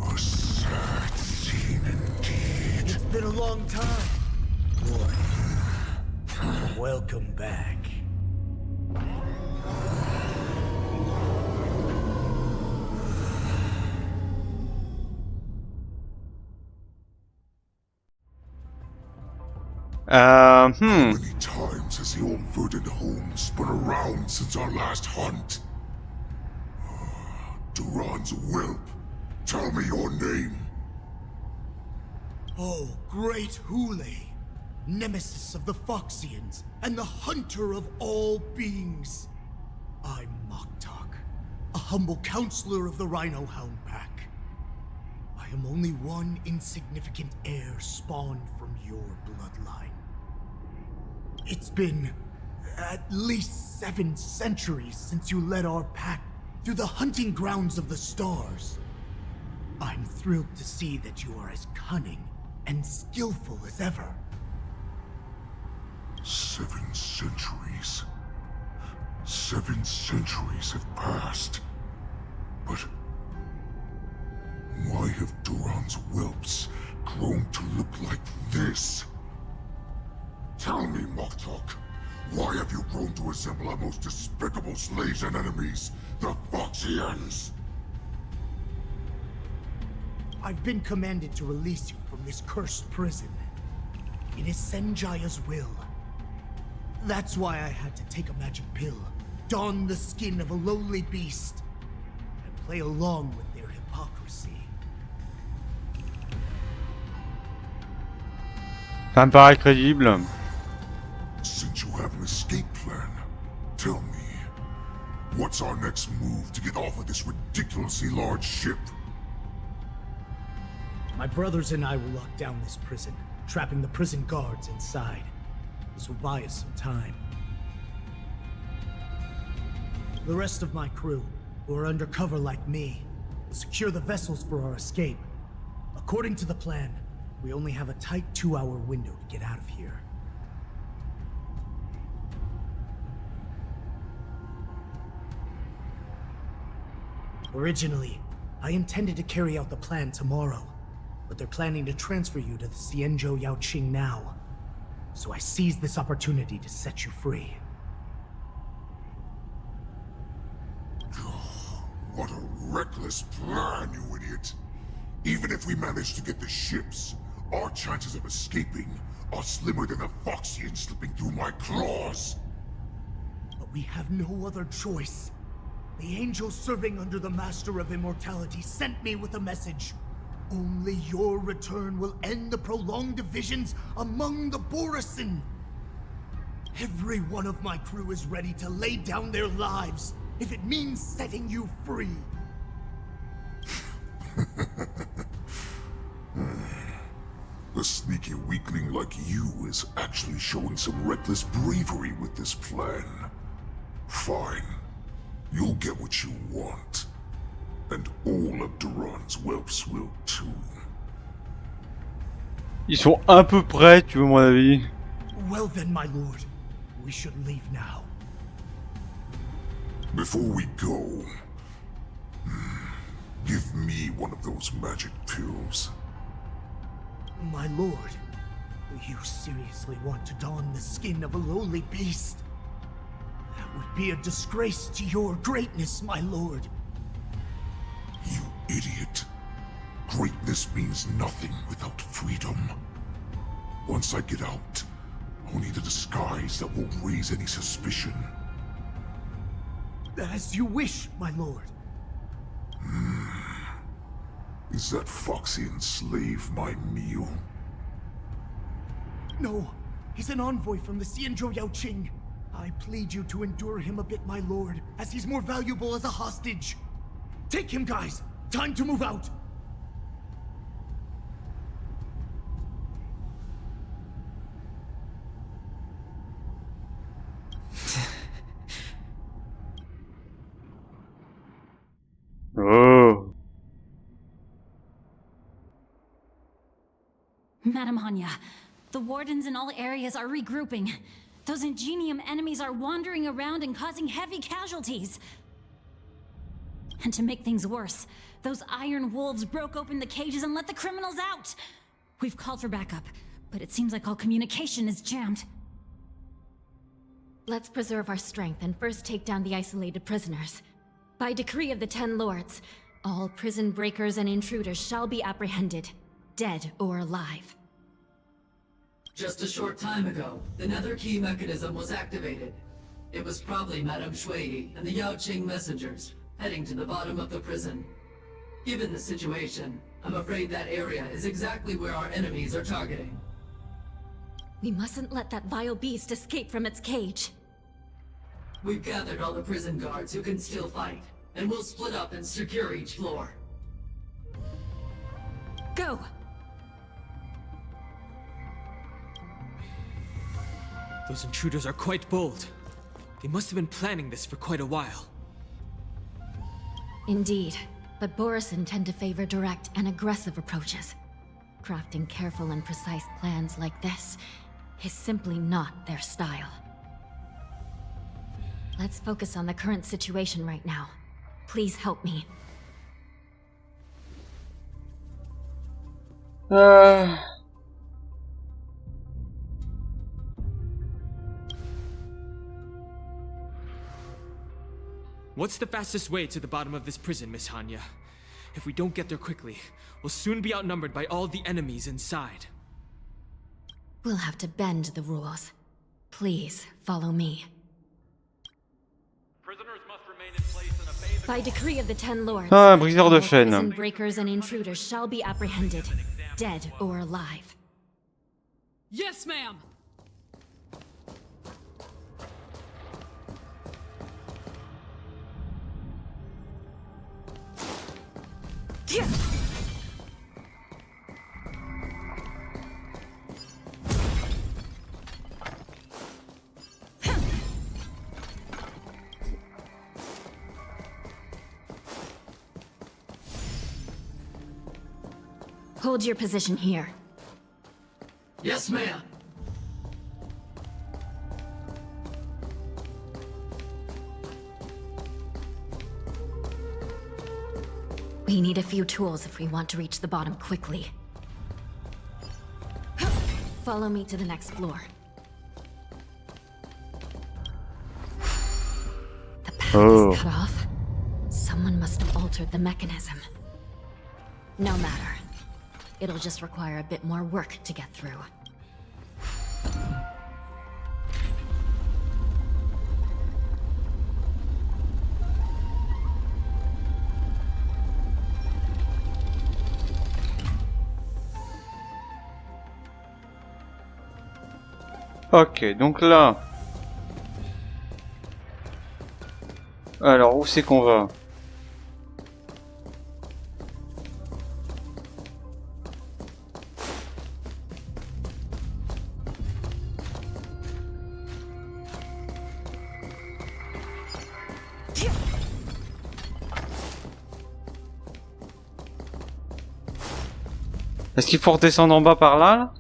A sad scene indeed. It's been a long time, boy. Welcome back. How many times has the old verdant home spun around since our last hunt? Duran's whelp, tell me your name. Oh, great Hule, nemesis of the Foxians, and the hunter of all beings. I'm Moktok, a humble counselor of the Rhino Hound Pack. I am only one insignificant heir spawned from your bloodline. It's been at least 7 centuries since you led our pack through the hunting grounds of the stars. I'm thrilled to see that you are as cunning and skillful as ever. 7 centuries. 7 centuries have passed. But why have Duran's whelps grown to look like this? Tell me, Moktok, why have you grown to resemble our most despicable slaves and enemies, the Foxians? I've been commanded to release you from this cursed prison. It is Senjaya's will. That's why I had to take a magic pill, don the skin of a lowly beast, and play along with their hypocrisy. Ça me paraît crédible. What's our next move to get off of this ridiculously large ship? My brothers and I will lock down this prison, trapping the prison guards inside. This will buy us some time. The rest of my crew, who are undercover like me, will secure the vessels for our escape. According to the plan, we only have a tight 2-hour window to get out of here. Originally, I intended to carry out the plan tomorrow, but they're planning to transfer you to the Xianzhou Yaoqing now. So I seized this opportunity to set you free. What a reckless plan, you idiot! Even if we manage to get the ships, our chances of escaping are slimmer than a Foxian slipping through my claws! But we have no other choice. The angel serving under the Master of Immortality sent me with a message. Only your return will end the prolonged divisions among the Borisin. Every one of my crew is ready to lay down their lives if it means setting you free. A sneaky weakling like you is actually showing some reckless bravery with this plan. Fine. You'll get what you want. And all of Duran's whelps will too. Ils sont un peu près, tu veux mon avis. Well then, my lord. We should leave now. Before we go, give me one of those magic pills. My lord, you seriously want to don the skin of a lowly beast? That would be a disgrace to your greatness, my lord. You idiot. Greatness means nothing without freedom. Once I get out, I'll need a disguise that won't raise any suspicion. As you wish, my lord. Is that Foxian slave my meal? No, he's an envoy from the Xianzhou Yaoqing. I plead you to endure him a bit, my lord, as he's more valuable as a hostage. Take him, guys! Time to move out! Oh. Madam Hanya, the wardens in all areas are regrouping. Those Ingenium enemies are wandering around and causing heavy casualties. And to make things worse, those iron wolves broke open the cages and let the criminals out. We've called for backup, but it seems like all communication is jammed. Let's preserve our strength and first take down the isolated prisoners. By decree of the 10 Lords, all prison breakers and intruders shall be apprehended, dead or alive. Just a short time ago, the nether key mechanism was activated. It was probably Madame Shui and the Yaoqing messengers, heading to the bottom of the prison. Given the situation, I'm afraid that area is exactly where our enemies are targeting. We mustn't let that vile beast escape from its cage. We've gathered all the prison guards who can still fight, and we'll split up and secure each floor. Go! Those intruders are quite bold. They must have been planning this for quite a while. Indeed, but Borisin tend to favor direct and aggressive approaches. Crafting careful and precise plans like this is simply not their style. Let's focus on the current situation right now. Please help me. What's the fastest way to the bottom of this prison, Miss Hanya? If we don't get there quickly, we'll soon be outnumbered by all the enemies inside. We'll have to bend the rules. Please, follow me. Prisoners must remain in place and obey the By decree of the 10 Lords, Ah, briseur de all chaîne. prison breakers and intruders shall be apprehended, dead or alive. Yes, ma'am! Hold your position here. Yes, ma'am. We need a few tools if we want to reach the bottom quickly. Follow me to the next floor. The path is cut off. Someone must have altered the mechanism. No matter. It'll just require a bit more work to get through. Ok, donc là... Alors, où c'est qu'on va? Est-ce qu'il faut redescendre en bas par là, là?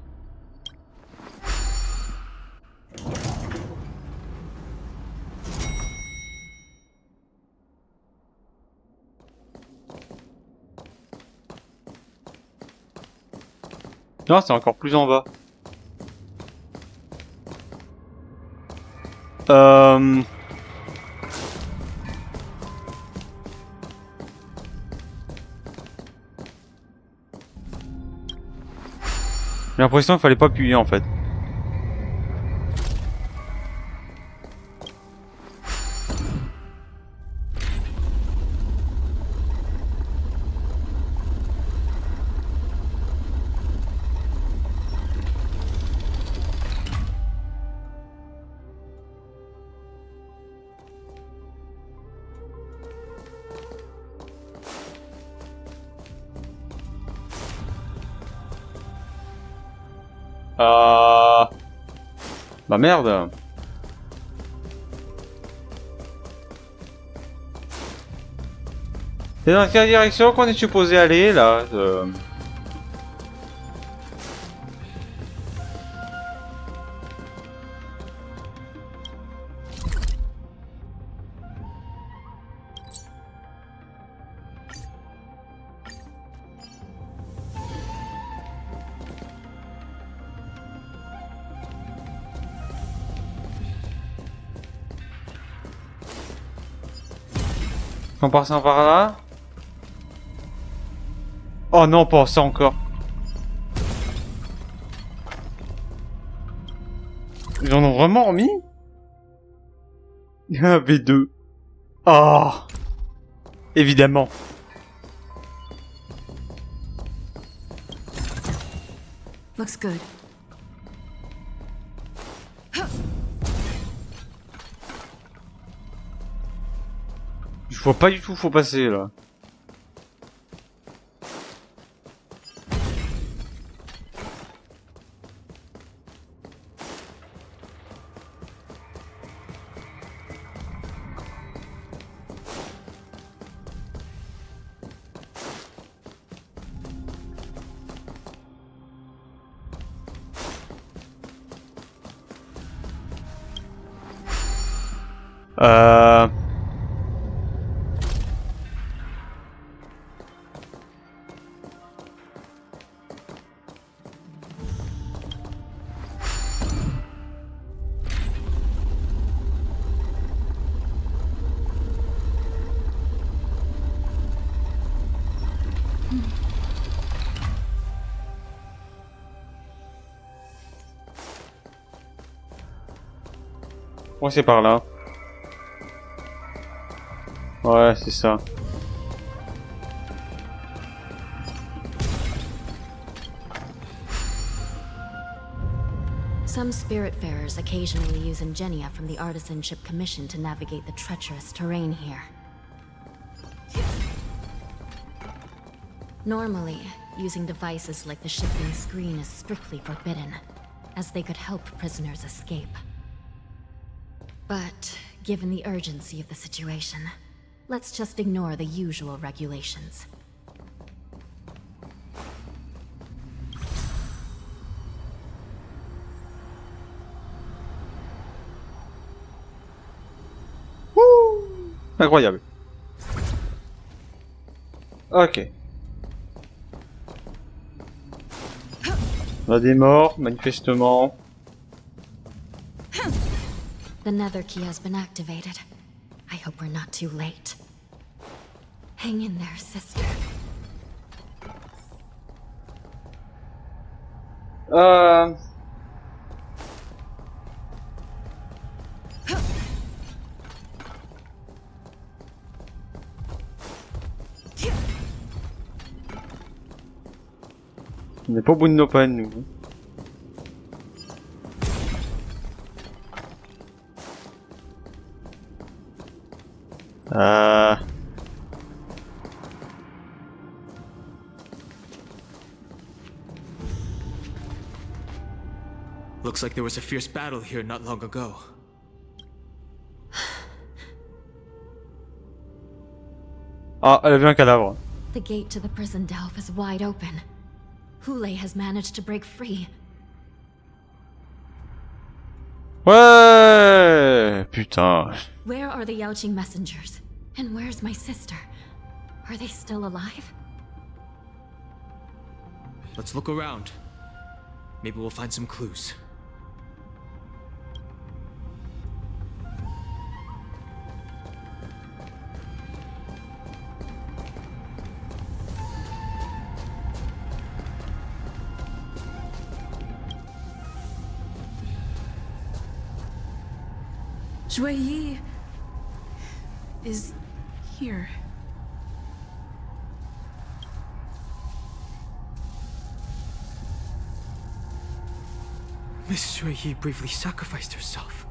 Non, c'est encore plus en bas. J'ai l'impression qu'il fallait pas appuyer en fait. Bah merde. C'est dans quelle direction qu'on est supposé aller là En passant par là. Oh non, pas ça encore. Ils en ont vraiment remis? V2. Oh. Évidemment. Looks good. Je vois pas du tout où faut passer là. Ouais, c'est par là. Ouais, c'est ça. Some Spiritfarers occasionally use ingenia from the Artisanship Commission to navigate the treacherous terrain here. Normally, using devices like the shifting screen is strictly forbidden, as they could help prisoners escape. But given the urgency of the situation, let's just ignore the usual regulations. Incroyable. Ok. On a des morts, manifestement. The nether key has been activated. I hope we're not too late. Hang in there, sister. On n'est pas au bout de nos peines, nous. Looks like there was a fierce battle here not long ago. Ah, elle a vu un cadavre. The gate to the prison delve is wide open. Hule has managed to break free. Ouais, putain. Where are the Yaoqing messengers? And where's my sister? Are they still alive? Let's look around. Maybe we'll find some clues. Juillet is here. Miss Juillet bravely sacrificed herself.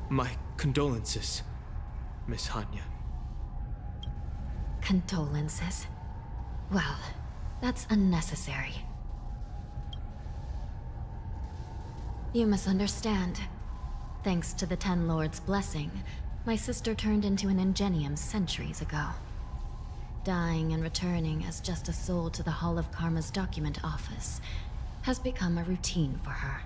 My condolences, Miss Hanya. Condolences? Well, that's unnecessary. You misunderstand. Thanks to the Ten Lords' blessing, my sister turned into an Ingenium centuries ago. Dying and returning as just a soul to the Hall of Karma's document office has become a routine for her.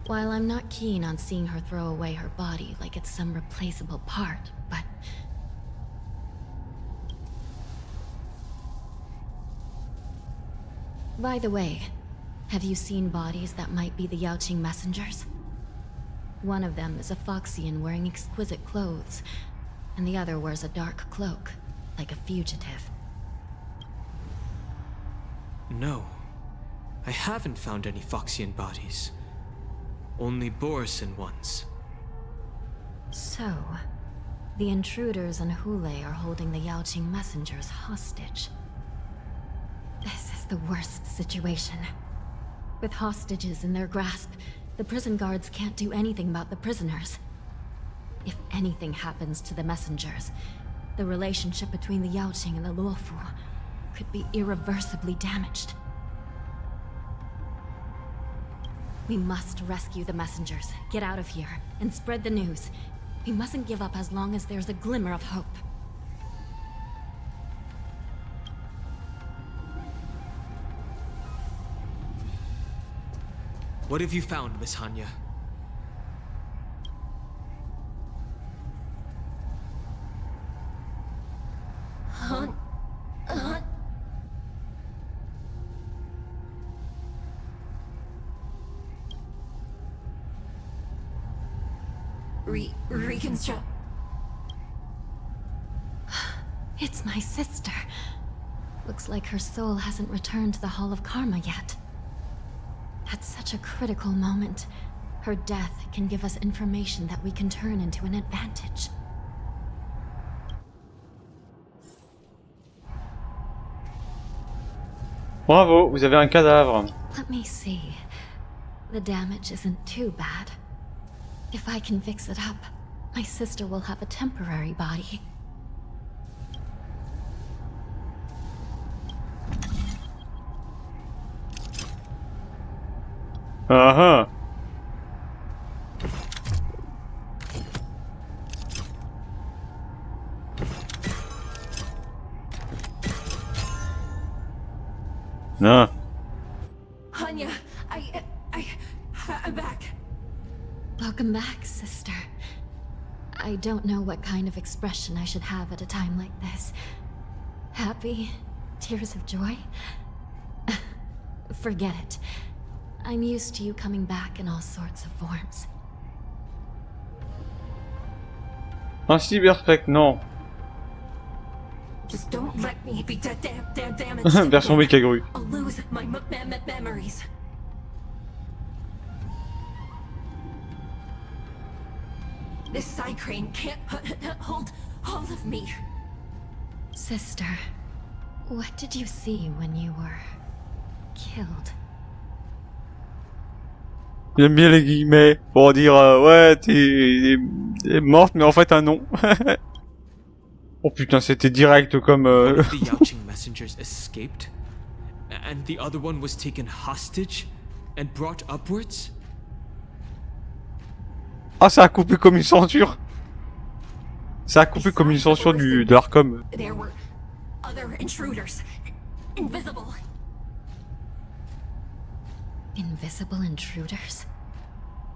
While I'm not keen on seeing her throw away her body like it's some replaceable part, but... By the way, have you seen bodies that might be the Yaoqing messengers? One of them is a Foxian wearing exquisite clothes, and the other wears a dark cloak, like a fugitive. No. I haven't found any Foxian bodies. Only Borisan ones. So, the intruders and Hule are holding the Yaoqing messengers hostage. This is the worst situation. With hostages in their grasp, the prison guards can't do anything about the prisoners. If anything happens to the messengers, the relationship between the Yaoqing and the Luofu could be irreversibly damaged. We must rescue the messengers, get out of here, and spread the news. We mustn't give up as long as there's a glimmer of hope. What have you found, Miss Hanya? Reconstruct. It's my sister. Looks like her soul hasn't returned to the Hall of Karma yet. At such a critical moment, her death can give us information that we can turn into an advantage. Bravo, vous avez un cadavre. Let me see. The damage isn't too bad. If I can fix it up, my sister will have a temporary body. Ah ah. Non. Anya, I'm back. Welcome back, sister. I don't know what kind of expression I should have at a time like this. Happy? Tears of joy? Forget it. I'm used to you coming back in all sorts of forms. Un cyberspec, non. Just don't let me be damaged. Version Wikagru. I'll lose my memories. This side crane can't hold all of me. Sister, what did you see when you were killed? J'aime bien les guillemets pour dire ouais t'es morte mais en fait un non. Oh putain c'était direct comme. The Yaoqing messengers escaped, and the other one was taken hostage and brought upwards. Ah ça a coupé comme une censure. Ça a coupé comme une censure de l'Arcom. There were other intruders, invisible. Invisible intruders?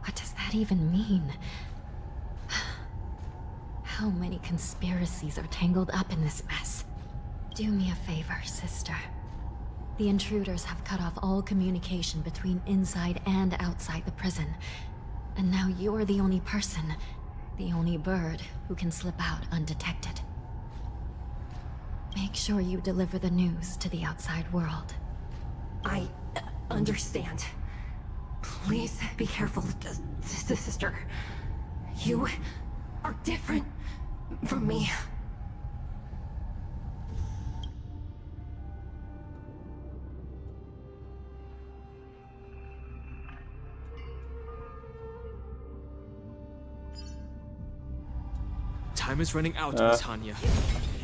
What does that even mean? How many conspiracies are tangled up in this mess? Do me a favor, sister. The intruders have cut off all communication between inside and outside the prison. And now you're the only person, the only bird, who can slip out undetected. Make sure you deliver the news to the outside world. I understand. Please be careful, sister. You are different from me. Time is running out, Miss Hanya.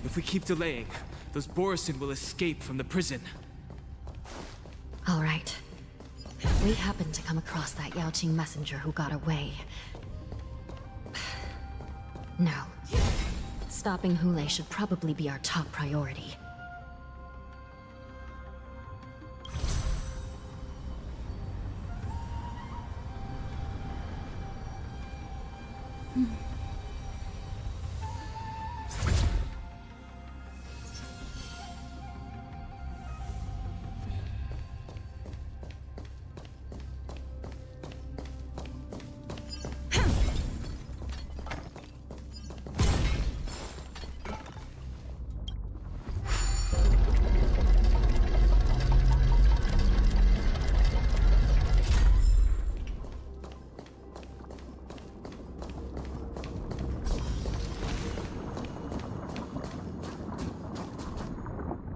If we keep delaying, those Borisin will escape from the prison. All right. We happened to come across that Yaoqing messenger who got away. No. Stopping Hule should probably be our top priority.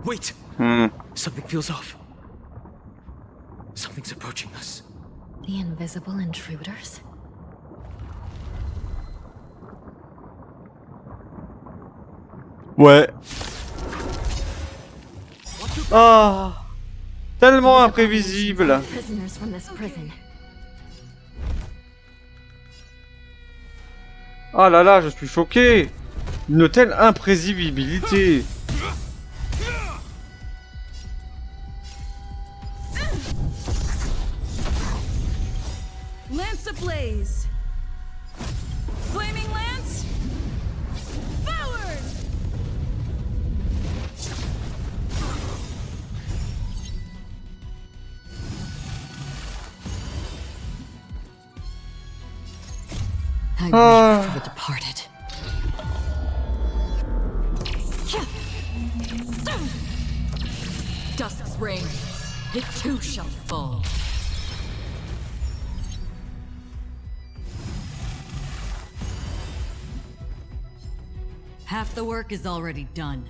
Wait! Something feels off. Something's approaching us. The invisible intruders? Ouais. Ah, tellement imprévisible. Prisoners from this prison. Ah là là, je suis choqué. Une telle imprévisibilité. Lance ablaze! Flaming lance! Forward! I wait for the departed. Dusk's reign, it too shall fall. Half the work is already done.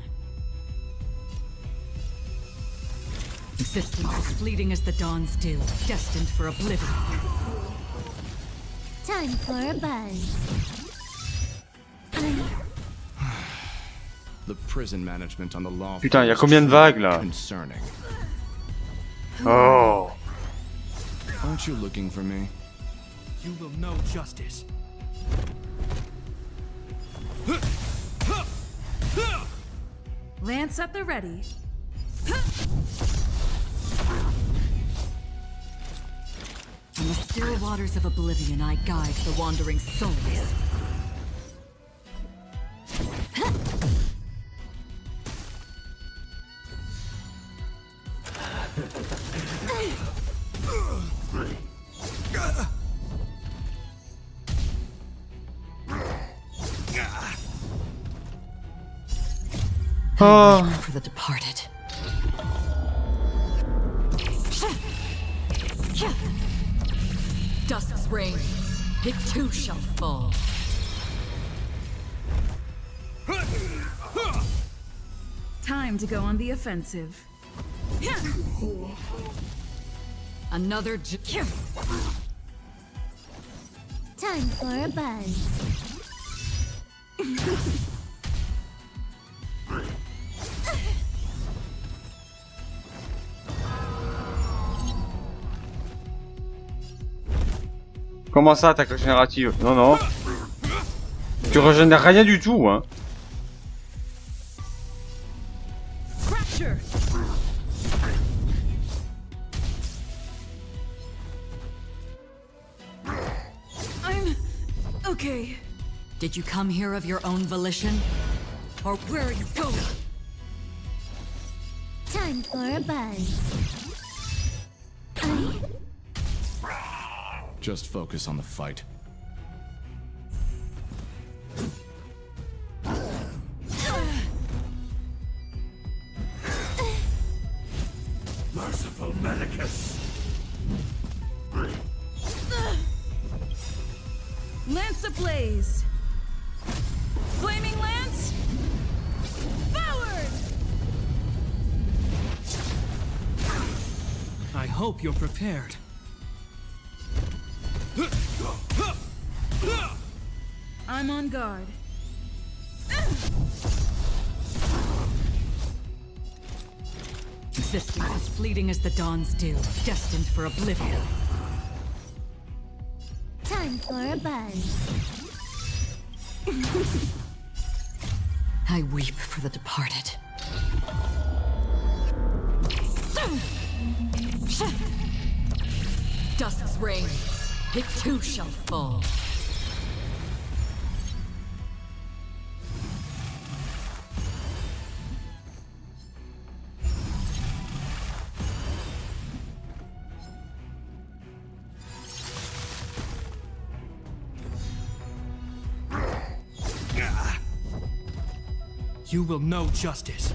Existence as fleeting as the dawn's dew, destined for oblivion. Time for a buzz. The prison management on the law. Putain, y a combien de vagues là? Concerning. Oh. Aren't you looking for me? You will know justice. Lance at the ready. From the still waters of oblivion, I guide the wandering souls. Oh. For the departed. Dusk's reign, it too shall fall. Time to go on the offensive. Another Time for a buzz. Comment ça, attaque régénérative? Non, non. Tu régénères rien du tout, hein. Fracture. I'm okay. Did you come here of your own volition? Or where are you going? Time for a buzz. Just focus on the fight. Merciful Medicus! Lance ablaze. Flaming lance. Forward! I hope you're prepared. I'm on guard. Existence as fleeting as the dawn's dew, destined for oblivion. Time for a buzz. I weep for the departed. Dusk's reign, it too shall fall. You will know justice.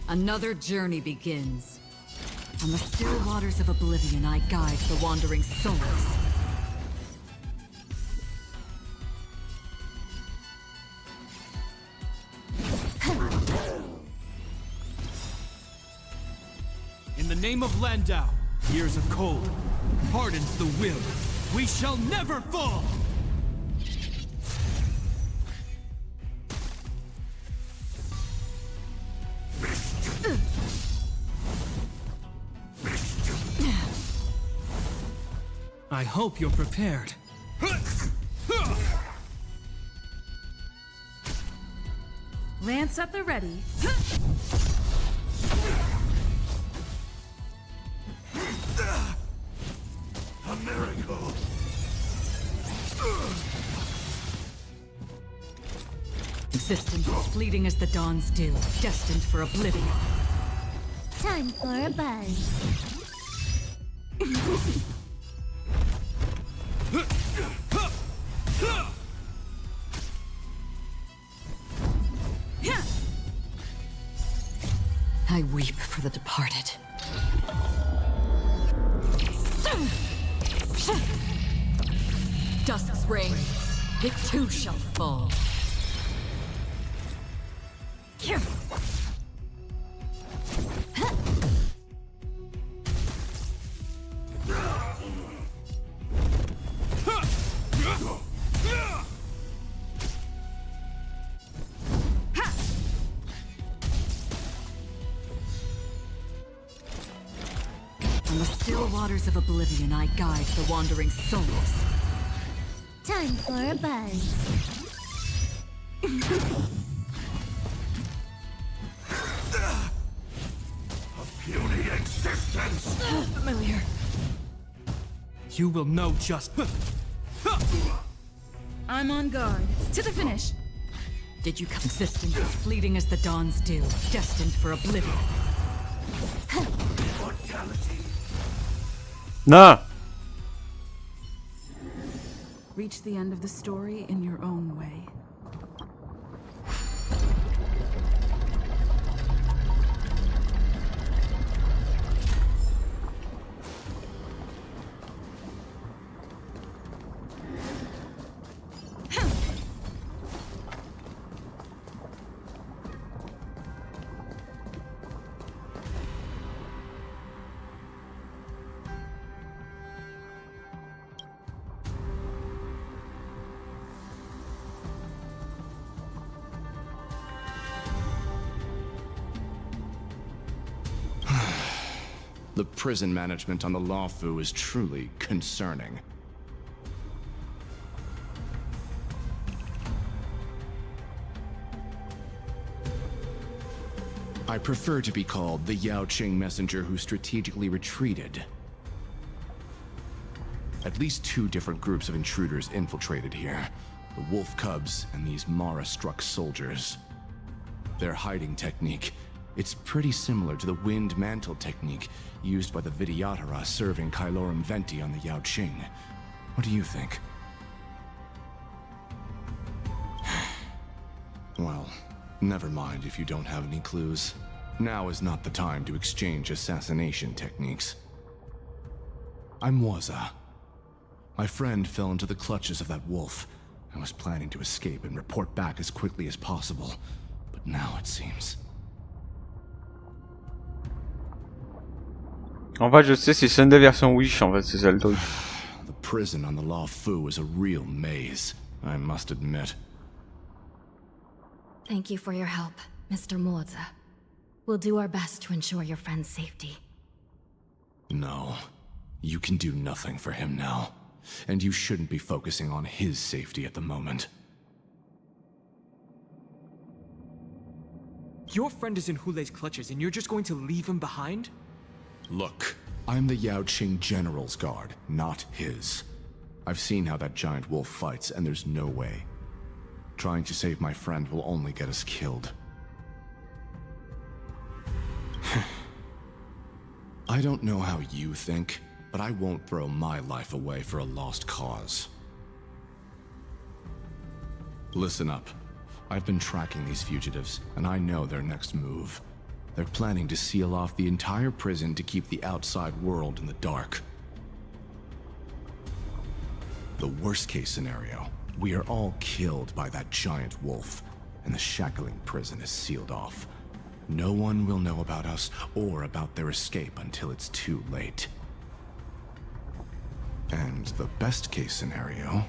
Another journey begins. On the still waters of oblivion, I guide the wandering souls. In the name of Landau, years of cold, hardens the will. We shall never fall! I hope you're prepared. Lance at the ready. A miracle! Existence as fleeting as the dawn's dew, destined for oblivion. Time for a buzz. I weep for the departed. Dusk's reign, it too shall fall. waters of oblivion I guide the wandering souls. Time for a buzz. A puny existence! Familiar. You will know just... I'm on guard. To the finish. Did you come consistent as fleeting as the dawn's dew, destined for oblivion? Non. Reach the end of the story in your own way. The prison management on the Lawfu is truly concerning. I prefer to be called the Yaoqing messenger who strategically retreated. At least 2 different groups of intruders infiltrated here. The wolf cubs and these Mara-struck soldiers. Their hiding technique, it's pretty similar to the wind mantle technique used by the Vidyadhara serving Kailorum Venti on the Yaoqing. What do you think? Well, never mind if you don't have any clues. Now is not the time to exchange assassination techniques. I'm Waza. My friend fell into the clutches of that wolf. I was planning to escape and report back as quickly as possible, but now it seems... En fait, je sais, c'est Sunday version Wish, en fait, c'est ça le truc. The prison on the Lawfu is a real maze, I must admit. Thank you for your help, Mr. Moza. We'll do our best to ensure your friend's safety. No, you can do nothing for him now. And you shouldn't be focusing on his safety at the moment. Your friend is in Hulei's clutches and you're just going to leave him behind? Look, I'm the Yaoqing General's guard, not his. I've seen how that giant wolf fights, and there's no way. Trying to save my friend will only get us killed. I don't know how you think, but I won't throw my life away for a lost cause. Listen up. I've been tracking these fugitives, and I know their next move. They're planning to seal off the entire prison to keep the outside world in the dark. The worst-case scenario, we are all killed by that giant wolf, and the shackling prison is sealed off. No one will know about us or about their escape until it's too late. And the best-case scenario...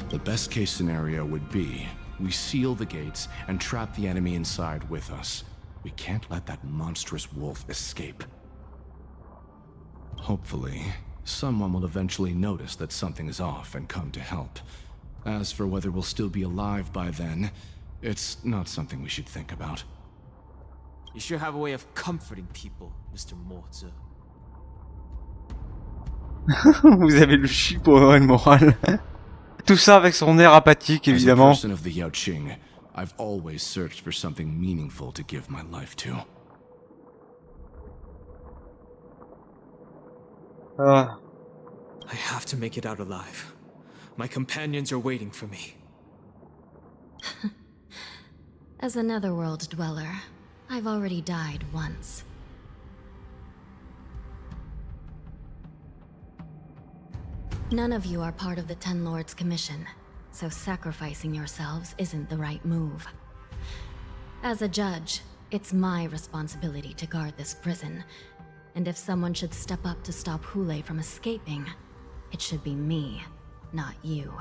The best-case scenario would be, we seal the gates and trap the enemy inside with us. We can't let that monstrous wolf escape. Hopefully, someone will eventually notice that something is off and come to help. As for whether we'll still be alive by then, it's not something we should think about. You sure have a way of comforting people, Mr. Moza. Vous avez le chi pour avoir une morale. Tout ça avec son air apathique, évidemment. As a person of the Yaoqing, I've always searched for something meaningful to give my life to. I have to make it out alive. My companions are waiting for me. As a netherworld dweller, I've already died once. None of you are part of the Ten Lords' commission, so sacrificing yourselves isn't the right move. As a judge, it's my responsibility to guard this prison, And if someone should step up to stop Hule from escaping, it should be me, not you.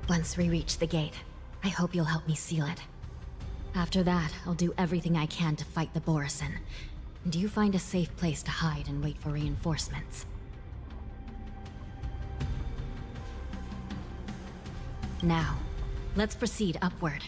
Once we reach the gate, I hope you'll help me seal it. After that, I'll do everything I can to fight the Borisin. And you find a safe place to hide and wait for reinforcements. Now, let's proceed upward.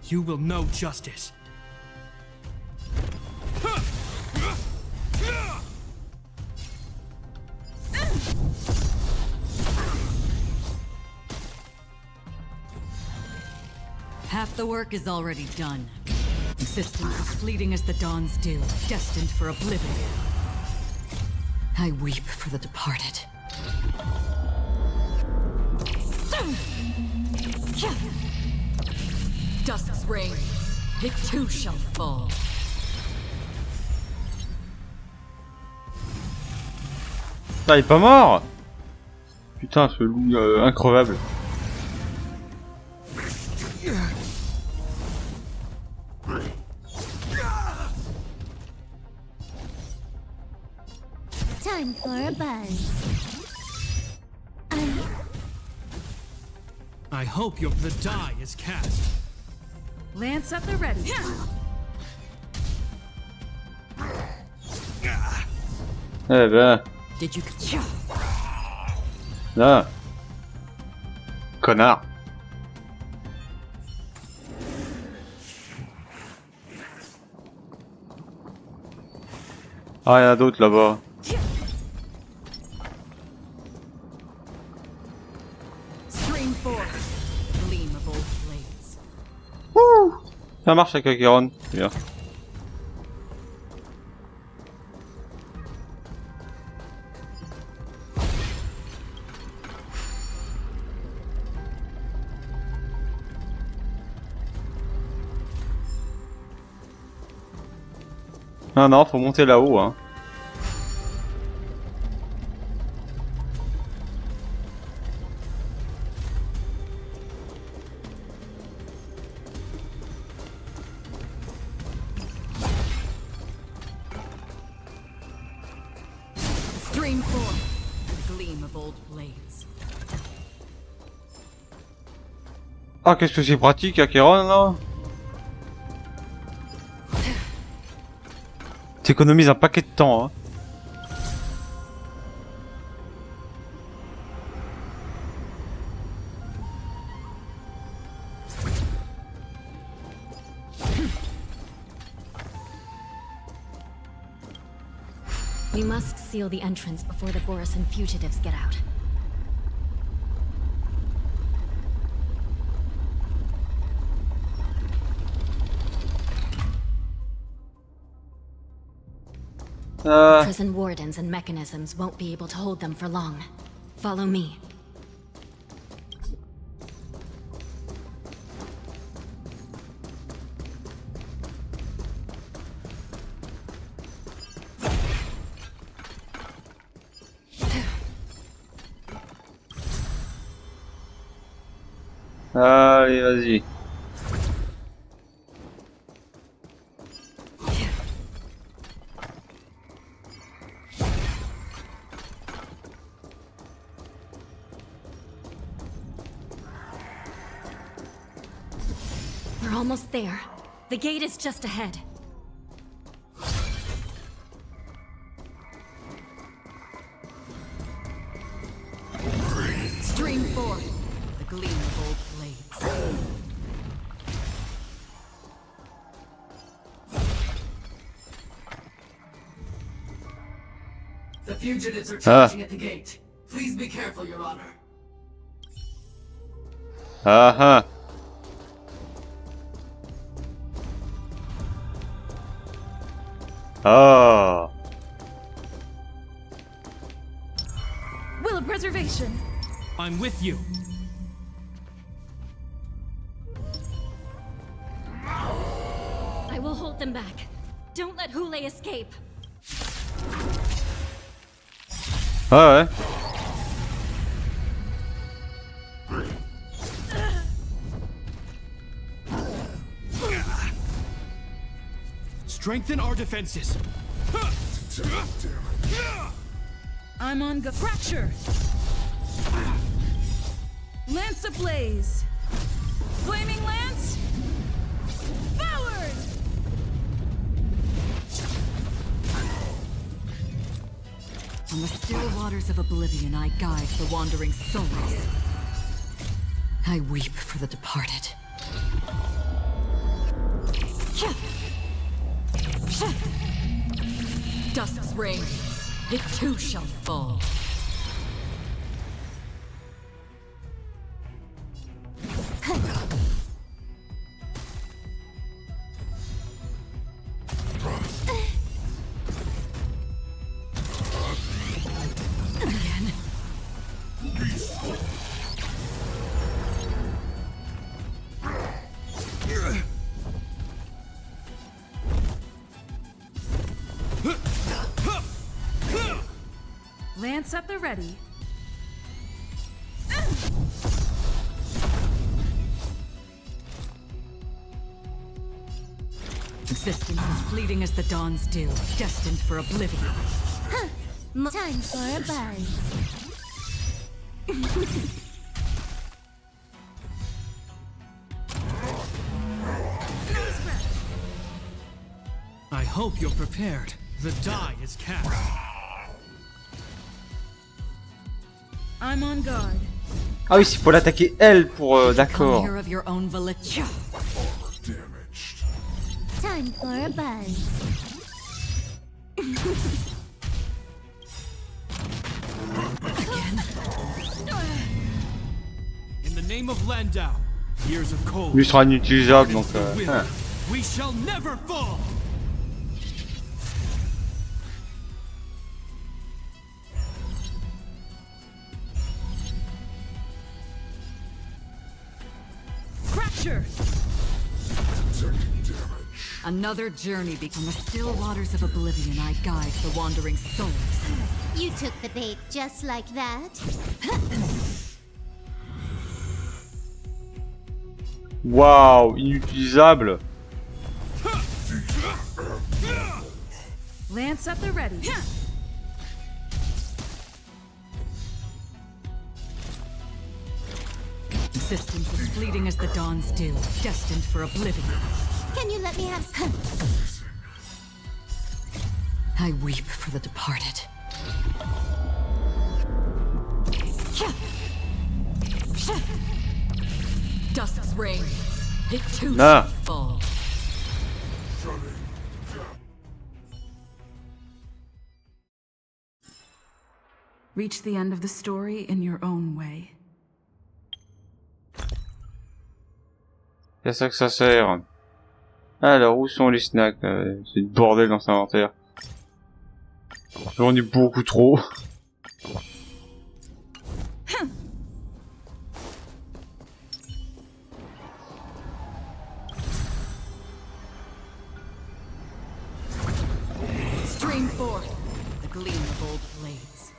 You will know justice. Half the work is already done. Existence is fleeting as the dawn's dew, destined for oblivion. I weep for the departed. Dusk's reign, it too shall fall. Ah, il est pas mort! Putain, ce loup increvable. Time for a buzz. I hope the die is cast. Lance at the ready. Eh ben. Did you... Là. Connard. Ah, il y en a d'autres là-bas. Ça marche avec Acheron, c'est bien. Non, non, faut monter là-haut, hein. Ah, qu'est-ce que c'est pratique, Acheron, là. T'économises un paquet de temps, hein. We must seal the entrance before the Borisin fugitives get out. Prison wardens and mechanisms won't be able to hold them for long. Follow me. Allez, vas-y. We're almost there. The gate is just ahead. Stream forth, the gleam of old blades. The fugitives are charging at the gate. Please be careful, Your Honor. Ah. Will of preservation. I'm with you. I will hold them back. Don't let Hule escape. Ah ouais. Strengthen our defenses. I'm on go fracture. Lance ablaze. Flaming lance. Forward. On the still waters of oblivion, I guide the wandering souls. I weep for the departed. Dusk's reign, it too shall fall. Again. Lance at the ready. Existence as fleeting as the dawn's dew, destined for oblivion. Time for a buzz. I hope you're prepared. The die is cast. I'm on guard. Ah oui, c'est pour l'attaquer elle pour d'accord. Come here of your own volition. Time for a buzz. In the name of Landau, years of cold. Lui sera inutilisable donc. We shall never fall. Fracture. Another journey become the still waters of oblivion. I guide the wandering souls. You took the bait just like that. Waouh, inutilisable. Lance at the ready. Existence as fleeting as the dawn's dew, destined for oblivion. Can you let me have some? I weep for the departed. Dusk's reign, it too shall fall. Reach the end of the story in your own way. C'est à ça que ça sert. Alors, où sont les snacks? C'est le bordel dans cet inventaire. J'en ai beaucoup trop. Stream forth the gleam of old blades.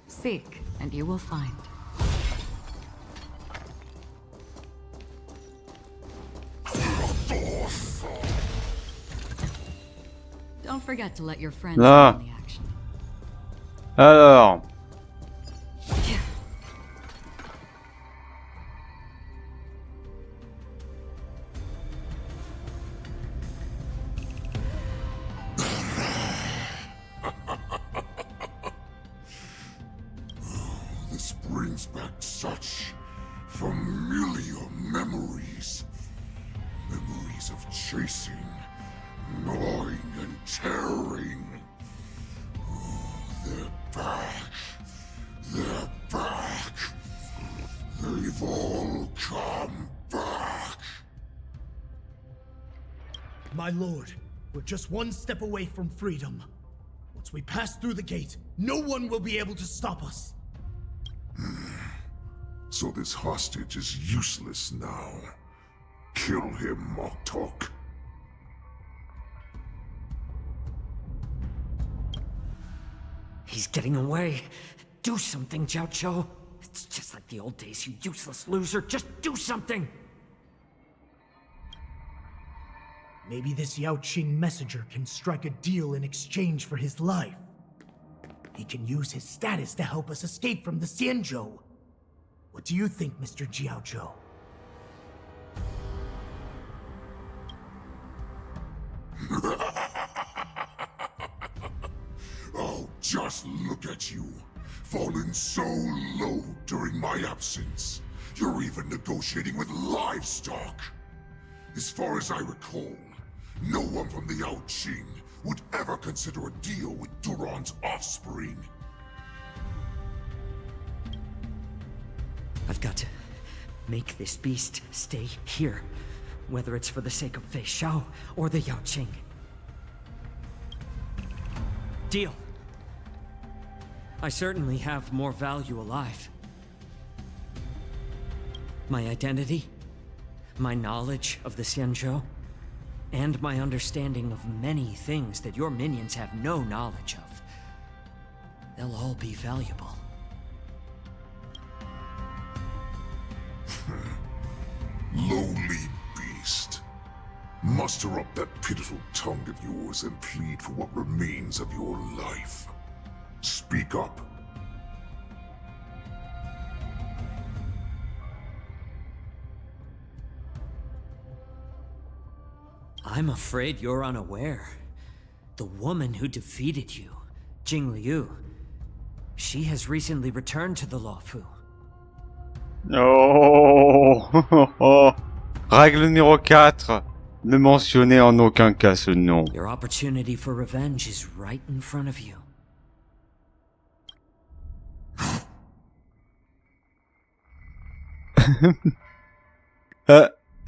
Seek, and you will find. Don't forget to let your friends Là. in on the action. Alors. This brings back such familiar memories. Memories of chasing, gnawing and tearing. Oh, they're back. They're back. They've all come back. My lord, we're just one step away from freedom. Once we pass through the gate, no one will be able to stop us. So this hostage is useless now. Kill him, Moktok. He's getting away. Do something, Jiao. It's just like the old days, you useless loser. Just do something! Maybe this Yaoqing messenger can strike a deal in exchange for his life. He can use his status to help us escape from the Xianzhou. What do you think, Mr. Jiao? Oh, just look at you. Fallen so low during my absence. You're even negotiating with livestock. As far as I recall, no one from the Yaoqing would ever consider a deal with Duran's offspring. I've got to make this beast stay here, whether it's for the sake of Fei Xiao or the Yaoqing. Deal. I certainly have more value alive. My identity, my knowledge of the Xianzhou, and my understanding of many things that your minions have no knowledge of. They'll all be valuable. Lowly beast. Muster up that pitiful tongue of yours and plead for what remains of your life. Speak up. I'm afraid you're unaware. The woman who defeated you, Jing Liu, she has recently returned to the Luofu. Oh. Règle numéro 4. Ne mentionnez en aucun cas ce nom. Your opportunity for revenge is right in front of you.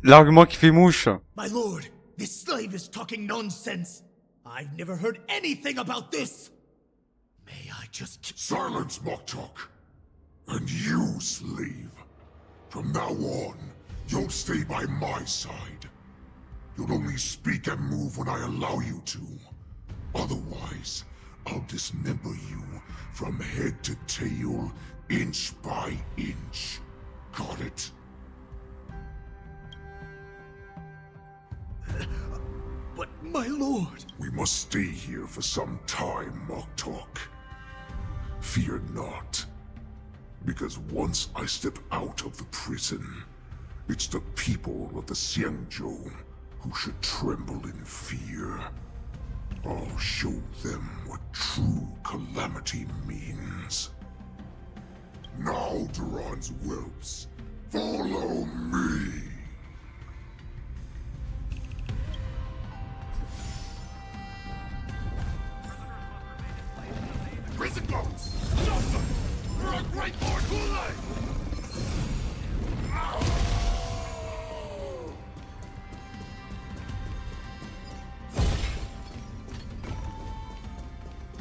L'argument qui fait mouche. My lord, this slave is talking nonsense. I've never heard anything about this. May I just... Silence, Moktok. And you, slave. From now on, you'll stay by my side. You'll only speak and move when I allow you to. Otherwise, I'll dismember you from head to tail, inch by inch. Got it? But my lord... We must stay here for some time, Moktok. Fear not. Because once I step out of the prison, it's the people of the Xianzhou who should tremble in fear. I'll show them what true calamity means. Now, Duran's whelps, follow me! Prison guards! Stop them! For our great Lord Hule!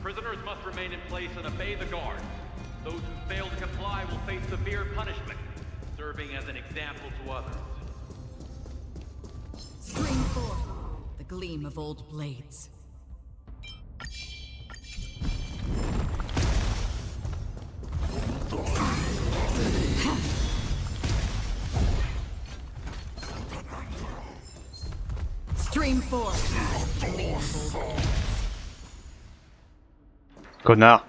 Prisoners must remain in place and obey the guards. Those who fail to comply will face severe punishment, serving as an example to others. Spring forth, the gleam of old blades. Stream forth, the gleam of old blades. Connard.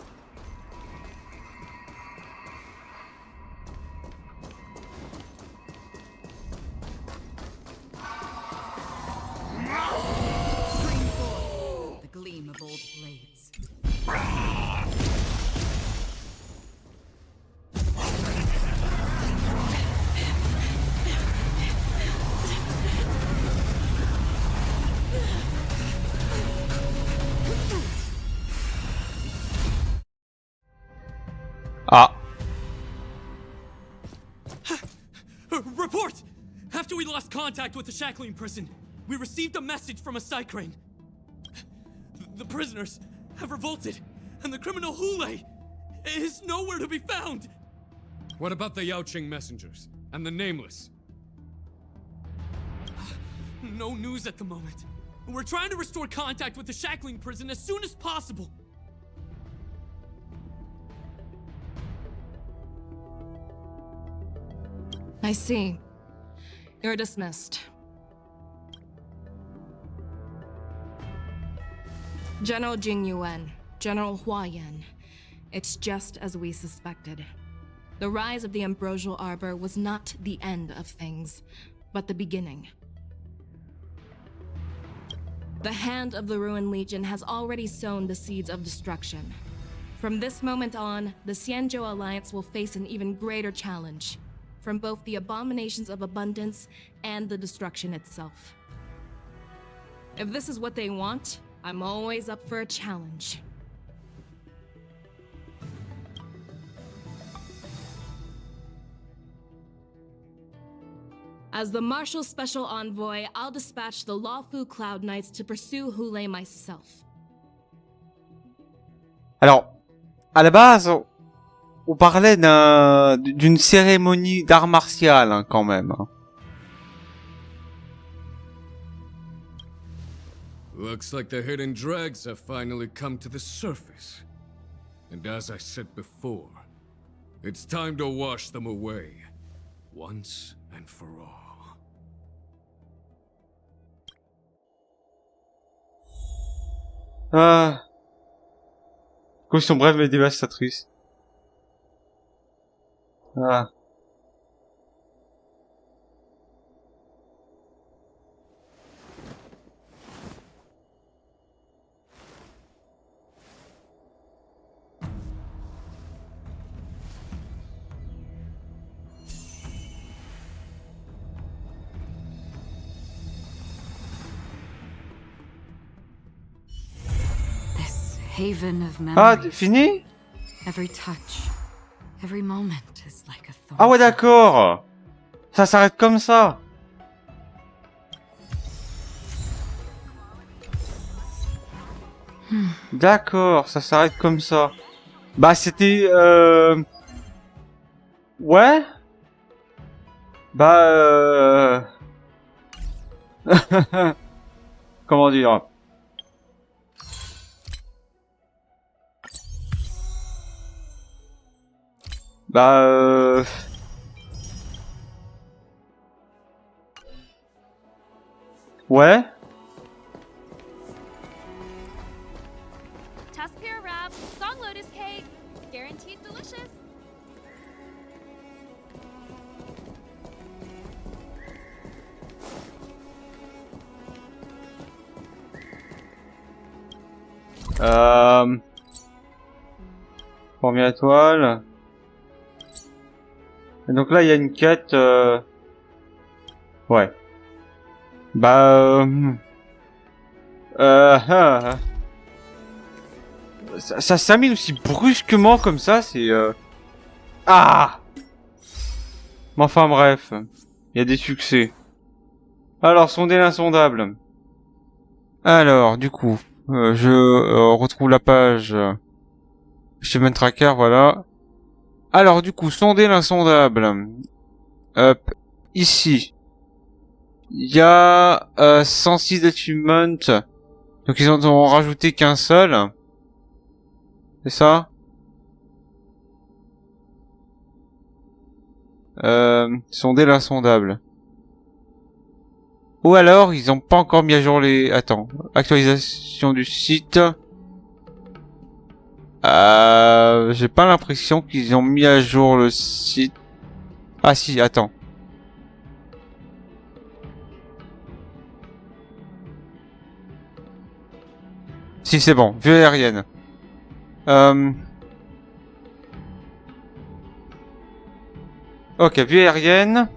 Stream forth, the gleam of old blades. Ah. Report! After we lost contact with the shackling prison, we received a message from a Psycrane. The prisoners have revolted, and the criminal Hule is nowhere to be found. What about the Yaoqing messengers and the Nameless? No news at the moment. We're trying to restore contact with the shackling prison as soon as possible. I see. You're dismissed. General Jing Yuan, General Hua Yan. It's just as we suspected. The rise of the Ambrosial Arbor was not the end of things, but the beginning. The hand of the Ruined Legion has already sown the seeds of destruction. From this moment on, the Xianzhou Alliance will face an even greater challenge, from both the abominations of abundance and the destruction itself. If this is what they want, I'm always up for a challenge. As the Marshal Special Envoy, I'll dispatch the Lawfu Cloud Knights to pursue Hule myself. Alors, à la base, on parlait d'une cérémonie d'art martial, hein, quand même. Looks like the hidden dregs have finally come to the surface. And as I said before, it's time to wash them away, once and for all. Ah. Caution brève mais dévastatrice. Ah. Haven of Ah, memories. fini? Every touch, every moment is like a thorn. Ah ouais, d'accord. Ça s'arrête comme ça. D'accord, ça s'arrête comme ça. Bah, c'était... Ouais. Bah... Comment dire? Bah... Ouais. Tuskpear wrap, song lotus cake, guaranteed delicious. Première étoile. Et donc là, il y a une quête... Ouais. Bah... Ça s'amène aussi brusquement comme ça, c'est... Ah! Mais enfin bref. Il y a des succès. Alors, sonder l'insondable. Alors, du coup... je retrouve la page... Achievement Tracker, voilà. Alors, du coup, sonder l'insondable. Hop. Ici. Il y a 106 achievements. Donc, ils en ont rajouté qu'un seul. C'est ça? Sonder l'insondable. Ou alors, ils ont pas encore mis à jour les... Attends. Actualisation du site. J'ai pas l'impression qu'ils ont mis à jour le site. Ah si, attends. Si, c'est bon. Vue aérienne. Ok, vue aérienne.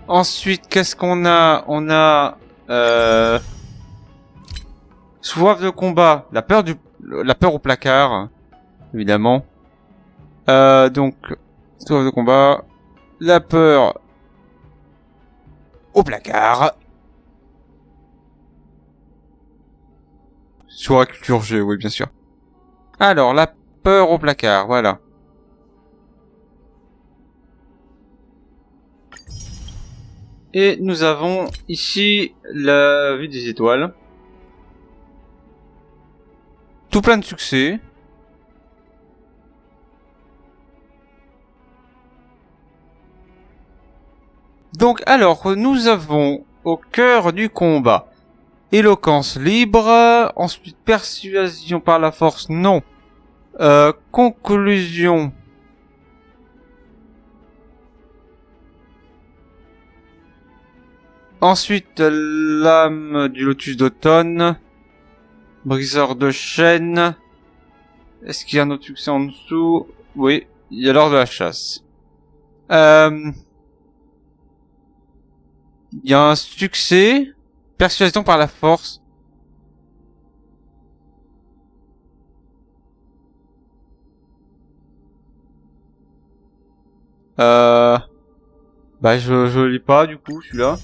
Ensuite, qu'est-ce qu'on a? On a... soif de combat. La peur au placard. Évidemment. Donc... soif de combat. La peur... au placard. Sur la culture G, oui, bien sûr. Alors, la peur au placard, voilà. Et nous avons ici la vue des étoiles. Tout plein de succès. Donc, alors, nous avons au cœur du combat éloquence libre, ensuite persuasion par la force, non. Conclusion. Ensuite, l'âme du lotus d'automne, briseur de chaînes. Est-ce qu'il y a un autre succès en dessous? Oui, il y a l'or de la chasse. Il y a un succès, persuasion par la force. Bah je lis pas du coup celui-là.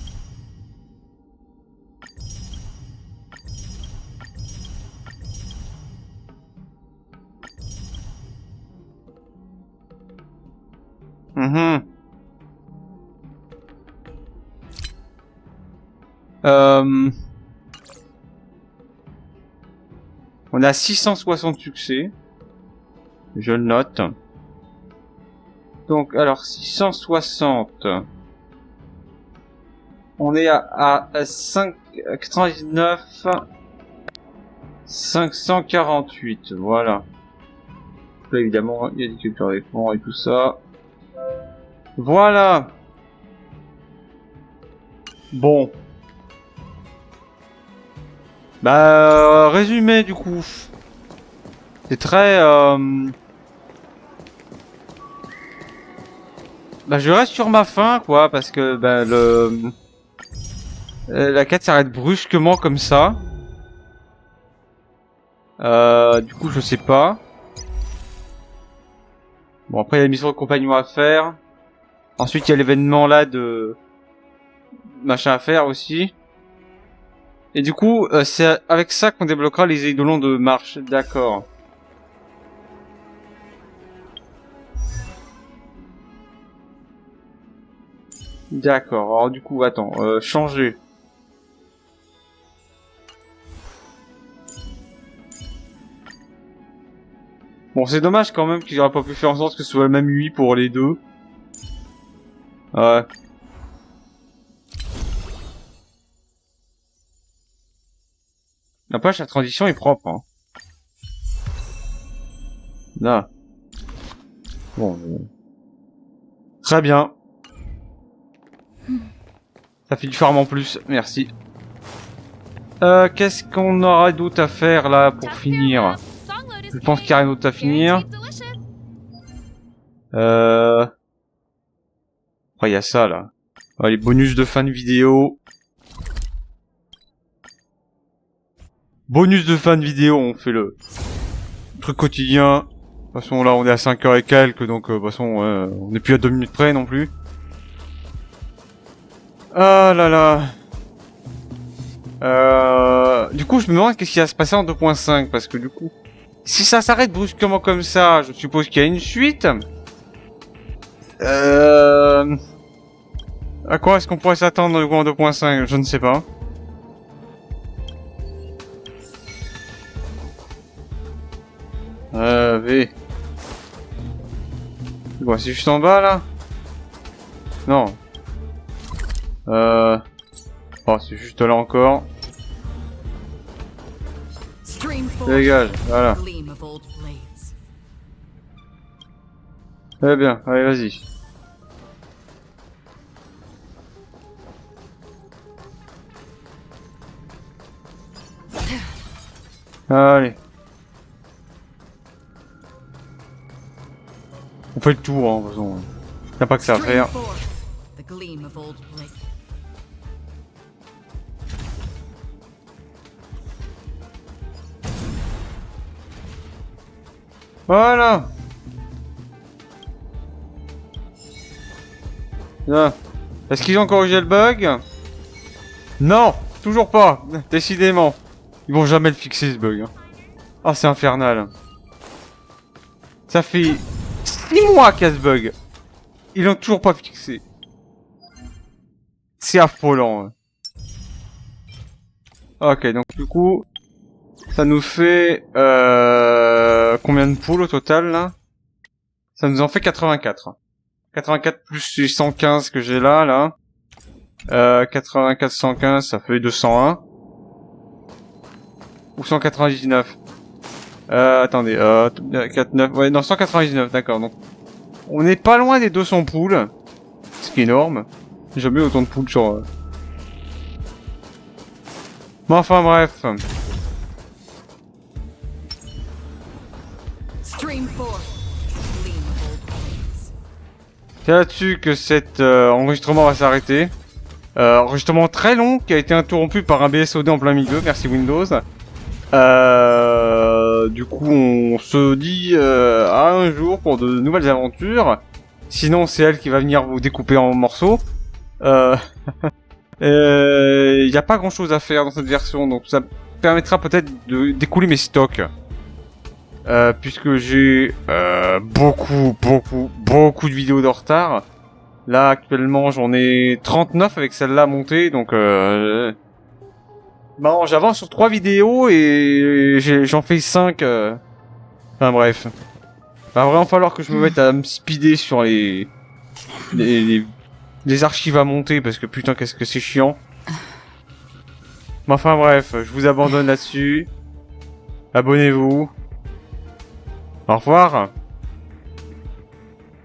On a 660 succès. Je le note. Donc, alors, 660. On est à 599. 548, voilà. Là, évidemment, il y a des cultures des fonds et tout ça. Voilà. Bon. Bah, résumé du coup. C'est très... Bah, je reste sur ma faim, quoi, parce que bah, la quête s'arrête brusquement comme ça. Du coup, je sais pas. Bon, après, il y a la mission de compagnon à faire. Ensuite, il y a l'événement là de... machin à faire aussi. Et du coup, c'est avec ça qu'on débloquera les eidolons de marche. D'accord. D'accord. Alors du coup, attends. Changer. Bon, c'est dommage quand même qu'ils auraient pas pu faire en sorte que ce soit le même UI pour les deux. Ouais. N'empêche, la transition est propre. Hein. Là. Bon. Très bien. Ça fait du farm en plus. Merci. Qu'est-ce qu'on aura d'autre à faire là pour finir? Je pense qu'il n'y a rien d'autre à finir. Après, il y a ça là. Ah, les bonus de fin de vidéo. Bonus de fin de vidéo, on fait le truc quotidien. De toute façon, là, on est à 5h et quelques, donc de toute façon, on n'est plus à 2 minutes près non plus. Ah là là. Du coup, je me demande qu'est-ce qui va se passer en 2.5, parce que du coup, si ça s'arrête brusquement comme ça, je suppose qu'il y a une suite. À quoi est-ce qu'on pourrait s'attendre du coup en 2.5? Je ne sais pas. V. Bon, c'est juste en bas là? Non. Oh, c'est juste là encore. Dégage, voilà. Très bien, allez, vas-y. Allez. On fait le tour, hein, de toute façon. Il n'y a pas que ça à faire. Voilà. Là. Est-ce qu'ils ont corrigé le bug? Non, toujours pas, décidément. Ils vont jamais le fixer ce bug. Hein. Ah, c'est infernal. Ça fait 6 mois qu'il y a ce bug. Ils l'ont toujours pas fixé. C'est affolant. Hein. Ok, donc du coup, ça nous fait combien de poules au total là? Ça nous en fait 84. 84 plus les 115 que j'ai là. 84, 115, ça fait 201. Ou 199. Attendez, 4, 9, ouais, non, 199, d'accord, donc. On n'est pas loin des 200 poules. Ce qui est énorme. J'ai jamais eu autant de poules sur... Bon, enfin, bref. C'est là-dessus que cet enregistrement va s'arrêter. Enregistrement très long qui a été interrompu par un BSOD en plein milieu, merci Windows. Du coup, on se dit à un jour pour de nouvelles aventures. Sinon, c'est elle qui va venir vous découper en morceaux. Il n'y a pas grand-chose à faire dans cette version, donc ça permettra peut-être d'écouler mes stocks. Puisque j'ai beaucoup de vidéos de retard. Là, actuellement, j'en ai 39 avec celle-là montée, donc bon, j'avance sur 3 vidéos et j'en fais 5. Enfin bref. Va vraiment falloir que je me mette à me speeder sur les archives à monter parce que putain qu'est-ce que c'est chiant. Mais enfin bref, je vous abandonne là-dessus. Abonnez-vous. Au revoir.